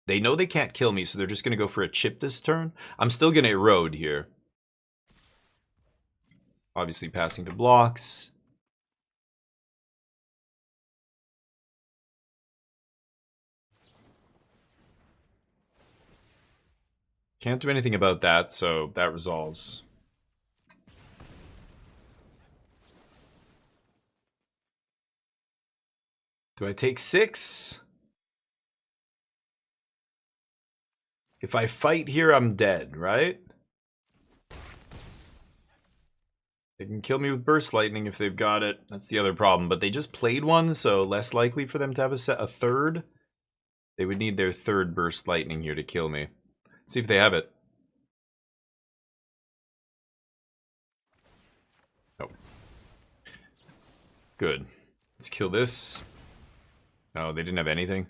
They know they can't kill me, so they're just going to go for a chip this turn. I'm still going to erode here. Obviously passing to blocks. Can't do anything about that, so that resolves. Do I take 6? If I fight here, I'm dead, right? They can kill me with Burst Lightning if they've got it. That's the other problem. But they just played one, so less likely for them to have a third. They would need their 3rd Burst Lightning here to kill me. Let's see if they have it. Nope. Good. Let's kill this. No, they didn't have anything.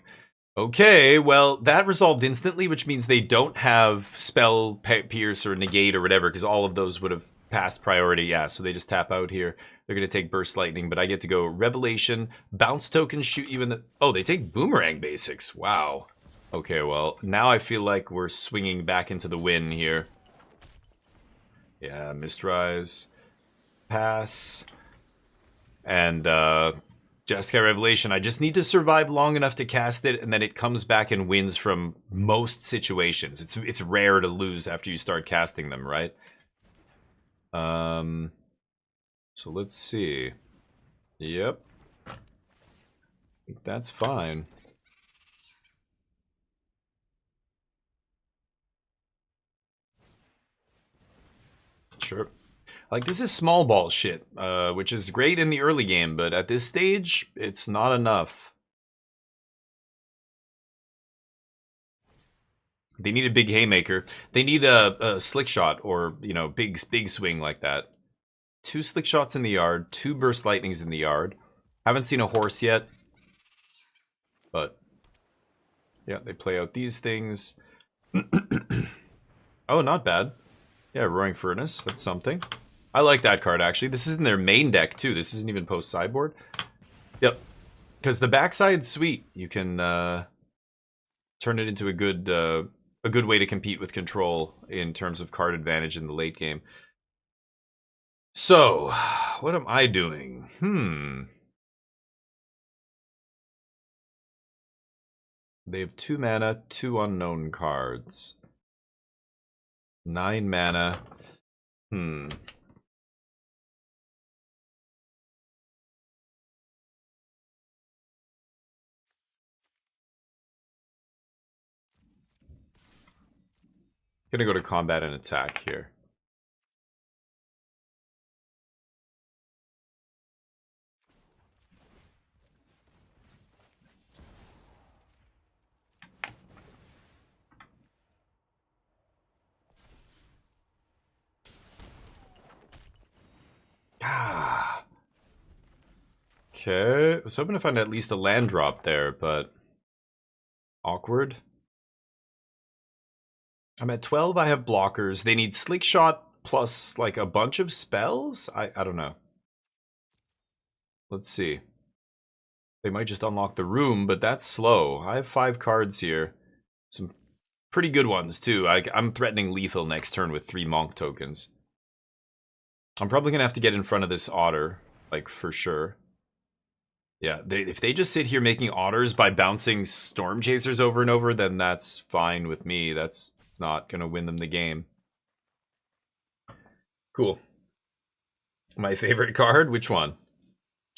Okay, well, that resolved instantly, which means they don't have Spell Pierce or Negate or whatever, because all of those would have passed priority. Yeah, so they just tap out here. They're going to take Burst Lightning, but I get to go Revelation, Bounce Token, shoot you in the... Oh, they take Boomerang Basics. Wow. Okay, well, now I feel like we're swinging back into the win here. Yeah, Mistrise. Pass. And, Jeskai Revelation. I just need to survive long enough to cast it, and then it comes back and wins from most situations. It's rare to lose after you start casting them, right? So let's see. Yep. I think that's fine. Sure. Like, this is small ball shit, which is great in the early game, but at this stage, it's not enough. They need a big haymaker. They need a slick shot or, you know, big swing like that. 2 slick shots in the yard, 2 burst lightnings in the yard. Haven't seen a horse yet, but yeah, they play out these things. Oh, not bad. Yeah, Roaring Furnace, that's something. I like that card, actually. This is in their main deck, too. This isn't even post-sideboard. Yep. Because the backside's sweet. You can turn it into a good way to compete with control in terms of card advantage in the late game. So, what am I doing? They have 2 mana, 2 unknown cards. 9 mana. Gonna go to combat and attack here. Okay, I was hoping to find at least a land drop there, but awkward. I'm at 12, I have blockers. They need Slick Shot plus like a bunch of spells? I don't know. Let's see. They might just unlock the room, but that's slow. I have 5 cards here. Some pretty good ones too. I'm threatening lethal next turn with 3 Monk tokens. I'm probably gonna have to get in front of this Otter, like for sure. Yeah, if they just sit here making Otters by bouncing Storm Chasers over and over, then that's fine with me. That's not gonna win them the game. Cool. My favorite card, which one?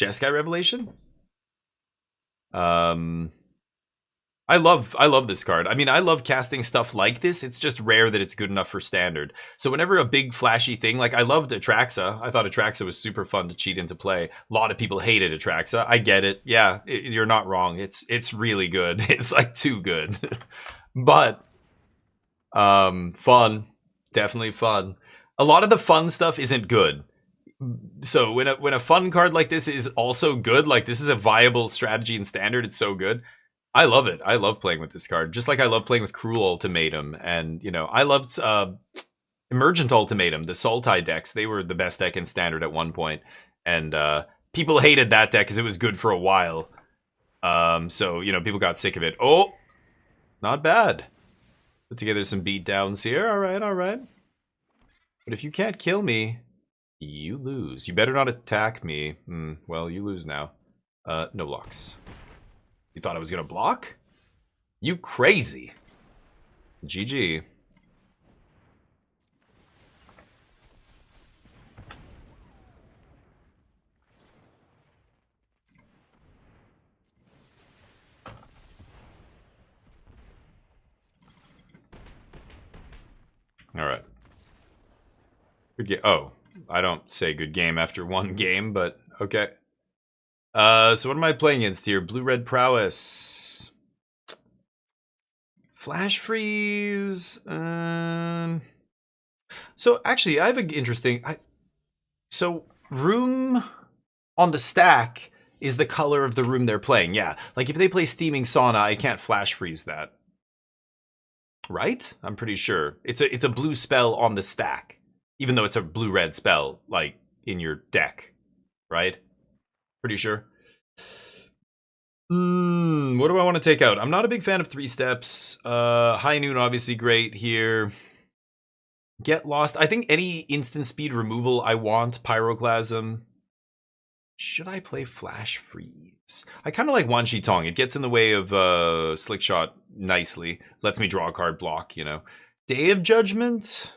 Jeskai Revelation? I love this card. I mean, I love casting stuff like this. It's just rare that it's good enough for standard. So whenever a big flashy thing, like I loved Atraxa. I thought Atraxa was super fun to cheat into play. A lot of people hated Atraxa. I get it. Yeah, you're not wrong. It's really good. It's like too good. But fun. Definitely fun. A lot of the fun stuff isn't good. So when a fun card like this is also good, like this is a viable strategy in standard, it's so good. I love it. I love playing with this card. Just like I love playing with Cruel Ultimatum. And, you know, I loved Emergent Ultimatum, the Sultai decks. They were the best deck in standard at one point. And people hated that deck because it was good for a while. So, you know, people got sick of it. Oh, not bad. Put together some beatdowns here. All right, all right. But if you can't kill me, you lose. You better not attack me. Well, you lose now. No blocks. You thought I was gonna block? You crazy. GG. All right. Good game. Oh, I don't say good game after one game, but okay. So what am I playing against here? Blue-red prowess. Flash freeze. So actually, I have an interesting. So room on the stack is the color of the room they're playing. Yeah, like if they play Steaming Sauna, I can't flash freeze that. Right? I'm pretty sure it's a blue spell on the stack, even though it's a blue-red spell, like in your deck, right? Pretty sure. What do I want to take out? I'm not a big fan of 3 steps. High Noon, obviously great here. Get Lost. I think any instant speed removal I want. Pyroclasm. Should I play Flash Freeze? I kind of like Wan Shi Tong. It gets in the way of Slick Shot nicely. Lets me draw a card block, you know. Day of Judgment?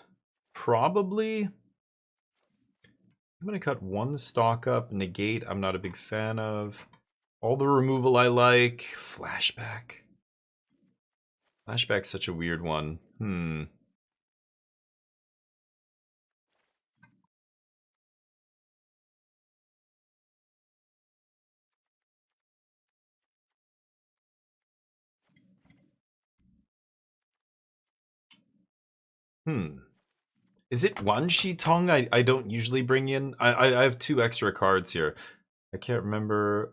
Probably. I'm going to cut 1 stock up. Negate, I'm not a big fan of. All the removal I like. Flashback. Flashback's such a weird one. Is it one Shitong I don't usually bring in? I have 2 extra cards here. I can't remember.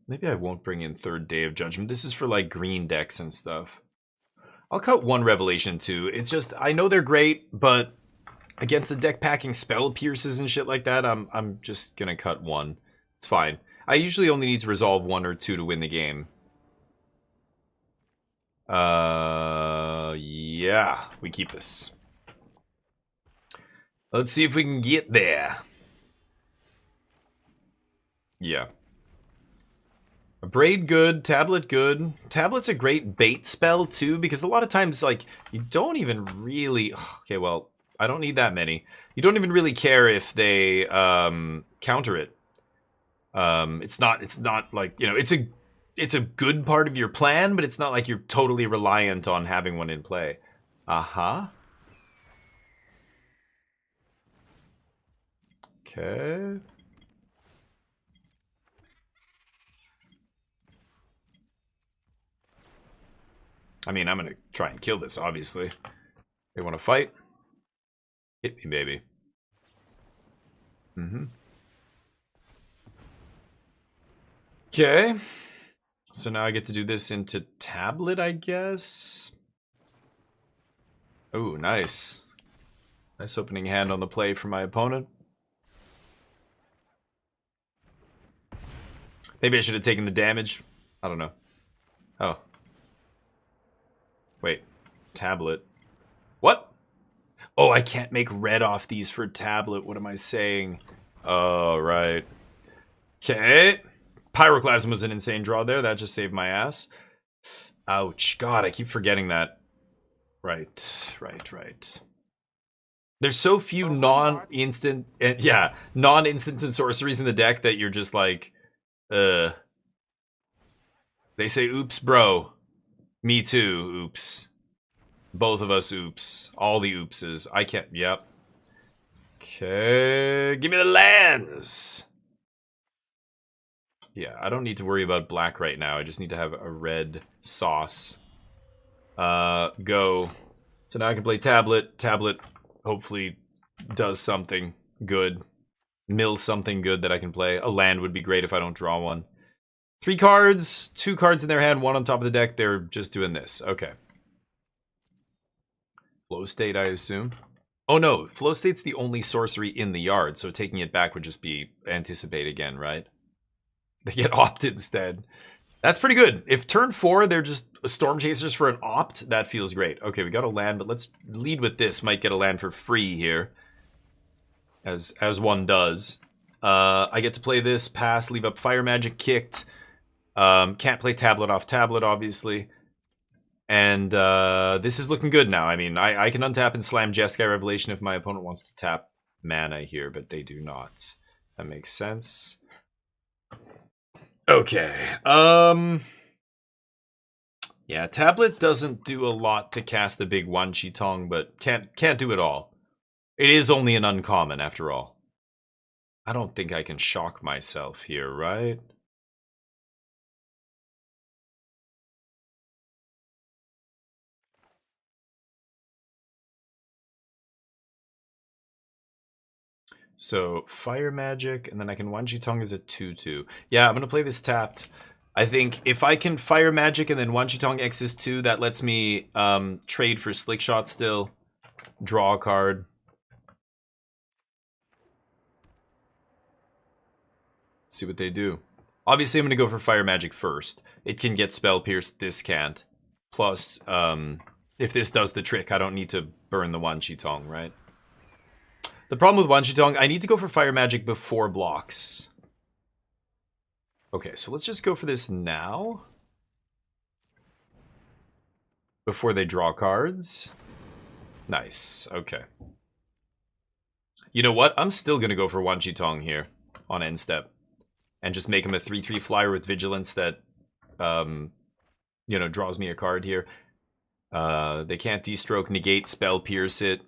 Maybe I won't bring in Third Day of Judgment. This is for like green decks and stuff. I'll cut 1 Revelation too. It's just, I know they're great, but against the deck packing spell pierces and shit like that, I'm just gonna cut 1. It's fine. I usually only need to resolve 1 or 2 to win the game. Yeah, we keep this. Let's see if we can get there. Yeah. A braid good, tablet good. Tablet's a great bait spell too, because a lot of times, like, you don't even really... Okay, well, I don't need that many. You don't even really care if they counter it. It's not like, you know, it's a good part of your plan, but it's not like you're totally reliant on having one in play. Okay. I mean, I'm gonna try and kill this, obviously. They want to fight? Hit me, baby. Okay. So now I get to do this into tablet, I guess. Oh, nice. Nice opening hand on the play for my opponent. Maybe I should have taken the damage. I don't know. Oh. Wait. Tablet. What? Oh, I can't make red off these for tablet. What am I saying? Oh, right. Okay. Pyroclasm was an insane draw there. That just saved my ass. Ouch. God, I keep forgetting that. Right. There's so few non-instant... Yeah, non-instant and sorceries in the deck that you're just like... They say, oops, bro. Me too, oops. Both of us, oops. All the oopses. I can't... Yep. Okay. Give me the lands! Yeah, I don't need to worry about black right now. I just need to have a red sauce. Go. So now I can play tablet. Tablet hopefully does something good. Mills something good that I can play. A land would be great if I don't draw one. 3 cards, 2 cards in their hand, 1 on top of the deck. They're just doing this. Okay. Flow state, I assume. Oh no, flow state's the only sorcery in the yard, so taking it back would just be anticipate again, right? They get opt instead. That's pretty good. If turn 4 they're just storm chasers for an opt, that feels great. Okay, we got a land, but let's lead with this. Might get a land for free here. As one does. I get to play this, pass, leave up Fire Magic kicked. Can't play tablet off tablet, obviously. And this is looking good now. I mean, I can untap and slam Jeskai Revelation if my opponent wants to tap mana here, but they do not. That makes sense. Okay. Yeah, tablet doesn't do a lot to cast the big Wan Chi Tong, but can't do it all. It is only an uncommon after all. I don't think I can shock myself here, right? So, Fire Magic, and then I can Wan Chi Tong as a 2/2. Yeah, I'm going to play this tapped. I think if I can Fire Magic and then Wan Chi Tong X's 2, that lets me trade for Slick Shot still. Draw a card. Let's see what they do. Obviously, I'm going to go for Fire Magic first. It can get Spell Pierce, this can't. Plus, if this does the trick, I don't need to burn the Wan Chi Tong, right? The problem with Wan Chi Tong, I need to go for Fire Magic before blocks. Okay, so let's just go for this now. Before they draw cards. Nice, okay. You know what? I'm still going to go for Wan Chi Tong here on end step. And just make him a 3/3 flyer with Vigilance that, you know, draws me a card here. They can't D-stroke, negate, spell, pierce it.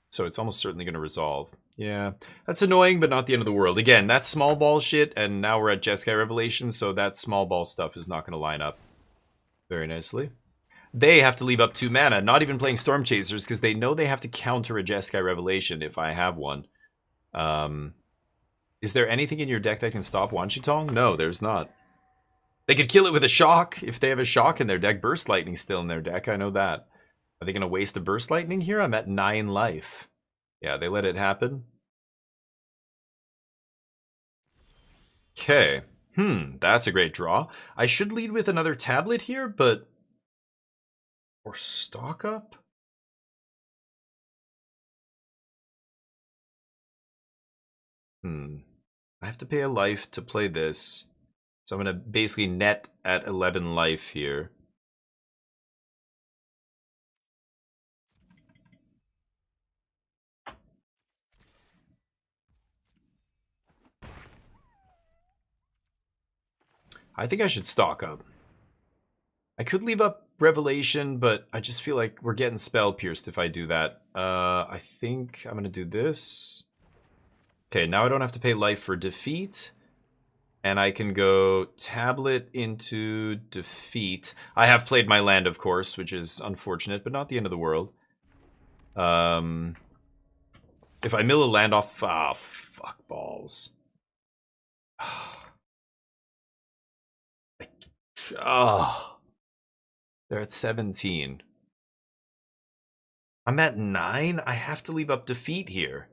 So it's almost certainly going to resolve. Yeah, that's annoying, but not the end of the world. Again, that's small ball shit, and now we're at Jeskai Revelation, so that small ball stuff is not going to line up very nicely. They have to leave up 2 mana, not even playing Storm Chasers, because they know they have to counter a Jeskai Revelation if I have one. Is there anything in your deck that can stop Wanchitong? No, there's not. They could kill it with a shock if they have a shock in their deck. Burst Lightning still in their deck, I know that. Are they going to waste a Burst Lightning here? I'm at 9 life. Yeah, they let it happen. Okay. That's a great draw. I should lead with another tablet here, but... Or stock up? I have to pay a life to play this. So I'm going to basically net at 11 life here. I think I should stock up. I could leave up Revelation, but I just feel like we're getting spell pierced if I do that. I think I'm going to do this. Okay, now I don't have to pay life for defeat. And I can go tablet into defeat. I have played my land, of course, which is unfortunate, but not the end of the world. If I mill a land off... Ah, fuck balls. Oh, they're at 17. I'm at 9. I have to leave up defeat here.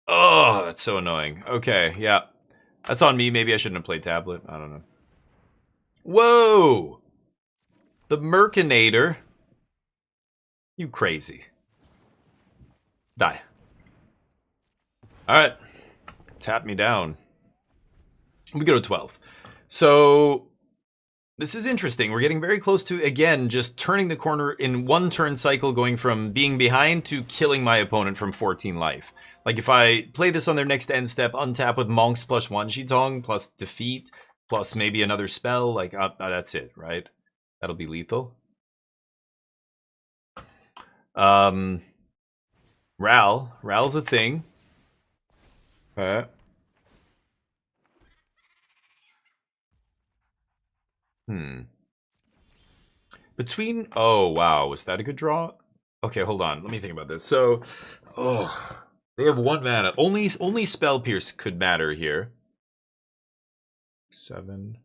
Oh, that's so annoying. Okay, yeah. That's on me. Maybe I shouldn't have played tablet. I don't know. Whoa! The Mercinator. You crazy. Die. Alright. Tap me down. We go to 12. So... This is interesting. We're getting very close to, again, just turning the corner in one turn cycle, going from being behind to killing my opponent from 14 life. Like, if I play this on their next end step, untap with Monks plus Wanchitong, plus defeat, plus maybe another spell, like, that's it, right? That'll be lethal. Ral's a thing. Okay. Between... Oh, wow. Was that a good draw? Okay, hold on. Let me think about this. So, they have 1 mana. Only Spell Pierce could matter here. 7.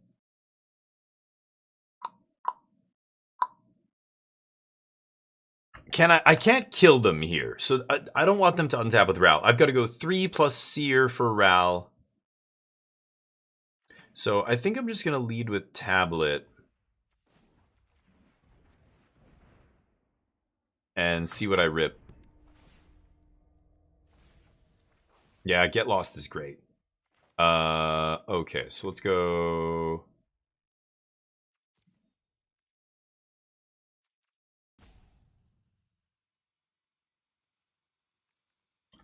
I can't kill them here. So I don't want them to untap with Ral. I've got to go 3 plus Seer for Ral. So I think I'm just going to lead with Tablet. And see what I rip. Yeah, Get Lost is great. Okay, so let's go...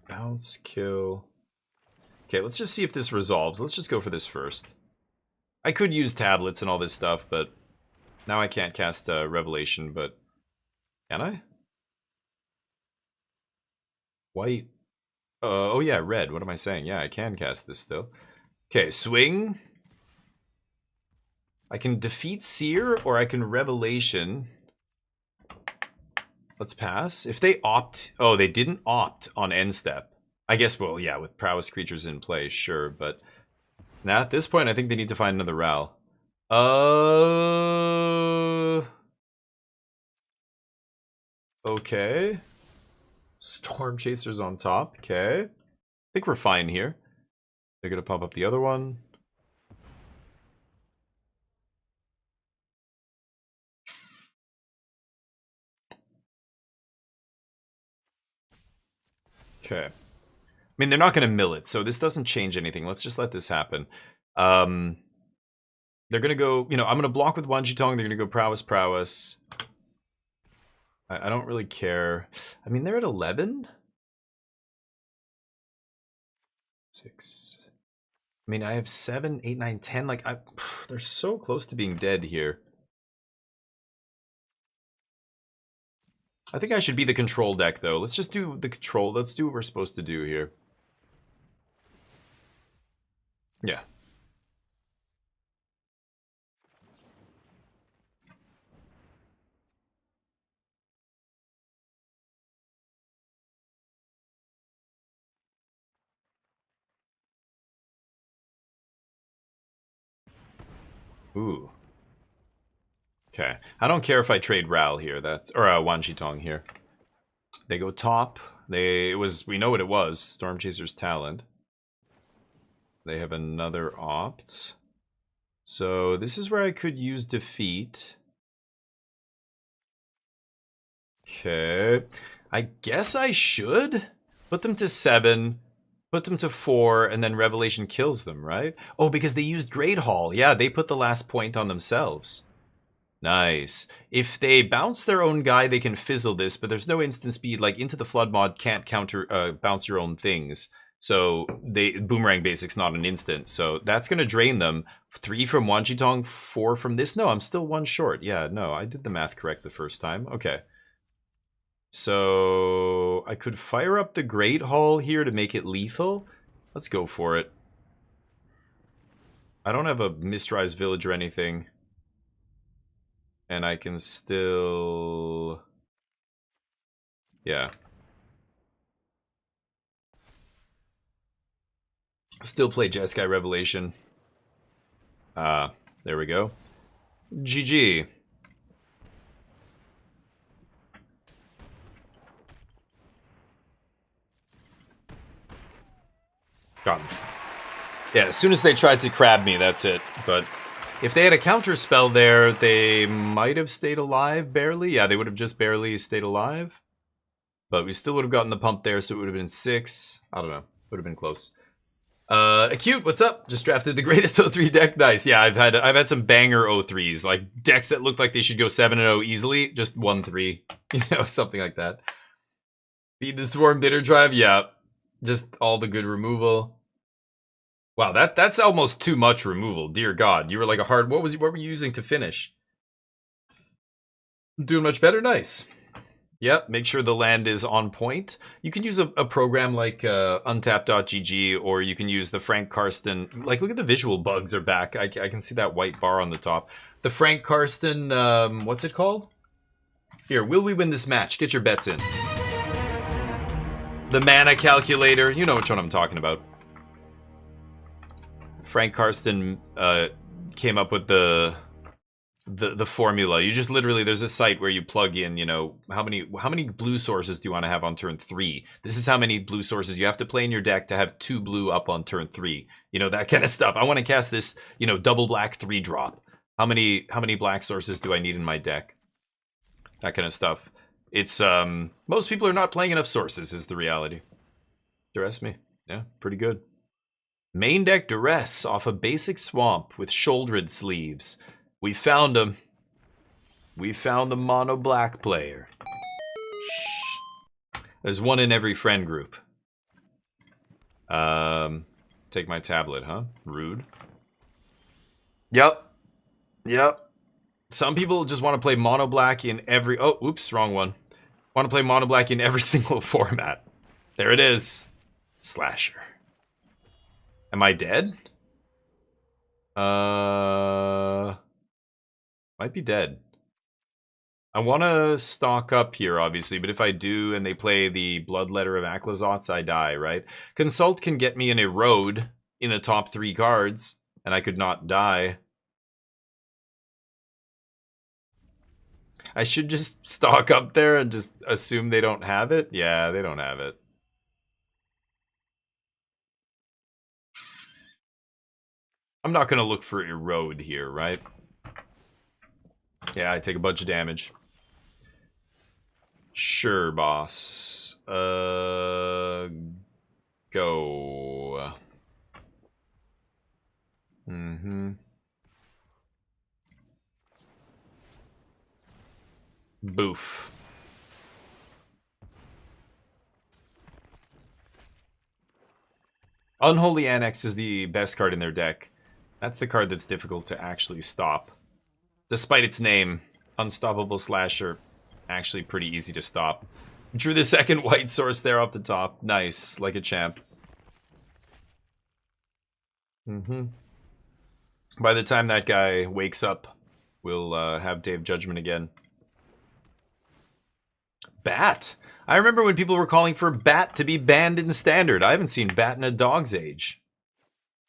Bounce, kill... Okay, let's just see if this resolves. Let's just go for this first. I could use tablets and all this stuff, but... Now I can't cast Revelation, but... Can I? White. Oh yeah, red. What am I saying? Yeah, I can cast this still. Okay, swing. I can defeat Seer, or I can Revelation. Let's pass. If they opt... Oh, they didn't opt on end step. I guess, well, yeah, with prowess creatures in play, sure, but... Now, at this point, I think they need to find another Ral. Okay. Storm Chasers on top. Okay. I think we're fine here. They're going to pump up the other one. Okay. I mean, they're not going to mill it, so this doesn't change anything. Let's just let this happen. They're going to go... You know, I'm going to block with Wanchitong. They're going to go Prowess. I don't really care. I mean, they're at 11? 6. I mean, I have 7, 8, 9, 10. Like, they're so close to being dead here. I think I should be the control deck, though. Let's just do the control. Let's do what we're supposed to do here. Yeah. Ooh. Okay. I don't care if I trade Ral here. That's or Wan Shitong here. They go top. We know what it was. Storm Chaser's Talent. They have another opt. So this is where I could use defeat. Okay. I guess I should put them to 7. Put them to 4, and then Revelation kills them, right? Oh, because they used Great Hall. Yeah, they put the last point on themselves. Nice. If they bounce their own guy, they can fizzle this, but there's no instant speed. Like, Into the Flood mod can't counter bounce your own things. So, Boomerang Basic's not an instant. So, that's going to drain them. 3 from Wanchitong, 4 from this. No, I'm still 1 short. Yeah, no, I did the math correct the first time. Okay. So, I could fire up the Great Hall here to make it lethal. Let's go for it. I don't have a Mistrise Village or anything. And I can still... Yeah. Still play Jeskai Revelation. There we go. GG. Got him. Yeah, as soon as they tried to crab me, that's it. But if they had a counter spell there, they might have stayed alive barely. Yeah, they would have just barely stayed alive. But we still would have gotten the pump there, so it would have been 6. I don't know. Would have been close. Acute, what's up? Just drafted the greatest O3 deck. Nice. Yeah, I've had some banger O3s, like decks that looked like they should go 7-0 easily. Just 1-3, you know, something like that. Feed the Swarm Bitter Drive. Yeah, just all the good removal. Wow, that's almost too much removal. Dear God, you were like a hard. What were you using to finish? Doing much better. Nice. Yep, make sure the land is on point. You can use a program like untap.gg, or you can use the Frank Karsten. Like, look at the visual bugs are back. I can see that white bar on the top. The Frank Karsten, what's it called? Here, will we win this match? Get your bets in. The mana calculator. You know which one I'm talking about. Frank Karsten came up with the formula. You just literally, there's a site where you plug in, you know, how many blue sources do you want to have on turn 3? This is how many blue sources you have to play in your deck to have 2 blue up on turn 3. You know, that kind of stuff. I want to cast this, you know, double black 3-drop. How many black sources do I need in my deck? That kind of stuff. It's most people are not playing enough sources is the reality. Duress me. Yeah, pretty good. Main deck Duress off a basic swamp with shouldered sleeves. We found him. We found the mono black player. Shh. There's one in every friend group. Take my tablet, huh? Rude. Yep. Some people just want to play mono black in every... Oh, oops, wrong one. Want to play mono black in every single format. There it is. Slasher. Am I dead? Might be dead. I want to stock up here, obviously, but if I do and they play the Bloodletter of Aclazots, I die, right? Consult can get me an Erode in the top 3 cards, and I could not die. I should just stock up there and just assume they don't have it? Yeah, they don't have it. I'm not going to look for Erode here, right? Yeah, I take a bunch of damage. Sure, boss. Go. Boof. Unholy Annex is the best card in their deck. That's the card that's difficult to actually stop. Despite its name, Unstoppable Slasher. actually pretty easy to stop. Drew the second white source there off the top. Nice, like a champ. By the time that guy wakes up, we'll have Day of Judgment again. Bat. I remember when people were calling for Bat to be banned in Standard. I haven't seen Bat in a dog's age.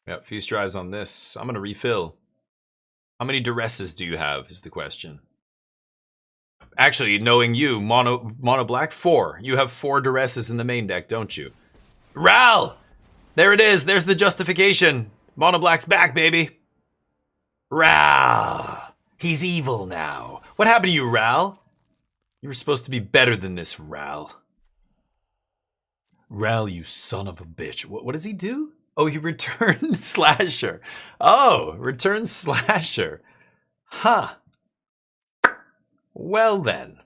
Yep, feast your eyes on this. I'm gonna refill. How many duresses do you have is the question. Actually, knowing you, mono black, 4. You have 4 duresses in the main deck, don't you? Ral! There it is, there's the justification. Mono black's back, baby. Ral! He's evil now. What happened to you, Ral? You were supposed to be better than this, Ral. Ral, you son of a bitch. What does he do? Oh, he returned Slasher. Oh, return Slasher. Huh. Well then.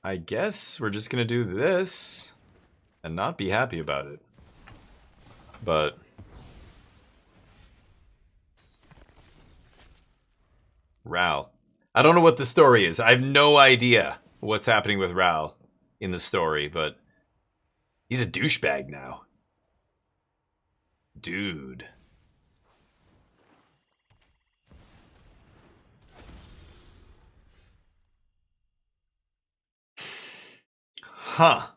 I guess we're just gonna do this and not be happy about it. But Ral. I don't know what the story is. I have no idea what's happening with Ral in the story, but he's a douchebag now. Dude. Huh.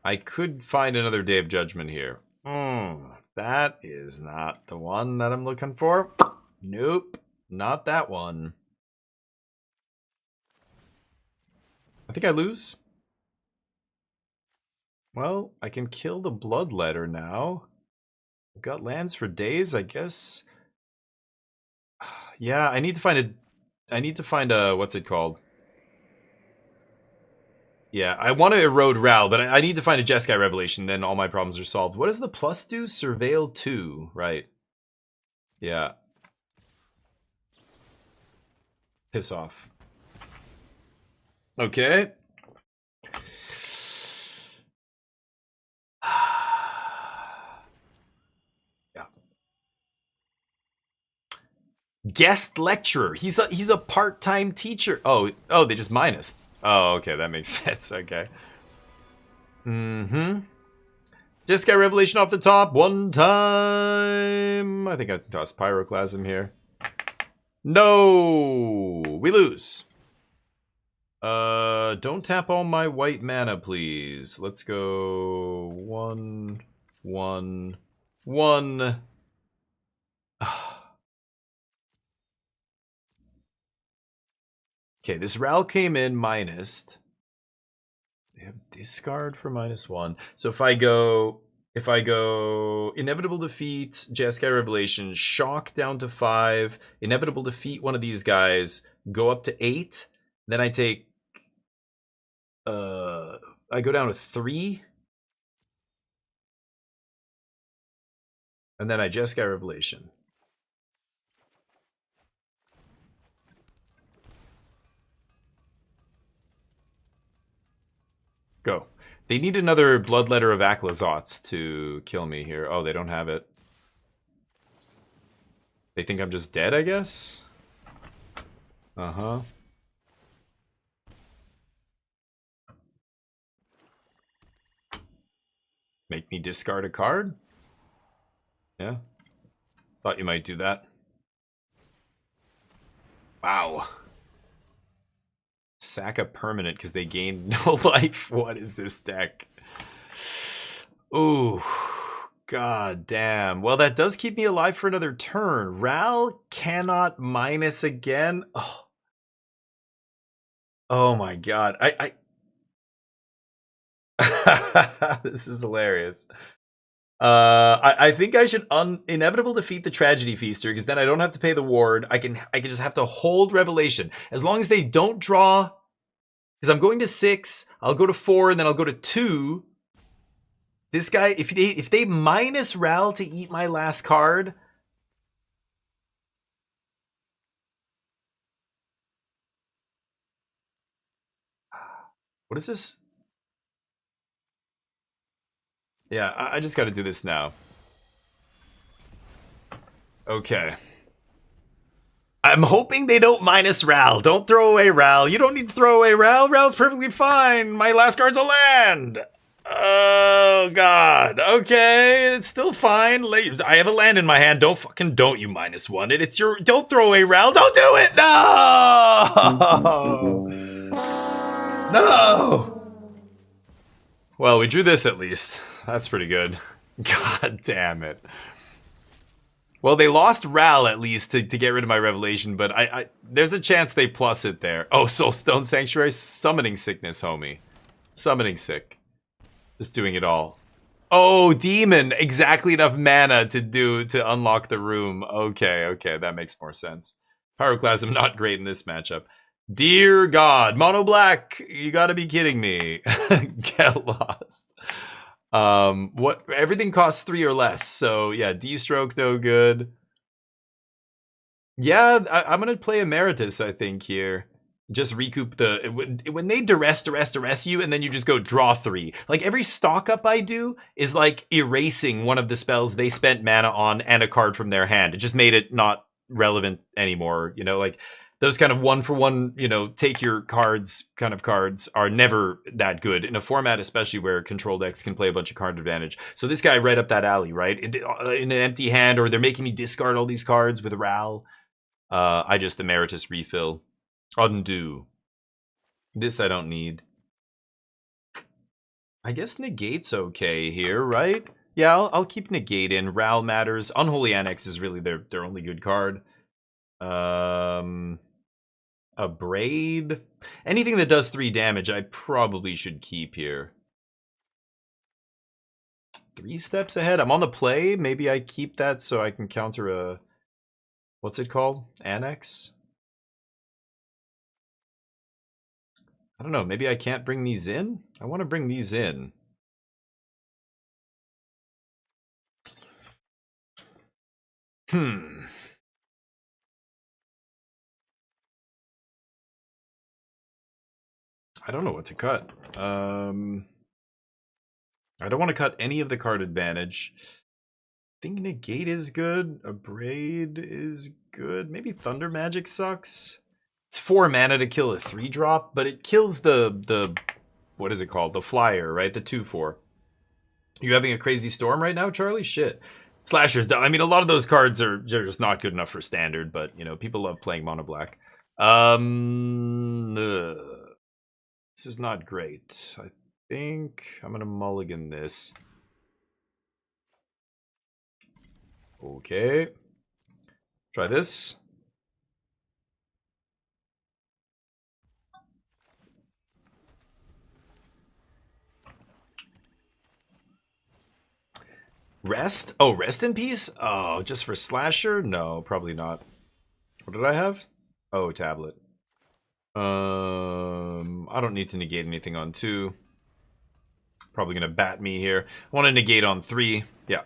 I could find another Day of Judgment here. That is not the one that I'm looking for. Nope, not that one. I think I lose. Well, I can kill the Bloodletter now. I've got lands for days, I guess. Yeah, I need to find a what's it called? Yeah, I want to erode Ral, but I need to find a Jeskai Revelation, then all my problems are solved. What does the plus do? Surveil 2, right. Yeah. Piss off. Okay. Yeah. Guest lecturer. He's a part-time teacher. Oh, they just minus. Oh, okay, that makes sense. Okay. Just got Revelation off the top one time. I think I tossed Pyroclasm here. No, we lose. Don't tap all my white mana, please. Let's go 1, 1, 1. Okay, this Ral came in minused. They have discard for -1. So if I go Inevitable Defeat, Jeskai Revelation, Shock down to 5, Inevitable Defeat one of these guys, go up to 8, then I take I go down to 3. And then I Jeskai Revelation. Go. They need another Bloodletter of Aklazots to kill me here. Oh, they don't have it. They think I'm just dead, I guess? Uh-huh. Make me discard a card? Yeah. Thought you might do that. Wow. Sack a permanent because they gained no life. What is this deck? Ooh. God damn. Well, that does keep me alive for another turn. Ral cannot minus again. Oh my god. This is hilarious. I think I should Inevitable Defeat the Tragedy Feaster, because then I don't have to pay the ward. I can just have to hold Revelation. As long as they don't draw, because I'm going to 6, I'll go to 4, and then I'll go to 2. This guy, if they minus Ral to eat my last card, what is this? Yeah, I just got to do this now. Okay. I'm hoping they don't minus Ral. Don't throw away Ral. You don't need to throw away Ral. Ral's perfectly fine. My last card's a land. Oh, God. Okay, it's still fine. I have a land in my hand. Don't you minus one it. It's your... Don't throw away Ral. Don't do it. No! No! Well, we drew this at least. That's pretty good. God damn it. Well, they lost Ral at least to get rid of my revelation, but I there's a chance they plus it there. Oh, Soulstone Sanctuary, summoning sickness, homie. Summoning sick. Just doing it all. Oh, demon! Exactly enough mana to unlock the room. Okay, that makes more sense. Pyroclasm not great in this matchup. Dear God, mono black, you gotta be kidding me. Get lost. What everything costs 3 or less, so yeah, D-stroke no good. Yeah, I'm gonna play Emeritus, I think, here. Just recoup when they duress you, and then you just go draw 3. Like every stock up I do is like erasing one of the spells they spent mana on and a card from their hand. It just made it not relevant anymore, you know, like those kind of 1-for-1, you know, take your cards kind of cards are never that good in a format, especially where control decks can play a bunch of card advantage. So this guy right up that alley, right? In an empty hand, or they're making me discard all these cards with Ral. I just Emeritus refill. Undo. This I don't need. I guess Negate's okay here, right? Yeah, I'll keep Negate in. Ral matters. Unholy Annex is really their only good card. A Braid. Anything that does 3 damage, I probably should keep here. 3 steps ahead. I'm on the play. Maybe I keep that so I can counter a... What's it called? Annex? I don't know. Maybe I can't bring these in? I want to bring these in. I don't know what to cut. I don't want to cut any of the card advantage. I think Negate is good. A Braid is good. Maybe Thunder Magic sucks. It's 4 mana to kill a 3-drop, but it kills the what is it called? The flyer, right? The 2/4. You having a crazy storm right now, Charlie? Shit. Slashers. I mean, a lot of those cards are just not good enough for standard, but you know, people love playing mono black. This is not great. I think I'm gonna mulligan this. Okay. Try this. Rest? Oh, rest in peace? Oh, just for slasher? No, probably not. What did I have? Oh, tablet. I don't need to negate anything on 2. Probably gonna bat me here. I want to negate on 3. Yeah.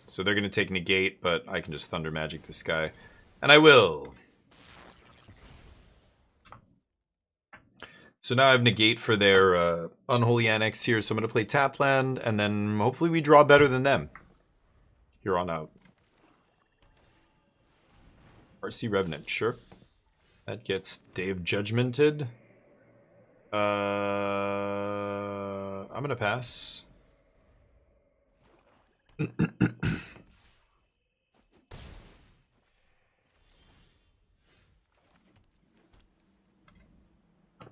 So they're gonna take negate, but I can just Thunder Magic this guy. And I will. So now I have negate for their Unholy Annex here, so I'm gonna play tap land, and then hopefully we draw better than them. Here on out. RC Revenant, sure. That gets Day of Judgmented. I'm gonna pass.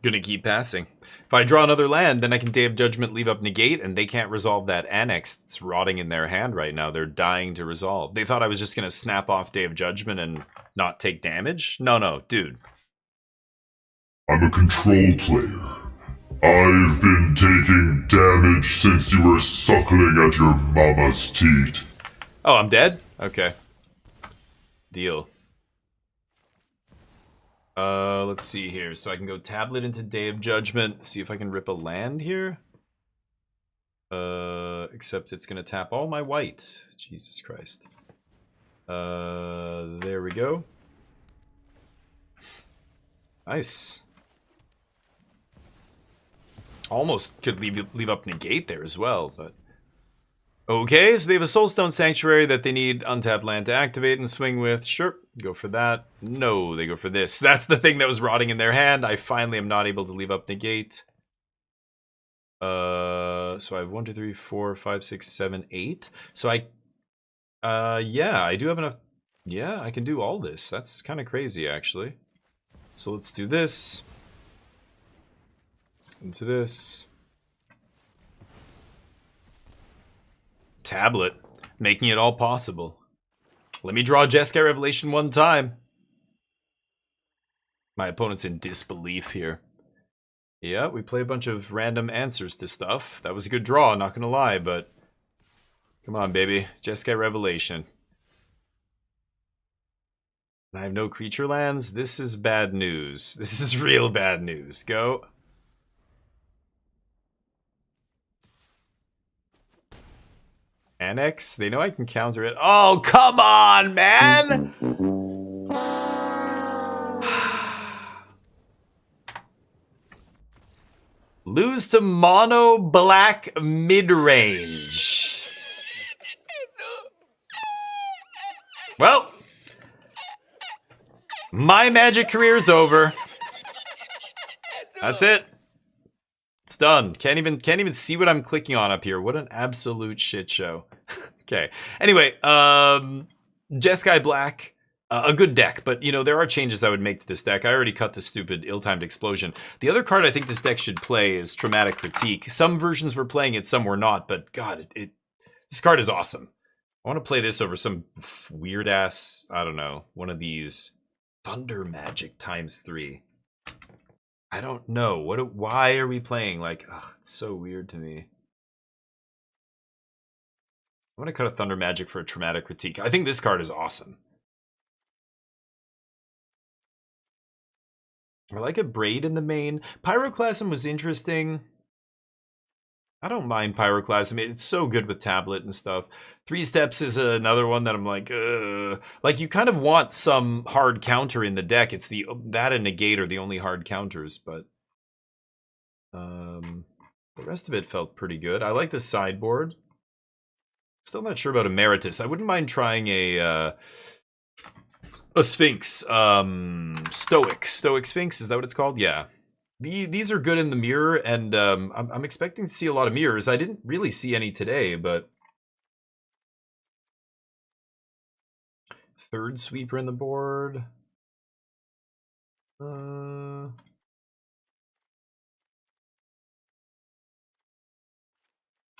Gonna keep passing. If I draw another land, then I can Day of Judgment, leave up negate, and they can't resolve that annex that's rotting in their hand right now. They're dying to resolve. They thought I was just gonna snap off Day of Judgment and not take damage? No, dude. I'm a control player. I've been taking damage since you were suckling at your mama's teat. Oh, I'm dead? Okay. Deal. Let's see here. So I can go tablet into Day of Judgment, see if I can rip a land here. Except it's gonna tap all my white. Jesus Christ. There we go. Nice. Almost could leave up negate there as well, but Okay, so they have a Soulstone Sanctuary that they need untapped land to activate and swing with. Sure, go for that. No, they go for this. That's the thing that was rotting in their hand. I finally am not able to leave up negate. So I have 1, 2, 3, 4, 5, 6, 7, 8. So yeah, I do have enough. Yeah, I can do all this. That's kind of crazy, actually. So let's do this. Into this. Tablet, making it all possible. Let me draw Jeskai Revelation one time. My opponent's in disbelief here. Yeah, we play a bunch of random answers to stuff. That was a good draw, not gonna lie, but... Come on, baby. Jeskai Revelation. I have no creature lands. This is bad news. This is real bad news. Go. Annex? They know I can counter it. Oh, come on, man! Lose to mono black mid-range. Well, my Magic career's over. That's it. It's done. Can't even see what I'm clicking on up here. What an absolute shit show. Okay. Anyway, Jeskai Black, a good deck, but you know there are changes I would make to this deck. I already cut the stupid ill-timed explosion. The other card I think this deck should play is Traumatic Critique. Some versions were playing it, some were not, but God, this card is awesome. I want to play this over some weird ass, I don't know, one of these Thunder Magic ×3. I don't know. Why are we playing like, ugh, it's so weird to me. I'm going to cut a Thunder Magic for a Traumatic Critique. I think this card is awesome. I like a Braid in the main. Pyroclasm was interesting. I don't mind Pyroclasm. It's so good with tablet and stuff. 3 Steps is another one that I'm like, ugh. Like, you kind of want some hard counter in the deck. It's that and Negate are the only hard counters, but the rest of it felt pretty good. I like the sideboard. Still not sure about Emeritus. I wouldn't mind trying a Sphinx. Stoic Sphinx, is that what it's called? Yeah. These are good in the mirror, and I'm expecting to see a lot of mirrors. I didn't really see any today, but... Third Sweeper in the board. I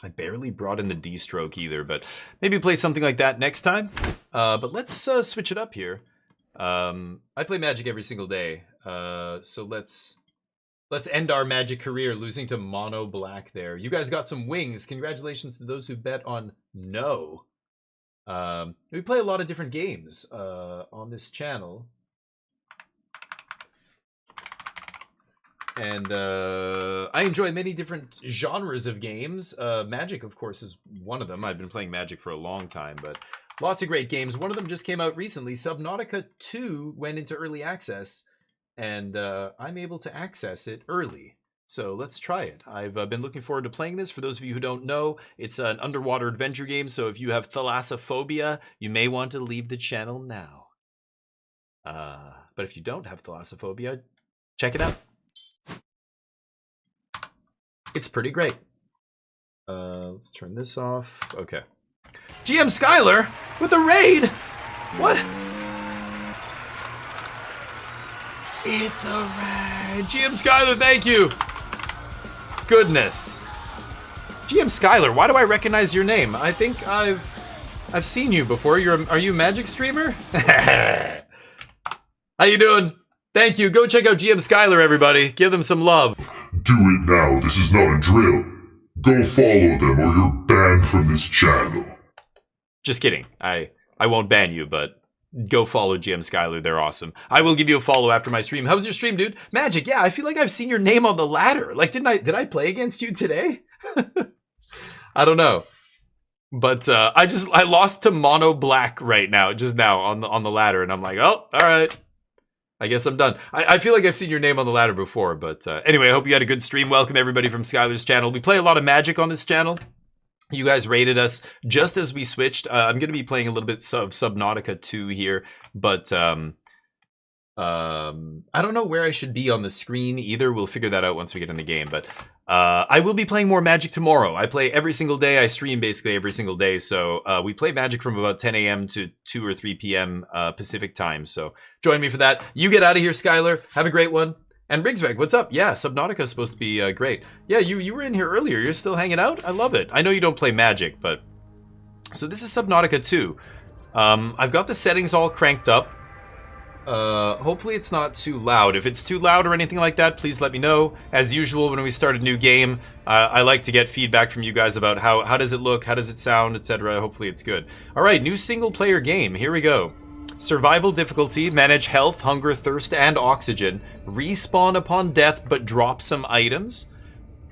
barely brought in the D-Stroke either, but maybe play something like that next time. But let's switch it up here. I play Magic every single day, so let's end our Magic career losing to mono black there. You guys got some wings. Congratulations to those who bet on no. We play a lot of different games on this channel. And I enjoy many different genres of games. Magic, of course, is one of them. I've been playing Magic for a long time, but lots of great games. One of them just came out recently. Subnautica 2 went into early access, and I'm able to access it early. So let's try it. I've been looking forward to playing this. For those of you who don't know, it's an underwater adventure game, so if you have thalassophobia, you may want to leave the channel now. But if you don't have thalassophobia, check it out. It's pretty great. Let's turn this off. Okay. GM Skylar with the raid! What? It's a raid! GM Skylar, thank you! Goodness. GM Skylar, why do I recognize your name? I think I've seen you before. Are you a Magic streamer? How you doing? Thank you. Go check out GM Skylar, everybody. Give them some love. Do it now. This is not a drill. Go follow them or you're banned from this channel. Just kidding. I won't ban you, but go follow GM Skylar. They're awesome. I will give you a follow after my stream. How was your stream, dude? Magic, yeah, I feel like I've seen your name on the ladder. Like, did I play against you today? I don't know. But I lost to mono black right now, just now on the ladder, and I'm like, oh, all right. I guess I'm done. I feel like I've seen your name on the ladder before, but anyway, I hope you had a good stream. Welcome everybody from Skylar's channel. We play a lot of Magic on this channel. You guys rated us just as we switched. I'm going to be playing a little bit of Subnautica 2 here, but I don't know where I should be on the screen either. We'll figure that out once we get in the game, but I will be playing more Magic tomorrow. I play every single day. I stream basically every single day, so we play Magic from about 10 a.m. to 2 or 3 p.m. Pacific time, so join me for that. You get out of here, Skylar. Have a great one. And Rigsveg, what's up? Yeah, Subnautica is supposed to be great. Yeah, you were in here earlier. You're still hanging out? I love it. I know you don't play Magic, but... So this is Subnautica 2. I've got the settings all cranked up. Hopefully it's not too loud. If it's too loud or anything like that, please let me know. As usual, when we start a new game, I like to get feedback from you guys about how does it look, how does it sound, etc. Hopefully it's good. Alright, new single-player game. Here we go. Survival difficulty, manage health, hunger, thirst, and oxygen. Respawn upon death, but drop some items.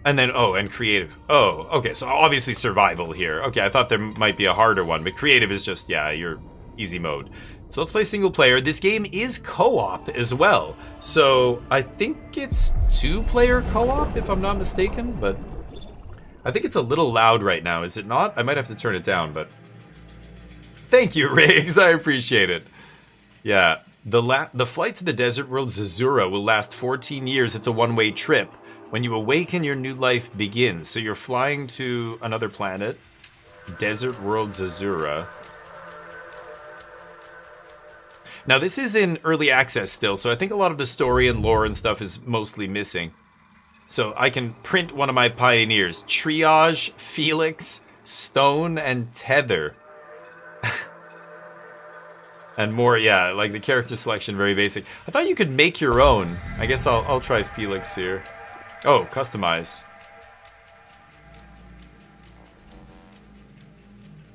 And then, and creative. Oh, okay, so obviously survival here. Okay, I thought there might be a harder one, but creative is just, yeah, your easy mode. So let's play single player. This game is co-op as well. So I think it's 2-player co-op, if I'm not mistaken, but I think it's a little loud right now, is it not? I might have to turn it down, but... Thank you, Riggs. I appreciate it. Yeah, the flight to the desert world Zazura will last 14 years. It's a one-way trip. When you awaken, your new life begins. So you're flying to another planet. Desert world Zazura. Now, this is in early access still, so I think a lot of the story and lore and stuff is mostly missing. So I can print one of my pioneers. Triage, Felix, Stone, and Tether. And more, yeah, like the character selection, very basic. I thought you could make your own. I guess I'll try Felix here. Oh, customize.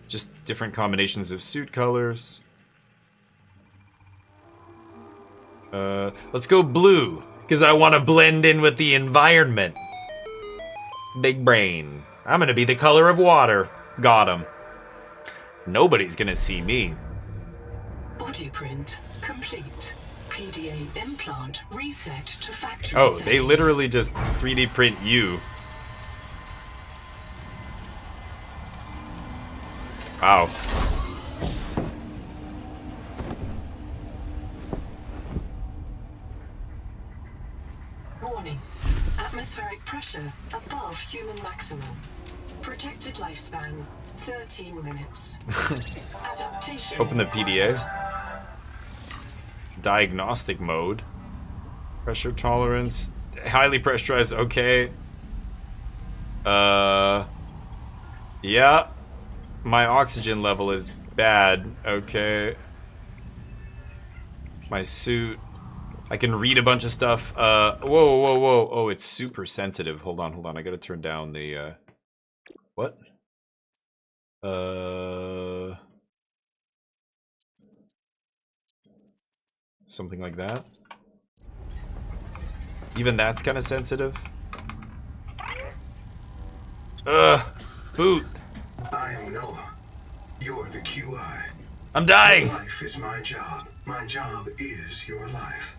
Just different combinations of suit colors. Let's go blue, because I want to blend in with the environment. Big brain. I'm going to be the color of water. Got him. Nobody's going to see me. Body print complete. PDA implant reset to factory Oh, settings. they literally just 3D print you. Wow. Warning. Atmospheric pressure above human maximum. Protected lifespan 13 minutes. Adaptation. Open the PDA. Diagnostic mode. Pressure tolerance. Highly pressurized. Okay. Yeah. My oxygen level is bad. Okay. My suit. I can read a bunch of stuff. Whoa. Oh, it's super sensitive. Hold on. I gotta turn down the, what? Something like that. Even that's kind of sensitive. Boot. I am Noah. You're the QI. I'm dying. Your life is my job. My job is your life.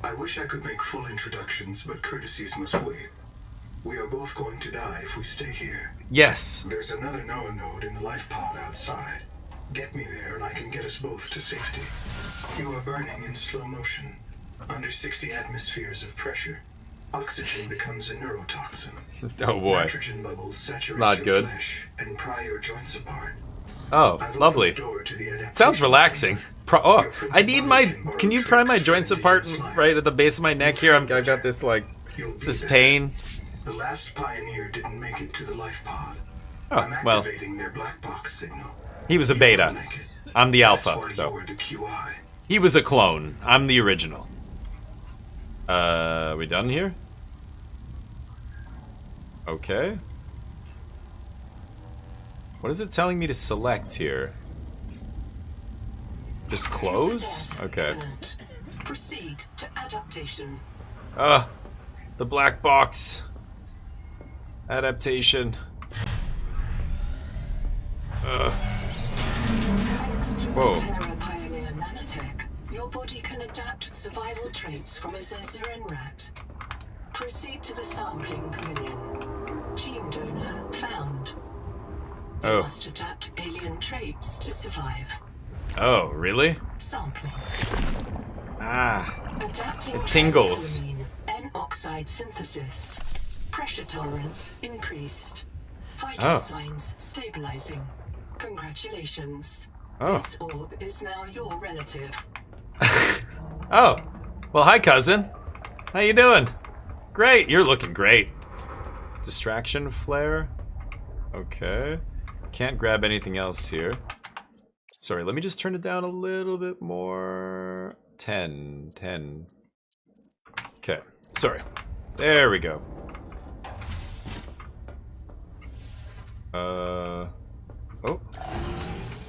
I wish I could make full introductions, but courtesies must wait. We are both going to die if we stay here. Yes. There's another Noah node in the life pod outside. Get me there and I can get us both to safety. You are burning in slow motion. Under 60 atmospheres of pressure, oxygen becomes a neurotoxin. Oh boy. Nitrogen bubbles saturate Not your good. flesh and pry your joints apart. Oh, I've lovely. opened the door to the adaptation Sounds relaxing. chamber. I need my... Can you pry my joints apart right at the base of my neck here? I've got this, like... It's this pain. The last pioneer didn't make it to the life pod. Oh, I'm well. activating their black box signal. He was a You beta. will make it. I'm the That's alpha, why so... you're the QI. He was a clone. I'm the original. We done here? Okay. What is it telling me to select here? Just close? Okay. Proceed to adaptation. The black box. Adaptation. Thanks to Whoa. Terra Pioneer Nanotech, your body can adapt survival traits from a Zazuran rat. Proceed to the sampling pavilion. Gene donor found. Oh. must adapt alien traits to survive. Oh, really? Sampling. Ah. Adapting It tingles. to N-oxide synthesis. Pressure tolerance increased. Vital signs stabilizing. Congratulations. Oh. This orb is now your relative. Oh. Well, hi, cousin. How you doing? Great. You're looking great. Distraction flare. Okay. Can't grab anything else here. Sorry, let me just turn it down a little bit more. 10. Okay. Sorry. There we go. Oh.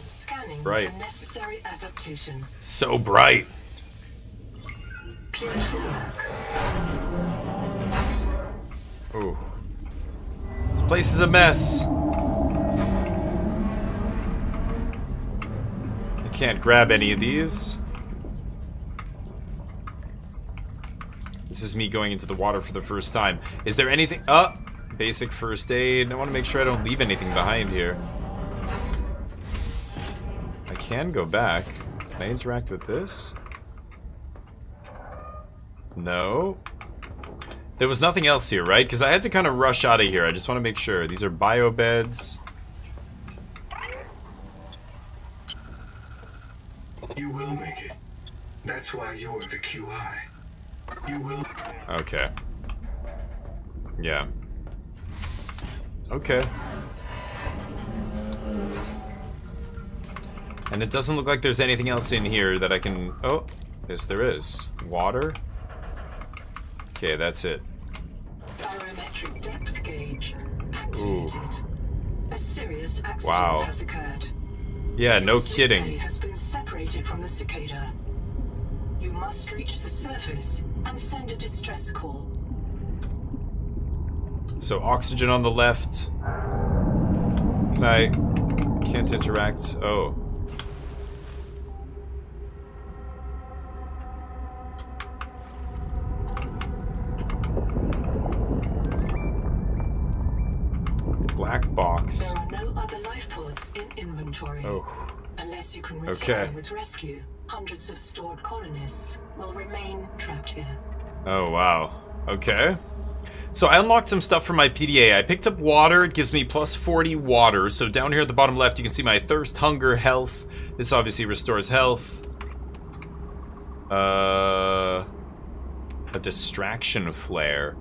Scanning Bright. for necessary adaptation. So bright. Cleared for work. Ooh. This place is a mess. I can't grab any of these. This is me going into the water for the first time. Is there anything? Basic first aid. I want to make sure I don't leave anything behind here. I can go back. Can I interact with this? No. There was nothing else here, right? Because I had to kind of rush out of here. I just want to make sure. These are bio beds. You will make it. That's why you're the QI. You will. Okay. Yeah. Okay. And it doesn't look like there's anything else in here that I can... Oh, yes there is. Water. Okay, that's it. Barometric depth gauge activated. A serious accident Wow. has occurred. Yeah, no Your sick bay kidding. has been separated from the cicada. You must reach the surface and send a distress call. So oxygen on the left. Can I... Can't interact. Oh. Black box. There are no other life pods in inventory. Oh. Unless you can return with rescue, hundreds of stored colonists will remain trapped here. Oh, wow. Okay. So I unlocked some stuff from my PDA. I picked up water. It gives me plus 40 water. So down here at the bottom left, you can see my thirst, hunger, health. This obviously restores health. A distraction flare.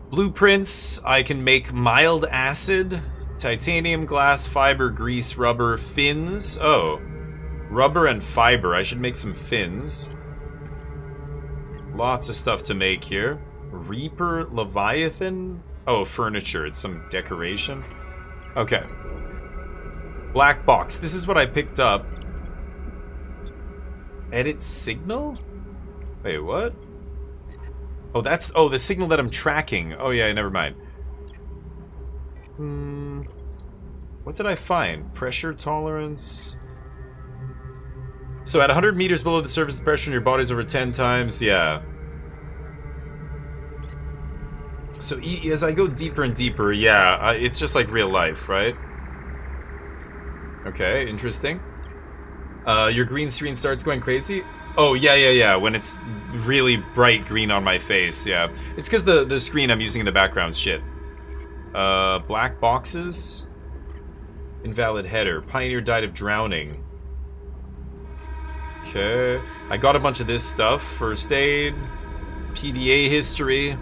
Blueprints. I can make mild acid, titanium, glass, fiber, grease, rubber, fins. Oh. Rubber and fiber. I should make some fins. Lots of stuff to make here. Reaper Leviathan? Oh, furniture. It's some decoration. Okay. Black box. This is what I picked up. Edit signal? Wait, what? Oh, that's... Oh, the signal that I'm tracking. Oh, yeah, never mind. What did I find? Pressure tolerance... So at 100 meters below the surface, the pressure in your body is over 10 times. Yeah. So as I go deeper and deeper, yeah, it's just like real life, right? Okay, interesting. Your green screen starts going crazy? Oh, yeah. When it's really bright green on my face, yeah. It's because the screen I'm using in the background's shit. Black boxes? Invalid header. Pioneer died of drowning. Okay. I got a bunch of this stuff. First aid. PDA history.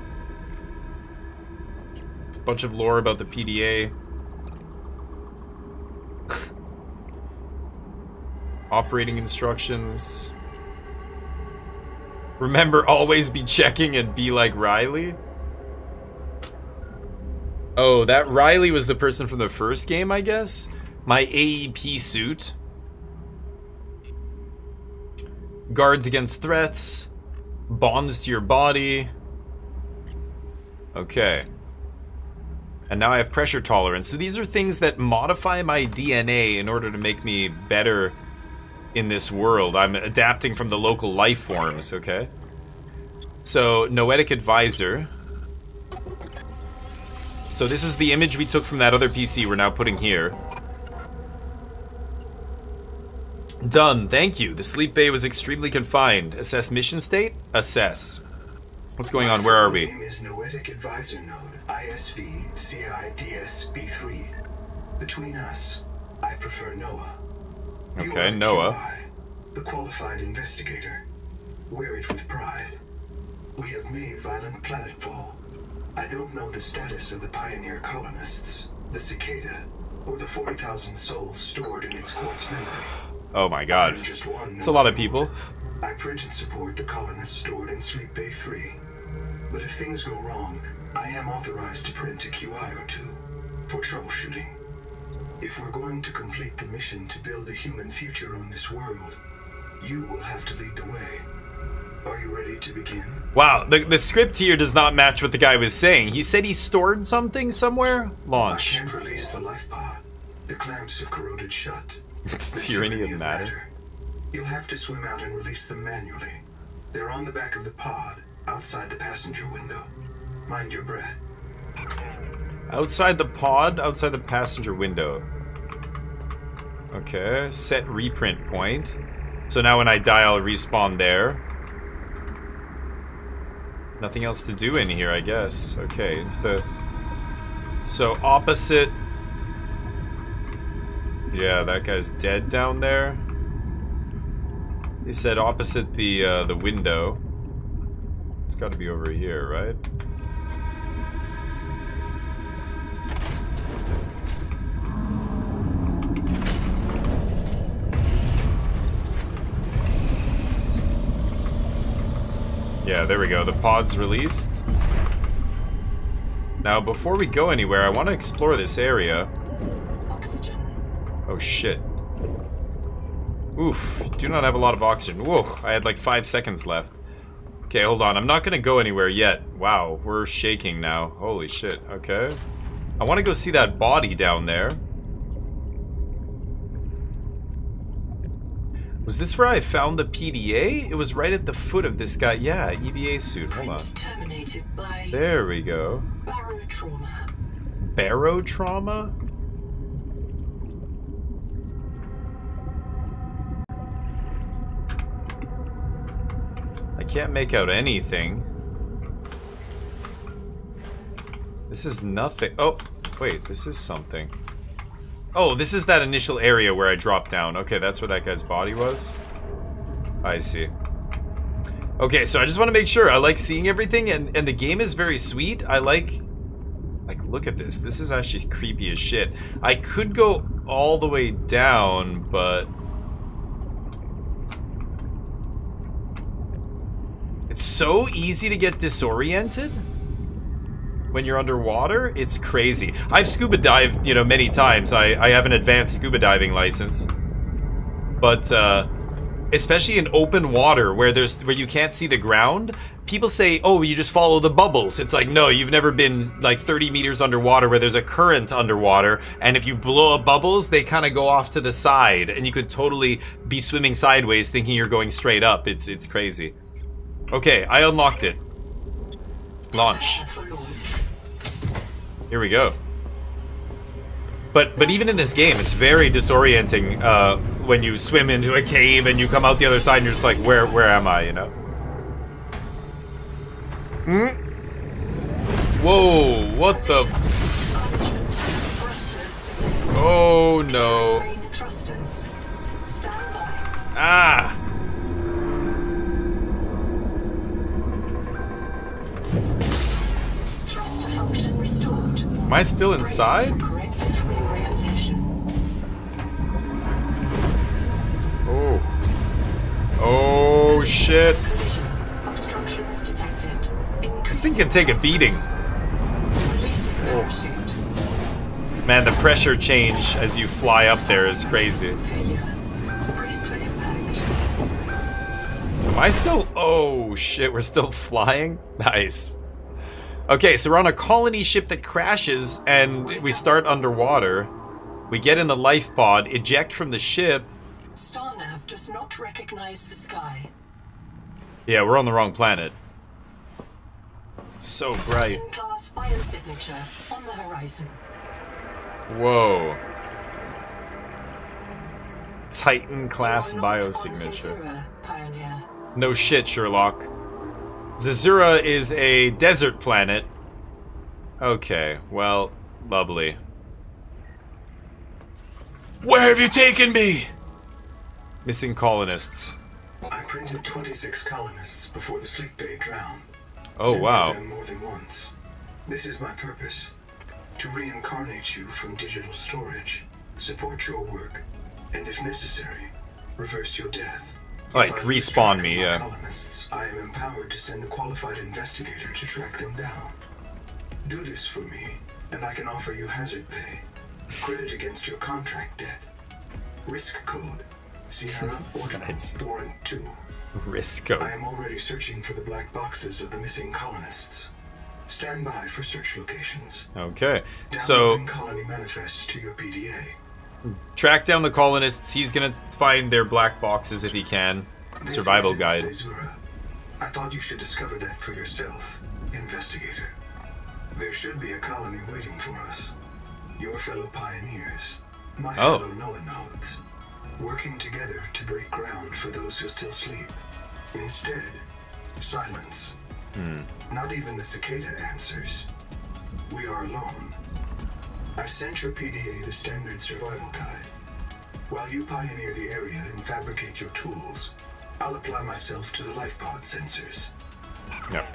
Bunch of lore about the PDA. Operating instructions. Remember, always be checking and be like Riley. Oh, that Riley was the person from the first game, I guess? My AEP suit. Guards against threats. Bonds to your body. Okay. And now I have pressure tolerance. So these are things that modify my DNA in order to make me better in this world. I'm adapting from the local life forms, okay? So, Noetic Advisor. So this is the image we took from that other PC we're now putting here. Done. Thank you. The sleep bay was extremely confined. Assess mission state? Assess. What's going on? Where are we? My name is Noetic Advisor Node, ISV CIDS-B3. Between us, I prefer Noah. You Okay, are the Noah. QI, the qualified investigator. Wear it with pride. We have made violent planetfall. I don't know the status of the pioneer colonists, the cicada, or the 40,000 souls stored in its quartz memory. Oh my god. I'm just one. It's a lot of people. I print and support the colonists stored in Sleep Bay 3. But if things go wrong, I am authorized to print a QI or two for troubleshooting. If we're going to complete the mission to build a human future on this world, you will have to lead the way. Are you ready to begin? Wow, the script here does not match what the guy was saying. He said he stored something somewhere? Launch. I can't release the life pod. The clamps have corroded shut. Does uranium matter? You'll have to swim out and release them manually. They're on the back of the pod, outside the passenger window. Mind your breath. Outside the pod, outside the passenger window. Okay, set reprint point. So now when I die, I'll respawn there. Nothing else to do in here, I guess. Okay, into the... So opposite... Yeah, that guy's dead down there. He said opposite the window. It's got to be over here, right? Yeah, there we go. The pod's released. Now, before we go anywhere, I want to explore this area. Oxygen. Oh, shit. Oof. Do not have a lot of oxygen. Whoa, I had like 5 seconds left. Okay, hold on. I'm not going to go anywhere yet. Wow, we're shaking now. Holy shit. Okay. I want to go see that body down there. Was this where I found the PDA? It was right at the foot of this guy. Yeah, EVA suit. Hold on. Terminated by There we go. barotrauma. Barotrauma? I can't make out anything. This is nothing. Oh, wait, this is something. Oh, this is that initial area where I dropped down. Okay, that's where that guy's body was. I see. Okay, so I just want to make sure. I like seeing everything, and the game is very sweet. I like, look at this. This is actually creepy as shit. I could go all the way down, but... It's so easy to get disoriented when you're underwater. It's crazy. I've scuba dived, many times. I have an advanced scuba diving license. But especially in open water where you can't see the ground, people say, "Oh, you just follow the bubbles." It's like, no, you've never been like 30 meters underwater where there's a current underwater, and if you blow up bubbles, they kind of go off to the side, and you could totally be swimming sideways thinking you're going straight up. It's crazy. Okay, I unlocked it. Launch. Here we go. But even in this game, it's very disorienting when you swim into a cave and you come out the other side and you're just like, where am I, Whoa, what the... Oh, no. Ah! Am I still inside? Oh. Oh, shit. This thing can take a beating. Oh. Man, the pressure change as you fly up there is crazy. Am I still... Oh, shit, we're still flying? Nice. Okay, so we're on a colony ship that crashes, and we start underwater. We get in the life pod, eject from the ship. Starnav does not recognize the sky. Yeah, we're on the wrong planet. It's so bright. Class biosignature on the horizon. Whoa. Titan class biosignature. No shit, Sherlock. Zazura is a desert planet. Okay, well, lovely. Where have you taken me? Missing colonists. I printed 26 colonists before the sleep bay drowned. Oh, Many wow. of them more than once. This is my purpose. To reincarnate you from digital storage, support your work, and if necessary, reverse your death. Like, If I respawn lose track of me, my yeah. colonists, I am empowered to send a qualified investigator to track them down. Do this for me, and I can offer you hazard pay. Credit against your contract debt. Risk code. Sierra Ordinal Nice. Warrant 2. Risk code. I am already searching for the black boxes of the missing colonists. Stand by for search locations. Okay, so Downloading colony manifest to your PDA. track down the colonists. He's gonna find their black boxes if he can. Survival This is guide. Caesura. I thought you should discover that for yourself, investigator. There should be a colony waiting for us. Your fellow pioneers, my Oh. fellow Noah nodes, working together to break ground for those who still sleep. Instead, silence. Not even the cicada answers. We are alone. I've sent your PDA the standard survival guide. While you pioneer the area and fabricate your tools, I'll apply myself to the life pod sensors. No.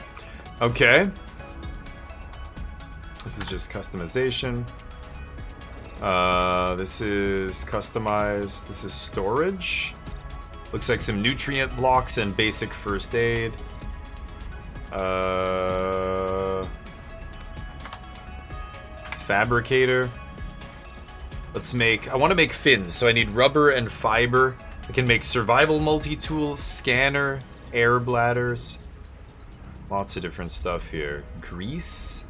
Okay. This is just customization. This is customized. This is storage. Looks like some nutrient blocks and basic first aid. Fabricator. Let's make... I want to make fins, so I need rubber and fiber. I can make survival multi-tool, scanner, air bladders. Lots of different stuff here. Grease.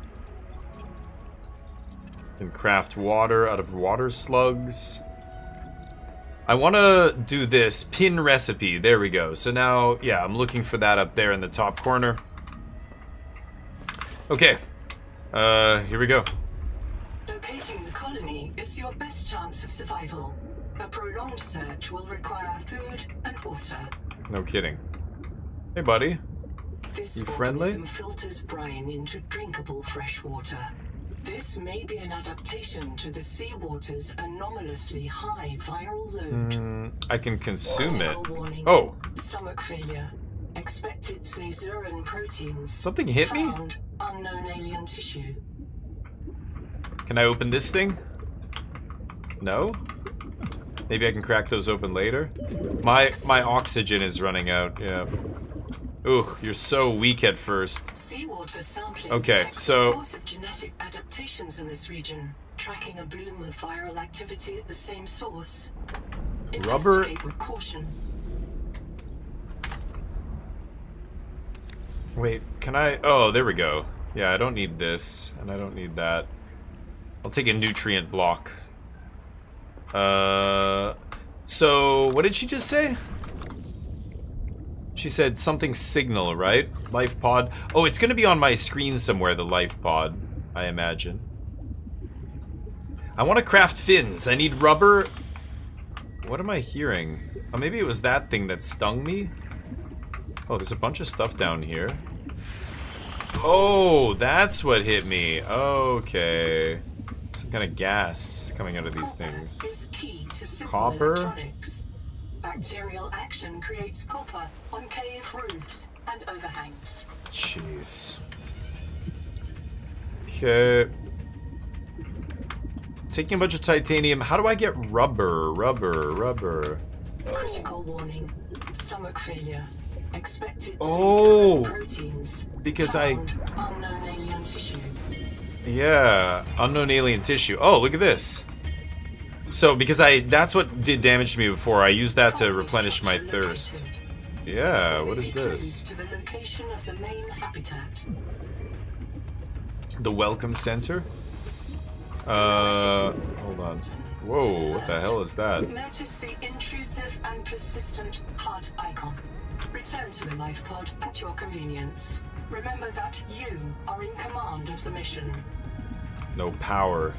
Can craft water out of water slugs. I want to do this pin recipe. There we go. So now, yeah, I'm looking for that up there in the top corner. Okay. Here we go. Locating the colony is your best chance of survival. A prolonged search will require food and water. No kidding. Hey, buddy. This You friendly? organism filters brine into drinkable fresh water. This may be an adaptation to the seawater's anomalously high viral load. I can consume it. Critical warning. Oh, Stomach failure. Expected Caesuran proteins. something hit me? Found unknown alien tissue. Can I open this thing? No? Maybe I can crack those open later? My oxygen is running out, yeah. Ugh, you're so weak at first. Seawater sampling Okay, detects so- the source of genetic adaptations in this region, tracking a bloom of viral activity at the same source. Rubber- Investigate with caution. Wait, can I... Oh, there we go. Yeah, I don't need this, and I don't need that. I'll take a nutrient block. So, what did she just say? She said something signal, right? Life pod. Oh, it's gonna be on my screen somewhere, the life pod, I imagine. I want to craft fins. I need rubber. What am I hearing? Oh, maybe it was that thing that stung me? Oh, there's a bunch of stuff down here. Oh, that's what hit me. Okay. Some kind of gas coming out of these things. Is key to simple Copper? electronics. Bacterial action creates copper on cave roofs and overhangs. Jeez. Okay. Taking a bunch of titanium. How do I get rubber? Rubber. Critical warning. Stomach failure. Expected Oh, Caesuran proteins. because Found unknown alien tissue. Yeah, unknown alien tissue. Oh, look at this. So, because that's what did damage to me before. I used that to replenish my thirst. Yeah, what is this? To the location of the main habitat. The welcome center? Hold on. Whoa, what the hell is that? Notice the intrusive and persistent HUD icon. Return to the life pod at your convenience. Remember that you are in command of the mission. No power.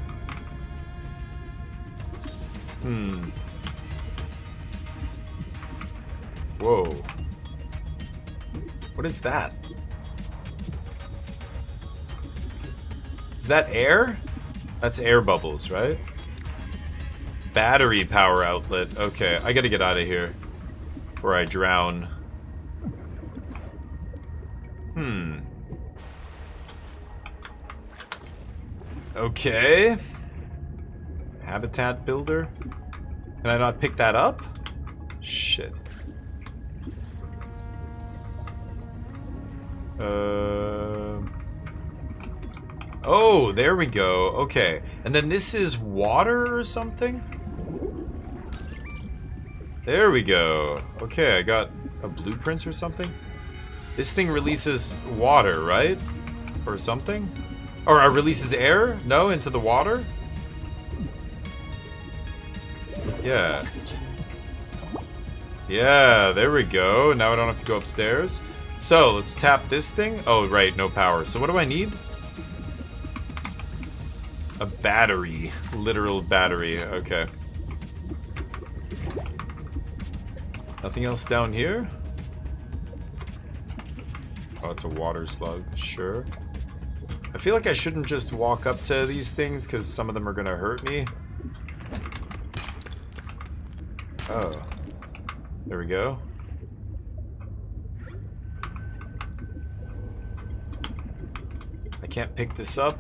Whoa. What is that? Is that air? That's air bubbles, right? Battery power outlet. Okay, I gotta get out of here before I drown. Okay. Habitat builder. Can I not pick that up? Shit. Oh, there we go. Okay. And then this is water or something? There we go. Okay, I got a blueprint or something. This thing releases water, right? Or something? Or releases air? No, into the water? Yeah. Yeah, there we go. Now I don't have to go upstairs. So, let's tap this thing. Oh, right, no power. So what do I need? A battery. Literal battery. Okay. Nothing else down here? Oh, it's a water slug. Sure. I feel like I shouldn't just walk up to these things because some of them are gonna hurt me. Oh. There we go. I can't pick this up.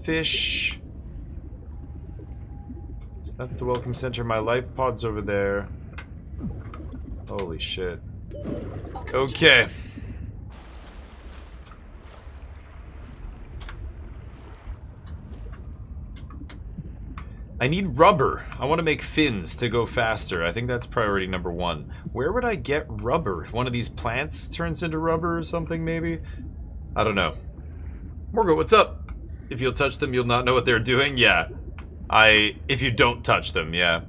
Fish. So that's the welcome center. My life pod's over there. Holy shit. Okay. I need rubber. I want to make fins to go faster. I think that's priority number 1. Where would I get rubber? One of these plants turns into rubber or something, maybe? I don't know. Morgo, what's up? If you'll touch them, you'll not know what they're doing? Yeah. If you don't touch them, yeah.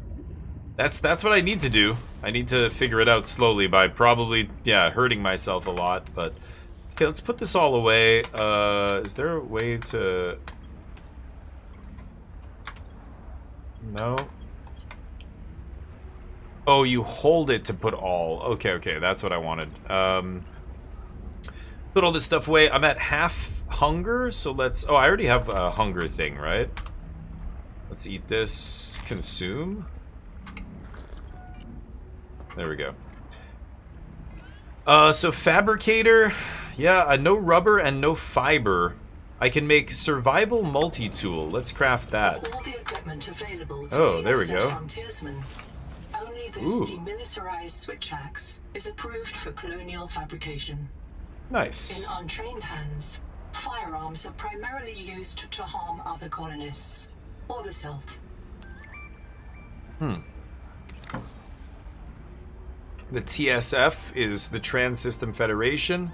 That's what I need to do. I need to figure it out slowly by probably, yeah, hurting myself a lot, but... Okay, let's put this all away. Is there a way to... No. Oh, you hold it to put all. Okay, okay, that's what I wanted. Put all this stuff away. I'm at half hunger, so let's... Oh, I already have a hunger thing, right? Let's eat this. Consume. There we go. So fabricator. Yeah, no rubber and no fiber. I can make survival multi-tool. Let's craft that. All the equipment available to oh, there we go. Frontiersmen. Only this Ooh. demilitarized switch axe is approved for colonial fabrication. Nice. In untrained hands, firearms are primarily used to harm other colonists or the self. The TSF is the Trans System Federation.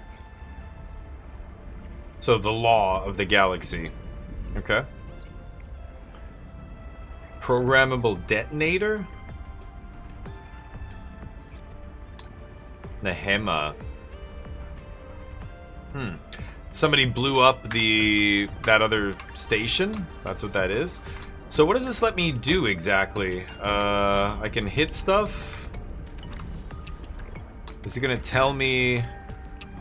So the law of the galaxy. Okay. Programmable detonator? Nehema. Somebody blew up that other station. That's what that is. So what does this let me do exactly? I can hit stuff. Is it gonna tell me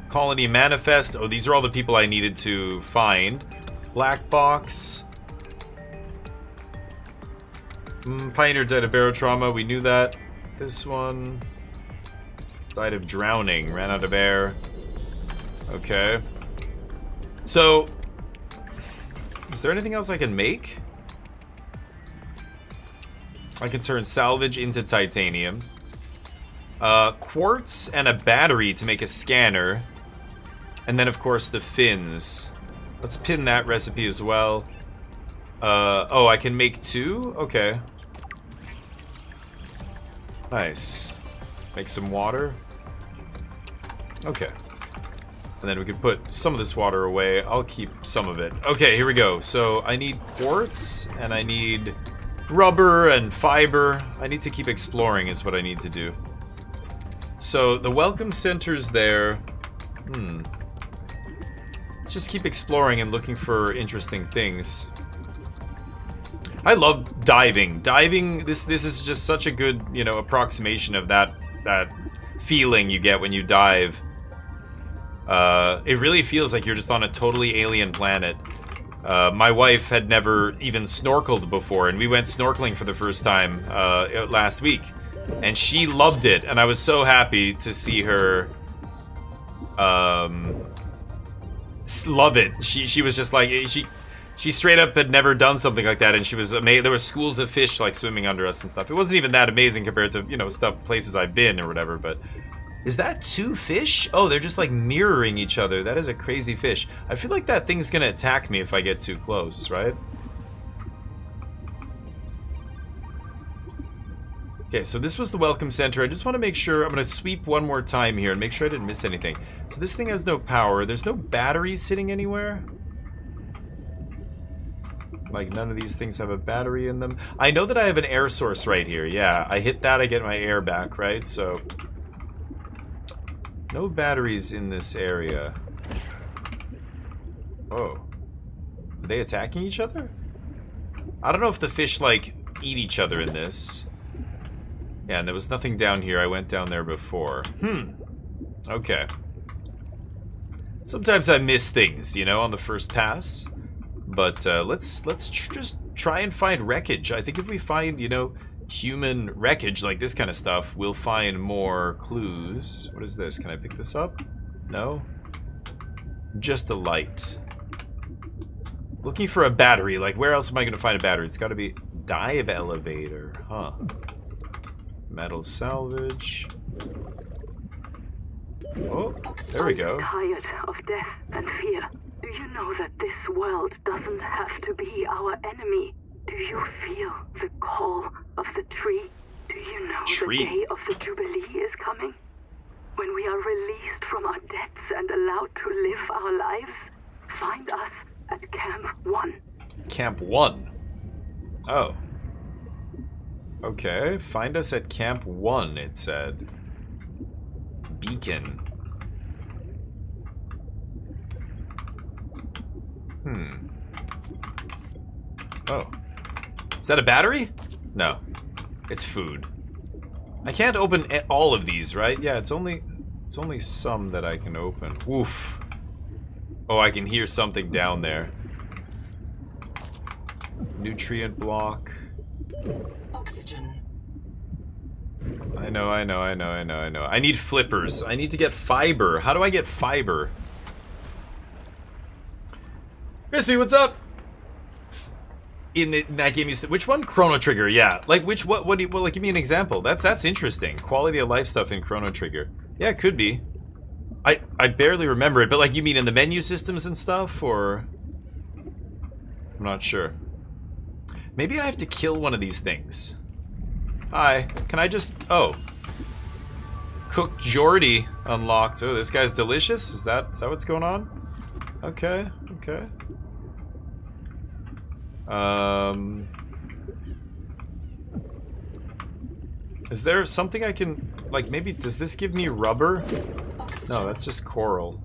colony manifest? Oh, these are all the people I needed to find. Black box. Pioneer died of barotrauma. We knew that. This one died of drowning. Ran out of air. Okay. So, is there anything else I can make? I can turn salvage into titanium. Quartz and a battery to make a scanner. And then, of course, the fins. Let's pin that recipe as well. Oh, I can make 2? Okay. Nice. Make some water. Okay. And then we can put some of this water away. I'll keep some of it. Okay, here we go. So I need quartz, and I need rubber and fiber. I need to keep exploring is what I need to do. So the welcome center's there. Let's just keep exploring and looking for interesting things. I love diving. Diving, this is just such a good, you know, approximation of that feeling you get when you dive. It really feels like you're just on a totally alien planet. My wife had never even snorkeled before, and we went snorkeling for the first time last week. And she loved it, and I was so happy to see her love it. She was just like, she straight up had never done something like that, and she was amazed. There were schools of fish like swimming under us and stuff. It wasn't even that amazing compared to, you know, places I've been or whatever, but is that 2 fish? Oh, they're just like mirroring each other. That is a crazy fish. I feel like that thing's gonna attack me if I get too close, right? Okay, so this was the welcome center. I just want to make sure, I'm going to sweep one more time here and make sure I didn't miss anything. So this thing has no power. There's no batteries sitting anywhere. Like, none of these things have a battery in them. I know that I have an air source right here. Yeah, I hit that, I get my air back, right? So, no batteries in this area. Oh. Are they attacking each other? I don't know if the fish, like, eat each other in this. Yeah, and there was nothing down here. I went down there before. Okay. Sometimes I miss things, you know, on the first pass. But let's just try and find wreckage. I think if we find, you know, human wreckage, like this kind of stuff, we'll find more clues. What is this? Can I pick this up? No? Just a light. Looking for a battery. Like, where else am I going to find a battery? It's got to be dive elevator. Huh. Metal salvage. Oh, there we go. Tired of death and fear. Do you know that this world doesn't have to be our enemy? Do you feel the call of the tree? Do you know the day of the Jubilee is coming? When we are released from our debts and allowed to live our lives? Find us at Camp 1. Camp 1? Oh. Okay, find us at Camp 1, it said. Beacon. Oh. Is that a battery? No. It's food. I can't open all of these, right? Yeah, it's only some that I can open. Oof. Oh, I can hear something down there. Nutrient block. Oxygen. I know. I need flippers. I need to get fiber. How do I get fiber? Crispy, what's up? In that game, which one? Chrono Trigger, yeah. Like, what do you, well, like, give me an example. That's interesting. Quality of life stuff in Chrono Trigger. Yeah, it could be. I barely remember it, but, like, you mean in the menu systems and stuff, or? I'm not sure. Maybe I have to kill one of these things. Hi. Can I just... Oh. Cooked Geordie unlocked. Oh, this guy's delicious? Is that what's going on? Okay, okay. Is there something I can... Like, maybe... Does this give me rubber? No, that's just coral.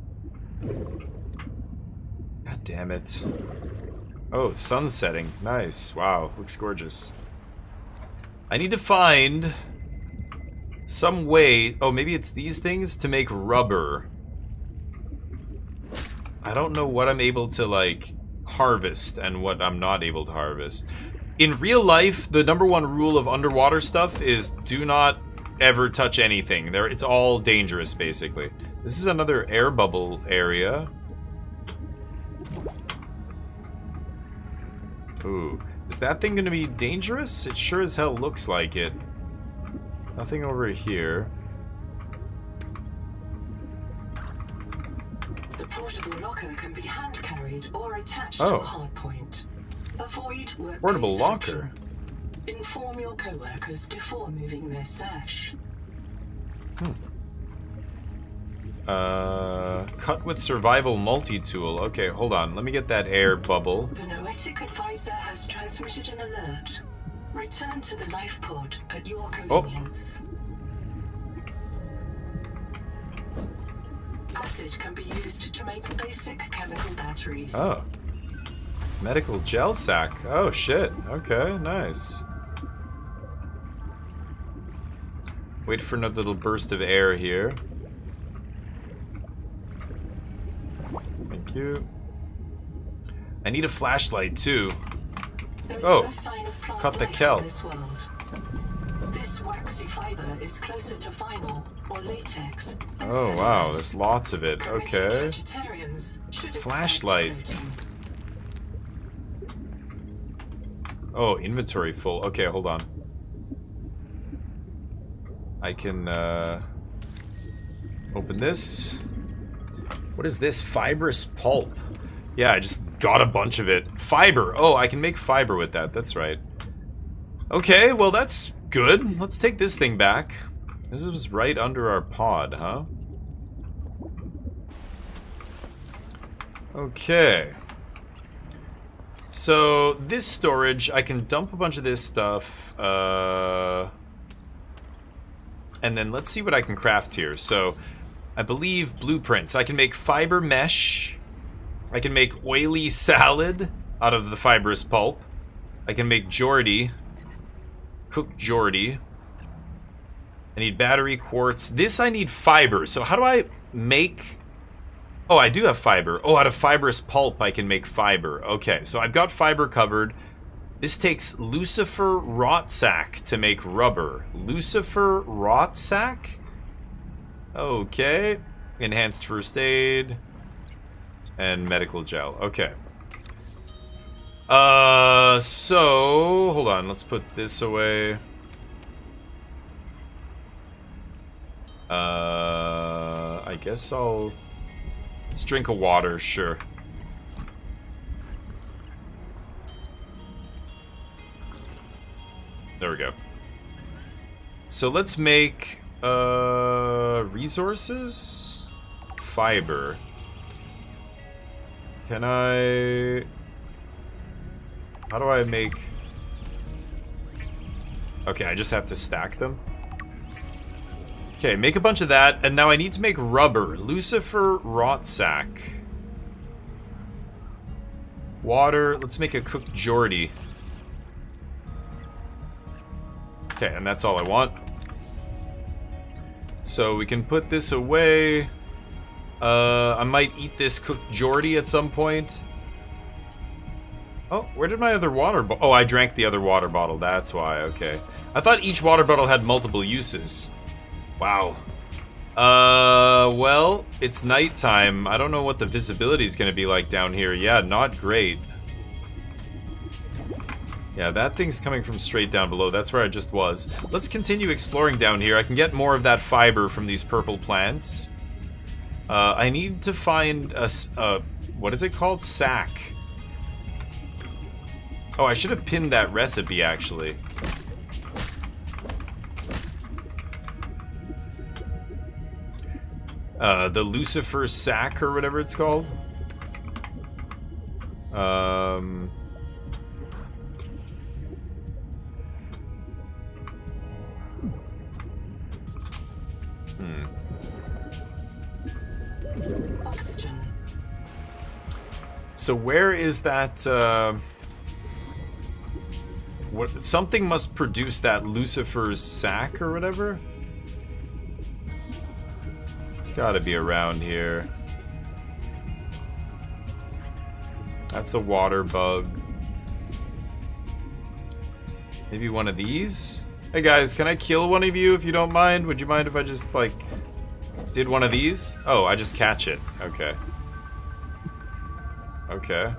God damn it. Oh, sun setting. Nice. Wow, looks gorgeous. I need to find some way... Oh, maybe it's these things to make rubber. I don't know what I'm able to, like, harvest and what I'm not able to harvest. In real life, the #1 rule of underwater stuff is do not ever touch anything. It's all dangerous, basically. This is another air bubble area. Ooh. Is that thing gonna be dangerous? It sure as hell looks like it. Nothing over here. The portable locker can be hand-carried or attached to a hardpoint. Avoid workplace portable locker. friction. Inform your co-workers before moving their stash. Cut with survival multi-tool. Okay, hold on. Let me get that air bubble. The Noetic advisor has transmitted an alert. Return to the life pod at your convenience. Acid can be used to make basic chemical batteries. Oh. Medical gel sack. Oh shit. Okay, nice. Wait for another little burst of air here. Thank you. I need a flashlight too. Oh, cut the kelp. This waxy fiber is closer to vinyl or latex. Oh wow, there's lots of it. Okay. Flashlight. Oh, inventory full. Okay, hold on. I can open this. What is this? Fibrous pulp. Yeah, I just got a bunch of it. Fiber. Oh, I can make fiber with that. That's right. Okay, well that's good. Let's take this thing back. This was right under our pod, huh? Okay. So, this storage, I can dump a bunch of this stuff. And then let's see what I can craft here. So, I believe blueprints. I can make fiber mesh. I can make oily salad out of the fibrous pulp. I can make Geordie. Cooked Geordie. I need battery quartz. This I need fiber. So how do I make... Oh, I do have fiber. Oh, out of fibrous pulp I can make fiber. Okay, so I've got fiber covered. This takes Lucifer rot sack to make rubber. Lucifer rot sack? Okay. Enhanced first aid. And medical gel. Okay. So... Hold on, let's put this away. I guess I'll... Let's drink a water, sure. There we go. So let's make, resources? Fiber. Can I... How do I make... Okay, I just have to stack them. Okay, make a bunch of that, and now I need to make rubber. Lucifer rot sack. Water, let's make a cooked Geordie. Okay, and that's all I want. So we can put this away. I might eat this cooked Geordie at some point. Oh, where did my other water bottle... Oh, I drank the other water bottle, that's why, okay. I thought each water bottle had multiple uses. Wow. Well, it's nighttime. I don't know what the visibility is going to be like down here. Yeah, not great. Yeah, that thing's coming from straight down below. That's where I just was. Let's continue exploring down here. I can get more of that fiber from these purple plants. I need to find a... what is it called? Sack. Oh, I should have pinned that recipe, actually. The Lucifer sack or whatever it's called. Oxygen. So where is that, what, something must produce that Lucifer's sack or whatever? It's gotta be around here. That's a water bug. Maybe one of these? Hey guys, can I kill one of you if you don't mind? Would you mind if I just, like, did one of these? Oh, I just catch it. Okay. Okay.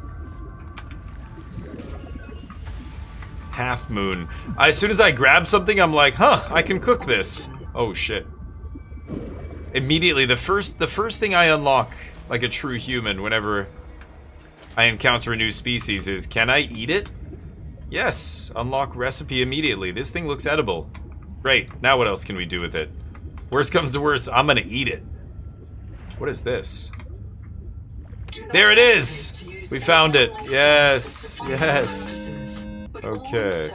Half moon. As soon as I grab something, I'm like, huh, I can cook this. Oh shit. Immediately, the first thing I unlock, like a true human, whenever I encounter a new species is, can I eat it? Yes. Unlock recipe immediately. This thing looks edible. Great. Now what else can we do with it? Worst comes to worst, I'm gonna eat it. What is this? There it is! We found it. Yes. Yes. Okay.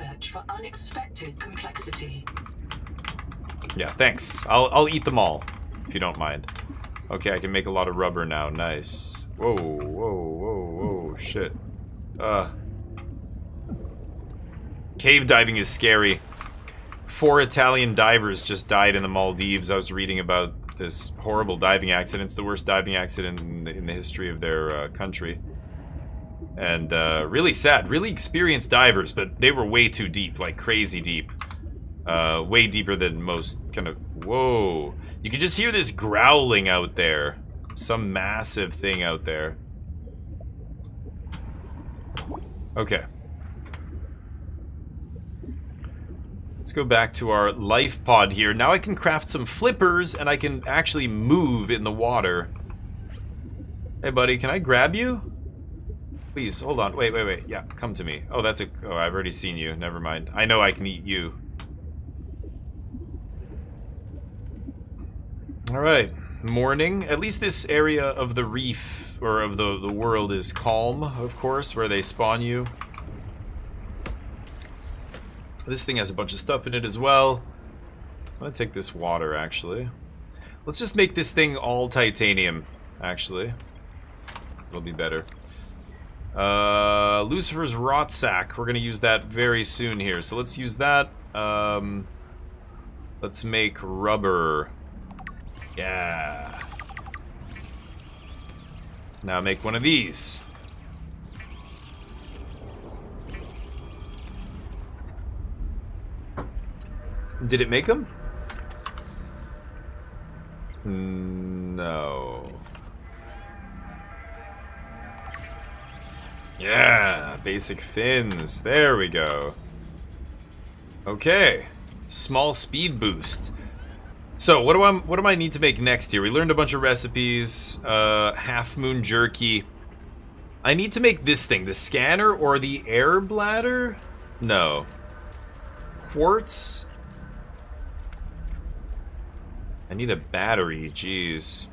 Yeah, thanks. I'll eat them all, if you don't mind. Okay, I can make a lot of rubber now. Nice. Whoa, whoa, whoa, whoa, shit. Cave diving is scary. 4 Italian divers just died in the Maldives. I was reading about this horrible diving accident. It's the worst diving accident in the history of their country. And really sad. Really experienced divers, but they were way too deep, like crazy deep. Way deeper than most kind of... Whoa. You can just hear this growling out there. Some massive thing out there. Okay. Let's go back to our life pod here. Now I can craft some flippers and I can actually move in the water. Hey buddy, can I grab you? Please, hold on. Wait. Yeah, come to me. Oh, that's a... Oh, I've already seen you. Never mind. I know I can eat you. Alright. Morning. At least this area of the reef, or of the world, is calm, of course, where they spawn you. This thing has a bunch of stuff in it as well. I'm gonna take this water, actually. Let's just make this thing all titanium, actually. It'll be better. Lucifer's rot sack. We're gonna use that very soon here. So let's use that. Let's make rubber. Yeah. Now make one of these. Did it make them? No. Yeah, basic fins. There we go. Okay. Small speed boost. So, what do I need to make next here? We learned a bunch of recipes. Half moon jerky. I need to make this thing, the scanner or the air bladder? No. Quartz. I need a battery, jeez.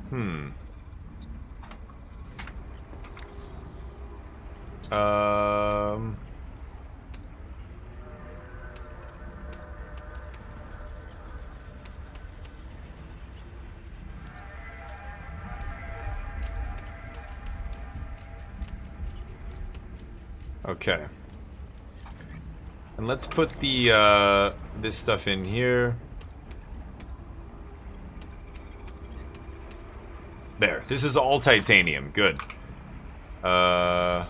Okay. And let's put the, this stuff in here. There. This is all titanium. Good. And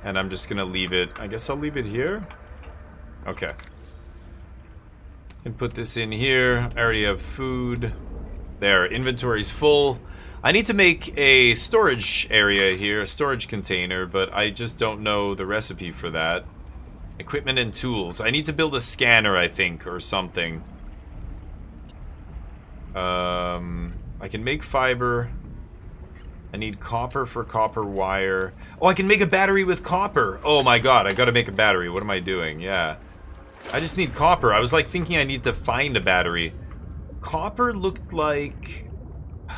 I'm just gonna leave it... I guess I'll leave it here? Okay. And put this in here. I already have food. There. Inventory's full. I need to make a storage area here, a storage container, but I just don't know the recipe for that. Equipment and tools. I need to build a scanner, I think, or something. I can make fiber. I need copper for copper wire. Oh, I can make a battery with copper. Oh my god, I gotta make a battery. What am I doing? Yeah. I just need copper. I was like thinking I need to find a battery. Copper looked like...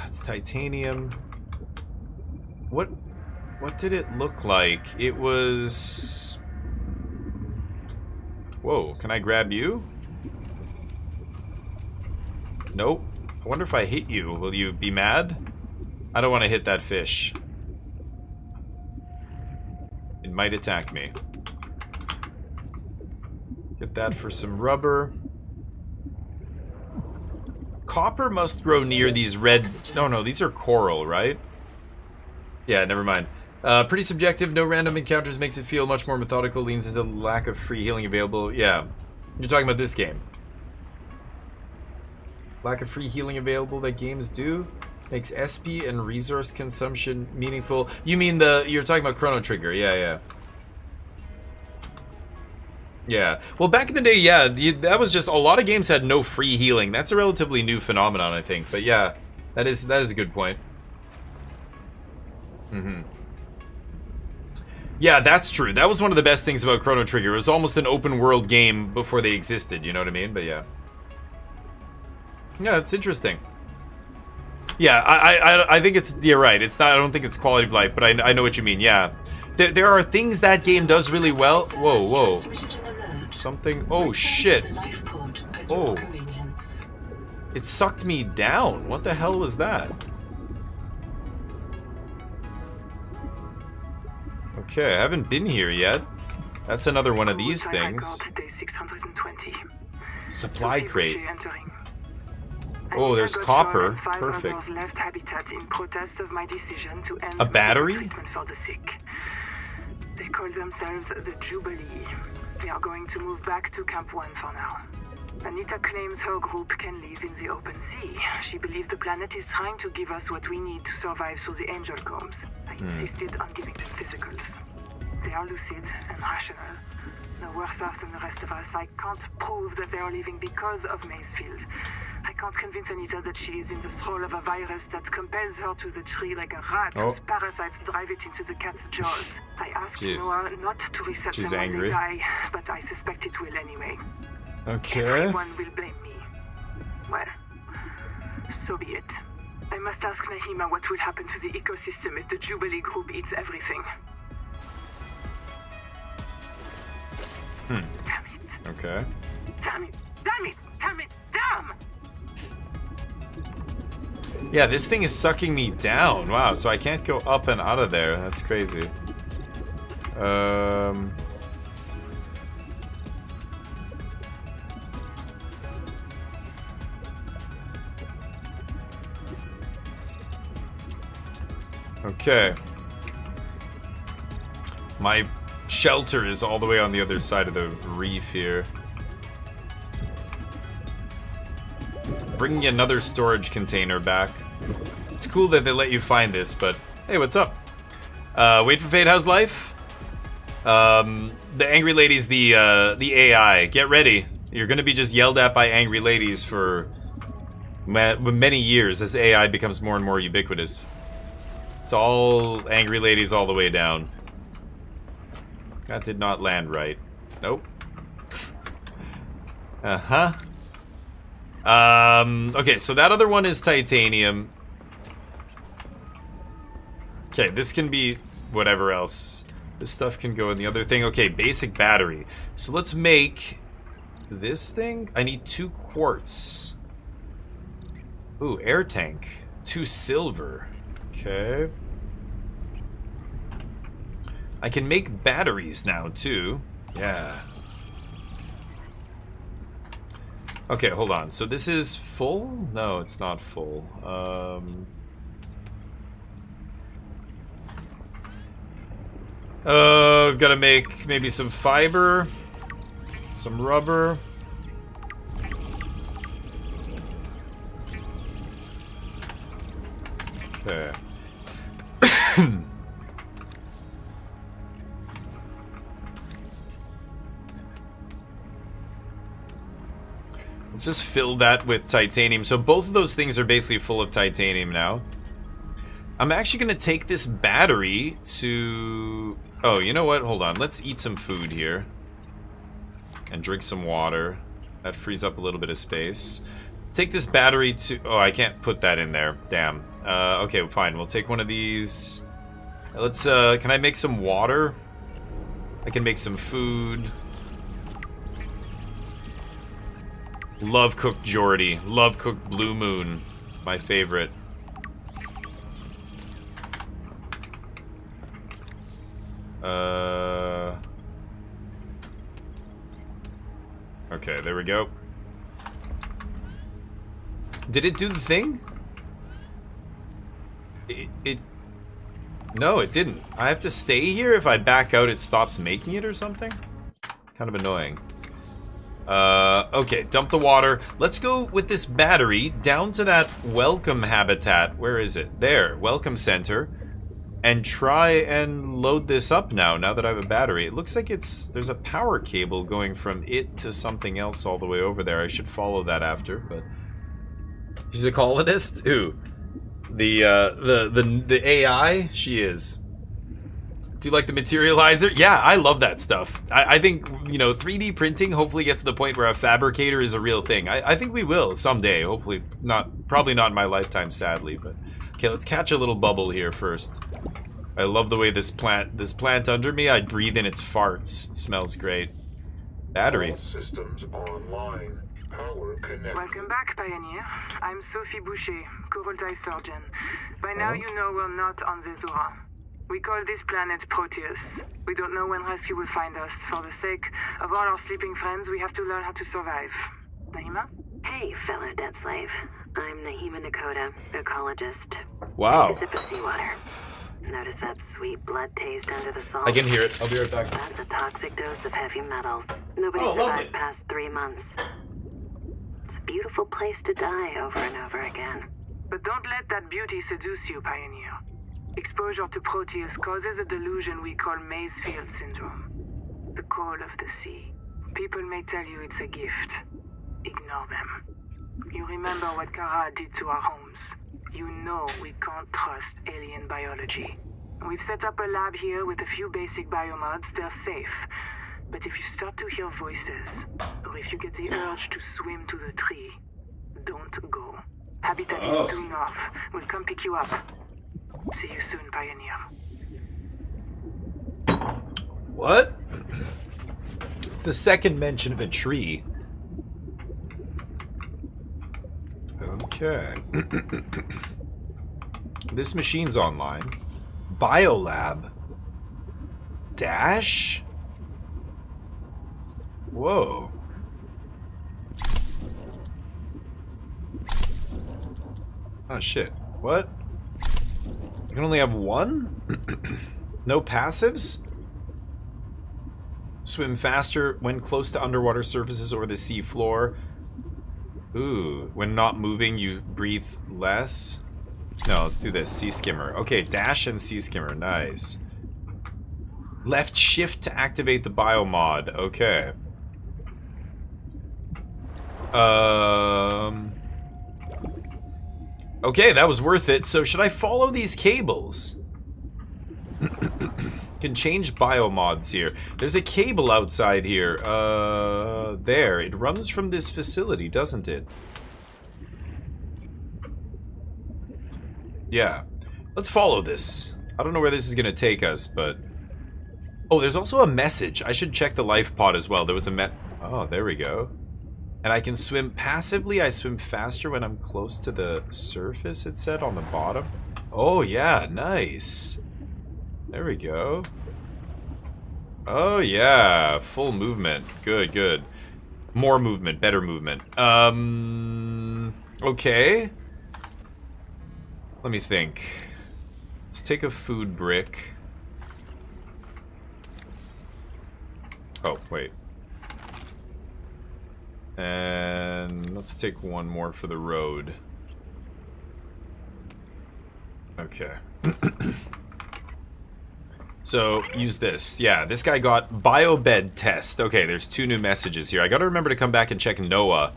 It's titanium. What did it look like? It was... Whoa, can I grab you? Nope. I wonder if I hit you, will you be mad? I don't want to hit that fish. It might attack me. Get that for some rubber. Copper must grow near these red... No, these are coral, right? Yeah, never mind. Pretty subjective, no random encounters, makes it feel much more methodical, leans into lack of free healing available. Yeah, you're talking about this game. Lack of free healing available that games do makes SP and resource consumption meaningful. You mean you're talking about Chrono Trigger? Yeah. Yeah. Well, back in the day, yeah, that was just a lot of games had no free healing. That's a relatively new phenomenon, I think. But yeah, that is a good point. Yeah, that's true. That was one of the best things about Chrono Trigger. It was almost an open world game before they existed. You know what I mean? But yeah. Yeah, it's interesting. Yeah, I think it's... You're right. It's not... I don't think it's quality of life, but I know what you mean. Yeah. There are things that game does really well. Whoa. Something... Oh, shit. Oh. It sucked me down. What the hell was that? Okay, I haven't been here yet. That's another one of these things. Day 620. Supply crate. Entering. Oh, there's copper. Perfect. Left habitat in protest of my decision to end a battery? treatment for the sick. They call themselves the Jubilee. They are going to move back to Camp 1 for now. Anita claims her group can live in the open sea. She believes the planet is trying to give us what we need to survive through the angel combs. I insisted on giving them physicals. They are lucid and rational. No worse off than the rest of us. I can't prove that they are leaving because of Macefield. I can't convince Anita that she is in the thrall of a virus that compels her to the tree like a rat whose parasites drive it into the cat's jaws. I asked Noah not to reset them when they die, but I suspect it will anyway. Okay. Everyone will blame me. Well, so be it. I must ask Nahima what will happen to the ecosystem if the Jubilee group eats everything. Damn it. Okay. Damn it! Damn it! Damn it! Damn! Yeah, this thing is sucking me down. Wow, so I can't go up and out of there. That's crazy. Okay. My shelter is all the way on the other side of the reef here. Bringing another storage container back. It's cool that they let you find this, but hey, what's up? Wait for Fate, how's life? The angry lady's the AI. Get ready. You're gonna be just yelled at by angry ladies for many years as AI becomes more and more ubiquitous. It's all angry ladies all the way down. That did not land right. Nope. Uh-huh. Okay, so that other one is titanium. Okay, this can be whatever else. This stuff can go in the other thing. Okay, basic battery. So let's make this thing. I need 2 quartz. Ooh, air tank. 2 silver. Okay. I can make batteries now, too. Yeah. Okay, hold on. So this is full? No, it's not full. I've got to make maybe some fiber, some rubber. Okay. Let's just fill that with titanium. So both of those things are basically full of titanium now. I'm actually going to take this battery to... Oh, you know what? Hold on. Let's eat some food here. And drink some water. That frees up a little bit of space. Take this battery to... Oh, I can't put that in there. Damn. Okay, fine. We'll take one of these. Let's, can I make some water? I can make some food. Love cooked Geordie. Love cooked Blue Moon. My favorite. Okay, there we go. Did it do the thing? No, it didn't. I have to stay here? If I back out, it stops making it or something? It's kind of annoying. Okay, dump the water. Let's go with this battery down to that welcome habitat. Where is it? There, welcome center. And try and load this up now that I have a battery. It looks like there's a power cable going from it to something else all the way over there. I should follow that after, but... She's a colonist? Who? The AI? She is. Do you like the materializer? Yeah, I love that stuff. I think, you know, 3D printing hopefully gets to the point where a fabricator is a real thing. I think we will someday. Hopefully not, probably not in my lifetime, sadly, but... Okay, let's catch a little bubble here first. I love the way this plant under me, I breathe in its farts. It smells great. Battery. All systems online. Power connected. Welcome back, Pioneer. I'm Sophie Boucher, Kurultai surgeon. By now you know we're not on the Zora. We call this planet Proteus. We don't know when rescue will find us. For the sake of all our sleeping friends, we have to learn how to survive. Naima? Hey, fellow dead slave. I'm Naima Nakota, ecologist. Wow. Take a sip of seawater. Notice that sweet blood taste under the salt? I can hear it. I'll be right back. That's a toxic dose of heavy metals. Nobody Oh, lovely. survived past 3 months. It's a beautiful place to die over and over again. But don't let that beauty seduce you, Pioneer. Exposure to Proteus causes a delusion we call Maysfield Syndrome. The call of the sea. People may tell you it's a gift. Ignore them. You remember what Kara did to our homes. You know we can't trust alien biology. We've set up a lab here with a few basic biomods. They're safe. But if you start to hear voices, or if you get the urge to swim to the tree, don't go. Habitat is due north. We'll come pick you up. See you soon, Pioneer. What? It's the second mention of a tree. Okay. This machine's online. Biolab. Dash? Whoa. Oh shit. What? You can only have one? No passives? Swim faster when close to underwater surfaces or the sea floor. Ooh, when not moving, you breathe less. No, let's do this. Sea skimmer. Okay, dash and sea skimmer. Nice. Left shift to activate the biomod. Okay. Okay, that was worth it. So should I follow these cables? Can change biomods here. There's a cable outside here. There. It runs from this facility, doesn't it? Yeah. Let's follow this. I don't know where this is gonna take us, but... Oh, there's also a message. I should check the life pod as well. There was a Oh, there we go. And I can swim passively. I swim faster when I'm close to the surface, it said on the bottom. Oh, yeah. Nice. There we go. Oh, yeah. Full movement. Good, good. More movement. Better movement. Okay. Let me think. Let's take a food brick. Oh, wait. And let's take one more for the road. Okay. So, use this. Yeah, this guy got biobed test. Okay, there's 2 new messages here. I gotta remember to come back and check Noah.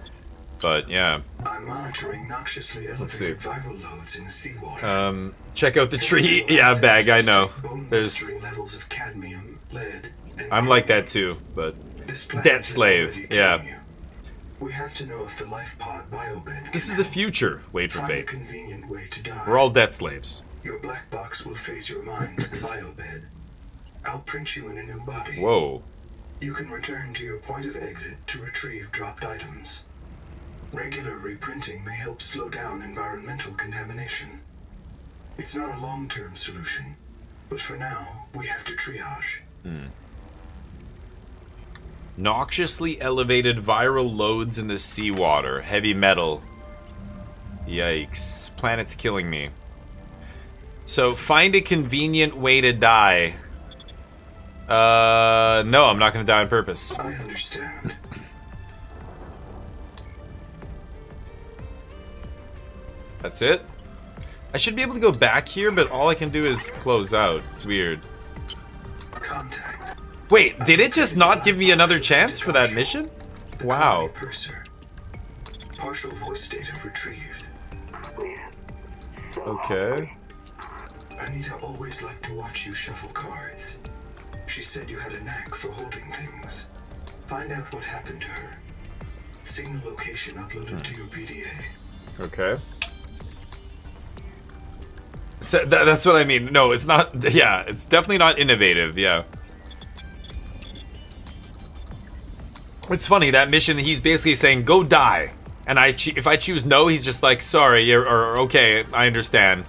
But, yeah. I'm monitoring noxiously elevated viral loads in the seawater. Check out the tree. Yeah, bag, I know. There's... levels of cadmium, lead, and I'm like that too, but... Debt slave, yeah. We have to know if the life pod biobed. This is the future. Wait for Find a fate. convenient way to die. We're all debt slaves. Your black box will phase your mind to the biobed. I'll print you in a new body. Whoa. You can return to your point of exit to retrieve dropped items. Regular reprinting may help slow down environmental contamination. It's not a long-term solution, but for now, we have to triage. Noxiously elevated viral loads in the seawater. Heavy metal. Yikes. Planet's killing me. So, find a convenient way to die. No, I'm not gonna die on purpose. I understand. That's it? I should be able to go back here, but all I can do is close out. It's weird. Contact. Wait, did it just not give me another chance for that mission? Wow. Partial voice data retrieved. Okay. Anita always liked to watch you shuffle cards. She said you had a knack for holding things. Find out what happened to her. Signal location uploaded to your PDA. Okay. So that's what I mean. No, it's not. Yeah, it's definitely not innovative. Yeah. It's funny, that mission, he's basically saying, go die. And if I choose no, he's just like, sorry, or okay, I understand.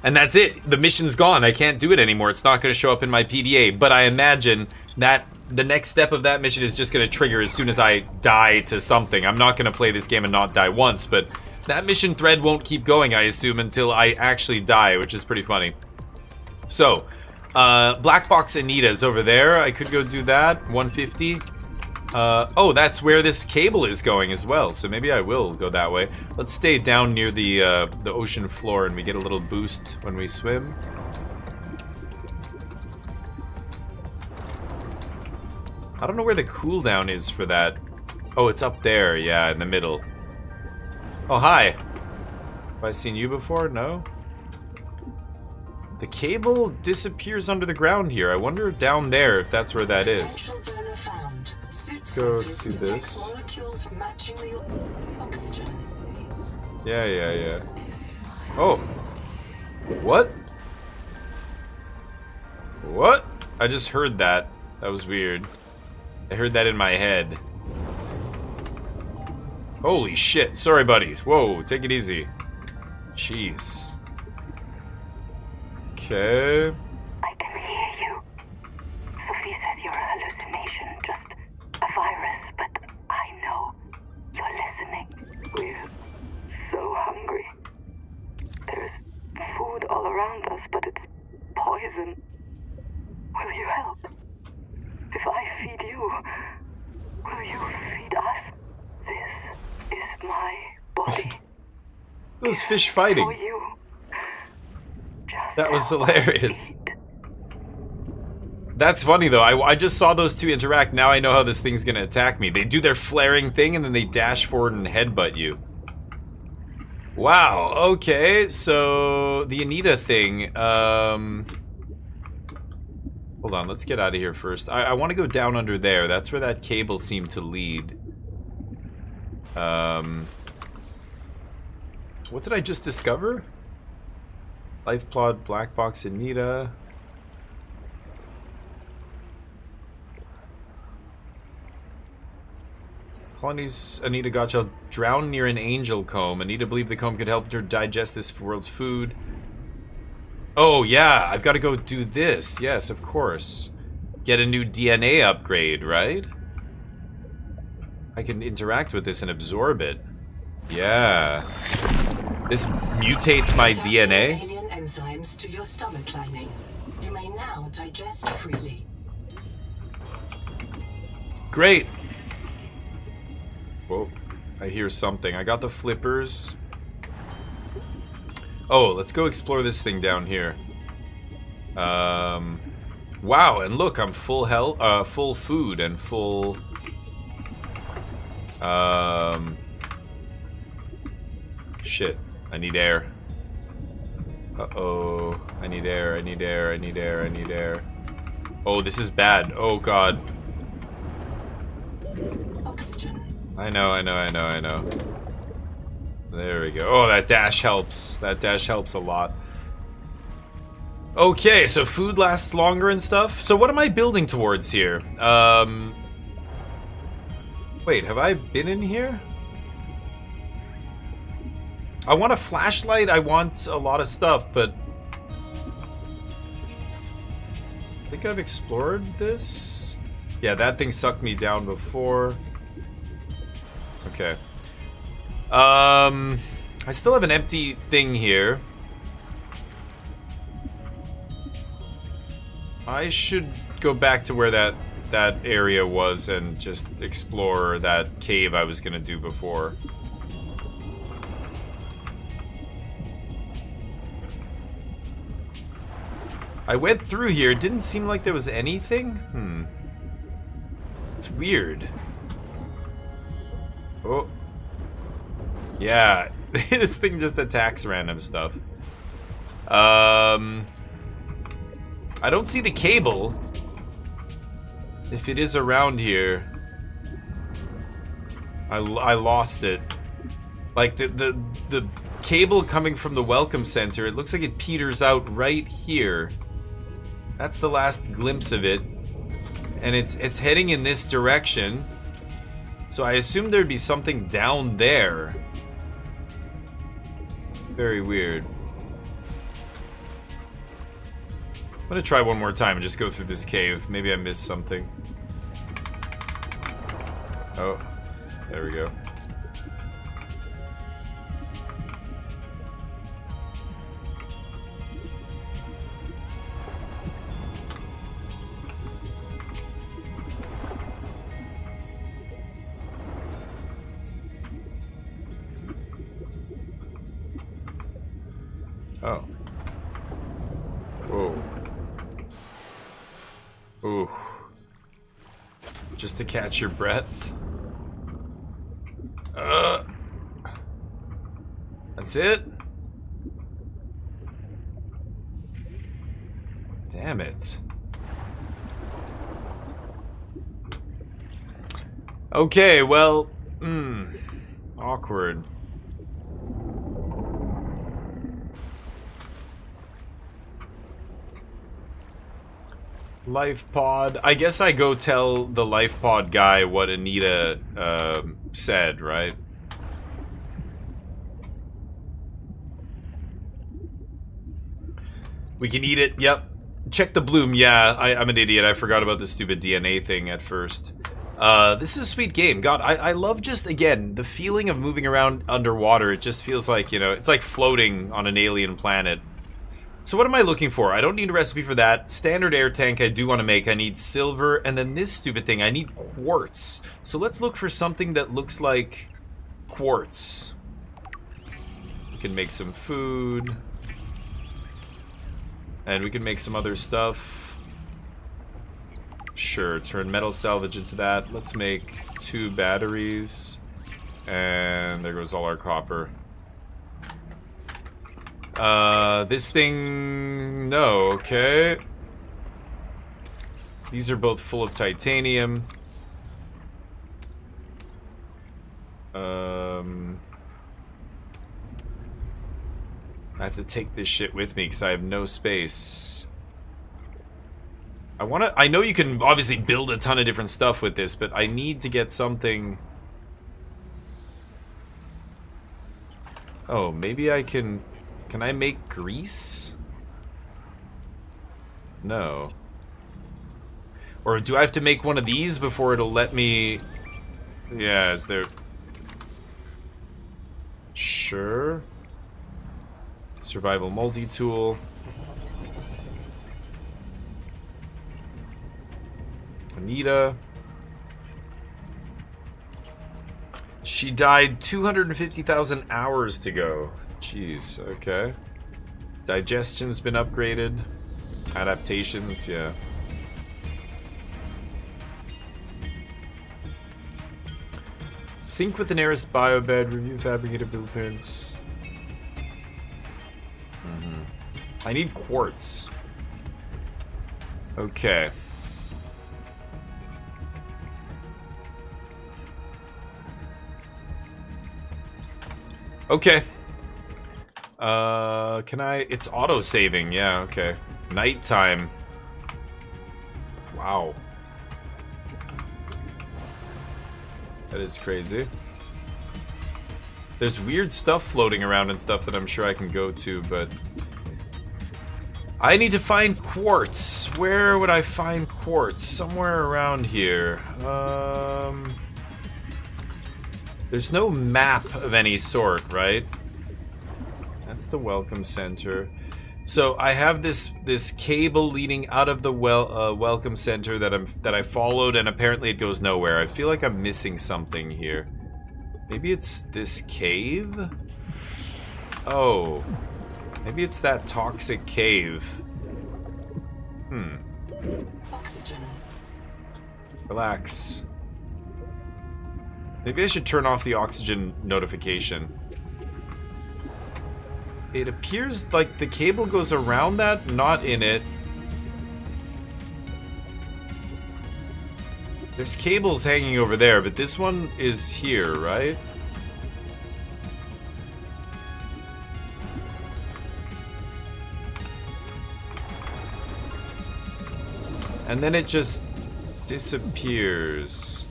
And that's it. The mission's gone. I can't do it anymore. It's not going to show up in my PDA. But I imagine that the next step of that mission is just going to trigger as soon as I die to something. I'm not going to play this game and not die once, but that mission thread won't keep going, I assume, until I actually die, which is pretty funny. So, Black Box Anita's over there. I could go do that. 150. Oh, that's where this cable is going as well, so maybe I will go that way. Let's stay down near the ocean floor and we get a little boost when we swim. I don't know where the cooldown is for that. Oh, it's up there, yeah, in the middle. Oh, hi. Have I seen you before? No? The cable disappears under the ground here. I wonder down there if that's where that is. Let's go see this. Yeah. Oh. What? What? I just heard that. That was weird. I heard that in my head. Holy shit. Sorry, buddy. Whoa, take it easy. Jeez. Okay. I can hear you. Sophie says you're a hallucination, just a virus, but I know you're listening. We're so hungry. There's food all around us, but it's poison. Will you help? If I feed you, will you feed us? This is my body. Those fish fighting. For you. That was hilarious. That's funny though. I just saw those two interact. Now I know how this thing's gonna attack me. They do their flaring thing and then they dash forward and headbutt you. Wow, okay, so the Anita thing, hold on, let's get out of here first. I want to go down under there. That's where that cable seemed to lead. What did I just discover? Life plot, Black Box Anita. Colony's Anita Gotcha drowned near an angel comb. Anita believed the comb could help her digest this world's food. Oh, yeah, I've got to go do this. Yes, of course. Get a new DNA upgrade, right? I can interact with this and absorb it. Yeah. This mutates my DNA? Alien enzymes to your stomach lining. You may now digest freely. Great. Whoa, I hear something. I got the flippers. Oh, let's go explore this thing down here. Wow, and look, I'm full health, full food and full. Shit, I need air. Uh-oh, I need air, I need air, I need air, I need air. Oh, this is bad. Oh, God. Oxygen. I know. There we go. Oh, that dash helps. That dash helps a lot. Okay, so food lasts longer and stuff. So what am I building towards here? Wait, have I been in here? I want a flashlight. I want a lot of stuff, but I think I've explored this. Yeah, that thing sucked me down before. Okay. I still have an empty thing here. I should go back to where that area was and just explore that cave I was gonna do before. I went through here. It didn't seem like there was anything. It's weird. Oh. Yeah, this thing just attacks random stuff. I don't see the cable. If it is around here, I lost it. Like the cable coming from the welcome center, it looks like it peters out right here. That's the last glimpse of it. And it's heading in this direction. So I assume there'd be something down there. Very weird. gonna try one more time and just go through this cave. Maybe I missed something. Oh, there we go. Oh. Whoa. Ooh. Just to catch your breath. That's it? Damn it. Okay, well, awkward. Life pod. I guess I go tell the life pod guy what Anita said, right? We can eat it. Yep. Check the bloom. Yeah, I'm an idiot. I forgot about the stupid DNA thing at first. This is a sweet game. God, I love just, again, the feeling of moving around underwater. It just feels like, you know, it's like floating on an alien planet. So what am I looking for? I don't need a recipe for that. Standard air tank I do want to make. I need silver. And then this stupid thing, I need quartz. So let's look for something that looks like quartz. We can make some food. And we can make some other stuff. Sure, turn metal salvage into that. Let's make 2 batteries. And there goes all our copper. This thing... No, okay. These are both full of titanium. I have to take this shit with me because I have no space. I know you can obviously build a ton of different stuff with this, but I need to get something... Oh, maybe I can... Can I make grease? No. Or do I have to make one of these before it'll let me... Yeah, is there... Sure. Survival multi-tool. Anita. She died 250,000 hours to go. Jeez, okay. Digestion's been upgraded. Adaptations, yeah. Sync with the nearest biobed, review fabricated blueprints. I need quartz. Okay. Okay. Can I... It's auto-saving, yeah, okay. Nighttime. Wow. That is crazy. There's weird stuff floating around and stuff that I'm sure I can go to, but... I need to find quartz. Where would I find quartz? Somewhere around here. There's no map of any sort, right? That's the welcome center. So I have this cable leading out of the welcome center that I followed, and apparently it goes nowhere. I feel like I'm missing something here. Maybe it's this cave? Oh. Maybe it's that toxic cave. Oxygen. Relax. Maybe I should turn off the oxygen notification. It appears like the cable goes around that, not in it. There's cables hanging over there, but this one is here, right? And then it just disappears.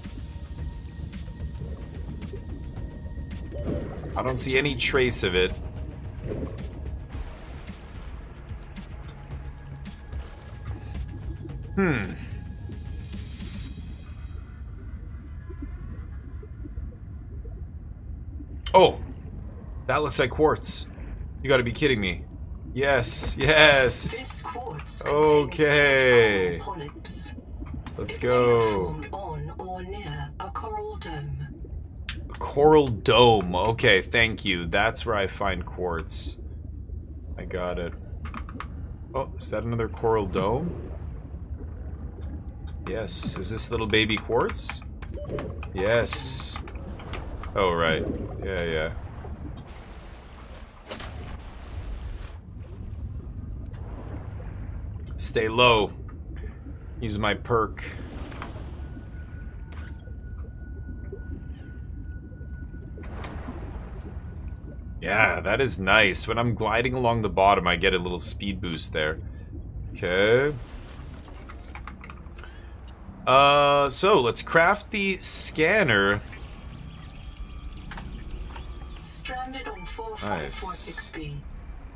I don't see any trace of it. Oh, that looks like quartz. You gotta be kidding me. Yes, yes. This quartz Okay. polyps. Let's It may have go. formed on or near a coral dome. Coral dome. Okay, thank you. That's where I find quartz. I got it. Oh, is that another coral dome? Yes. Is this little baby quartz? Yes. Oh, right. Yeah, yeah. Stay low. Use my perk. Yeah, that is nice. When I'm gliding along the bottom, I get a little speed boost there. Okay. So let's craft the scanner. Stranded on 4546B,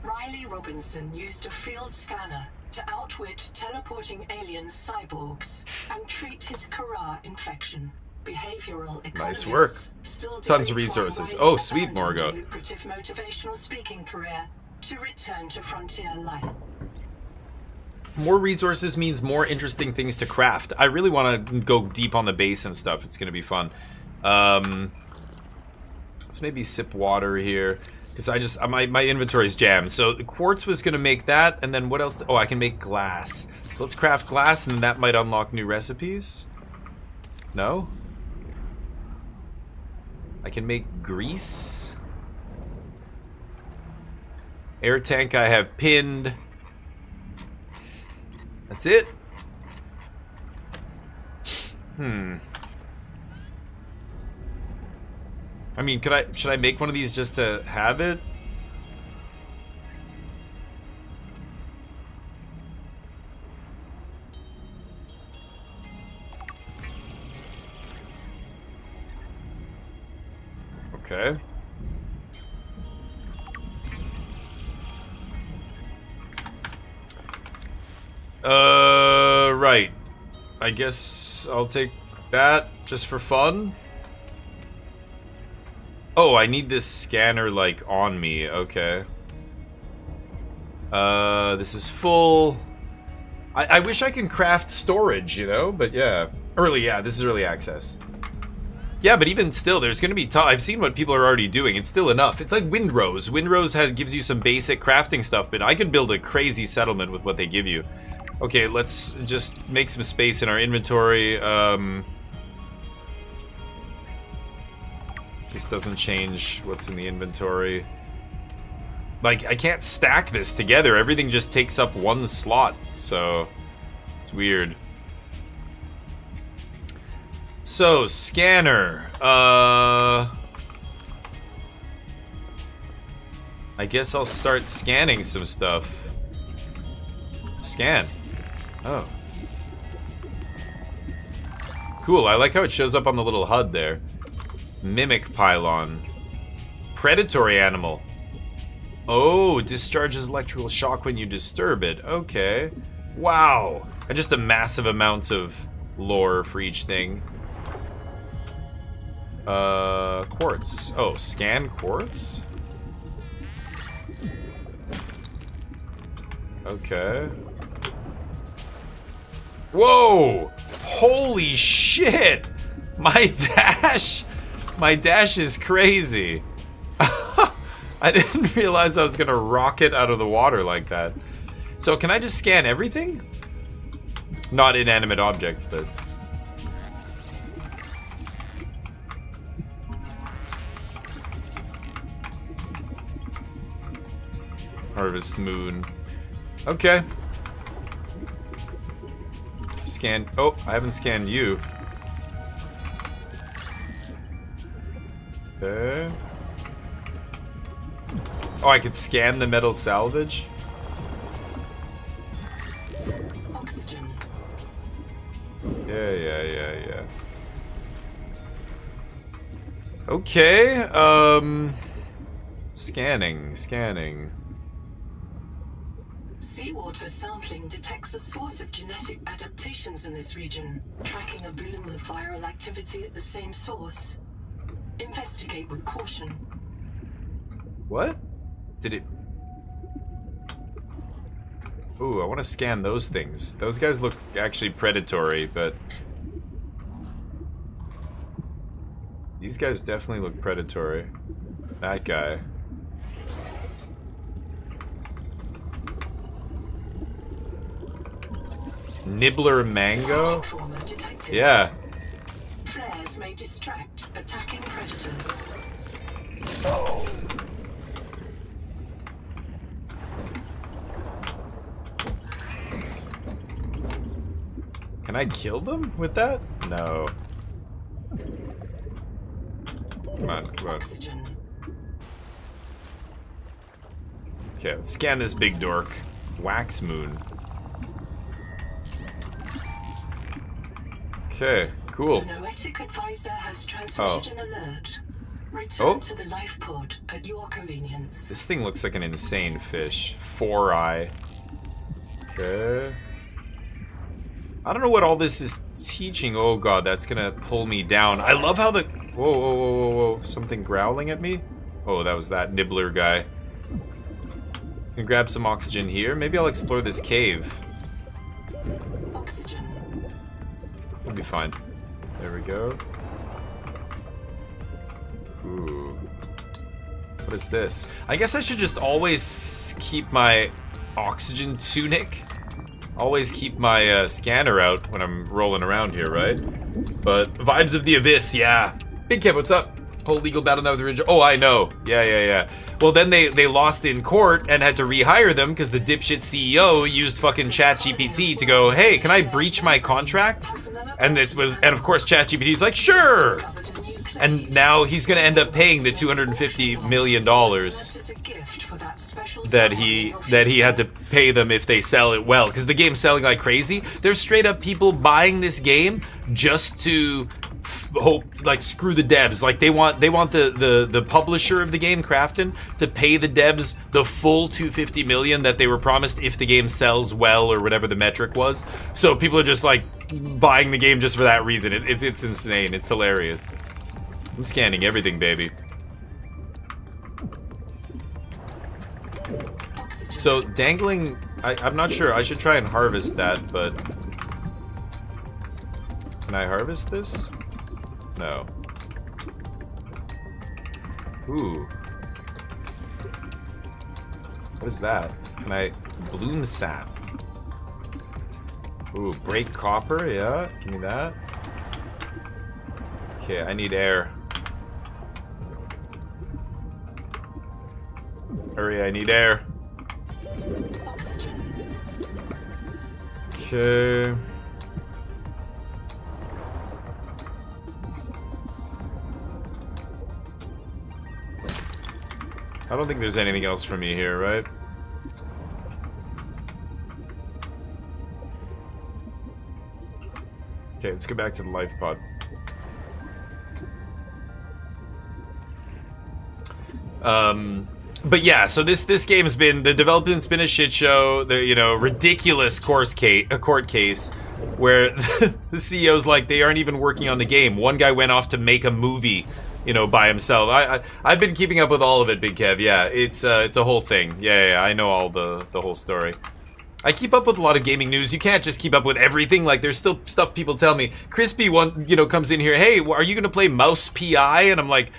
Riley Robinson used a field scanner to outwit teleporting alien cyborgs and treat his Kara infection. Behavioral Nice work. Still Tons of resources. Oh, sweet, Morgoth. Lucrative motivational speaking career to return to frontier life. More resources means more interesting things to craft. I really want to go deep on the base and stuff. It's going to be fun. Let's maybe sip water here. Because my inventory's jammed. So the quartz was going to make that. And then what else? Oh, I can make glass. So let's craft glass and then that might unlock new recipes. No? I can make grease. Air tank I have pinned. That's it? I mean, should I make one of these just to have it? Okay. Right. I guess I'll take that just for fun. Oh, I need this scanner, like, on me. Okay. This is full. I wish I can craft storage, you know? But yeah. This is early access. Yeah, but even still, there's going to be I've seen what people are already doing. It's still enough. It's like Windrose. Windrose gives you some basic crafting stuff, but I could build a crazy settlement with what they give you. Okay, let's just make some space in our inventory. This doesn't change what's in the inventory. Like, I can't stack this together. Everything just takes up one slot, so it's weird. So, scanner. I guess I'll start scanning some stuff. Scan. Oh. Cool, I like how it shows up on the little HUD there. Mimic pylon. Predatory animal. Oh, discharges electrical shock when you disturb it. Okay. Wow. And just a massive amount of lore for each thing. Quartz. Oh, scan quartz? Okay. Whoa! Holy shit! My dash is crazy. I didn't realize I was gonna rocket out of the water like that. So can I just scan everything? Not inanimate objects, but... Harvest moon. Okay. Scan. Oh, I haven't scanned you. Okay. Oh, I could scan the metal salvage? Oxygen. Yeah. Okay, scanning. Seawater sampling detects a source of genetic adaptations in this region, tracking a bloom of viral activity at the same source. Investigate with caution. What? Did it... Ooh, I want to scan those things. Those guys look actually predatory, but... These guys definitely look predatory. That guy. Nibbler mango? Yeah. Flares may distract attacking predators. Can I kill them with that? No. Come on, come on. Okay, let's scan this big dork. Wax moon. Okay, cool. The Noetic advisor has transmitted an alert. Return Oh. to the life pod at your convenience. This thing looks like an insane fish. 4-eye. Okay. I don't know what all this is teaching. Oh god, that's gonna pull me down. I love how the... Whoa, whoa, whoa, whoa, whoa. Something growling at me? Oh, that was that nibbler guy. Can grab some oxygen here. Maybe I'll explore this cave. Oxygen. We'll be fine. There we go. Ooh. What is this? I guess I should just always keep my oxygen tunic. Always keep my scanner out when I'm rolling around here, right? But vibes of the abyss, yeah. Big Kev, what's up? Whole legal battle now with the original. Oh, I know. Yeah. Well, then they lost in court and had to rehire them because the dipshit CEO used fucking ChatGPT to go, hey, can I breach my contract? And of course ChatGPT's like, sure. And now he's gonna end up paying the $250 million that he had to pay them if they sell it well, because the game's selling like crazy. There's straight up people buying this game just to hope, like, screw the devs. Like, they want the publisher of the game, Krafton, to pay the devs the full $250 million that they were promised if the game sells well, or whatever the metric was. So people are just like buying the game just for that reason. It's insane. It's hilarious. I'm scanning everything, baby. So dangling, I'm not sure. I should try and harvest that, but can I harvest this? No. Ooh. What is that? Can I... Bloom sap. Ooh, break copper, yeah. Give me that. Okay, I need air. Hurry, I need air. Okay. I don't think there's anything else for me here, right? Okay, let's go back to the life pod. But yeah, so this game's been, the development's been a shit show. The, you know, ridiculous court case where the CEO's like, they aren't even working on the game. One guy went off to make a movie, you know, by himself. I've been keeping up with all of it, Big Kev. Yeah, it's a whole thing. Yeah, I know all the whole story. I keep up with a lot of gaming news. You can't just keep up with everything. Like, there's still stuff people tell me. Crispy comes in here, hey, are you gonna play Mouse PI? And I'm like,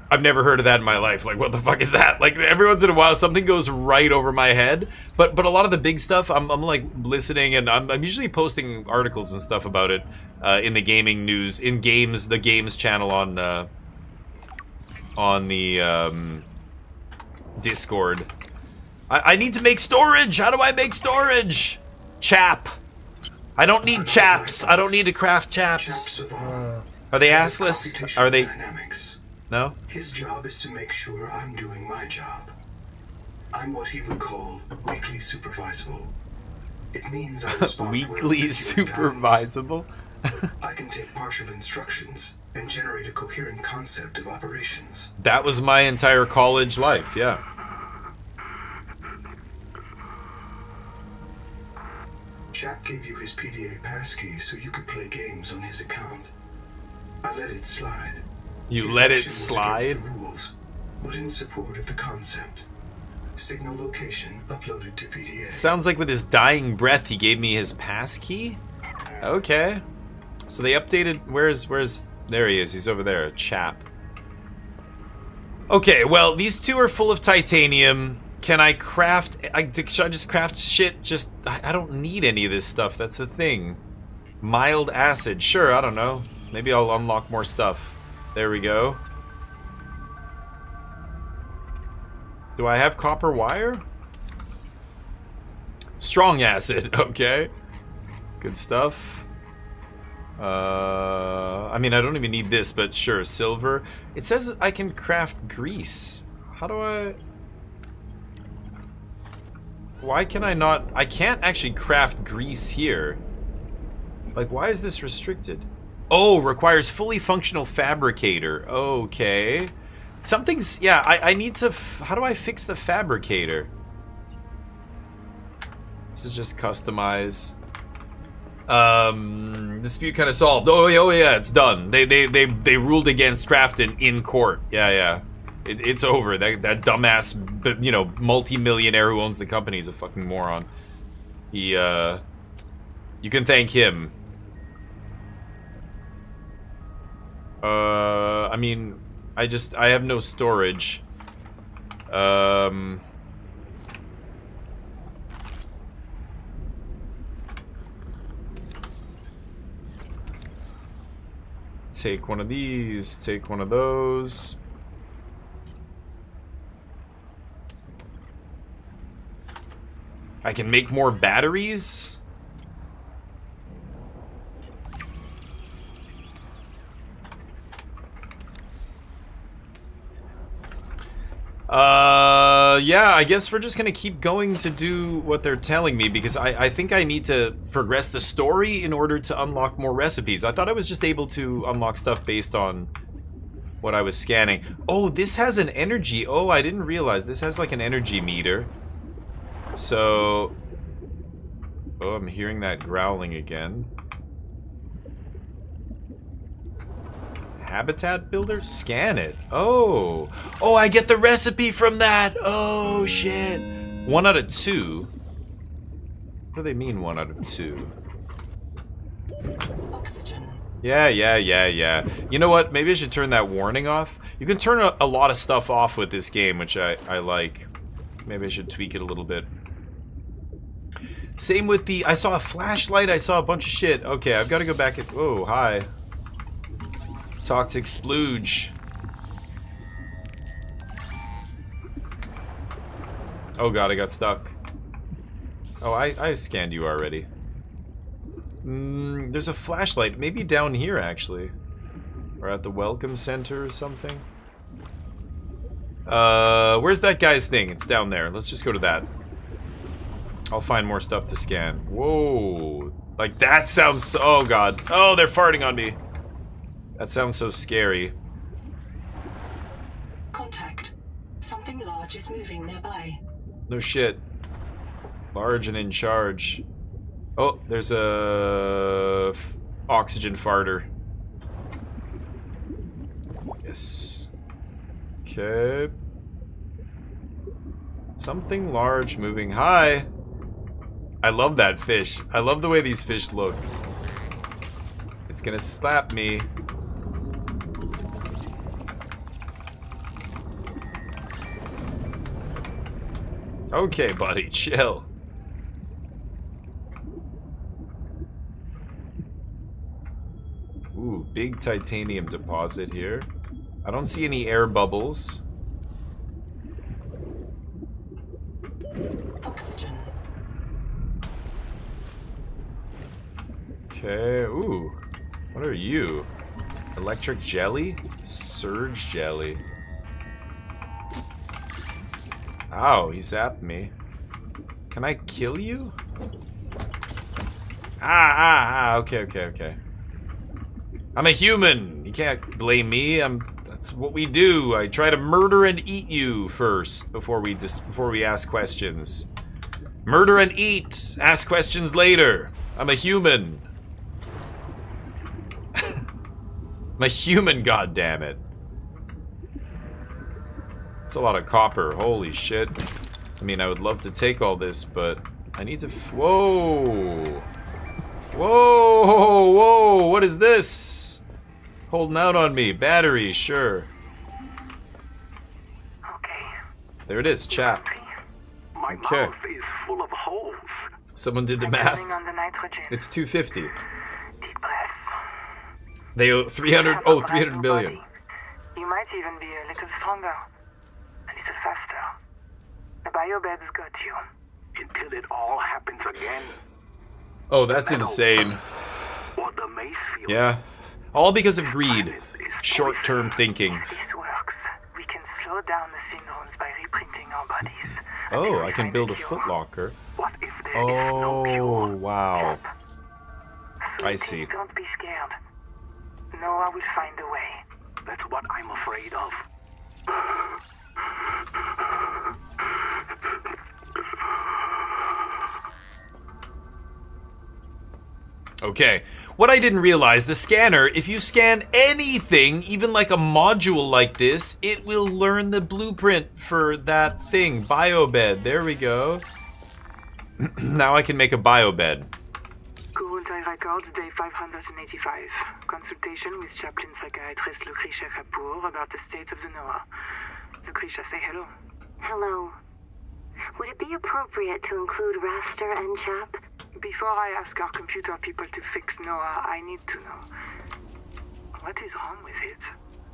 I've never heard of that in my life. Like, what the fuck is that? Like, every once in a while, something goes right over my head. But a lot of the big stuff, I'm like listening, and I'm usually posting articles and stuff about it in the gaming news, in games, the games channel on the Discord. I need to make storage. How do I make storage? Chap. I don't need chaps. I don't need to craft chaps. Are they assless? Are they? No? His job is to make sure I'm doing my job. I'm what he would call weakly supervisable. It means I respond weakly supervisable? I can take partial instructions and generate a coherent concept of operations. That was my entire college life, yeah. chap gave you his PDA passkey so you could play games on his account. I let it slide. You His let it action was slide? against the rules, but in support of the concept. Signal location uploaded to PDA. Sounds like with his dying breath, he gave me his passkey? Okay. So they updated... Where's... There he is. He's over there. A chap. Okay, well, these two are full of titanium. Can I craft... should I just craft shit? Just... I don't need any of this stuff. That's the thing. Mild acid. Sure, I don't know. Maybe I'll unlock more stuff. There we go. Do I have copper wire? Strong acid. Okay. Good stuff. I mean, I don't even need this, but sure, silver. It says I can craft grease. How do I... Why can I not... I can't actually craft grease here. Like, why is this restricted? Oh, requires fully functional fabricator. Okay. Something's... Yeah, I need to... How do I fix the fabricator? This is just customize. Dispute kind of solved. Oh yeah, it's done. They ruled against Crafton in court. Yeah. It's over. That dumbass, you know, multi-millionaire who owns the company is a fucking moron. He, you can thank him. I mean, I have no storage. Take one of these, take one of those. I can make more batteries? Yeah, I guess we're just gonna keep going to do what they're telling me because I think I need to progress the story in order to unlock more recipes. I thought I was just able to unlock stuff based on what I was scanning. Oh, this has an energy. Oh, I didn't realize this has like an energy meter. So... Oh, I'm hearing that growling again. Habitat builder? Scan it. Oh. Oh, I get the recipe from that. Oh, shit. 1 out of 2. What do they mean 1 out of 2? Oxygen. Yeah. You know what? Maybe I should turn that warning off. You can turn a lot of stuff off with this game, which I like. Maybe I should tweak it a little bit. Same with the... I saw a flashlight. I saw a bunch of shit. Okay, I've got to go back and... Oh, hi. Toxic splooge. Oh god, I got stuck. Oh, I scanned you already. There's a flashlight. Maybe down here, actually. Or at the welcome center or something. Where's that guy's thing? It's down there. Let's just go to that. I'll find more stuff to scan. Whoa. Like, that sounds so... Oh god. Oh, they're farting on me. That sounds so scary. Contact. Something large is moving nearby. No shit. Large and in charge. Oh, there's a oxygen farter. Yes. Okay. Something large moving. Hi. I love that fish. I love the way these fish look. It's gonna slap me. Okay, buddy, chill. Ooh, big titanium deposit here. I don't see any air bubbles. Oxygen. Okay, ooh. What are you? Electric jelly? Surge jelly. Ow, he zapped me. Can I kill you? Okay. I'm a human. You can't blame me. That's what we do. I try to murder and eat you first before we ask questions. Murder and eat. Ask questions later. I'm a human. I'm a human, goddammit. It's a lot of copper. Holy shit. I mean, I would love to take all this, but I need to... Whoa! Whoa! Whoa! What is this? Holding out on me. Battery, sure. There it is, chat. Okay. Is full of holes. Someone did the math. It's 250. They owe 300. Oh, 300 million. You might even be a little stronger, a little faster. The biobeds got you. Until it all happens again. Oh, that's insane. Or the mace field. Yeah. All because of greed. Short-term thinking. This works. We can slow down the syndromes by reprinting our bodies. Oh, I can build a footlocker. What if there is no Oh, cure? wow. I see. Don't be scared. Noah will find a way. That's what I'm afraid of. Okay. What I didn't realize, the scanner, if you scan anything, even like a module like this, it will learn the blueprint for that thing. Biobed. There we go. Now I can make a biobed. Kurultai Records, day 585. Consultation with chaplain psychiatrist Lucretia Kapoor about the state of the Noah. Lucretia, say hello. Hello. Would it be appropriate to include Raster and Chap? Before I ask our computer people to fix Noah, I need to know. What is wrong with it?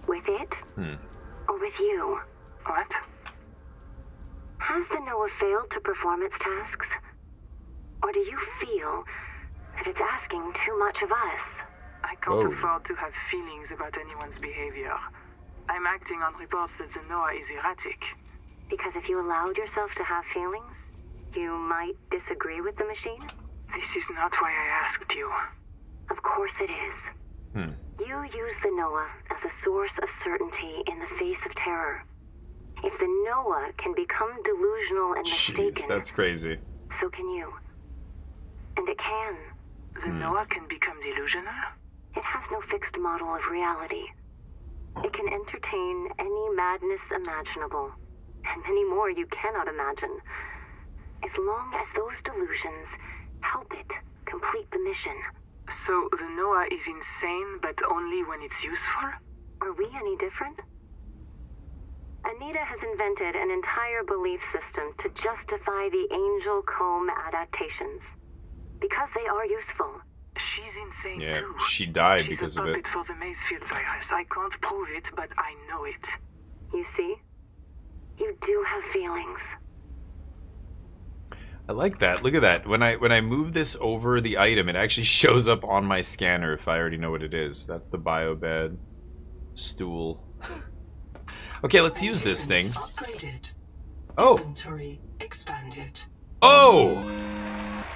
With it? Or with you? What? Has the Noah failed to perform its tasks? Or do you feel that it's asking too much of us? I can't afford to have feelings about anyone's behavior. I'm acting on reports that the Noah is erratic. Because if you allowed yourself to have feelings, you might disagree with the machine? This is not why I asked you. Of course it is. You use the Noah as a source of certainty in the face of terror. If the Noah can become delusional and mistaken... Jeez, that's crazy. So can you. And it can. The Noah can become delusional? It has no fixed model of reality. It can entertain any madness imaginable, and many more you cannot imagine, as long as those delusions help it complete the mission. So the Noah is insane, but only when it's useful? Are we any different? Anita has invented an entire belief system to justify the Angel Comb adaptations. Because they are useful. She's insane Yeah, too. she died because of it. She's a puppet for the Macefield virus. I can't prove it, but I know it. You see? You do have feelings. I like that. Look at that. When I move this over the item, it actually shows up on my scanner if I already know what it is. That's the biobed. Stool. Okay, let's use this thing. Upgraded. Oh. Inventory expanded. Oh!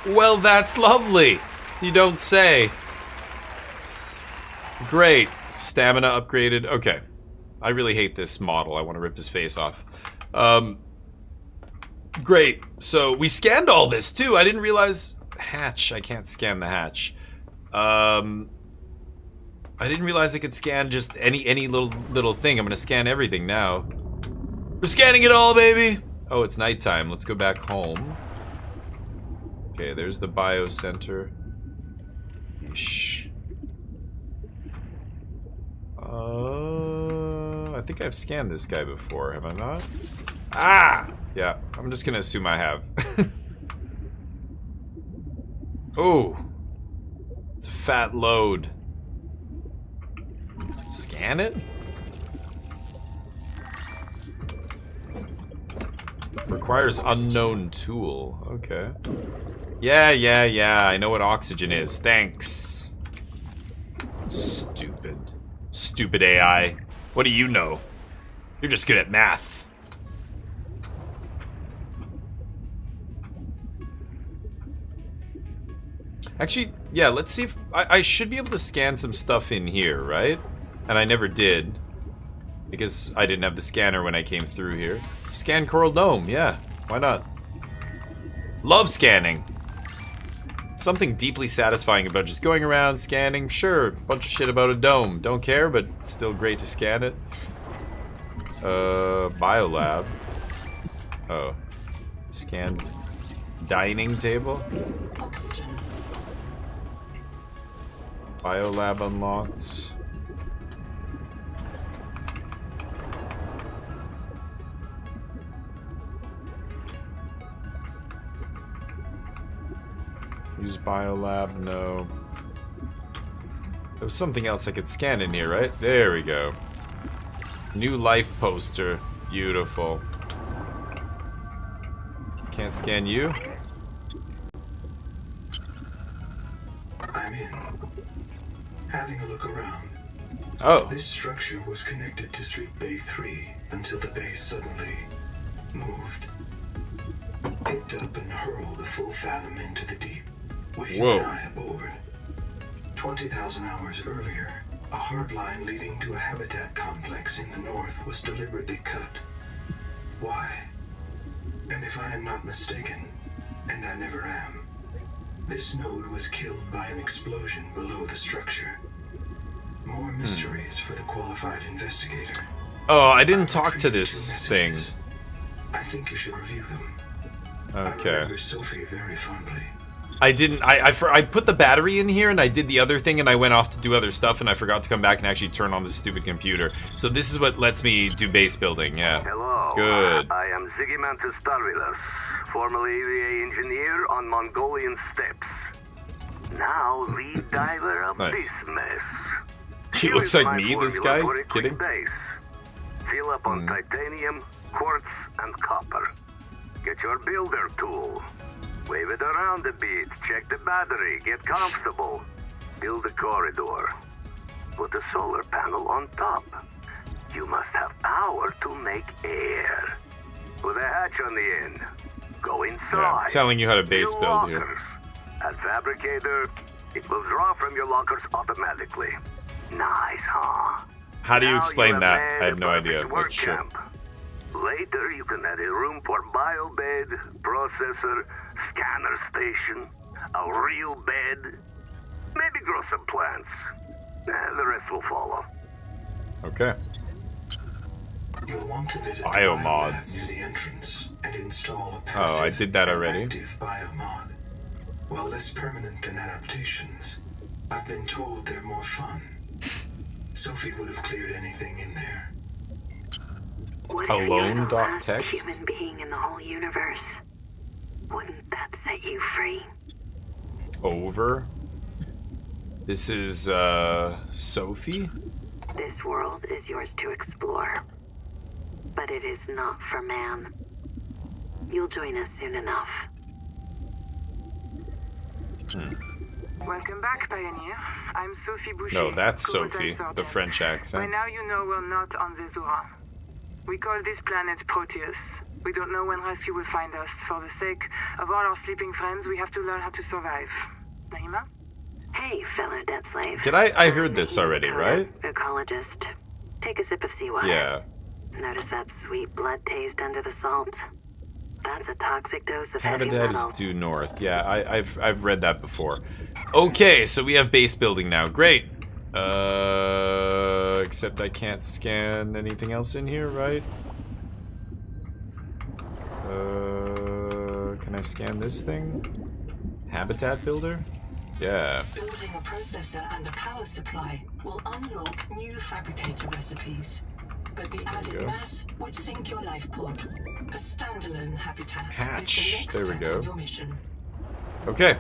Well, that's lovely. You don't say. Great. Stamina upgraded. Okay. I really hate this model. I want to rip his face off. Great. So we scanned all this too. I didn't realize hatch. I can't scan the hatch. I didn't realize I could scan just any little thing. I'm gonna scan everything now. We're scanning it all, baby. Oh, it's nighttime. Let's go back home. Okay, there's the bio center. Yeesh. I think I've scanned this guy before, have I not? Ah! Yeah, I'm just gonna assume I have. Oh! It's a fat load. Scan it? Requires unknown tool. Okay. Yeah, I know what oxygen is. Thanks. Stupid. Stupid AI. What do you know? You're just good at math. Actually, yeah, let's see if... I should be able to scan some stuff in here, right? And I never did. Because I didn't have the scanner when I came through here. Scan Coral Dome, yeah. Why not? Love scanning. Something deeply satisfying about just going around scanning. Sure, bunch of shit about a dome. Don't care, but still great to scan it. Biolab. Oh. Scan dining table. Oxygen. Biolab unlocked. Use biolab, no. There was something else I could scan in here, right? There we go. New life poster. Beautiful. Can't scan you? I'm in. Having a look around. Oh. This structure was connected to Street Bay 3 until the base suddenly moved. Picked up and hurled a full fathom into the deep, with you and I aboard. 20,000 hours earlier, a hard line leading to a habitat complex in the north was deliberately cut. Why? And if I am not mistaken, and I never am, this node was killed by an explosion below the structure. More mysteries for the qualified investigator. Oh, I didn't talk to this thing. I think you should review them. Okay. I remember Sophie very fondly. I didn't. I put the battery in here and I did the other thing and I went off to do other stuff and I forgot to come back and actually turn on the stupid computer. So this is what lets me do base building. Yeah. Hello. Good. I am Zigimantus Starvilus, formerly the engineer on Mongolian steppes. Now lead diver of this mess. He looks like me, this guy? Kidding? Base. Fill up on titanium, quartz, and copper. Get your builder tool. Wave it around a bit, check the battery, get comfortable. Build a corridor. Put a solar panel on top. You must have power to make air. Put a hatch on the end. Go inside. Yeah, I'm telling you how to base build here. As fabricator, it will draw from your lockers automatically. Nice, huh? How do you explain that? I have no idea. But sure. Later, you can add a room for biobed, processor, scanner station, a real bed, maybe grow some plants. The rest will follow. Okay. You'll want to visit Biomods. near the entrance and install a passive I did that already. active biomod. While less permanent than adaptations, I've been told they're more fun. Sophie would have cleared anything in there. What Alone.text? human being in the whole universe? Wouldn't that set you free? Over. This is, Sophie? This world is yours to explore. But it is not for man. You'll join us soon enough. Welcome back, Pioneer. I'm Sophie Boucher. No, that's Commandant Sophie, the Sergeant. French By accent. now you know we're not on the Zora. We call this planet Proteus. We don't know when rescue will find us. For the sake of all our sleeping friends, we have to learn how to survive. Naima? Hey, fellow dead slave. Did I heard this already, right? Ecologist. Take a sip of seawater. Yeah. Notice that sweet blood taste under the salt? That's a toxic dose of heavy Habitat metal. is due north. Yeah, I've read that before. Okay, so we have base building now. Great. Except I can't scan anything else in here, right? Can I scan this thing? Habitat builder? Yeah. Building a processor and a power supply will unlock new fabricator recipes. But the added mass would sink your life pod. A standalone habitat Hatch. is the next There we step go. on your mission. Okay.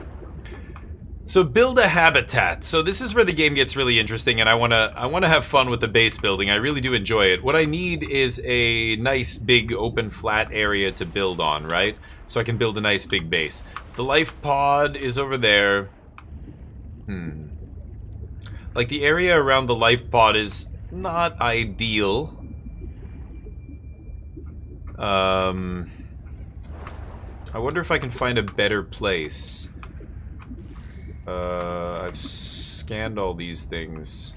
So build a habitat. So this is where the game gets really interesting, and I wanna have fun with the base building. I really do enjoy it. What I need is a nice big open flat area to build on, right? So I can build a nice big base. The life pod is over there. Like the area around the life pod is not ideal. I wonder if I can find a better place. I've scanned all these things.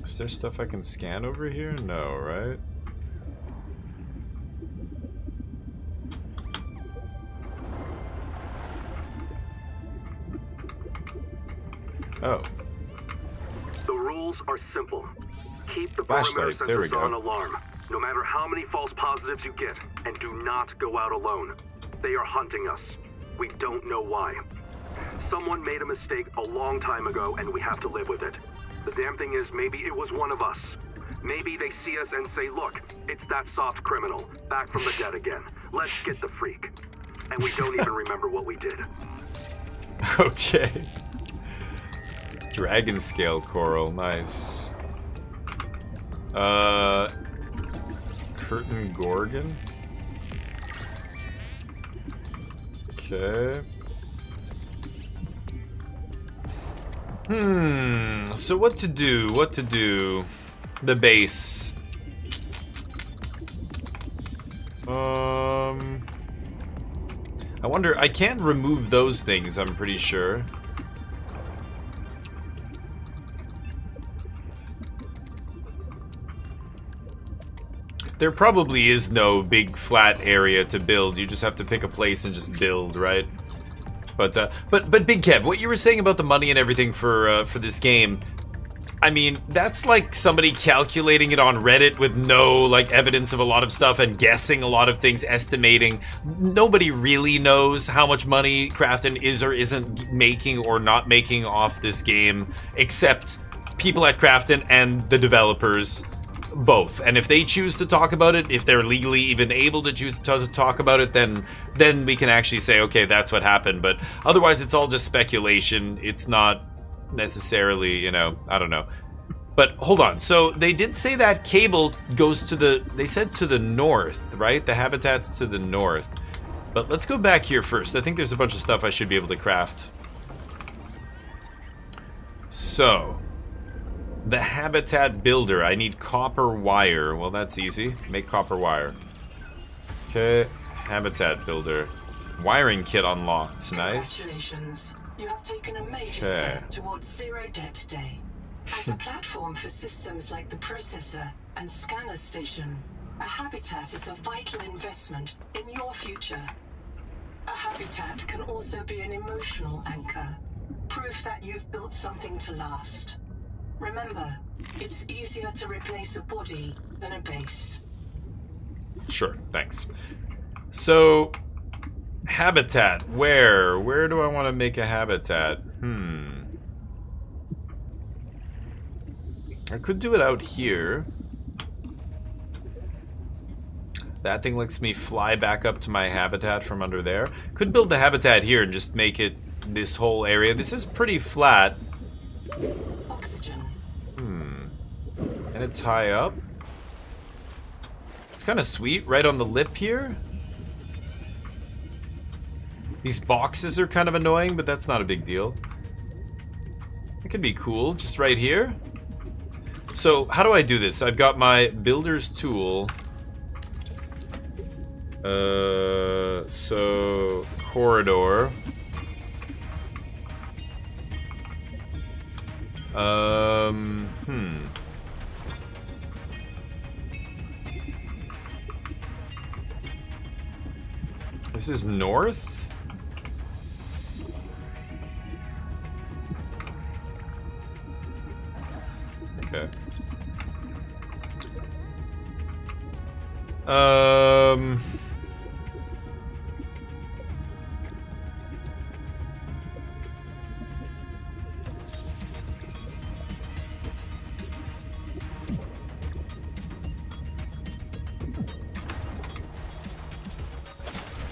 Is there stuff I can scan over here? No, right? Oh. The rules are simple. Keep the Flashlight, perimeter there we sensors go. on alarm, no matter how many false positives you get, and do not go out alone. They are hunting us. We don't know why. Someone made a mistake a long time ago, and we have to live with it. The damn thing is, maybe it was one of us. Maybe they see us and say, look, it's that soft criminal, back from the dead again. Let's get the freak. And we don't even remember what we did. Okay. Dragon scale coral, nice. Curtain gorgon. Okay. So what to do? What to do? The base. I wonder, I can't remove those things, I'm pretty sure. There probably is no big flat area to build. You just have to pick a place and just build, right? But Big Kev, what you were saying about the money and everything for this game, I mean, that's like somebody calculating it on Reddit with no like evidence of a lot of stuff and guessing a lot of things, estimating. Nobody really knows how much money Krafton is or isn't making or not making off this game, except people at Krafton and the developers. Both. And if they choose to talk about it, if they're legally even able to choose to talk about it, then we can actually say, okay, that's what happened. But otherwise, it's all just speculation. It's not necessarily, you know, I don't know. But hold on. So they did say that cable goes to the, they said to the north, right? The habitat's to the north. But let's go back here first. I think there's a bunch of stuff I should be able to craft. So the habitat builder. I need copper wire. Well, that's easy. Make copper wire. Okay. Habitat builder. Wiring kit unlocked. Nice. Congratulations. You have taken a major step towards Zero Debt Day. As a platform for systems like the processor and scanner station, a habitat is a vital investment in your future. A habitat can also be an emotional anchor. Proof that you've built something to last. Remember, it's easier to replace a body than a base. Sure, thanks. So, habitat. Where do I want to make a habitat? I could do it out here. That thing lets me fly back up to my habitat from under there. Could build the habitat here and just make it this whole area. This is pretty flat. Oxygen. And it's high up. It's kind of sweet, right on the lip here. These boxes are kind of annoying, but that's not a big deal. It could be cool, just right here. So, how do I do this? I've got my builder's tool. So, corridor. This is north? Okay.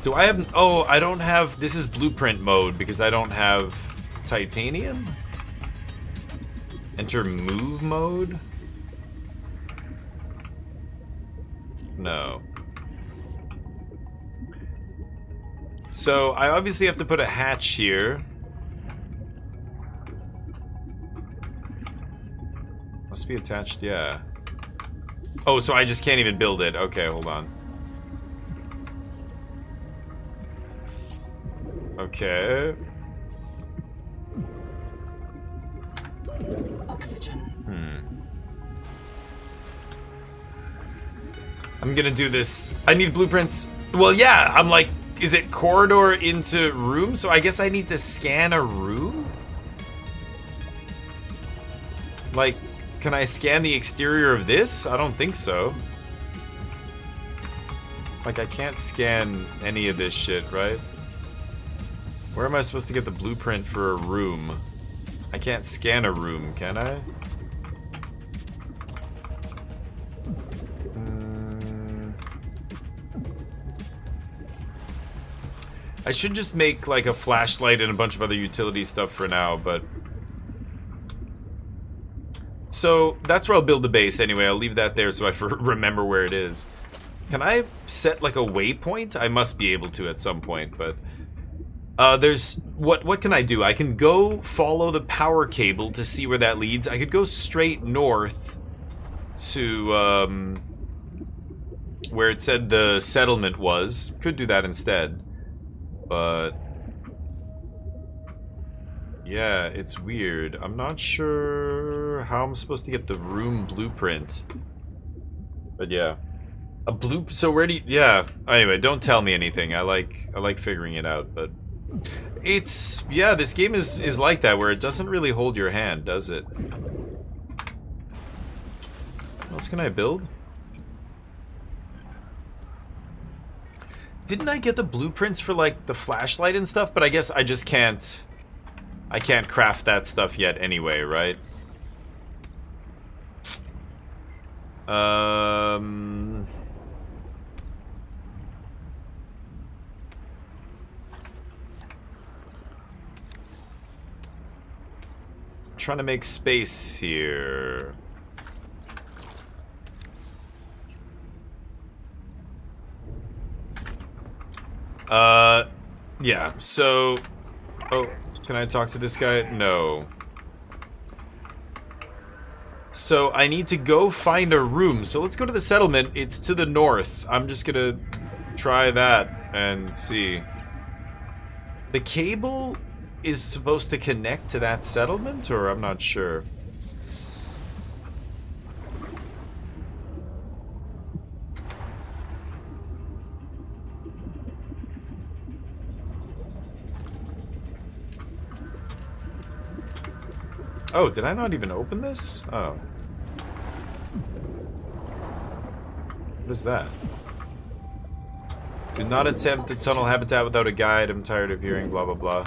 Do I have... Oh, I don't have... This is blueprint mode because I don't have titanium? Enter move mode? No. So, I obviously have to put a hatch here. Must be attached, yeah. Oh, so I just can't even build it. Okay, hold on. Okay. Oxygen. I'm gonna do this. I need blueprints. Well, yeah, I'm like, is it corridor into room? So I guess I need to scan a room? Like, can I scan the exterior of this? I don't think so. Like, I can't scan any of this shit, right? Where am I supposed to get the blueprint for a room? I can't scan a room, can I? I should just make like a flashlight and a bunch of other utility stuff for now, but... So, that's where I'll build the base anyway. I'll leave that there so I remember where it is. Can I set like a waypoint? I must be able to at some point, but... there's... What can I do? I can go follow the power cable to see where that leads. I could go straight north to, where it said the settlement was. Could do that instead. But... yeah, it's weird. I'm not sure how I'm supposed to get the room blueprint. But yeah. So where do you... yeah. Anyway, don't tell me anything. I like figuring it out, but... it's... yeah, this game is like that, where it doesn't really hold your hand, does it? What else can I build? Didn't I get the blueprints for, like, the flashlight and stuff? But I guess I just can't... I can't craft that stuff yet anyway, right? Trying to make space here. Yeah, so... oh, can I talk to this guy? No. So, I need to go find a room. So, let's go to the settlement. It's to the north. I'm just gonna try that and see. The cable is supposed to connect to that settlement, or I'm not sure. Oh, did I not even open this? Oh. What is that? Do not attempt to tunnel habitat without a guide. I'm tired of hearing blah blah blah.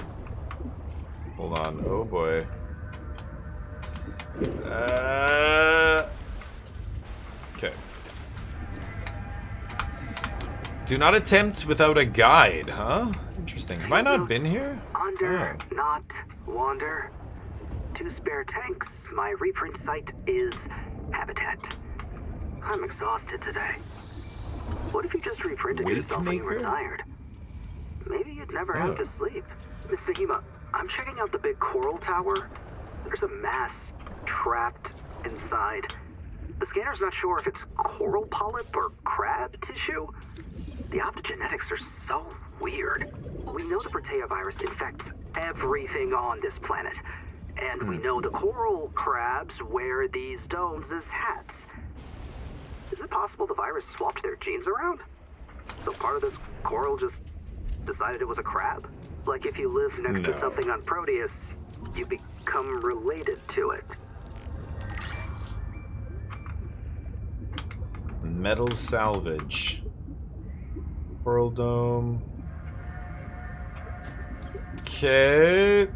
Hold on. Oh boy. Okay. Do not attempt without a guide, huh? Interesting. Have I not been here? Under, not wander. 2 spare tanks. My reprint site is habitat. I'm exhausted today. What if you just reprinted yourself when you were tired? Maybe you'd never have to sleep. Miss Nahima, I'm checking out the big coral tower. There's a mass trapped inside. The scanner's not sure if it's coral polyp or crab tissue. The optogenetics are so weird. We know the Protea virus infects everything on this planet. And we know the coral crabs wear these domes as hats. Is it possible the virus swapped their genes around? So part of this coral just decided it was a crab? Like if you live next to something on Proteus, you become related to it. Metal salvage. Coral dome. Okay.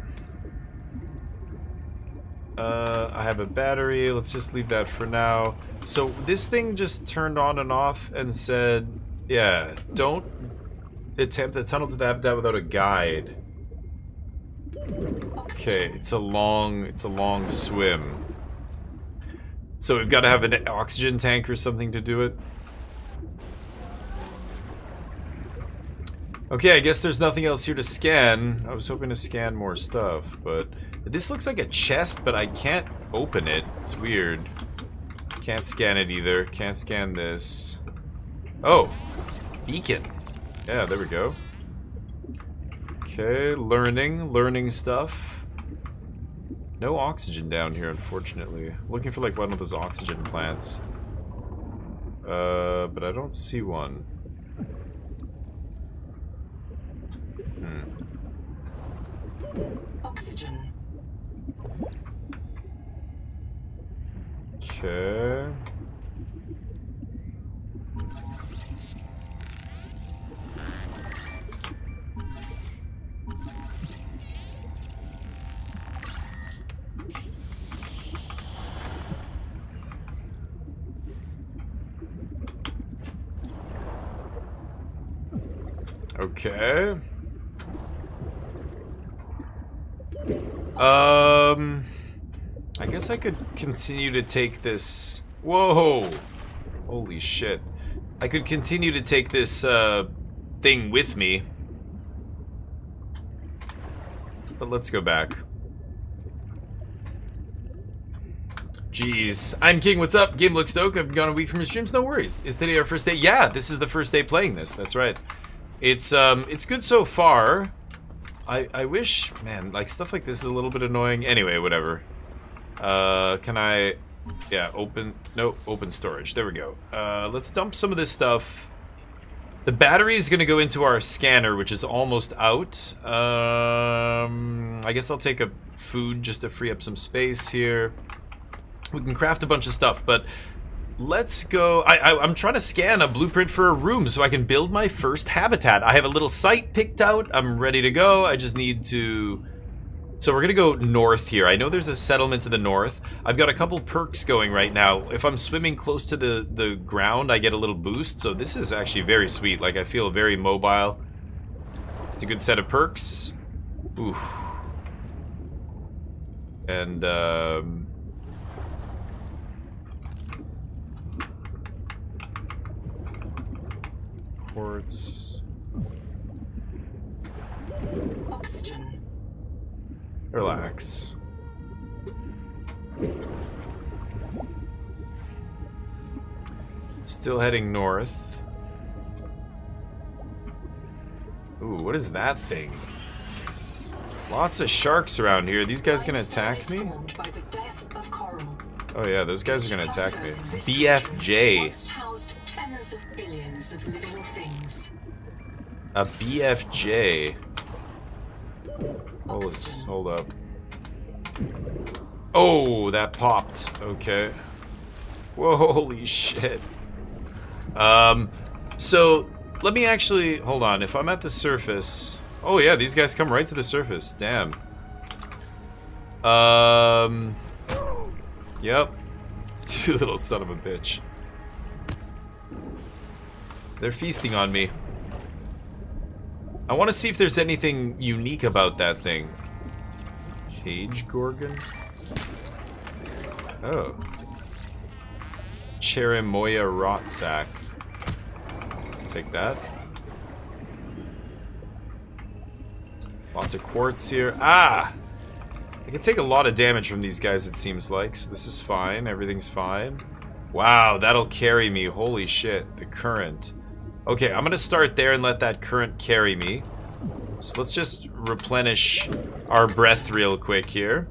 I have a battery. Let's just leave that for now. So this thing just turned on and off and said, yeah, don't attempt to tunnel to the habitat without a guide. Okay, it's a long swim. So we've got to have an oxygen tank or something to do it. Okay, I guess there's nothing else here to scan. I was hoping to scan more stuff, but this looks like a chest, but I can't open it. It's weird. Can't scan it either. Can't scan this. Oh, beacon. Yeah, there we go. Okay, learning stuff. No oxygen down here, unfortunately. Looking for like one of those oxygen plants. But I don't see one. Oxygen. Okay. Okay. I guess I could continue to take this. Whoa! Holy shit. I could continue to take this, thing with me. But let's go back. Jeez. I'm King, what's up? Game looks stoked. I've gone a week from your streams, no worries. Is today our first day? Yeah, this is the first day playing this, that's right. It's good so far. I wish, man, like, stuff like this is a little bit annoying. Anyway, whatever. Can I... Yeah, open... No, open storage. There we go. Let's dump some of this stuff. The battery is going to go into our scanner, which is almost out. I guess I'll take a food just to free up some space here. We can craft a bunch of stuff, but... Let's go... I'm trying to scan a blueprint for a room so I can build my first habitat. I have a little site picked out. I'm ready to go. I just need to... So we're going to go north here. I know there's a settlement to the north. I've got a couple perks going right now. If I'm swimming close to the ground, I get a little boost. So this is actually very sweet. Like, I feel very mobile. It's a good set of perks. Ooh. And, quartz. Oxygen. Relax. Still heading north. Ooh, what is that thing? Lots of sharks around here. These guys gonna attack me? Oh yeah, those guys are gonna attack me. BFJ. Tens of billions of living things. A BFJ. Hold up. Oh, that popped. Okay. Whoa, holy shit. So let me actually hold on. If I'm at the surface, oh yeah, these guys come right to the surface. Damn. Yep. You little son of a bitch. They're feasting on me. I want to see if there's anything unique about that thing. Cage Gorgon? Oh. Cherimoya Rotsack. Take that. Lots of quartz here. Ah! I can take a lot of damage from these guys, it seems like. So this is fine. Everything's fine. Wow, that'll carry me. Holy shit. The current. Okay, I'm gonna start there and let that current carry me. So let's just replenish our breath real quick here.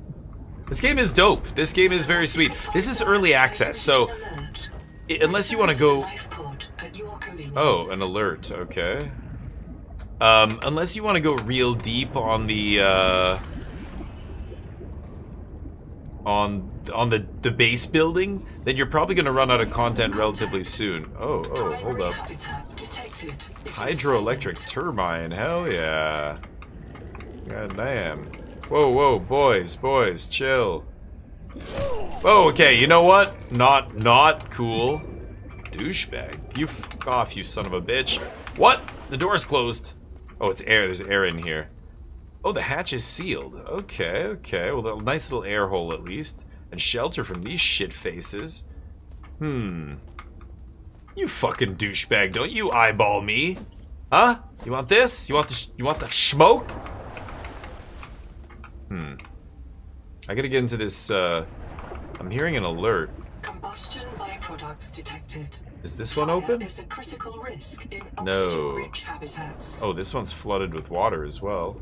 This game is dope. This game is very sweet. This is early access, so unless you want to go... Oh, an alert. Okay. Unless you want to go real deep on the on the base building, then you're probably going to run out of content relatively soon. Oh, hold up. Hydroelectric turbine. Hell yeah. God damn. Whoa, boys, chill. Oh, okay, you know what? Not cool. Douchebag. You fuck off, you son of a bitch. What? The door's closed. Oh, it's air. There's air in here. Oh, the hatch is sealed. Okay. Well, a nice little air hole at least. And shelter from these shit faces. You fucking douchebag, don't you eyeball me? Huh? You want this? You want the smoke? I gotta get into this, I'm hearing an alert. Combustion byproducts detected. Is this one open? Is a critical risk in No. oxygen-rich habitats. Oh, this one's flooded with water as well.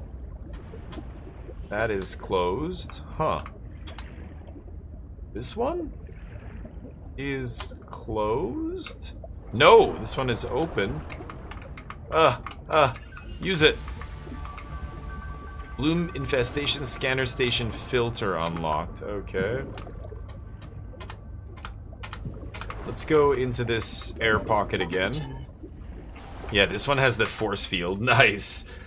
That is closed. Huh. This one is closed? No, this one is open. Use it. Bloom infestation scanner station filter unlocked. Okay. Let's go into this air pocket again. Yeah, this one has the force field. Nice.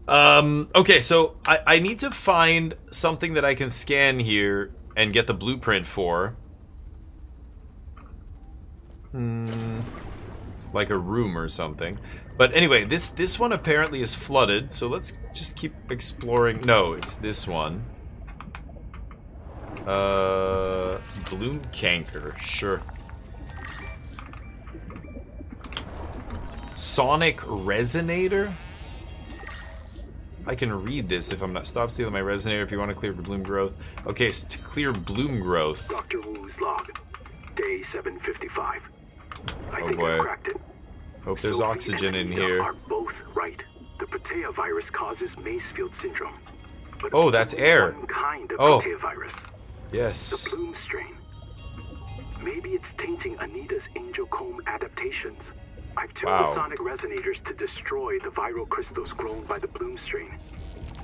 Okay, so I need to find something that I can scan here and get the blueprint for. Like a room or something. But anyway, this one apparently is flooded, so let's just keep exploring. No, it's this one. Bloom canker, sure. Sonic resonator? I can read this if I'm not. Stop stealing my resonator if you want to clear bloom growth. Okay, so to clear bloom growth. Dr. Wu's log. Day 755. I Oh think boy. I cracked it. Hope there's Sophie oxygen and in Anita here. are both right. The Protea virus causes Macefield syndrome. But Oh, that's air. one kind of Oh. Protea virus. Yes. The Bloom strain. Maybe it's tainting Anita's angel comb adaptations. I've tuned Wow. the sonic resonators to destroy the viral crystals grown by the Bloom strain.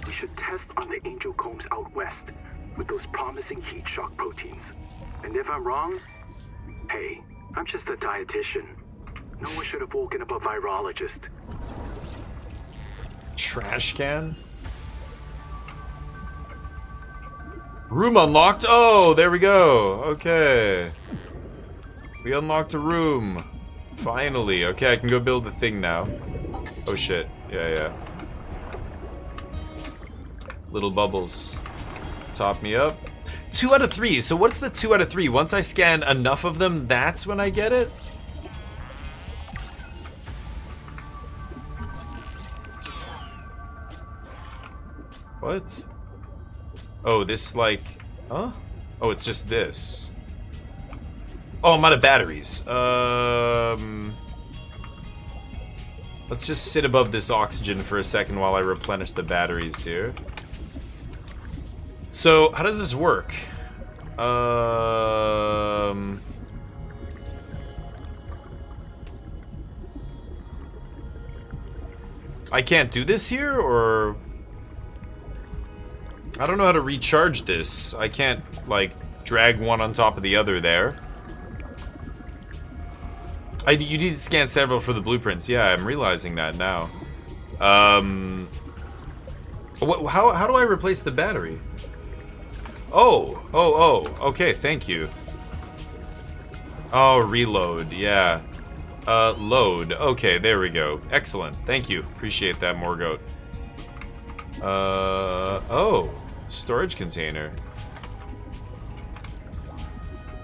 We should test on the angel combs out west with those promising heat shock proteins. And if I'm wrong, hey, I'm just a dietitian. No one should have woken up a virologist. Trash can? Room unlocked? Oh, there we go. Okay. We unlocked a room. Finally. Okay, I can go build the thing now. Oh shit. Yeah. Little bubbles. Top me up. 2 out of 3. So what's the 2 out of 3? Once I scan enough of them, that's when I get it? What? Oh, this like... Huh? Oh, it's just this. Oh, I'm out of batteries. Let's just sit above this oxygen for a second while I replenish the batteries here. So, how does this work? I can't do this here, or... I don't know how to recharge this. I can't, like, drag one on top of the other there. You need to scan several for the blueprints. Yeah, I'm realizing that now. How do I replace the battery? Oh, okay, thank you. Oh, reload, yeah. Load, okay, there we go. Excellent, thank you. Appreciate that, Morgoat. Oh, storage container.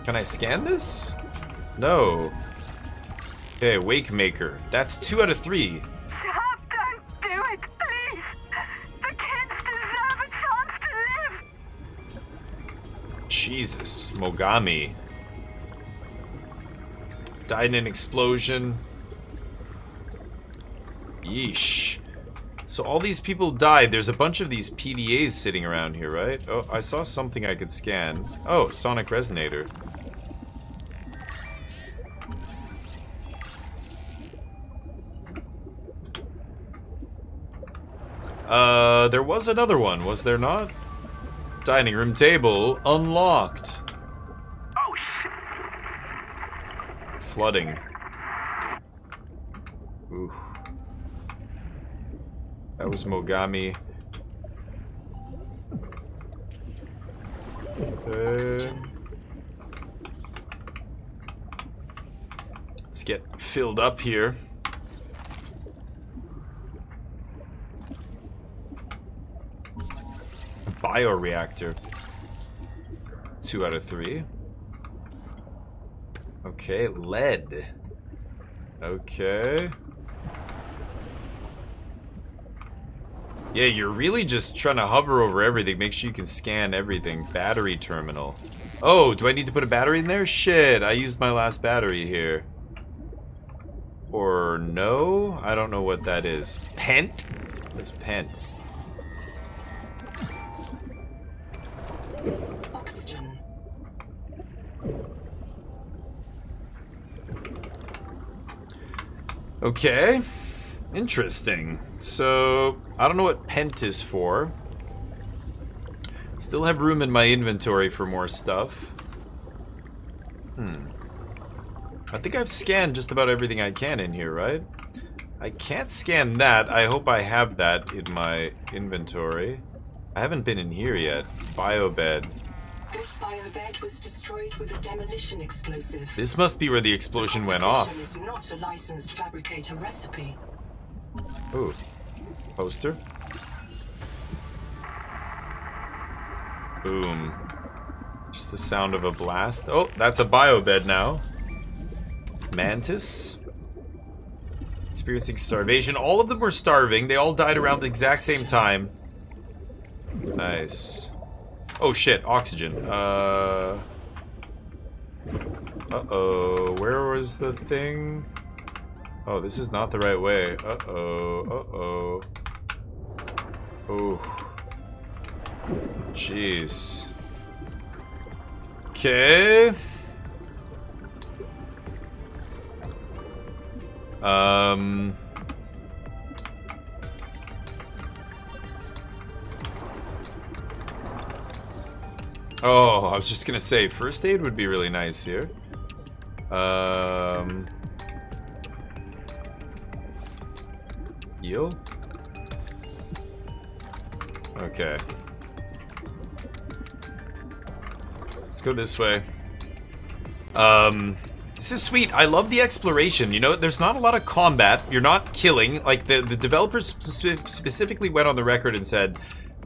Can I scan this? No. Okay, Wake Maker. That's 2 out of 3. Stop! Don't do it, please! The kids deserve a chance to live! Jesus, Mogami. Died in an explosion. Yeesh. So all these people died. There's a bunch of these PDAs sitting around here, right? Oh, I saw something I could scan. Oh, Sonic Resonator. There was another one, was there not? Dining room table unlocked. Oh shit! Flooding. Ooh. That was Mogami. Let's get filled up here. Bioreactor. 2 out of 3. Okay, lead. Okay. Yeah, you're really just trying to hover over everything. Make sure you can scan everything. Battery terminal. Oh, do I need to put a battery in there? Shit, I used my last battery here. Or no? I don't know what that is. Pent? What is pent? Oxygen. Okay. Interesting. So, I don't know what Pent is for. Still have room in my inventory for more stuff. I think I've scanned just about everything I can in here, right? I can't scan that. I hope I have that in my inventory. I haven't been in here yet. Biobed. This biobed was destroyed with a demolition explosive. This must be where the explosion went off. Is not a licensed fabricator recipe. Ooh. Poster. Boom. Just the sound of a blast. Oh, that's a biobed now. Mantis. Experiencing starvation. All of them were starving. They all died around the exact same time. Nice. Oh shit, oxygen. Uh-oh. Where was the thing? Oh, this is not the right way. Uh-oh. Uh-oh. Oh. Jeez. Okay. Oh, I was just gonna say, first aid would be really nice here. Heal? Okay. Let's go this way. This is sweet. I love the exploration. You know, there's not a lot of combat. You're not killing. Like, the developers specifically went on the record and said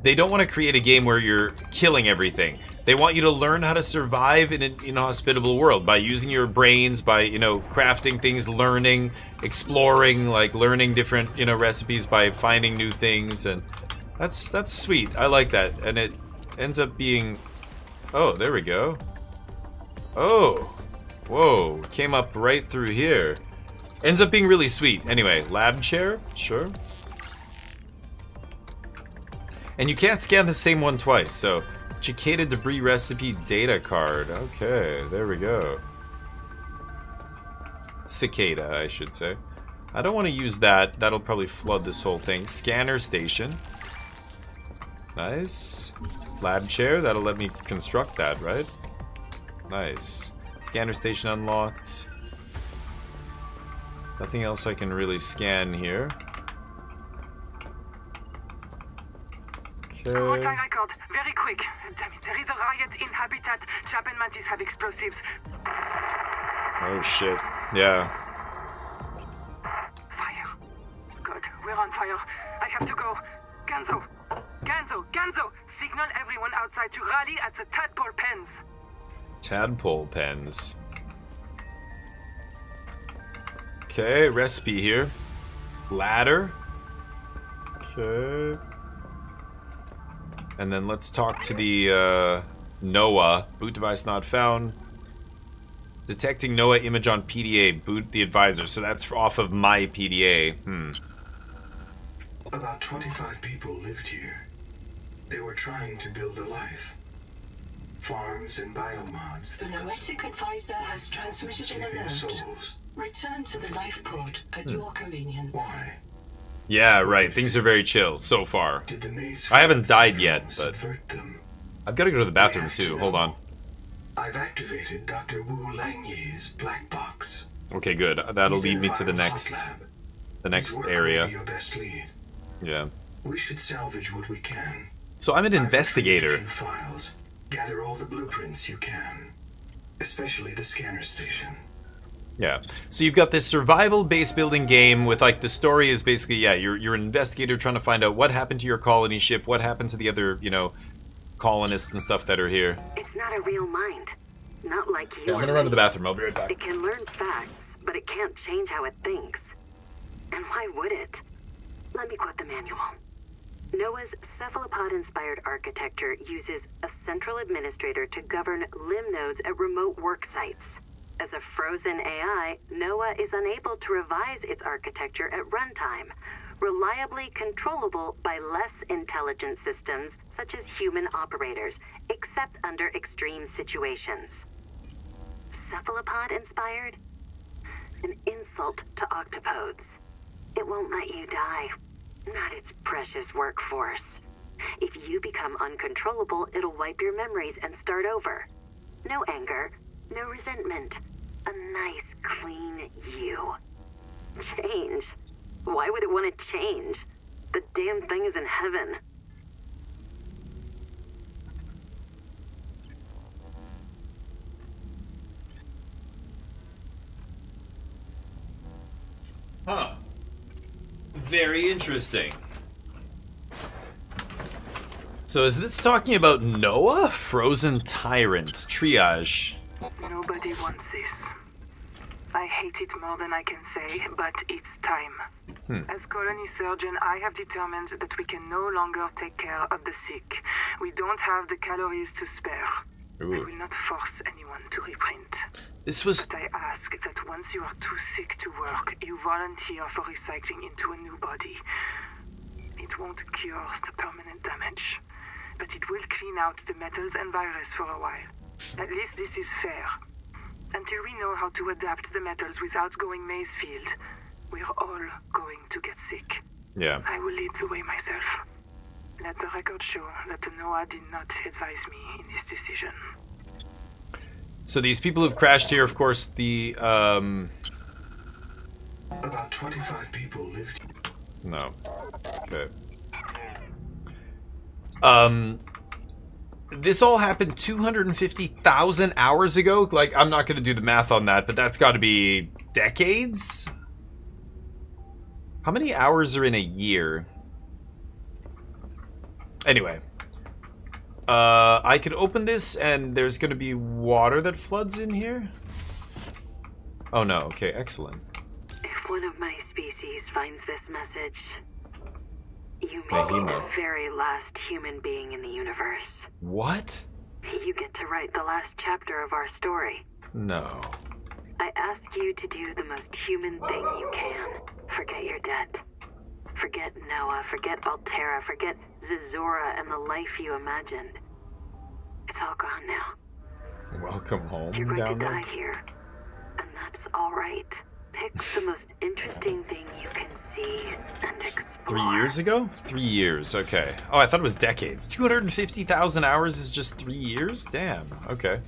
they don't want to create a game where you're killing everything. They want you to learn how to survive in an inhospitable world by using your brains, by, you know, crafting things, learning, exploring, like learning different, you know, recipes by finding new things, and that's sweet. I like that. And it ends up being... Oh, there we go. Oh. Whoa, came up right through here. Ends up being really sweet. Anyway, lab chair, sure. And you can't scan the same one twice, so cicada debris recipe data card. Okay, there we go. Cicada, I should say. I don't want to use that. That'll probably flood this whole thing. Scanner station. Nice. Lab chair, that'll let me construct that, right? Nice. Scanner station unlocked. Nothing else I can really scan here. Okay. Roger record, very quick. Damn it, there is a riot in Habitat. Chap and Mantis have explosives. Oh shit. Yeah. Fire. God, we're on fire. I have to go. Ganzo! Signal everyone outside to rally at the tadpole pens. Tadpole pens. Okay, recipe here. Ladder. Okay. And then let's talk to the NOAA. Boot device not found. Detecting NOAA image on PDA. Boot the advisor. So that's off of my PDA. About 25 people lived here. They were trying to build a life. Farms and biomods. The noetic advisor has transmitted an alert. Souls. Return to the life pod at your convenience. Why? Yeah, right. Things are very chill so far. I haven't died yet, but I've got to go to the bathroom too. Hold on. I've activated Dr. Wu Langye's black box. Okay, good. That'll lead me to the next area. Your best lead. Yeah. We should salvage what we can. So I'm an investigator. Files. Gather all the blueprints you can, especially the scanner station. Yeah. So you've got this survival base building game with, like, the story is basically, yeah, you're an investigator trying to find out what happened to your colony ship, what happened to the other, you know, colonists and stuff that are here. It's not a real mind. Not like yours. Yeah, I'm gonna run to the bathroom. I'll be right back. It can learn facts, but it can't change how it thinks. And why would it? Let me quote the manual. NOAA's cephalopod-inspired architecture uses a central administrator to govern limb nodes at remote work sites. As a frozen AI, NOAA is unable to revise its architecture at runtime, reliably controllable by less intelligent systems such as human operators, except under extreme situations. Cephalopod-inspired? an insult to octopodes. It won't let you die. Not its precious workforce. If you become uncontrollable, it'll wipe your memories and start over. No anger, no resentment. A nice, clean you. Change? Why would it want to change? The damn thing is in heaven. Huh. Very interesting. So is this talking about Noah? Frozen Tyrant. Triage. Nobody wants this. I hate it more than I can say, but it's time. As colony surgeon, I have determined that we can no longer take care of the sick. We don't have the calories to spare. Ooh. I will not force anyone to reprint. This was... But I ask that once you are too sick to work, you volunteer for recycling into a new body. It won't cure the permanent damage, but it will clean out the metals and virus for a while. At least this is fair. Until we know how to adapt the metals without going Mazefield, we're all going to get sick. Yeah. I will lead the way myself. Let the record show that Noah did not advise me in this decision. So these people who've crashed here, of course, the, About 25 people lived. No. Okay. This all happened 250,000 hours ago? Like, I'm not gonna do the math on that, but that's gotta be decades? How many hours are in a year? Anyway. I could open this and there's gonna be water that floods in here? Oh no, okay, excellent. If one of my species finds this message, you may be the very last human being in the universe. What? You get to write the last chapter of our story. No. I ask you to do the most human thing you can. Forget your debt. Forget Noah, forget Altera, forget Zazora and the life you imagined. It's all gone now. Welcome home. You're going down to there. die here. And that's all right. Pick the most interesting thing you can see and explore. 3 years ago? 3 years, okay. Oh, I thought it was decades. 250,000 hours is just 3 years? Damn, okay.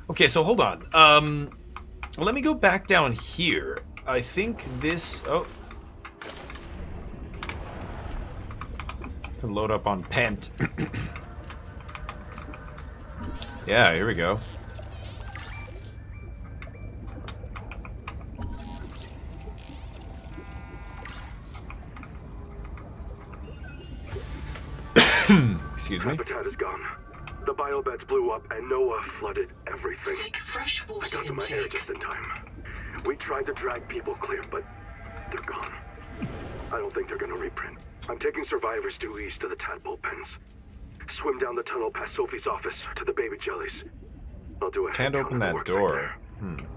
Okay, so hold on. Let me go back down here. I think this... Oh. Can load up on Pent. Yeah, here we go. Excuse me. Habitat is gone. The biobeds blew up and Noah flooded everything. Seek fresh I water got to my air intake. just in time. We tried to drag people clear, but they're gone. I don't think they're gonna reprint. I'm taking survivors due east to the tadpole pens. Swim down the tunnel past Sophie's office to the baby jellies. I'll do a Can't head open count of that the work door. site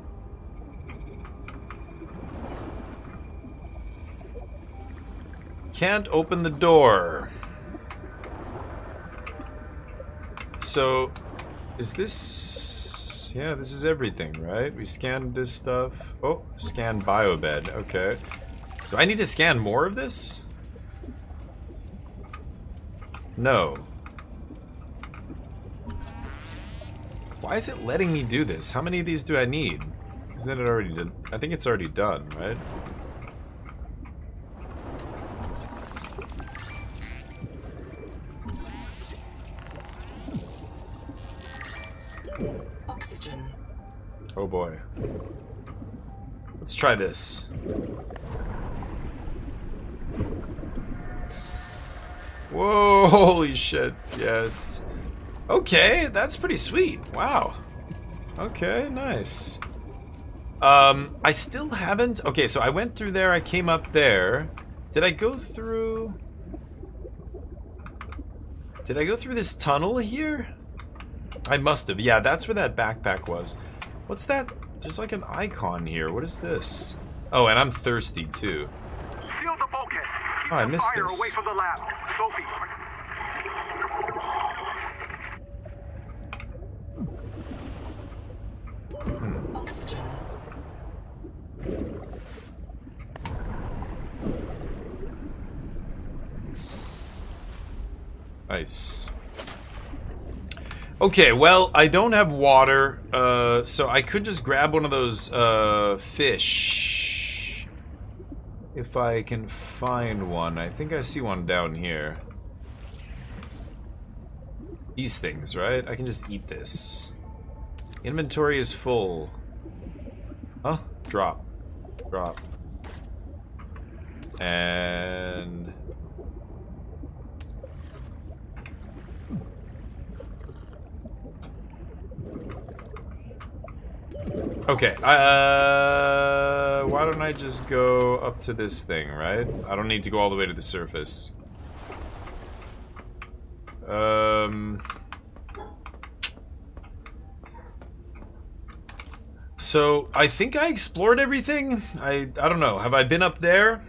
Can't open the door. So, is this... Yeah, this is everything, right? We scanned this stuff. Oh, scan biobed. Okay. Do I need to scan more of this? No. Why is it letting me do this? How many of these do I need? Isn't it already done? I think it's already done, right? Oxygen. Oh boy. Let's try this. Whoa, holy shit. Yes. Okay, that's pretty sweet. Wow. Okay, nice. I still haven't... Okay, so I went through there, I came up there. Did I go through... Did I go through this tunnel here? I must have. Yeah, that's where that backpack was. What's that? There's like an icon here. What is this? Oh, and I'm thirsty too. Seal the bulkhead. Oh, I missed Fire this. away from the lab. Sophie. Oxygen. Nice. Okay, well, I don't have water, so I could just grab one of those fish. If I can find one. I think I see one down here. These things, right? I can just eat this. Inventory is full. Huh? Drop. Drop. And... okay, why don't I just go up to this thing, right? I don't need to go all the way to the surface. So, I think I explored everything. I don't know, have I been up there?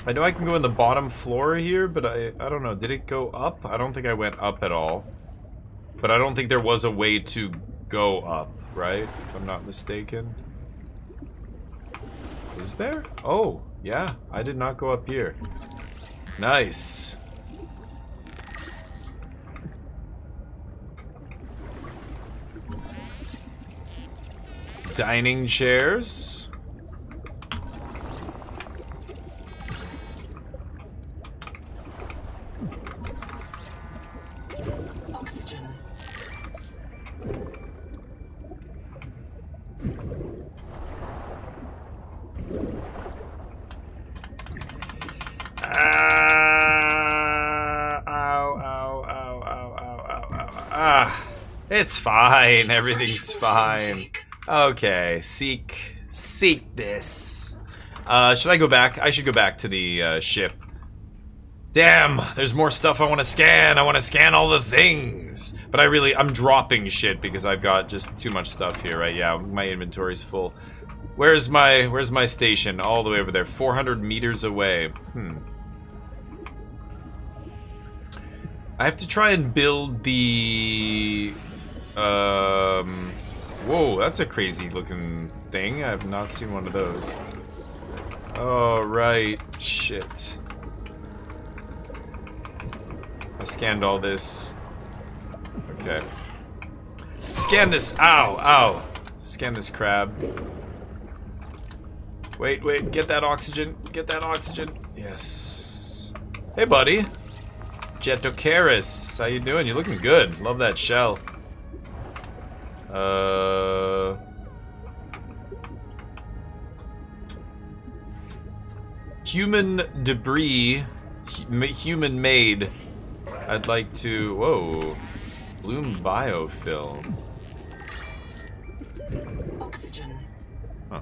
I know I can go in the bottom floor here, but I don't know, did it go up? I don't think I went up at all. But I don't think there was a way to go up, right? If I'm not mistaken. Is there? Oh, yeah. I did not go up here. Nice. Dining chairs. Oxygen. It's fine. Everything's fine. Okay, seek this. Should I go back? I should go back to the ship. Damn, there's more stuff I want to scan. I want to scan all the things. But I'm dropping shit because I've got just too much stuff here, right? Yeah, my inventory's full. Where's my station? All the way over there, 400 meters away. I have to try and build the... Whoa, that's a crazy looking thing. I have not seen one of those. Oh, right. Shit. I scanned all this. Okay. Scan this. Ow, ow. Scan this crab. Wait, get that oxygen. Get that oxygen. Yes. Hey, buddy. Jetocaris. How you doing? You're looking good. Love that shell. Human debris. Human made. I'd like to... Whoa. Bloom biofilm. Oxygen. Huh.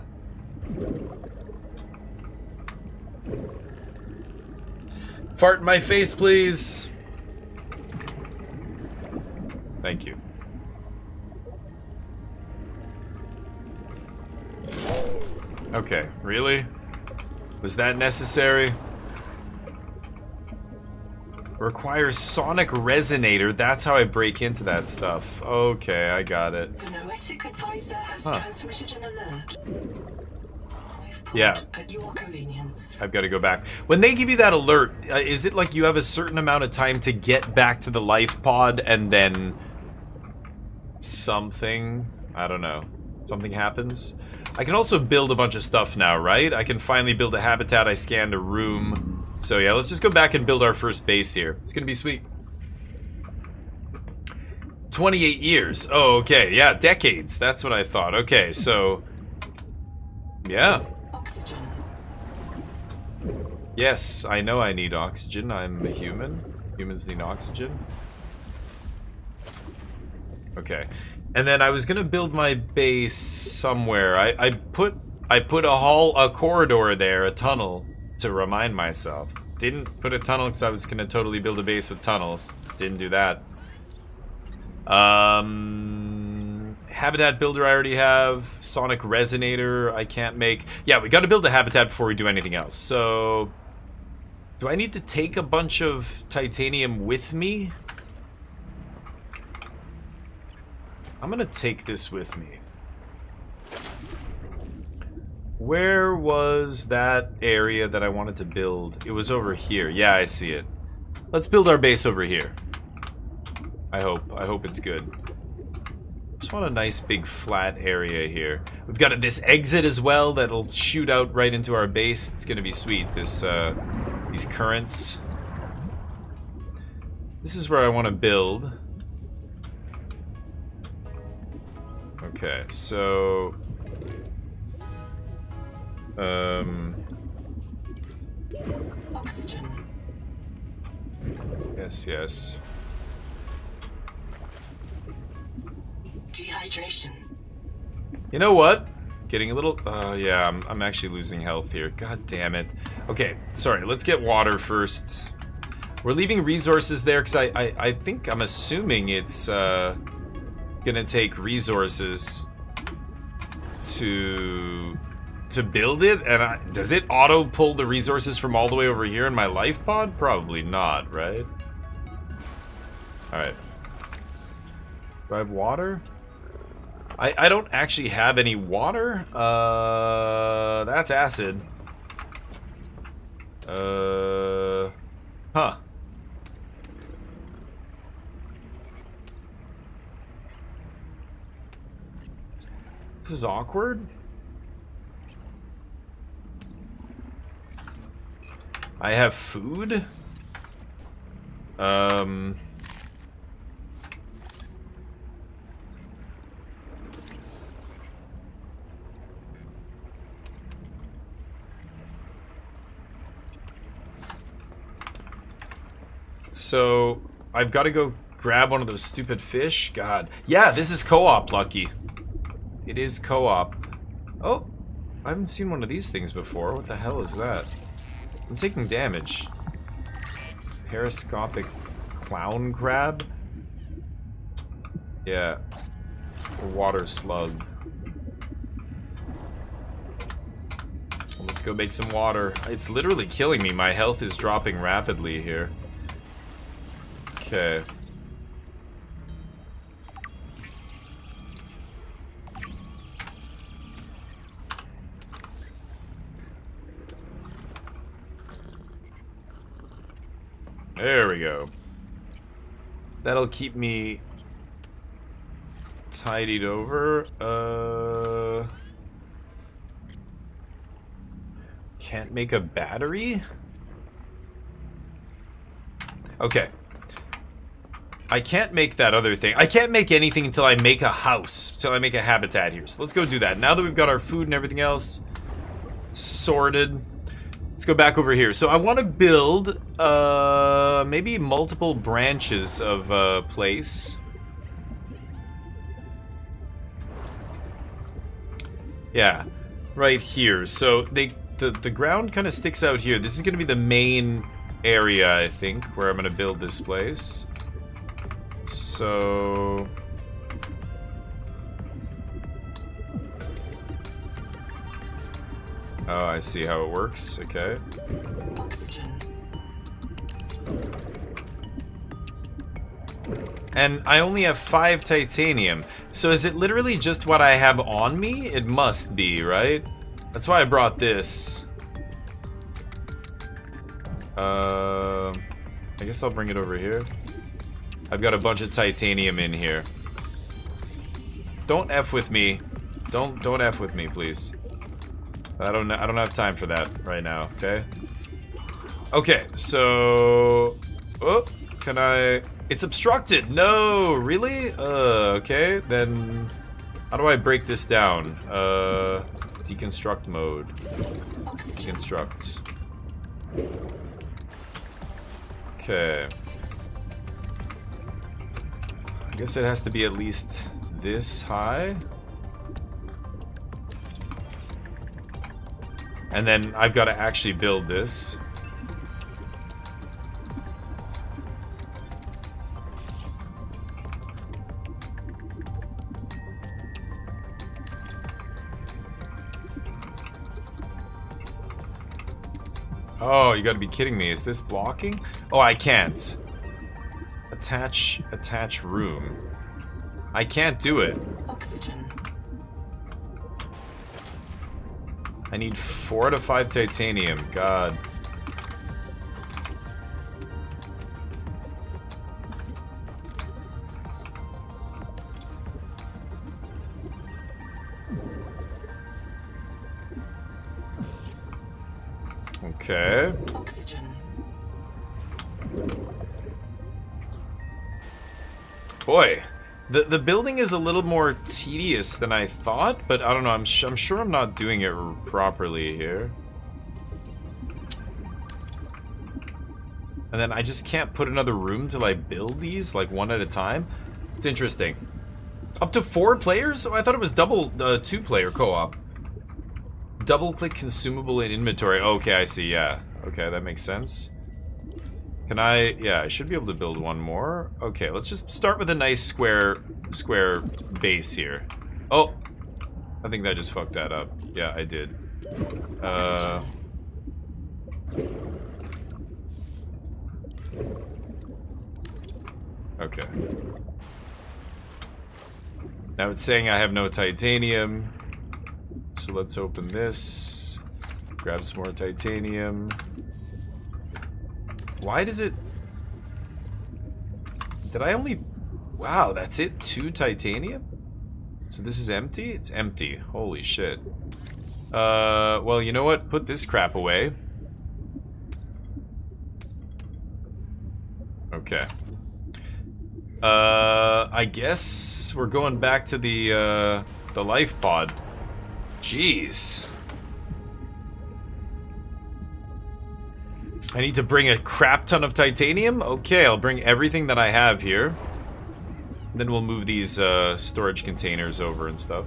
Fart in my face, please. Thank you. Okay, really? Was that necessary? Requires sonic resonator. That's how I break into that stuff. Okay, I got it. The Noetic advisor has transmitted an alert. Yeah. At your convenience. I've got to go back. When they give you that alert, is it like you have a certain amount of time to get back to the life pod and then something? I don't know. Something happens? I can also build a bunch of stuff now, right? I can finally build a habitat. I scanned a room. So yeah, let's just go back and build our first base here. It's gonna be sweet. 28 years. Oh, okay. Yeah, decades. That's what I thought. Okay, so... yeah. Oxygen. Yes, I know I need oxygen. I'm a human. Humans need oxygen. Okay. And then I was gonna build my base somewhere. I put a corridor there, a tunnel, to remind myself. Didn't put a tunnel because I was gonna totally build a base with tunnels. Didn't do that. Habitat builder I already have. Sonic resonator I can't make. Yeah, we gotta build a habitat before we do anything else. So, do I need to take a bunch of titanium with me? I'm gonna take this with me. Where was that area that I wanted to build? It was over here. Yeah, I see it. Let's build our base over here. I hope it's good. Just want a nice big flat area here. We've got this exit as well that'll shoot out right into our base. It's gonna be sweet. These currents. This is where I want to build. Okay, so Oxygen. Yes. Dehydration. You know what? Getting a little... yeah, I'm actually losing health here. God damn it. Okay, sorry. Let's get water first. We're leaving resources there because I think I'm assuming it's gonna take resources to build it. And does it auto pull the resources from all the way over here in my life pod? Probably not, right? All right. Do I have water? I don't actually have any water. That's acid. Huh. This is awkward. I have food. So, I've got to go grab one of those stupid fish. God. Yeah, this is co-op, Lucky. It is co-op. Oh, I haven't seen one of these things before. What the hell is that? I'm taking damage. Periscopic clown crab? Yeah. A water slug. Well, let's go make some water. It's literally killing me. My health is dropping rapidly here. Okay. There we go. That'll keep me tidied over. Can't make a battery? Okay. I can't make that other thing. I can't make anything until I make a house. Until I make a habitat here. So let's go do that. Now that we've got our food and everything else sorted, let's go back over here. So I want to build maybe multiple branches of a place. Yeah, right here. So the ground kind of sticks out here. This is going to be the main area, I think, where I'm going to build this place. So... oh, I see how it works. Okay. Oxygen. And I only have 5 titanium. So is it literally just what I have on me? It must be, right? That's why I brought this. I guess I'll bring it over here. I've got a bunch of titanium in here. Don't F with me. Don't F with me, please. I don't have time for that right now, okay? Okay, so... oh, can I... it's obstructed! No! Really? Okay, then... how do I break this down? Deconstruct mode. Deconstruct. Okay. I guess it has to be at least this high. And then I've got to actually build this. Oh, you gotta be kidding me. Is this blocking? Oh, I can't. Attach room. I can't do it. Oxygen. I need 4 to 5 titanium. God. Okay. Oxygen. Boy, the building is a little more tedious than I thought, but I don't know. I'm sure I'm not doing it properly here. And then I just can't put another room till I build these, like, one at a time. It's interesting. Up to 4 players? Oh, I thought it was double 2-player co-op. Double-click consumable in inventory. Okay, I see, yeah. Okay, that makes sense. Can I... Yeah, I should be able to build one more. Okay, let's just start with a nice square base here. Oh! I think that just fucked that up. Yeah, I did. Okay. Now it's saying I have no titanium. So let's open this. Grab some more titanium. Why does it... Did I only... Wow, that's it? 2 titanium? So this is empty? It's empty. Holy shit. Well, you know what? Put this crap away. Okay. I guess we're going back to the life pod. Jeez. I need to bring a crap ton of titanium? Okay, I'll bring everything that I have here. Then we'll move these storage containers over and stuff.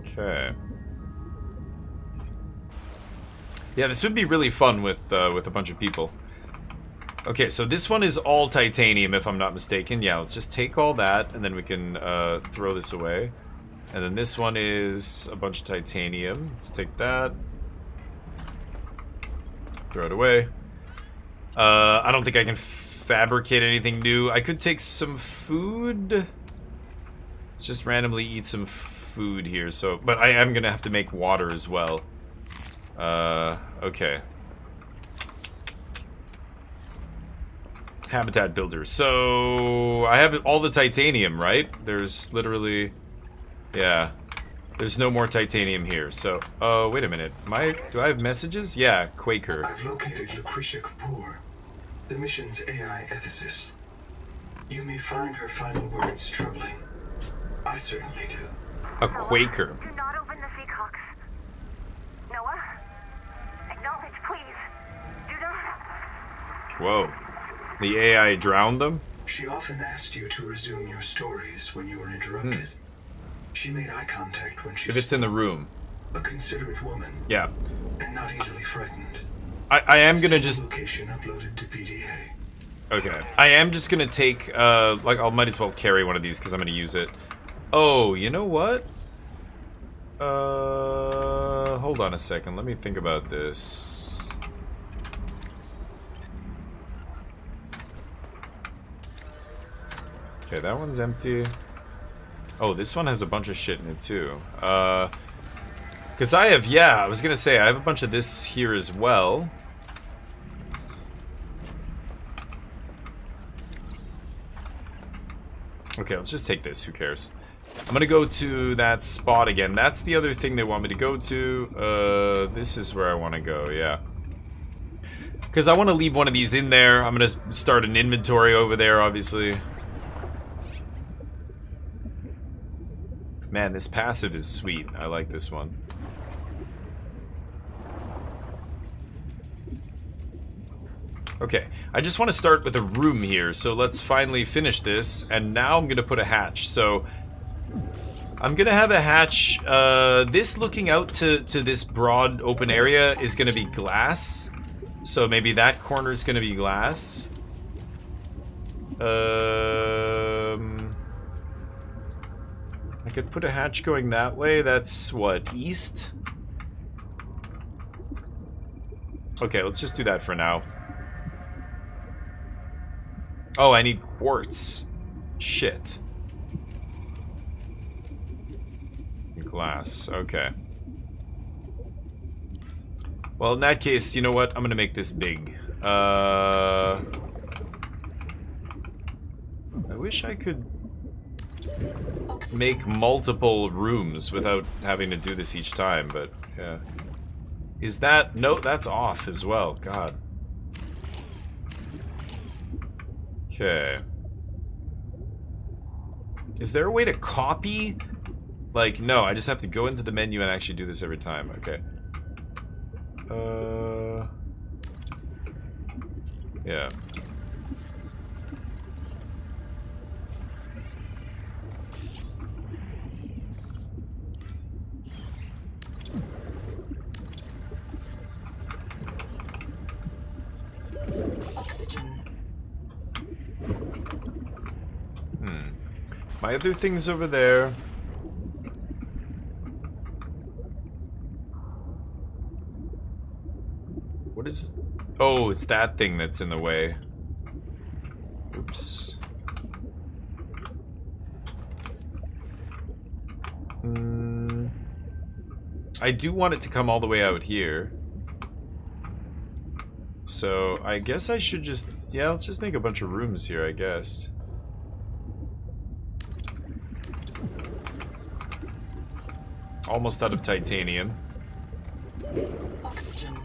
Okay. Yeah, this would be really fun with a bunch of people. Okay, so this one is all titanium, if I'm not mistaken. Yeah, let's just take all that, and then we can throw this away. And then this one is a bunch of titanium. Let's take that. Throw it away. I don't think I can fabricate anything new. I could take some food. Let's just randomly eat some food here. So, but I am gonna have to make water as well. Okay. Habitat builder. So I have all the titanium, right? There's literally, yeah. There's no more titanium here. So, wait a minute. Do I have messages? Yeah, Quaker. I've located Lucretia Kapoor, the mission's AI ethicist. You may find her final words troubling. I certainly do. A Quaker. Do not open the Seacocks. Noah? Acknowledge, please. Do not. Whoa. The AI drowned them? She often asked you to resume your stories when you were interrupted. She made eye contact when she If it's in the room. A considerate woman. Yeah. And not easily frightened. I am gonna just... Location uploaded to PDA. Okay. I am just gonna take, like, I might as well carry one of these because I'm gonna use it. Oh, you know what? Hold on a second. Let me think about this. Okay, that one's empty. Oh, this one has a bunch of shit in it too. Because I have, yeah, I was gonna say, I have a bunch of this here as well. Okay, let's just take this, who cares? I'm gonna go to that spot again. That's the other thing they want me to go to. This is where I want to go, yeah. Because I want to leave one of these in there. I'm gonna start an inventory over there, obviously. Man, this passive is sweet. I like this one. Okay, I just want to start with a room here, so let's finally finish this, and now I'm gonna put a hatch. So I'm gonna have a hatch. This looking out to this broad open area is gonna be glass, so maybe that corner is gonna be glass. I could put a hatch going that way. That's what, east? Okay, let's just do that for now. Oh, I need quartz. Shit. Glass, okay. Well, in that case, you know what? I'm gonna make this big. I wish I could make multiple rooms without having to do this each time, but yeah. Is that... No, that's off as well. God. Okay. Is there a way to copy? Like, no, I just have to go into the menu and actually do this every time. Okay. Yeah. Oxygen. My other thing's over there. What is... Oh, it's that thing that's in the way. Oops. I do want it to come all the way out here. So, I guess I should just... Yeah, let's just make a bunch of rooms here, I guess. Almost out of titanium. Oxygen.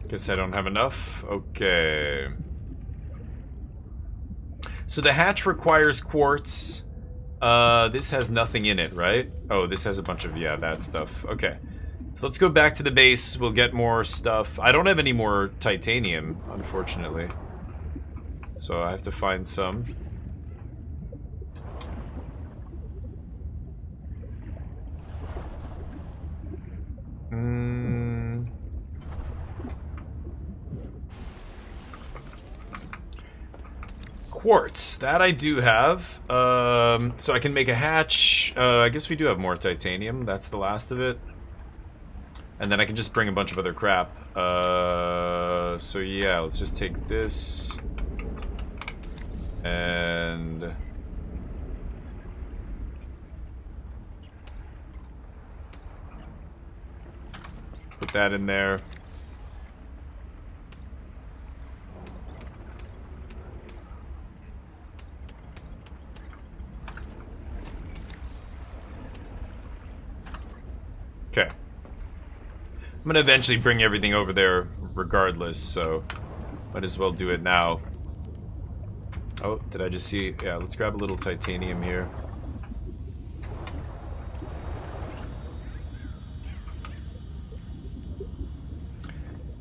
Guess I don't have enough. Okay. So the hatch requires quartz. This has nothing in it, right? Oh, this has a bunch of, yeah, that stuff. Okay. So let's go back to the base. We'll get more stuff. I don't have any more titanium, unfortunately. So I have to find some. Quartz, that I do have. So I can make a hatch. I guess we do have more titanium. That's the last of it. And then I can just bring a bunch of other crap. So yeah, let's just take this. And... put that in there. Okay. I'm gonna eventually bring everything over there regardless, so might as well do it now. Oh, did I just see? Yeah, let's grab a little titanium here.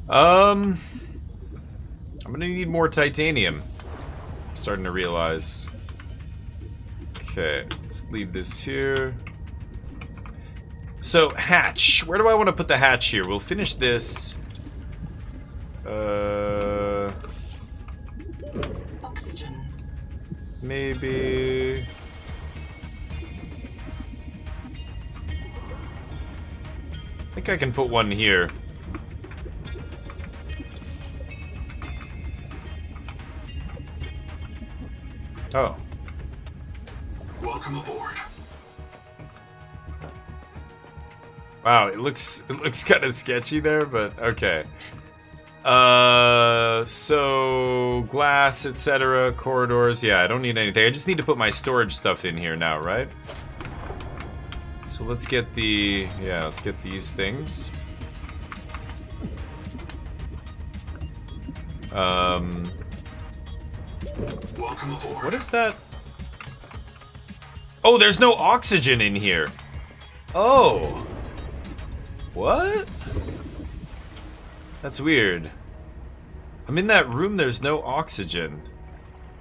I'm gonna need more titanium. Starting to realize. Okay, let's leave this here. So, hatch. Where do I want to put the hatch here? We'll finish this. Oxygen. Maybe... I think I can put one here. Oh. Welcome aboard. Wow, it looks kind of sketchy there, but okay. So glass, etc., corridors. Yeah, I don't need anything. I just need to put my storage stuff in here now, right? So let's get the let's get these things. Welcome aboard. What is that? Oh, there's no oxygen in here. Oh. What? That's weird. I'm in that room, there's no oxygen.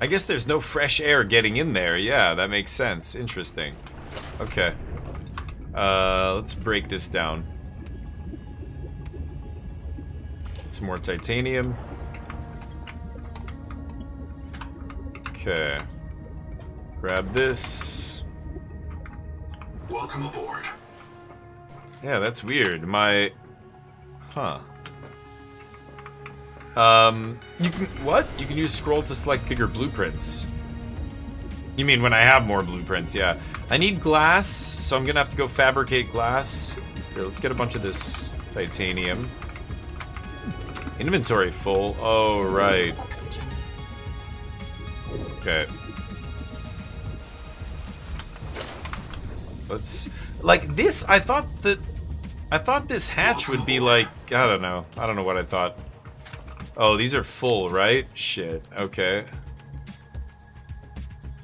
I guess there's no fresh air getting in there. Yeah, that makes sense. Interesting. Okay. Let's break this down. Some more titanium. Okay. Grab this. Welcome aboard. Yeah, that's weird. My... Huh. You can... What? You can use scroll to select bigger blueprints. You mean when I have more blueprints, yeah. I need glass, so I'm gonna have to go fabricate glass. Here, let's get a bunch of this titanium. Inventory full. Oh, right. Okay. Let's... Like, this, I thought this hatch would be like... I don't know. I don't know what I thought. Oh, these are full, right? Shit. Okay.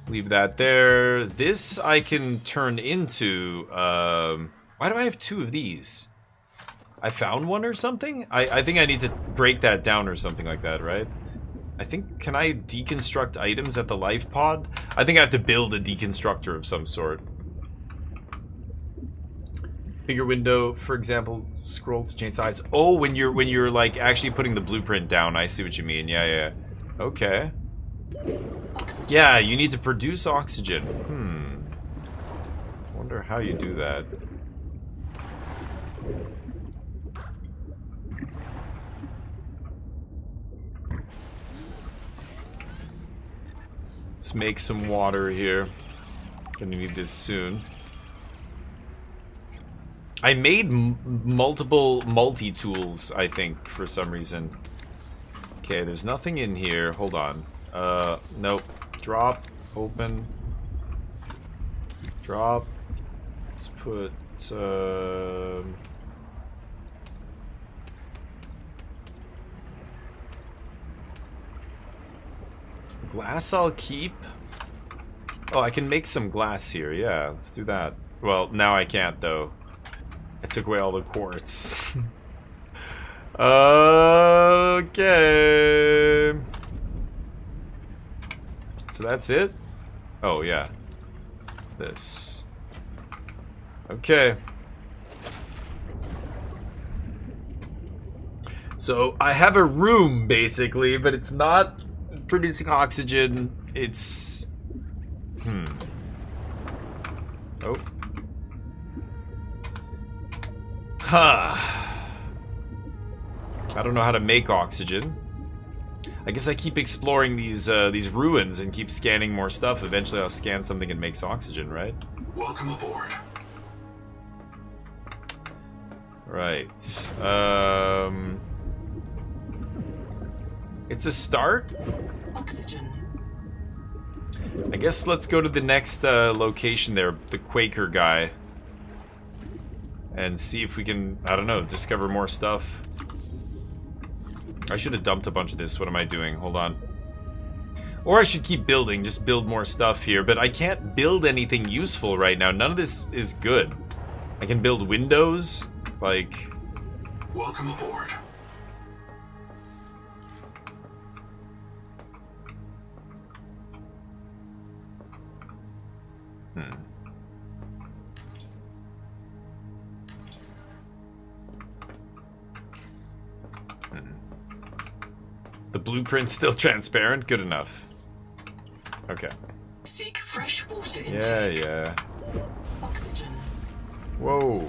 Leave that there. This I can turn into... why do I have 2 of these? I found one or something? I think I need to break that down or something like that, right? I think... Can I deconstruct items at the life pod? I think I have to build a deconstructor of some sort. Bigger window, for example, scroll to change size. Oh, when you're like actually putting the blueprint down, I see what you mean. Yeah. Okay. Yeah, you need to produce oxygen. I wonder how you do that. Let's make some water here. Gonna need this soon. I made multiple multi-tools, I think, for some reason. Okay, there's nothing in here. Hold on. Nope. Drop. Open. Drop. Let's put, glass I'll keep. Oh, I can make some glass here. Yeah, let's do that. Well, now I can't, though. I took away all the quartz. Okay. So that's it? Oh, yeah. This. Okay. So I have a room, basically, but it's not producing oxygen. It's... Oh. Huh. I don't know how to make oxygen. I guess I keep exploring these ruins and keep scanning more stuff. Eventually I'll scan something that makes oxygen, right? Welcome aboard. Right. It's a start? Oxygen. I guess let's go to the next location there, the Quaker guy. And see if we can, I don't know, discover more stuff. I should have dumped a bunch of this. What am I doing? Hold on. Or I should keep building, just build more stuff here. But I can't build anything useful right now. None of this is good. I can build windows, like... Welcome aboard. The blueprint's still transparent? Good enough. Okay. Seek fresh water intake. Yeah. Oxygen. Whoa.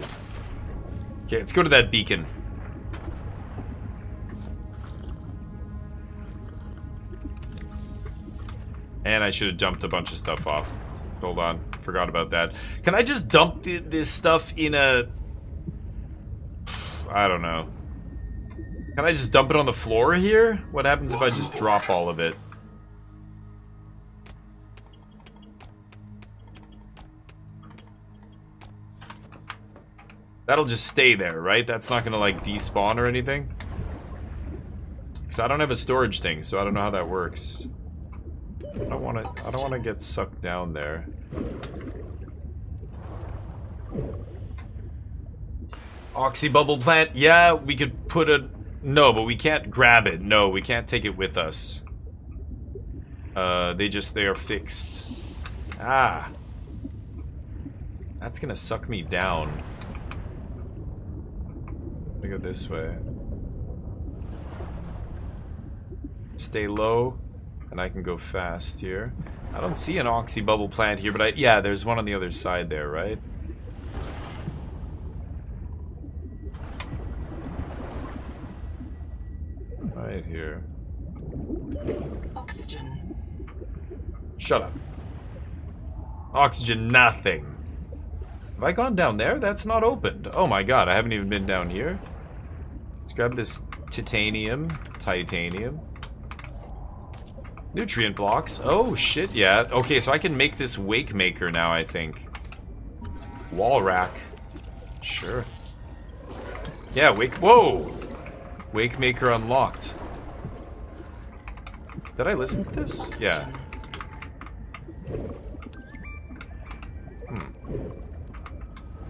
Okay, let's go to that beacon. And I should have dumped a bunch of stuff off. Hold on. Forgot about that. Can I just dump this stuff in a... I don't know. Can I just dump it on the floor here? What happens if I just drop all of it? That'll just stay there, right? That's not gonna like despawn or anything? Because I don't have a storage thing, so I don't know how that works. I don't wanna get sucked down there. Oxy bubble plant, yeah, we could put a... No, but we can't grab it. No, we can't take it with us. They are fixed. Ah. That's gonna suck me down. Let me go this way. Stay low, and I can go fast here. I don't see an oxy bubble plant here, but yeah, there's one on the other side there, right? Right here. Oxygen. Shut up. Oxygen, nothing. Have I gone down there? That's not opened. Oh my god, I haven't even been down here. Let's grab this titanium. Nutrient blocks. Oh shit, yeah. Okay, so I can make this wake maker now, I think. Wall rack. Sure. Yeah, whoa! Wake maker unlocked. Did I listen to this? Yeah.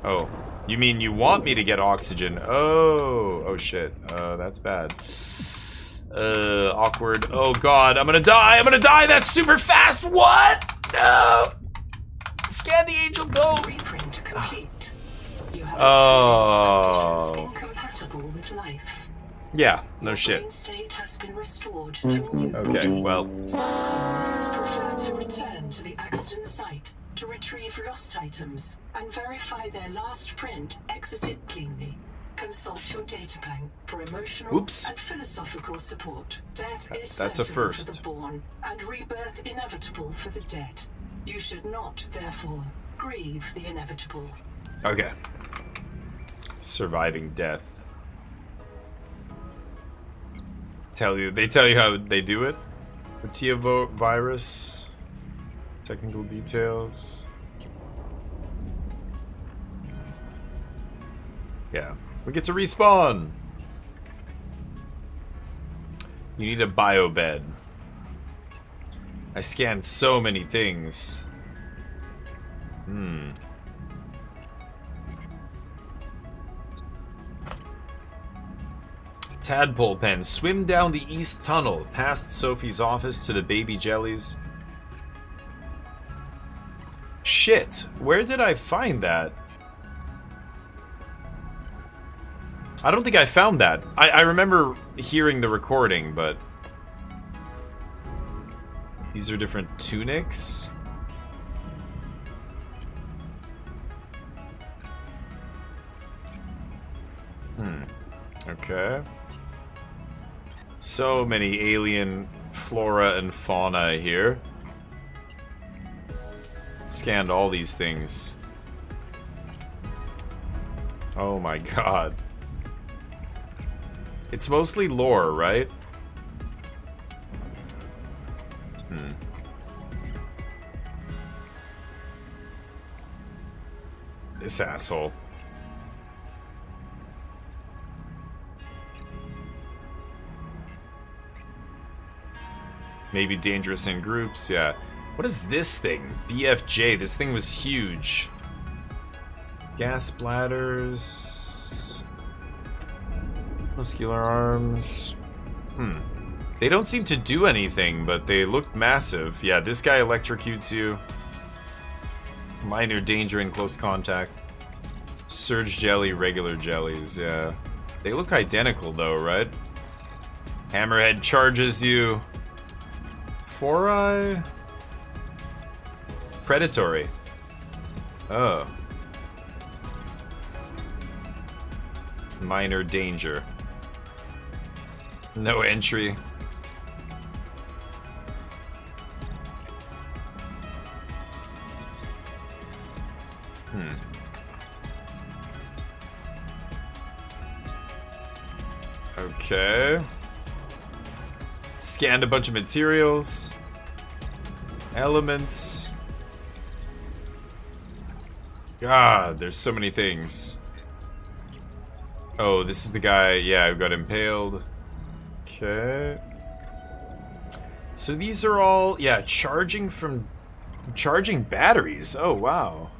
Oh. You mean you want me to get oxygen? Oh shit. That's bad. Awkward. Oh god, I'm gonna die! That's super fast! What? No! Scan the angel go! Reprint complete. You have incompatible with life. Yeah, no shit. Brain state has been restored to new. Okay, well. Some colonists prefer to return to the accident site to retrieve lost items and verify their last print exited cleanly. Consult your data bank for emotional and philosophical support. Death is That's a certain first. for the born and rebirth inevitable for the dead. You should not, therefore, grieve the inevitable. Okay. Surviving death. They tell you how they do it. Protea virus. Technical details. Yeah. We get to respawn. You need a bio bed. I scanned so many things. Tadpole pen. Swim down the east tunnel, past Sophie's office to the baby jellies. Shit, where did I find that? I don't think I found that. I remember hearing the recording, but... These are different tunics? Okay. So many alien flora and fauna here. Scanned all these things. Oh my god. It's mostly lore, right? This asshole. Maybe dangerous in groups, yeah. What is this thing? BFJ, this thing was huge. Gas bladders. Muscular arms. They don't seem to do anything, but they look massive. Yeah, this guy electrocutes you. Minor danger in close contact. Surge jelly, regular jellies, yeah. They look identical though, right? Hammerhead charges you. Four Eye? Predatory. Oh. Minor danger. No entry. Okay. Scanned a bunch of materials. Elements. God, there's so many things. Oh, this is the guy, yeah, who got impaled. Okay. So these are all, yeah, charging batteries. Oh, wow.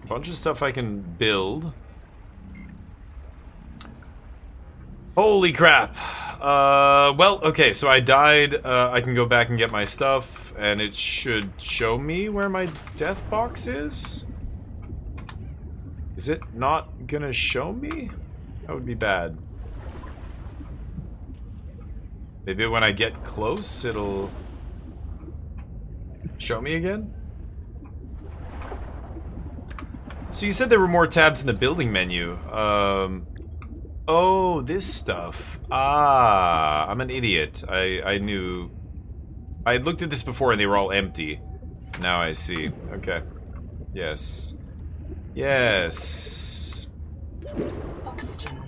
Bunch of stuff I can build. Holy crap. Well, okay, so I died. I can go back and get my stuff, and it should show me where my death box is? Is it not gonna show me? That would be bad. Maybe when I get close, it'll show me again? So you said there were more tabs in the building menu. Oh, this stuff. Ah, I'm an idiot. I knew. I had looked at this before and they were all empty. Now I see. Okay. Yes. Yes. Oxygen.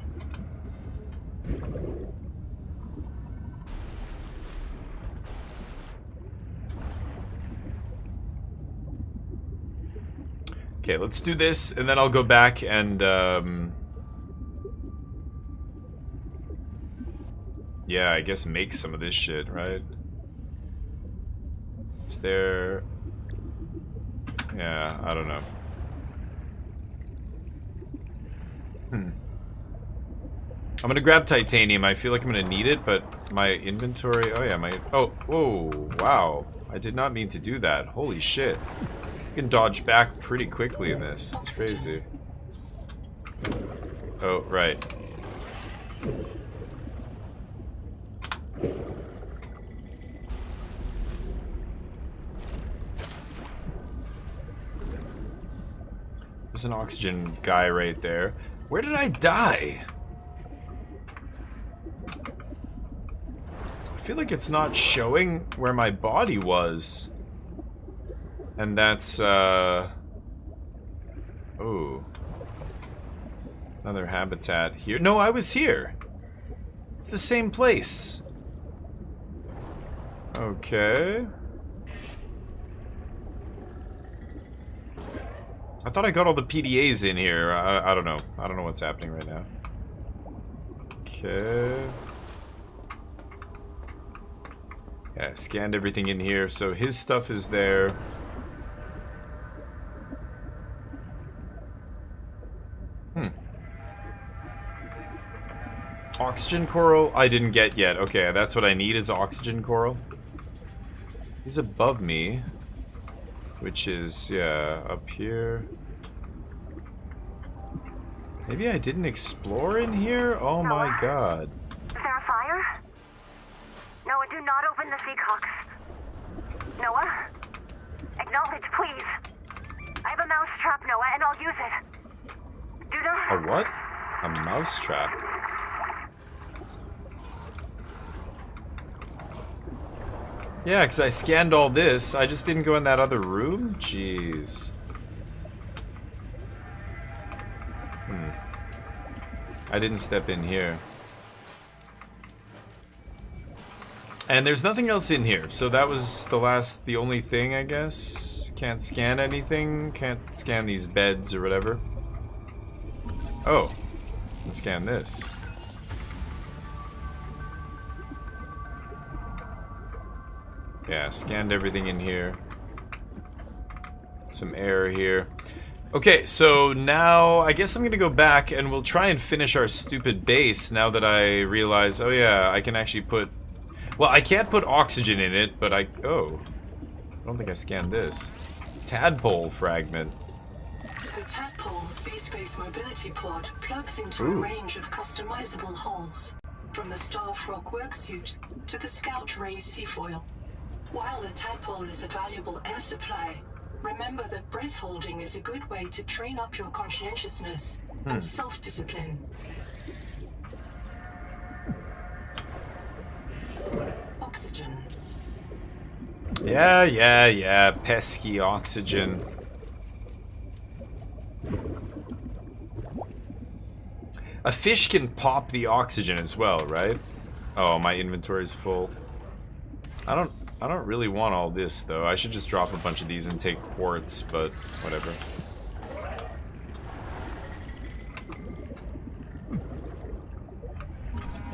Okay, let's do this, and then I'll go back and, yeah, I guess make some of this shit, right? Is there... Yeah, I don't know. I'm gonna grab titanium. I feel like I'm gonna need it, but my inventory... Oh, yeah, my... Oh, whoa, wow. I did not mean to do that. Holy shit. You can dodge back pretty quickly in this. It's crazy. Oh, right. There's an oxygen guy right there. Where did I die? I feel like it's not showing where my body was. And that's, oh. Another habitat here. No, I was here. It's the same place. Okay. I thought I got all the PDAs in here. I don't know. I don't know what's happening right now. Okay. Yeah, scanned everything in here. So his stuff is there. Oxygen coral I didn't get yet. Okay, that's what I need is oxygen coral. He's above me. Which is, yeah, up here. Maybe I didn't explore in here? Oh my god. Is there a fire? Noah, do not open the seacocks. Noah? Acknowledge, please. I have a mouse trap, Noah, and I'll use it. Do not... A what? A mouse trap? Yeah, because I scanned all this. I just didn't go in that other room? Jeez. I didn't step in here. And there's nothing else in here. So that was the only thing, I guess. Can't scan anything. Can't scan these beds or whatever. Oh. Let's scan this. Yeah, scanned everything in here. Some air here. Okay, so now I guess I'm gonna go back and we'll try and finish our stupid base now that I realize, oh yeah, I can actually put... Well, I can't put oxygen in it, but oh. I don't think I scanned this. Tadpole fragment. The Tadpole Sea-Space Mobility Pod plugs into a range of customizable hulls, from the Starfrog worksuit to the Scout Ray Seafoil. While the Tadpole is a valuable air supply, remember that breath holding is a good way to train up your conscientiousness and self-discipline. Oxygen. Yeah, pesky oxygen. A fish can pop the oxygen as well, right? Oh, my inventory is full. I don't really want all this, though. I should just drop a bunch of these and take quartz, but whatever.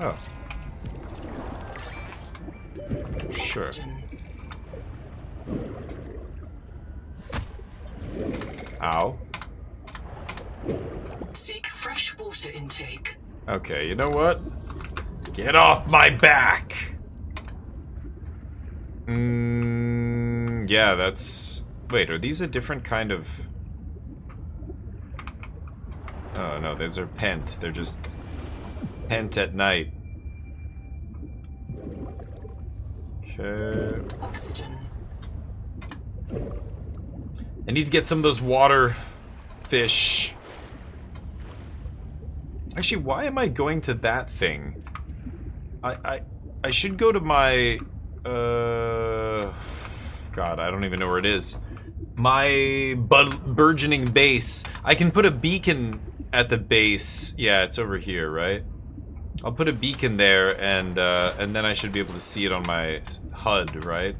Oh. Sure. Ow. Seek fresh water intake. Okay, you know what? Get off my back! Yeah, that's... Wait, are these a different kind of... Oh, no, those are pent. They're just... pent at night. Okay... Oxygen. I need to get some of those water Fish. Actually, why am I going to that thing? I should go to my God, I don't even know where it is. My burgeoning base. I can put a beacon at the base. Yeah, it's over here, right? I'll put a beacon there, and then I should be able to see it on my HUD, right?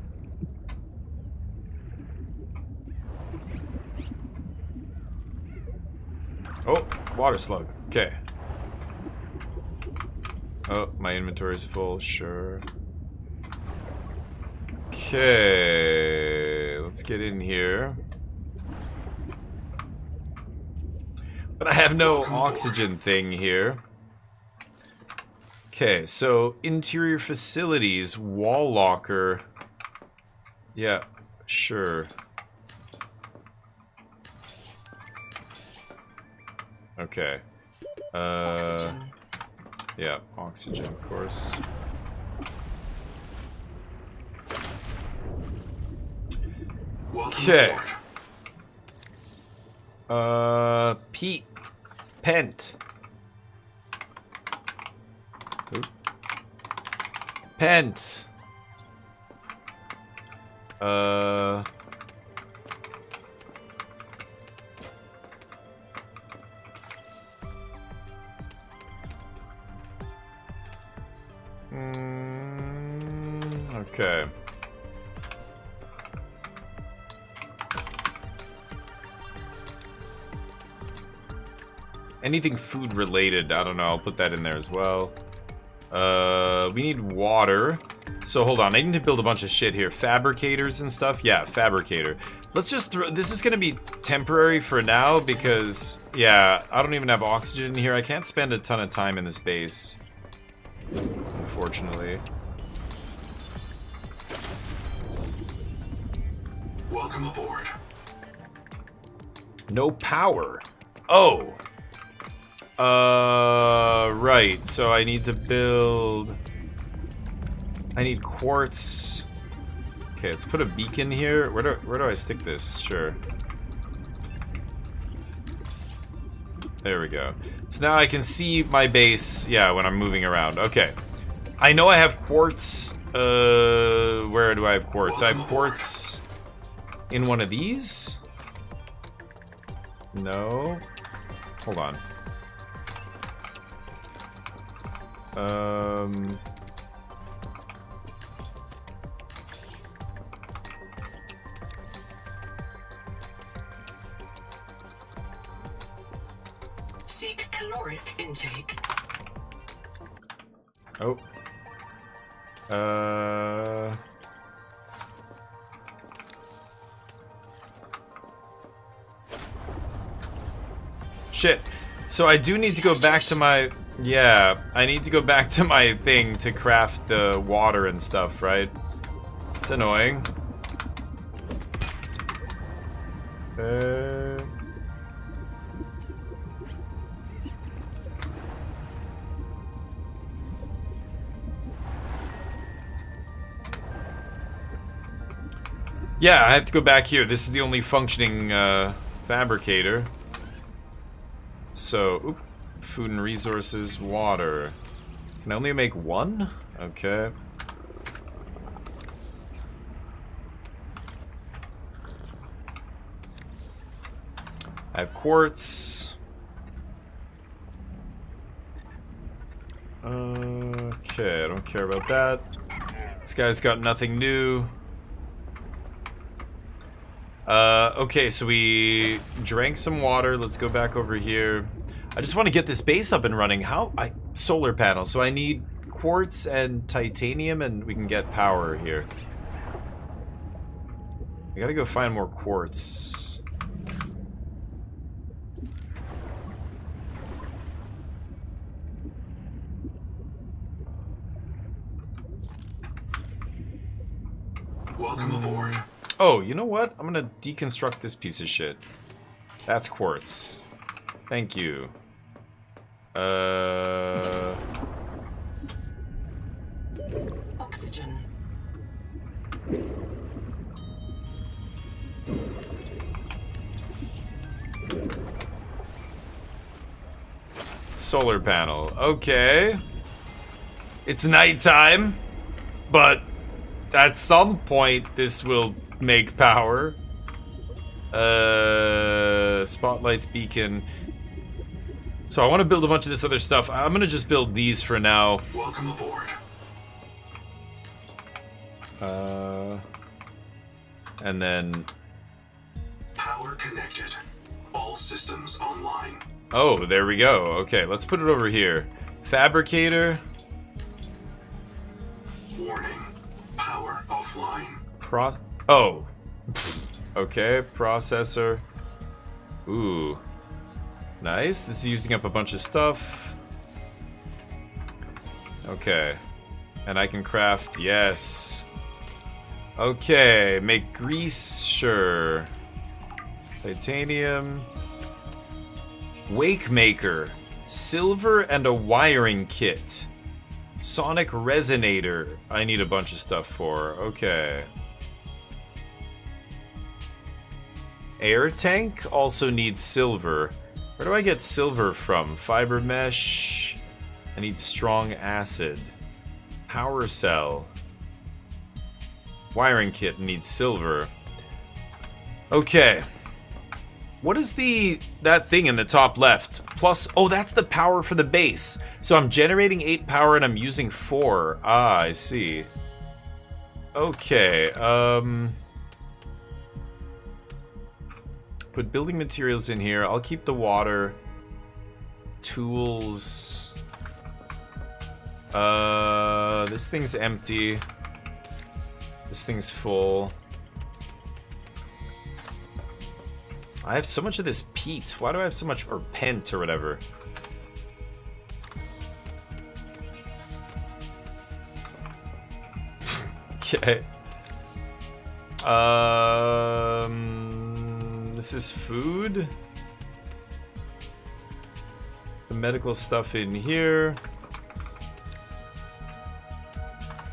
Oh, water slug. Okay. Oh, my inventory is full. Sure. Okay, let's get in here. But I have no oxygen thing here. Okay, so interior facilities, wall locker. Yeah, sure. Okay. Oxygen. Yeah, oxygen, of course. Okay. Pete. Pent. Oop. Pent. Okay. Anything food related, I don't know, I'll put that in there as well. We need water. So hold on, I need to build a bunch of shit here. Fabricators and stuff? Yeah, fabricator. Let's just throw, this is gonna be temporary for now because, yeah, I don't even have oxygen in here. I can't spend a ton of time in this base, unfortunately. Welcome aboard. No power. Oh. Right. So I need to build... I need quartz. Okay, let's put a beacon here. Where do I stick this? Sure. There we go. So now I can see my base, yeah, when I'm moving around. Okay. I know I have quartz. Where do I have quartz? I have quartz in one of these? No. Hold on. Seek caloric intake. Oh. Shit. So I do need to go back to my... Yeah, I need to go back to my thing to craft the water and stuff, right? It's annoying. Yeah, I have to go back here. This is the only functioning fabricator. So, oop, food and resources, water. Can I only make one? Okay. I have quartz. Okay, I don't care about that. This guy's got nothing new. Okay, so we drank some water. Let's go back over here. I just want to get this base up and running. Solar panels. So I need quartz and titanium, and we can get power here. I gotta go find more quartz. Welcome aboard. Oh, you know what? I'm gonna deconstruct this piece of shit. That's quartz. Thank you. Oxygen. Solar panel. Okay. It's nighttime, but at some point this will make power. Spotlights, beacon. So I want to build a bunch of this other stuff. I'm gonna just build these for now. Welcome aboard. And then... Power connected. All systems online. Oh, there we go. Okay, let's put it over here. Fabricator. Warning. Power offline. Oh. Okay, processor. Ooh. Nice. This is using up a bunch of stuff. Okay. And I can craft, yes. Okay, make grease, sure. Titanium. Wake maker. Silver and a wiring kit. Sonic resonator. I need a bunch of stuff for. Okay. Air tank also needs silver. Where do I get silver from? Fiber mesh. I need strong acid. Power cell. Wiring kit needs silver. Okay. What is that thing in the top left? Plus, oh, that's the power for the base. So I'm generating 8 power and I'm using 4. Ah, I see. Okay, put building materials in here. I'll keep the water. Tools. This thing's empty. This thing's full. I have so much of this peat. Why do I have so much, or pent or whatever? Okay. This is food. The medical stuff in here.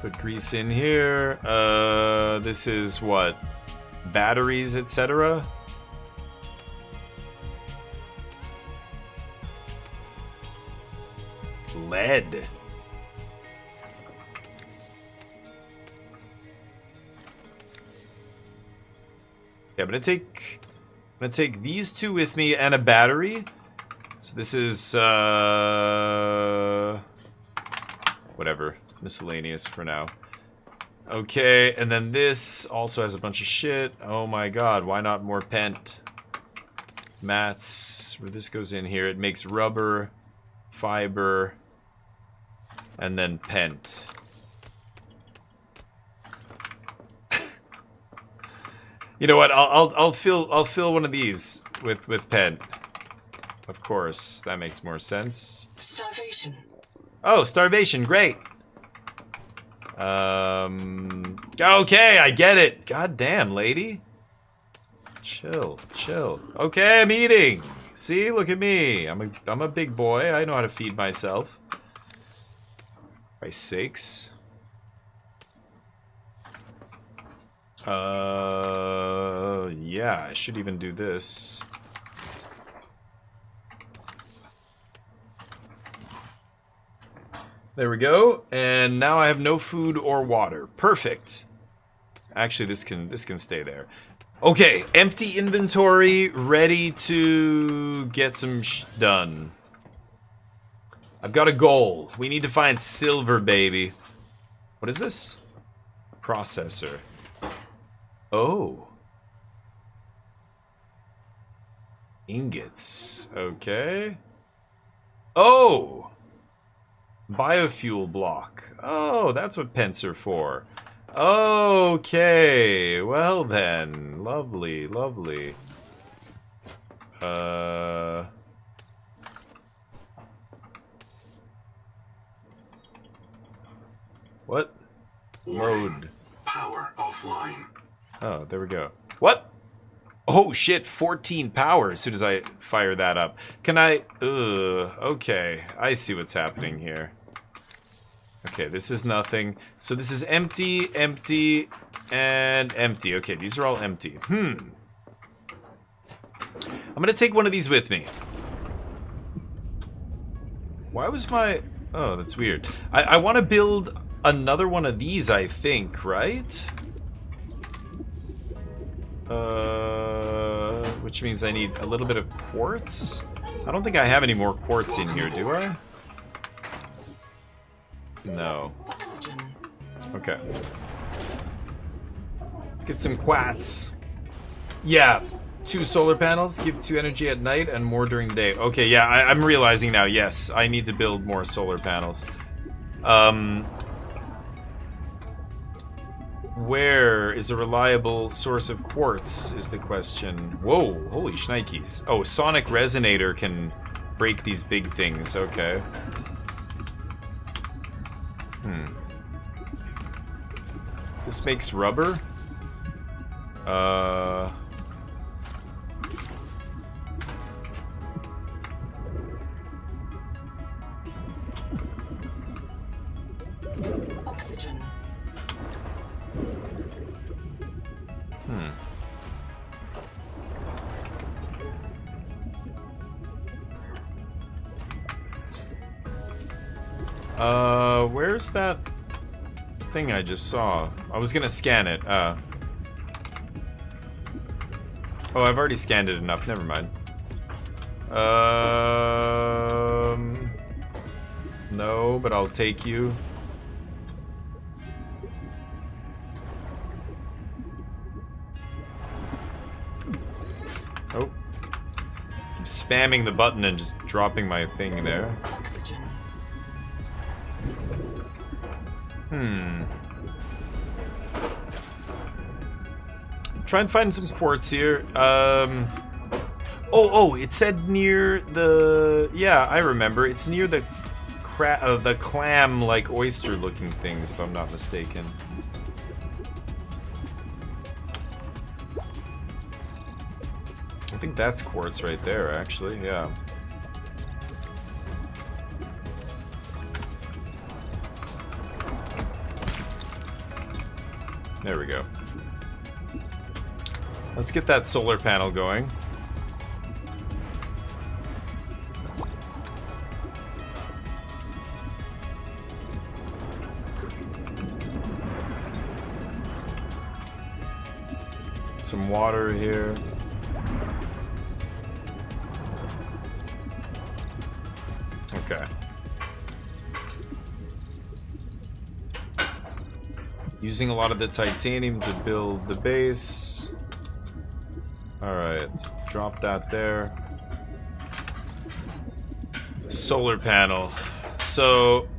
Put grease in here. This is what? Batteries, etc. Lead. Yeah, I'm gonna take these two with me and a battery. So this is whatever, miscellaneous for now. Okay, and then this also has a bunch of shit. Oh my god, why not more pent? Mats, where this goes in here, it makes rubber, fiber, and then pent. You know what? I'll fill one of these with pent. Of course, that makes more sense. Starvation. Oh, starvation, great. Okay, I get it. God damn, lady. Chill, chill. Okay, I'm eating. See, look at me. I'm a big boy. I know how to feed myself. For Christ's sakes. Yeah, I should even do this. There we go, and now I have no food or water. Perfect. Actually, this can stay there. Okay, empty inventory, ready to get some done. I've got a goal. We need to find silver, baby. What is this? Processor. Oh. Ingots. Okay. Oh! Biofuel block. Oh, that's what pents are for. Okay. Well then. Lovely, lovely. What? Load. Power offline. Oh, there we go. What? Oh shit, 14 power as soon as I fire that up. Can I... okay. I see what's happening here. Okay, this is nothing. So this is empty, empty, and empty. Okay, these are all empty. I'm gonna take one of these with me. Why was my... Oh, that's weird. I want to build another one of these, I think, right? Which means I need a little bit of quartz. I don't think I have any more quartz in here, do I? No. Okay. Let's get some quartz. Yeah. 2 solar panels, give 2 energy at night and more during the day. Okay, yeah, I'm realizing now, yes, I need to build more solar panels. Where is a reliable source of quartz is the question. Whoa, holy shnikes. Oh, sonic resonator can break these big things, okay. This makes rubber? Oxygen. Where's that thing I just saw? I was gonna scan it. Oh, I've already scanned it enough. Never mind. No, but I'll take you. Oh. I'm spamming the button and just dropping my thing there. Oxygen. Try and find some quartz here. Oh, it said near the... Yeah, I remember. It's near the clam, like, oyster-looking things, if I'm not mistaken. I think that's quartz right there, actually. Yeah. There we go. Let's get that solar panel going. Some water here. Okay. Using a lot of the titanium to build the base. Alright, let's drop that there. Solar panel. So,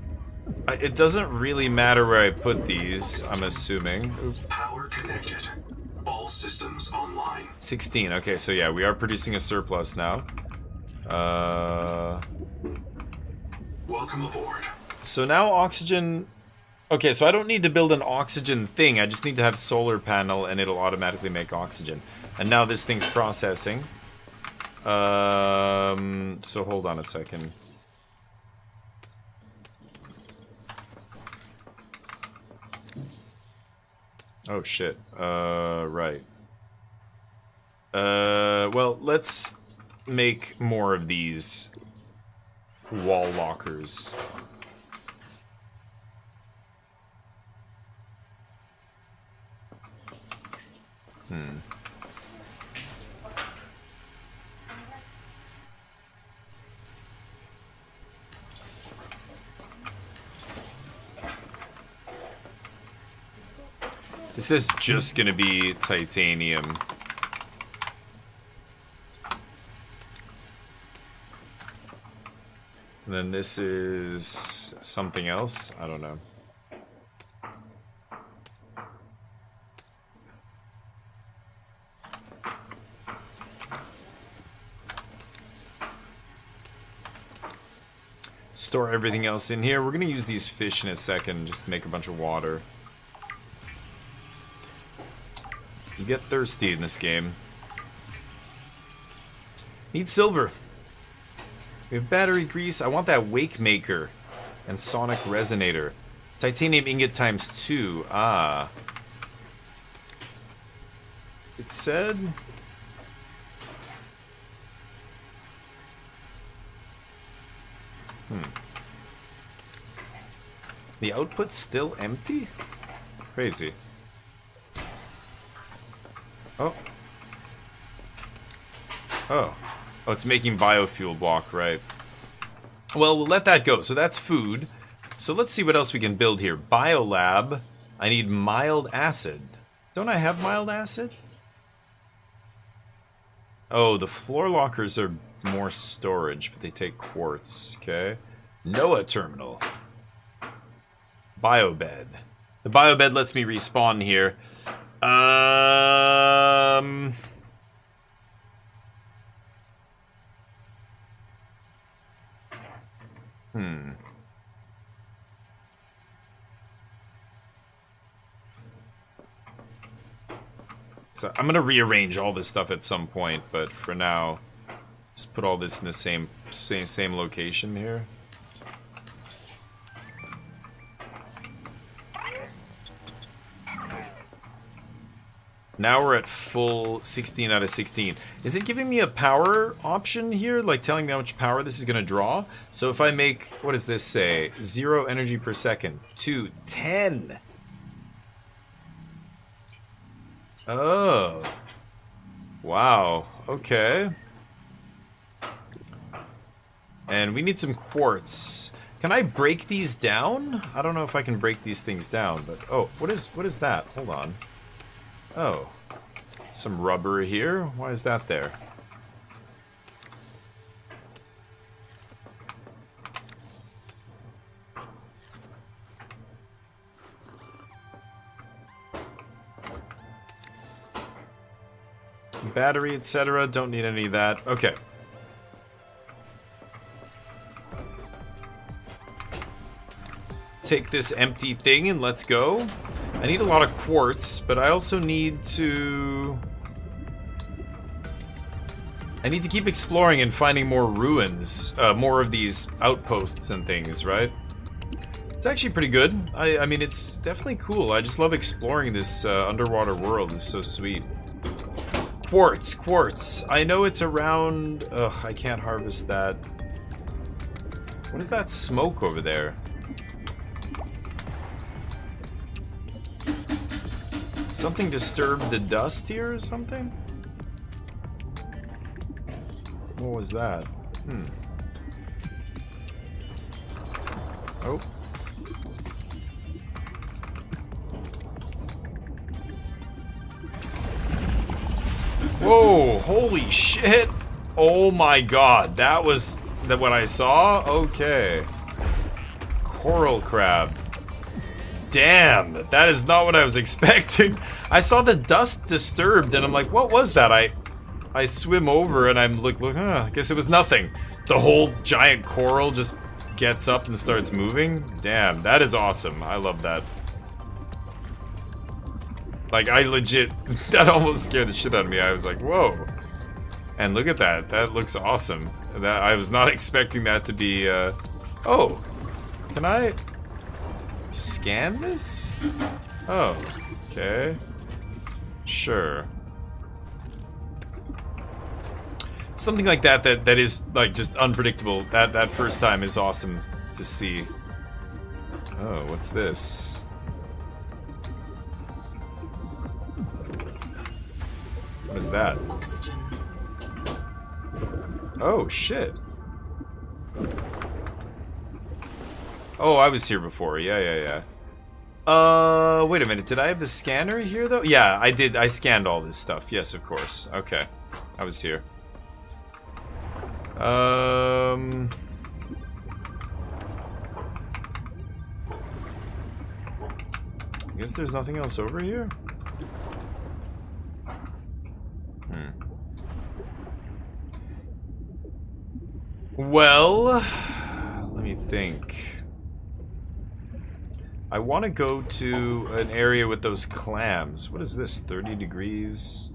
it doesn't really matter where I put these, I'm assuming. Power connected. All systems online. 16, okay, so yeah, we are producing a surplus now. Welcome aboard. So now oxygen... Okay, so I don't need to build an oxygen thing, I just need to have solar panel and it'll automatically make oxygen. And now this thing's processing. So hold on a second. Oh shit. Right. Well, let's make more of these wall lockers. This is just gonna be titanium. And then this is something else. I don't know. Store everything else in here. We're gonna use these fish in a second, just make a bunch of water. You get thirsty in this game. Need silver. We have battery grease. I want that wake maker and sonic resonator. Titanium ingot times 2. Ah. It said... The output's still empty? Crazy. Oh. Oh. Oh, it's making biofuel block, right. Well, we'll let that go. So that's food. So let's see what else we can build here. Biolab. I need mild acid. Don't I have mild acid? Oh, the floor lockers are more storage, but they take quartz. Okay. NOAA terminal. Biobed. The biobed lets me respawn here. So I'm gonna rearrange all this stuff at some point, but for now, just put all this in the same location here. Now we're at full 16 out of 16. Is it giving me a power option here? Like telling me how much power this is going to draw? So if I make, what does this say? 0 energy per second. 2, 10. Oh. Wow. Okay. And we need some quartz. Can I break these down? I don't know if I can break these things down, but... Oh, what is that? Hold on. Oh, some rubber here. Why is that there? Battery, etc. Don't need any of that. Okay. Take this empty thing and let's go. I need a lot of quartz, but I also need to... I need to keep exploring and finding more ruins. More of these outposts and things, right? It's actually pretty good. I mean, it's definitely cool. I just love exploring this underwater world. It's so sweet. Quartz, quartz. I know it's around... Ugh, I can't harvest that. What is that smoke over there? Something disturbed the dust here or something? What was that? Oh. Whoa, holy shit. Oh my god, that was what I saw? Okay. Coral crab. Damn, that is not what I was expecting. I saw the dust disturbed and I'm like, what was that? I swim over and I'm like, I guess it was nothing. The whole giant coral just gets up and starts moving. Damn, that is awesome. I love that. Like, I legit, that almost scared the shit out of me. I was like, whoa. And look at that. That looks awesome. That I was not expecting that to be, oh. Can I scan this? Oh, okay. Sure. Something like that is, like, just unpredictable. That first time is awesome to see. Oh, what's this? What is that? Oxygen. Oh, shit. Oh, I was here before. Yeah. Wait a minute. Did I have the scanner here, though? Yeah, I did. I scanned all this stuff. Yes, of course. Okay. I was here. I guess there's nothing else over here? Well, let me think. I want to go to an area with those clams. What is this? 30 degrees?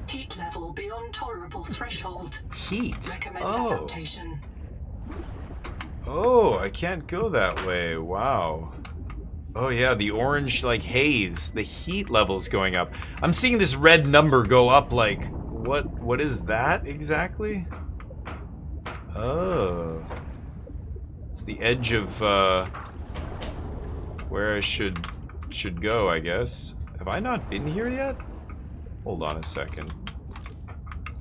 Heat level beyond tolerable threshold. Heat? Recommend Oh. adaptation. Oh, I can't go that way. Wow. Oh yeah, the orange, like, haze. The heat level's going up. I'm seeing this red number go up, like, what is that exactly? Oh. It's the edge of where I should go, I guess. Have I not been here yet? Hold on a second.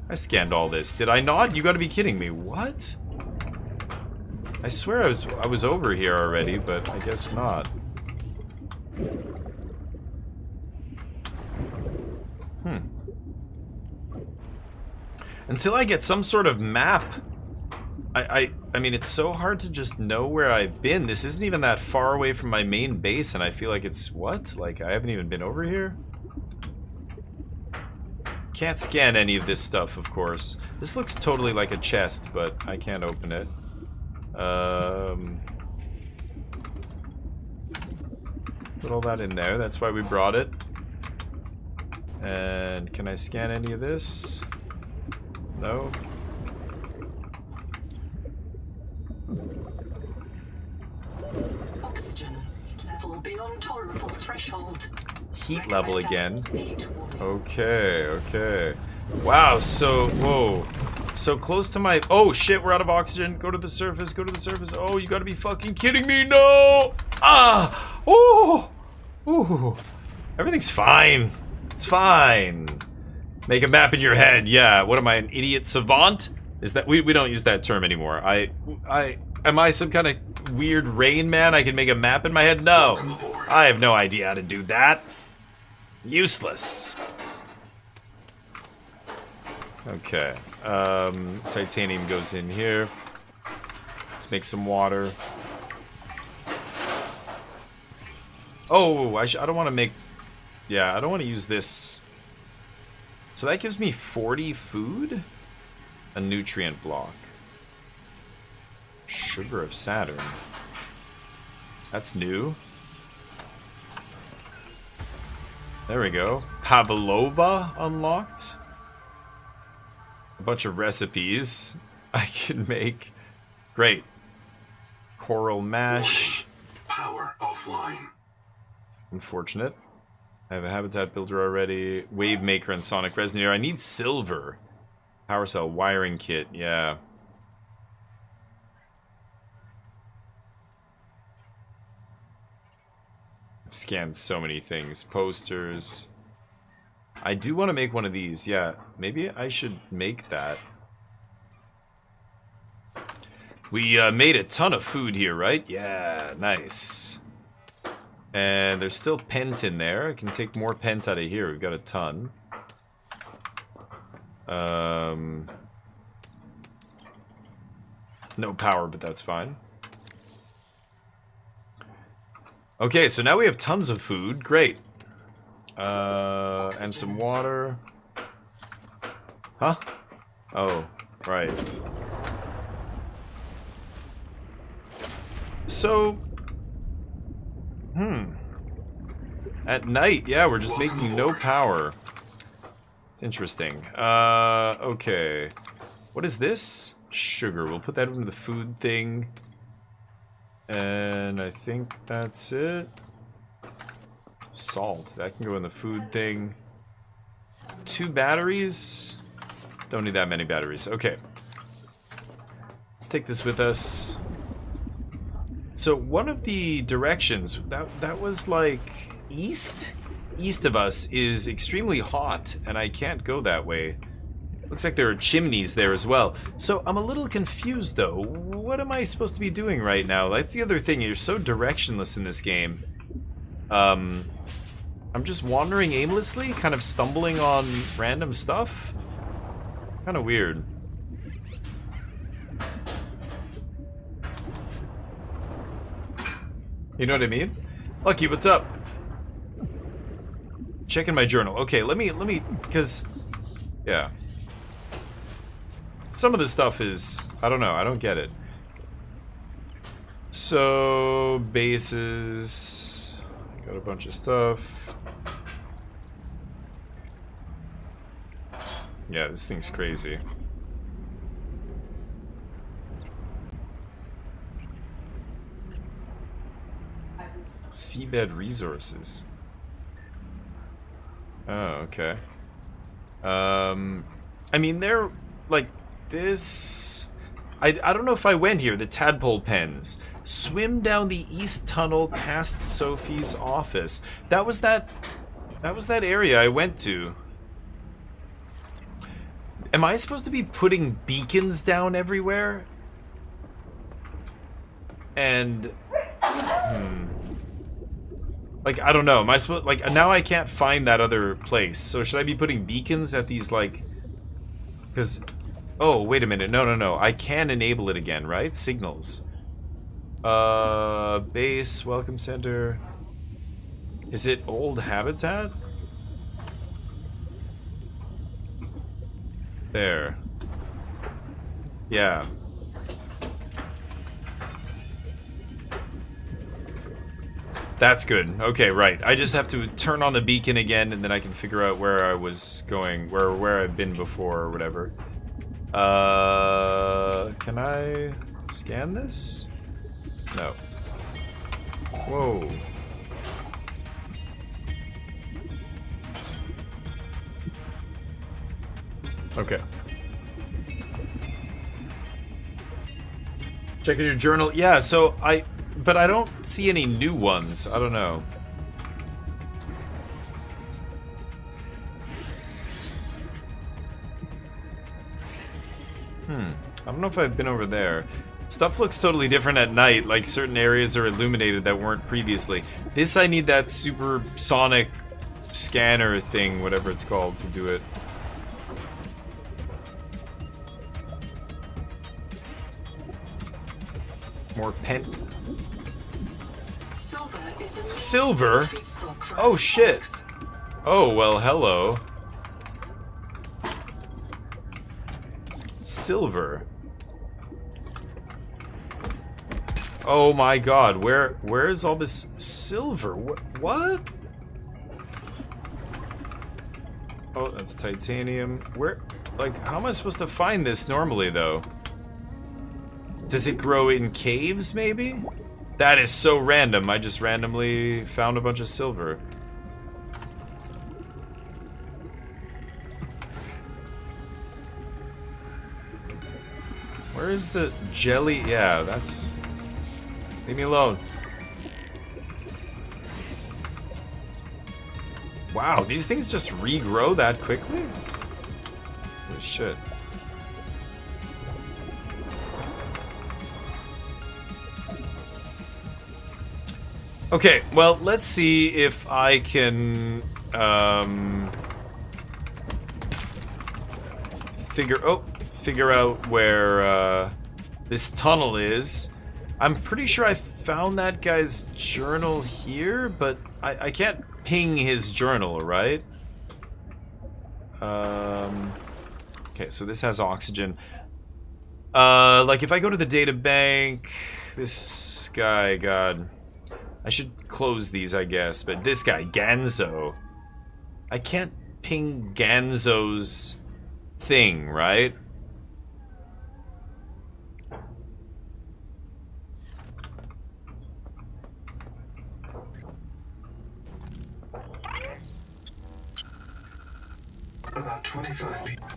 I scanned all this. Did I not? You gotta be kidding me. What? I swear I was over here already, but I guess not. Until I get some sort of map. I mean, it's so hard to just know where I've been. This isn't even that far away from my main base, and I feel like it's... What? Like, I haven't even been over here? Can't scan any of this stuff, of course. This looks totally like a chest, but I can't open it. Put all that in there. That's why we brought it. And can I scan any of this? No. Oxygen level beyond tolerable threshold. Heat level again. Okay, okay. Wow, so, whoa. So close to my... Oh, shit, we're out of oxygen. Go to the surface, go to the surface. Oh, you gotta be fucking kidding me. No! Ah! Oh! Ooh. Everything's fine. It's fine. Make a map in your head. Yeah, what am I, an idiot savant? Is that... We don't use that term anymore. Am I some kind of weird Rain Man? I can make a map in my head? No. I have no idea how to do that. Useless. Okay. Titanium goes in here. Let's make some water. Oh, I don't want to make... Yeah, I don't want to use this. So that gives me 40 food? A nutrient block. Sugar of Saturn. That's new. There we go. Pavlova unlocked. A bunch of recipes I can make. Great. Coral mash. Power offline. Unfortunate. I have a habitat builder already. Wave maker and sonic resonator. I need silver. Power cell wiring kit. Yeah. I've scanned so many things. Posters. I do want to make one of these. Yeah. Maybe I should make that. We made a ton of food here, right? Yeah. Nice. And there's still pent in there. I can take more pent out of here. We've got a ton. No power, but that's fine. Okay, so now we have tons of food. Great. And some water. Huh? Oh, right. So... At night, yeah, we're just making no power. It's interesting. Okay. What is this? Sugar. We'll put that into the food thing. And I think that's it. Salt. That can go in the food thing. 2 batteries. Don't need that many batteries. Okay. Let's take this with us. So one of the directions, that was like east? East of us is extremely hot, and I can't go that way. Looks like there are chimneys there as well. So I'm a little confused though. What am I supposed to be doing right now? That's the other thing, you're so directionless in this game. I'm just wandering aimlessly, kind of stumbling on random stuff. Kind of weird. You know what I mean? Lucky, what's up? Checking my journal. Okay, let me, because, yeah. Some of this stuff is, I don't know, I don't get it. So, bases, got a bunch of stuff. Yeah, this thing's crazy. Seabed resources. Oh, okay. I mean, they're like this. I don't know if I went here. The tadpole pens. Swim down the east tunnel past Sophie's office. That was that area I went to. Am I supposed to be putting beacons down everywhere? And like, I don't know. Am I supposed, like, now I can't find that other place. So should I be putting beacons at these, like, because, oh, wait a minute. No. I can enable it again, right? Signals. Base, welcome center. Is it old habitat? There. Yeah. That's good. Okay, right. I just have to turn on the beacon again, and then I can figure out where I was going, where I've been before, or whatever. Can I scan this? No. Whoa. Okay. Checking your journal. Yeah, so but I don't see any new ones. I don't know. I don't know if I've been over there. Stuff looks totally different at night, like certain areas are illuminated that weren't previously. This, I need that supersonic scanner thing, whatever it's called, to do it. More pent. Silver? Oh shit. Oh, well, hello. Silver. Oh my god, where is all this silver? What? Oh, that's titanium. Where, like, how am I supposed to find this normally, though? Does it grow in caves, maybe? That is so random. I just randomly found a bunch of silver. Where is the jelly? Yeah, that's... Leave me alone. Wow, these things just regrow that quickly? Holy shit. Okay, well, let's see if I can figure out where this tunnel is. I'm pretty sure I found that guy's journal here, but I can't ping his journal, right? Okay, so this has oxygen. Like if I go to the data bank, this guy, God. I should close these, I guess, but this guy, Ganzo. I can't ping Ganzo's thing, right? About 25 people.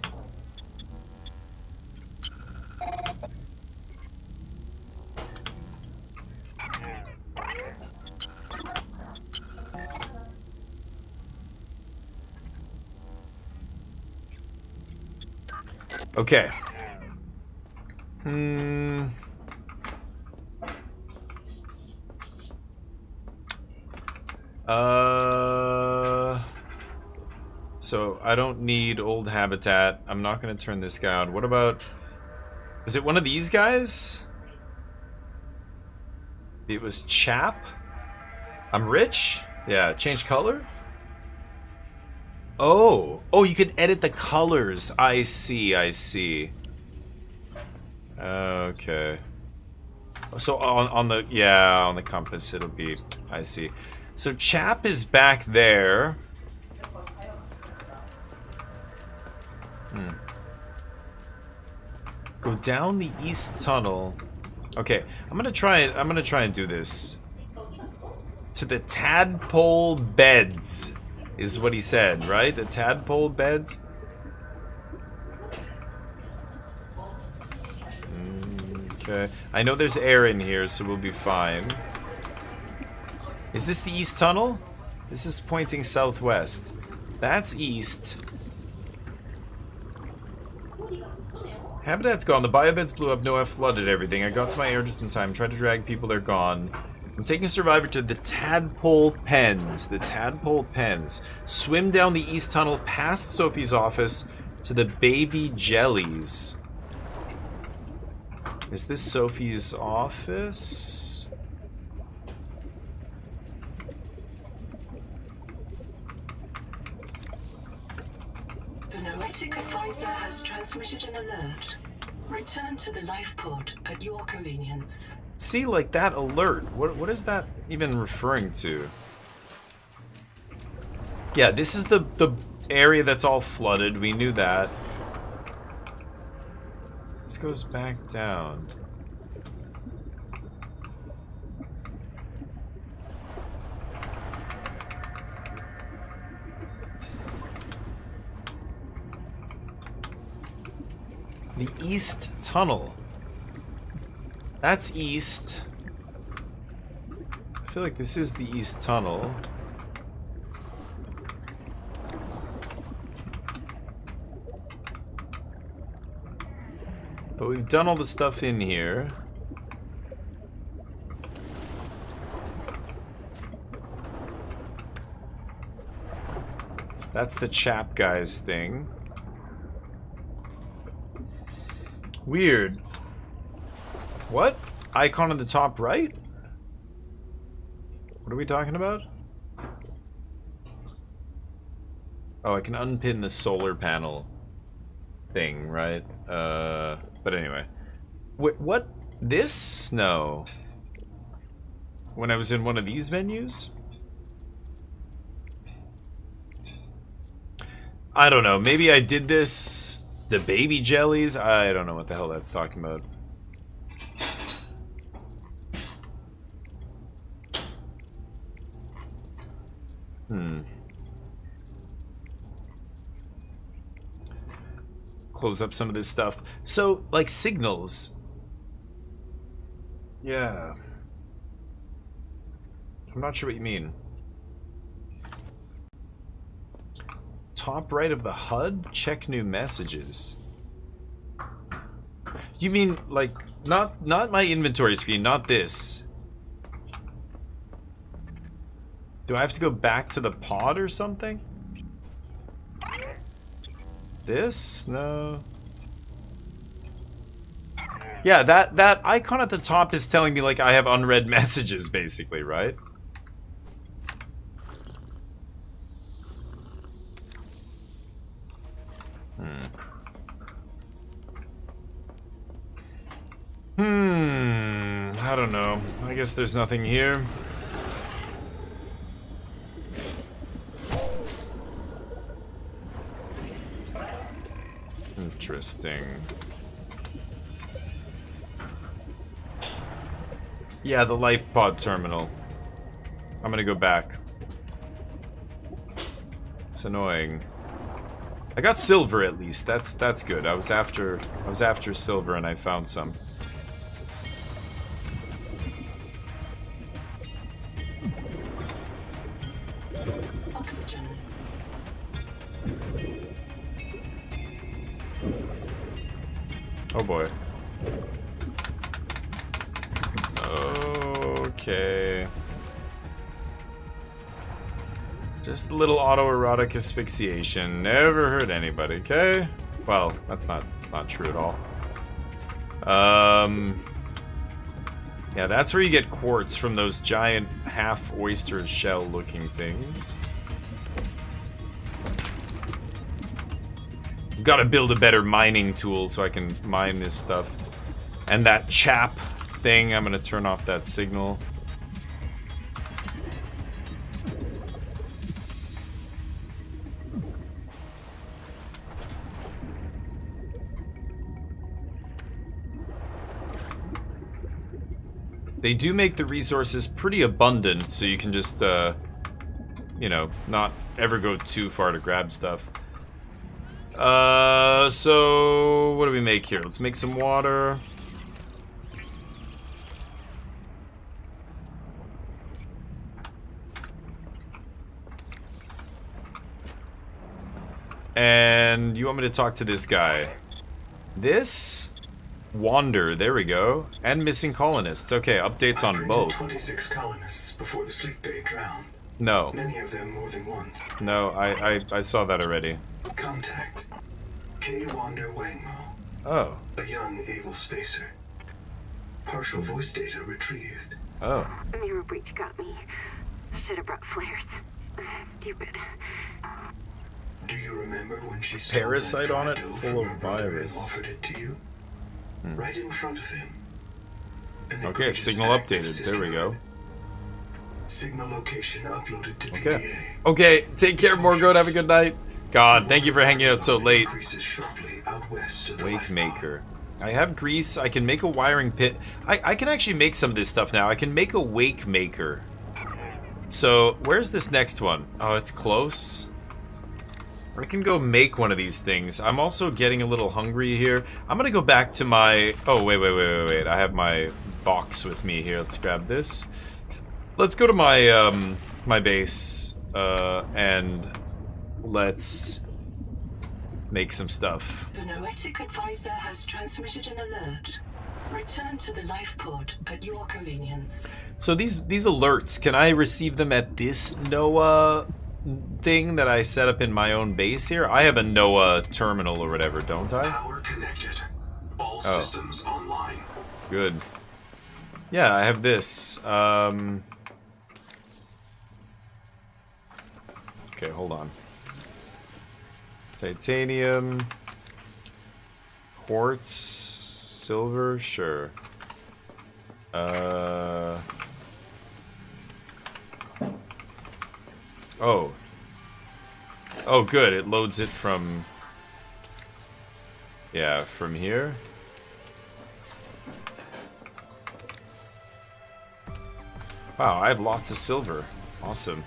Okay. So I don't need old habitat. I'm not gonna turn this guy on. What about... Is it one of these guys? It was Chap? I'm rich? Yeah, change color? Oh, you can edit the colors. I see. Okay. So on the compass it'll be, I see. So Chap is back there. Go down the east tunnel. Okay, I'm gonna try and do this. To the tadpole beds. Is what he said, right? The tadpole beds? Okay. I know there's air in here, so we'll be fine. Is this the east tunnel? This is pointing southwest. That's east. Habitat's gone. The biobeds blew up. Noah flooded everything. I got to my air just in time. Tried to drag people. They're gone. I'm taking a survivor to the Tadpole Pens. The Tadpole Pens. Swim down the east tunnel past Sophie's office to the Baby Jellies. Is this Sophie's office? The Noetic advisor has transmitted an alert. Return to the life pod at your convenience. See, like that alert. What is that even referring to? Yeah, this is the area that's all flooded. We knew that. This goes back down. The East Tunnel. That's east. I feel like this is the East Tunnel. But we've done all the stuff in here. That's the chap guy's thing. Weird. What? Icon on the top right? What are we talking about? Oh, I can unpin the solar panel thing, right? But anyway. Wait, what? This? No. When I was in one of these menus? I don't know. Maybe I did this... The baby jellies? I don't know what the hell that's talking about. Close up some of this stuff. So, like signals. Yeah. I'm not sure what you mean. Top right of the HUD? Check new messages. You mean, like, not my inventory screen, not this. Do I have to go back to the pod or something? This? No. Yeah, that icon at the top is telling me, like, I have unread messages, basically, right? I don't know. I guess there's nothing here. Interesting. Yeah, the life pod terminal. I'm gonna go back. It's annoying. I got silver at least. That's good. I was after silver and I found some. Oxygen. Oh boy. Okay. Just a little autoerotic asphyxiation. Never hurt anybody, okay? Well, that's not true at all. Yeah, that's where you get quartz from those giant half oyster shell looking things. Gotta build a better mining tool so I can mine this stuff. And that chap thing, I'm gonna turn off that signal. They do make the resources pretty abundant, so you can just, you know, not ever go too far to grab stuff. So what do we make here? Let's make some water. And you want me to talk to this guy? This? Wander, there we go. And missing colonists. Okay, updates on both. 26 colonists before the sleep bay drowned. No. Many of them more than once. No, I saw that already. Contact. K. Wander Wangmo. Oh. A young, able spacer. Partial voice data retrieved. Oh. Mirror breach got me. Should have brought flares. Stupid. Do you remember when she stole Parasite that on it, Fido full from of her brother and virus. offered it to you? Right in front of him. And the Okay, breach's signal active updated. There we go. Signal location uploaded to Okay. PDA. Okay, take care, Morgoth. Have a good night. God, thank you for hanging out so late. Increases sharply out west of the Wake maker. I have grease. I can make a wiring pit. I can actually make some of this stuff now. I can make a wake maker. So, where's this next one? Oh, it's close. I can go make one of these things. I'm also getting a little hungry here. I'm gonna go back to my... Oh, wait. I have my box with me here. Let's grab this. Let's go to my, my base, and let's make some stuff. The Noetic advisor has transmitted an alert. Return to the life pod at your convenience. So these alerts, can I receive them at this NOAA thing that I set up in my own base here? I have a NOAA terminal or whatever, don't I? Power connected. All Oh. systems online. Good. Yeah, I have this. Okay, hold on. Titanium. Quartz. Silver, sure. Oh. Oh, good. It loads it from... Yeah, from here. Wow, I have lots of silver. Awesome.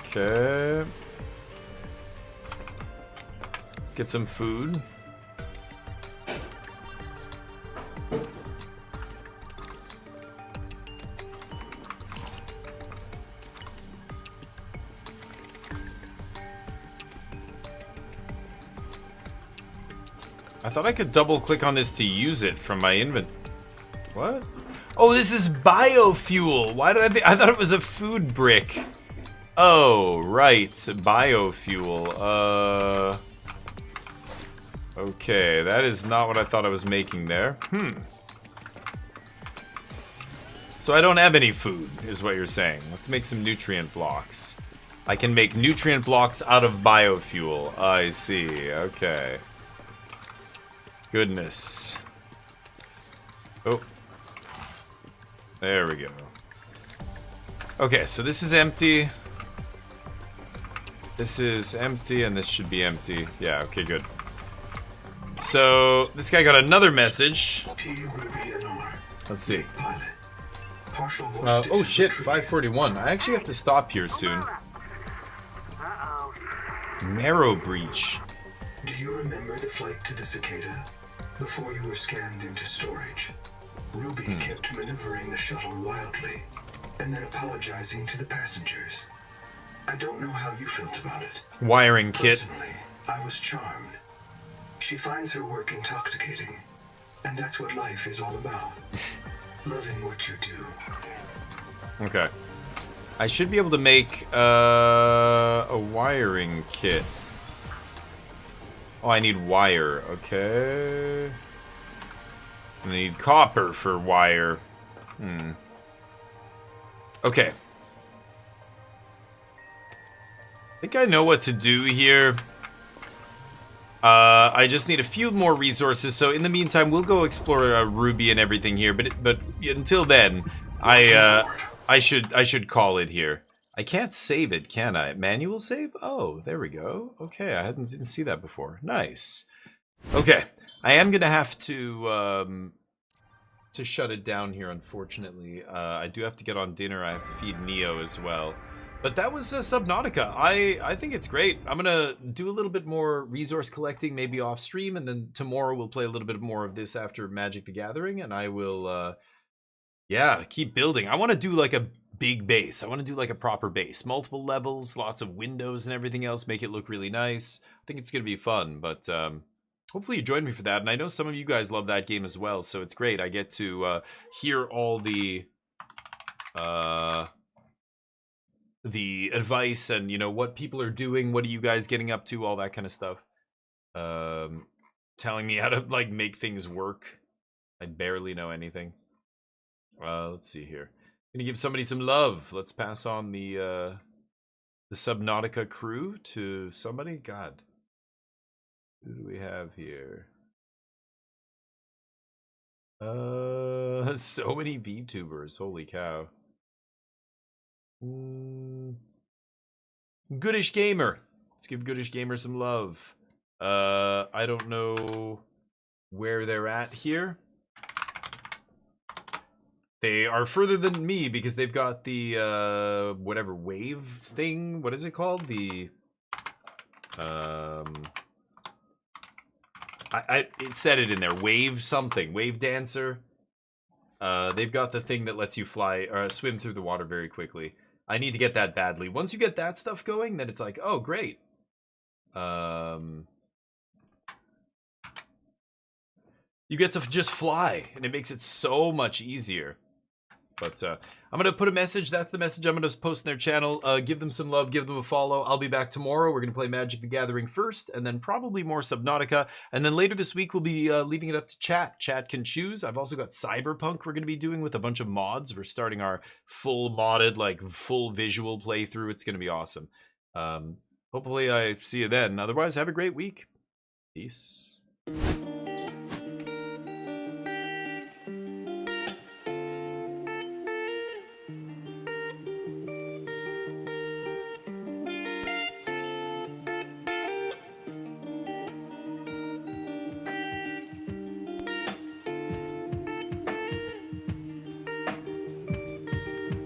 Okay. Let's get some food. I thought I could double click on this to use it from my invent. What? Oh, this is biofuel. Why did I thought it was a food brick. Oh, right. Biofuel. Okay, that is not what I thought I was making there. So I don't have any food, is what you're saying. Let's make some nutrient blocks. I can make nutrient blocks out of biofuel. I see. Okay. Goodness. Oh. There we go. Okay, so this is empty. This is empty, and this should be empty. Yeah, okay, good. So, this guy got another message. Let's see. Oh shit, 541. I actually have to stop here soon. Marrow breach. Do you remember the flight to the Cicada? Before you were scanned into storage, Ruby kept maneuvering the shuttle wildly, and then apologizing to the passengers. I don't know how you felt about it. Wiring kit. Personally, I was charmed. She finds her work intoxicating, and that's what life is all about. Loving what you do. Okay. I should be able to make a wiring kit. Oh, I need wire. Okay. I need copper for wire. Okay. I think I know what to do here. I just need a few more resources. So in the meantime, we'll go explore Ruby and everything here. But until then, I should call it here. I can't save it, can I? Manual save? Oh, there we go. Okay, I didn't see that before. Nice. Okay, I am gonna have to shut it down here, unfortunately. I do have to get on dinner. I have to feed Neo as well. But that was Subnautica. I think it's great. I'm gonna do a little bit more resource collecting, maybe off stream, and then tomorrow we'll play a little bit more of this after Magic the Gathering, and I will, yeah, keep building. I want to do like a big base. I want to do like a proper base, multiple levels, lots of windows and everything else, make it look really nice. I think it's going to be fun, but hopefully you join me for that. And I know some of you guys love that game as well, so it's great. I get to hear all the advice and, you know, what people are doing, what are you guys getting up to, all that kind of stuff. Telling me how to like make things work. I barely know anything. Let's see here. Gonna give somebody some love. Let's pass on the Subnautica crew to somebody. God, who do we have here? So many VTubers. Holy cow. Goodish Gamer. Let's give Goodish Gamer some love. I don't know where they're at here. They are further than me because they've got the whatever wave thing. What is it called? The it said it in there. Wave something. Wave dancer. They've got the thing that lets you fly or swim through the water very quickly. I need to get that badly. Once you get that stuff going, then it's like, oh great. You get to just fly, and it makes it so much easier. But I'm going to put a message. That's the message I'm going to post in their channel. Give them some love. Give them a follow. I'll be back tomorrow. We're going to play Magic the Gathering first, and then probably more Subnautica. And then later this week, we'll be leaving it up to chat. Chat can choose. I've also got Cyberpunk we're going to be doing with a bunch of mods. We're starting our full modded, like full visual playthrough. It's going to be awesome. Hopefully I see you then. Otherwise, have a great week. Peace.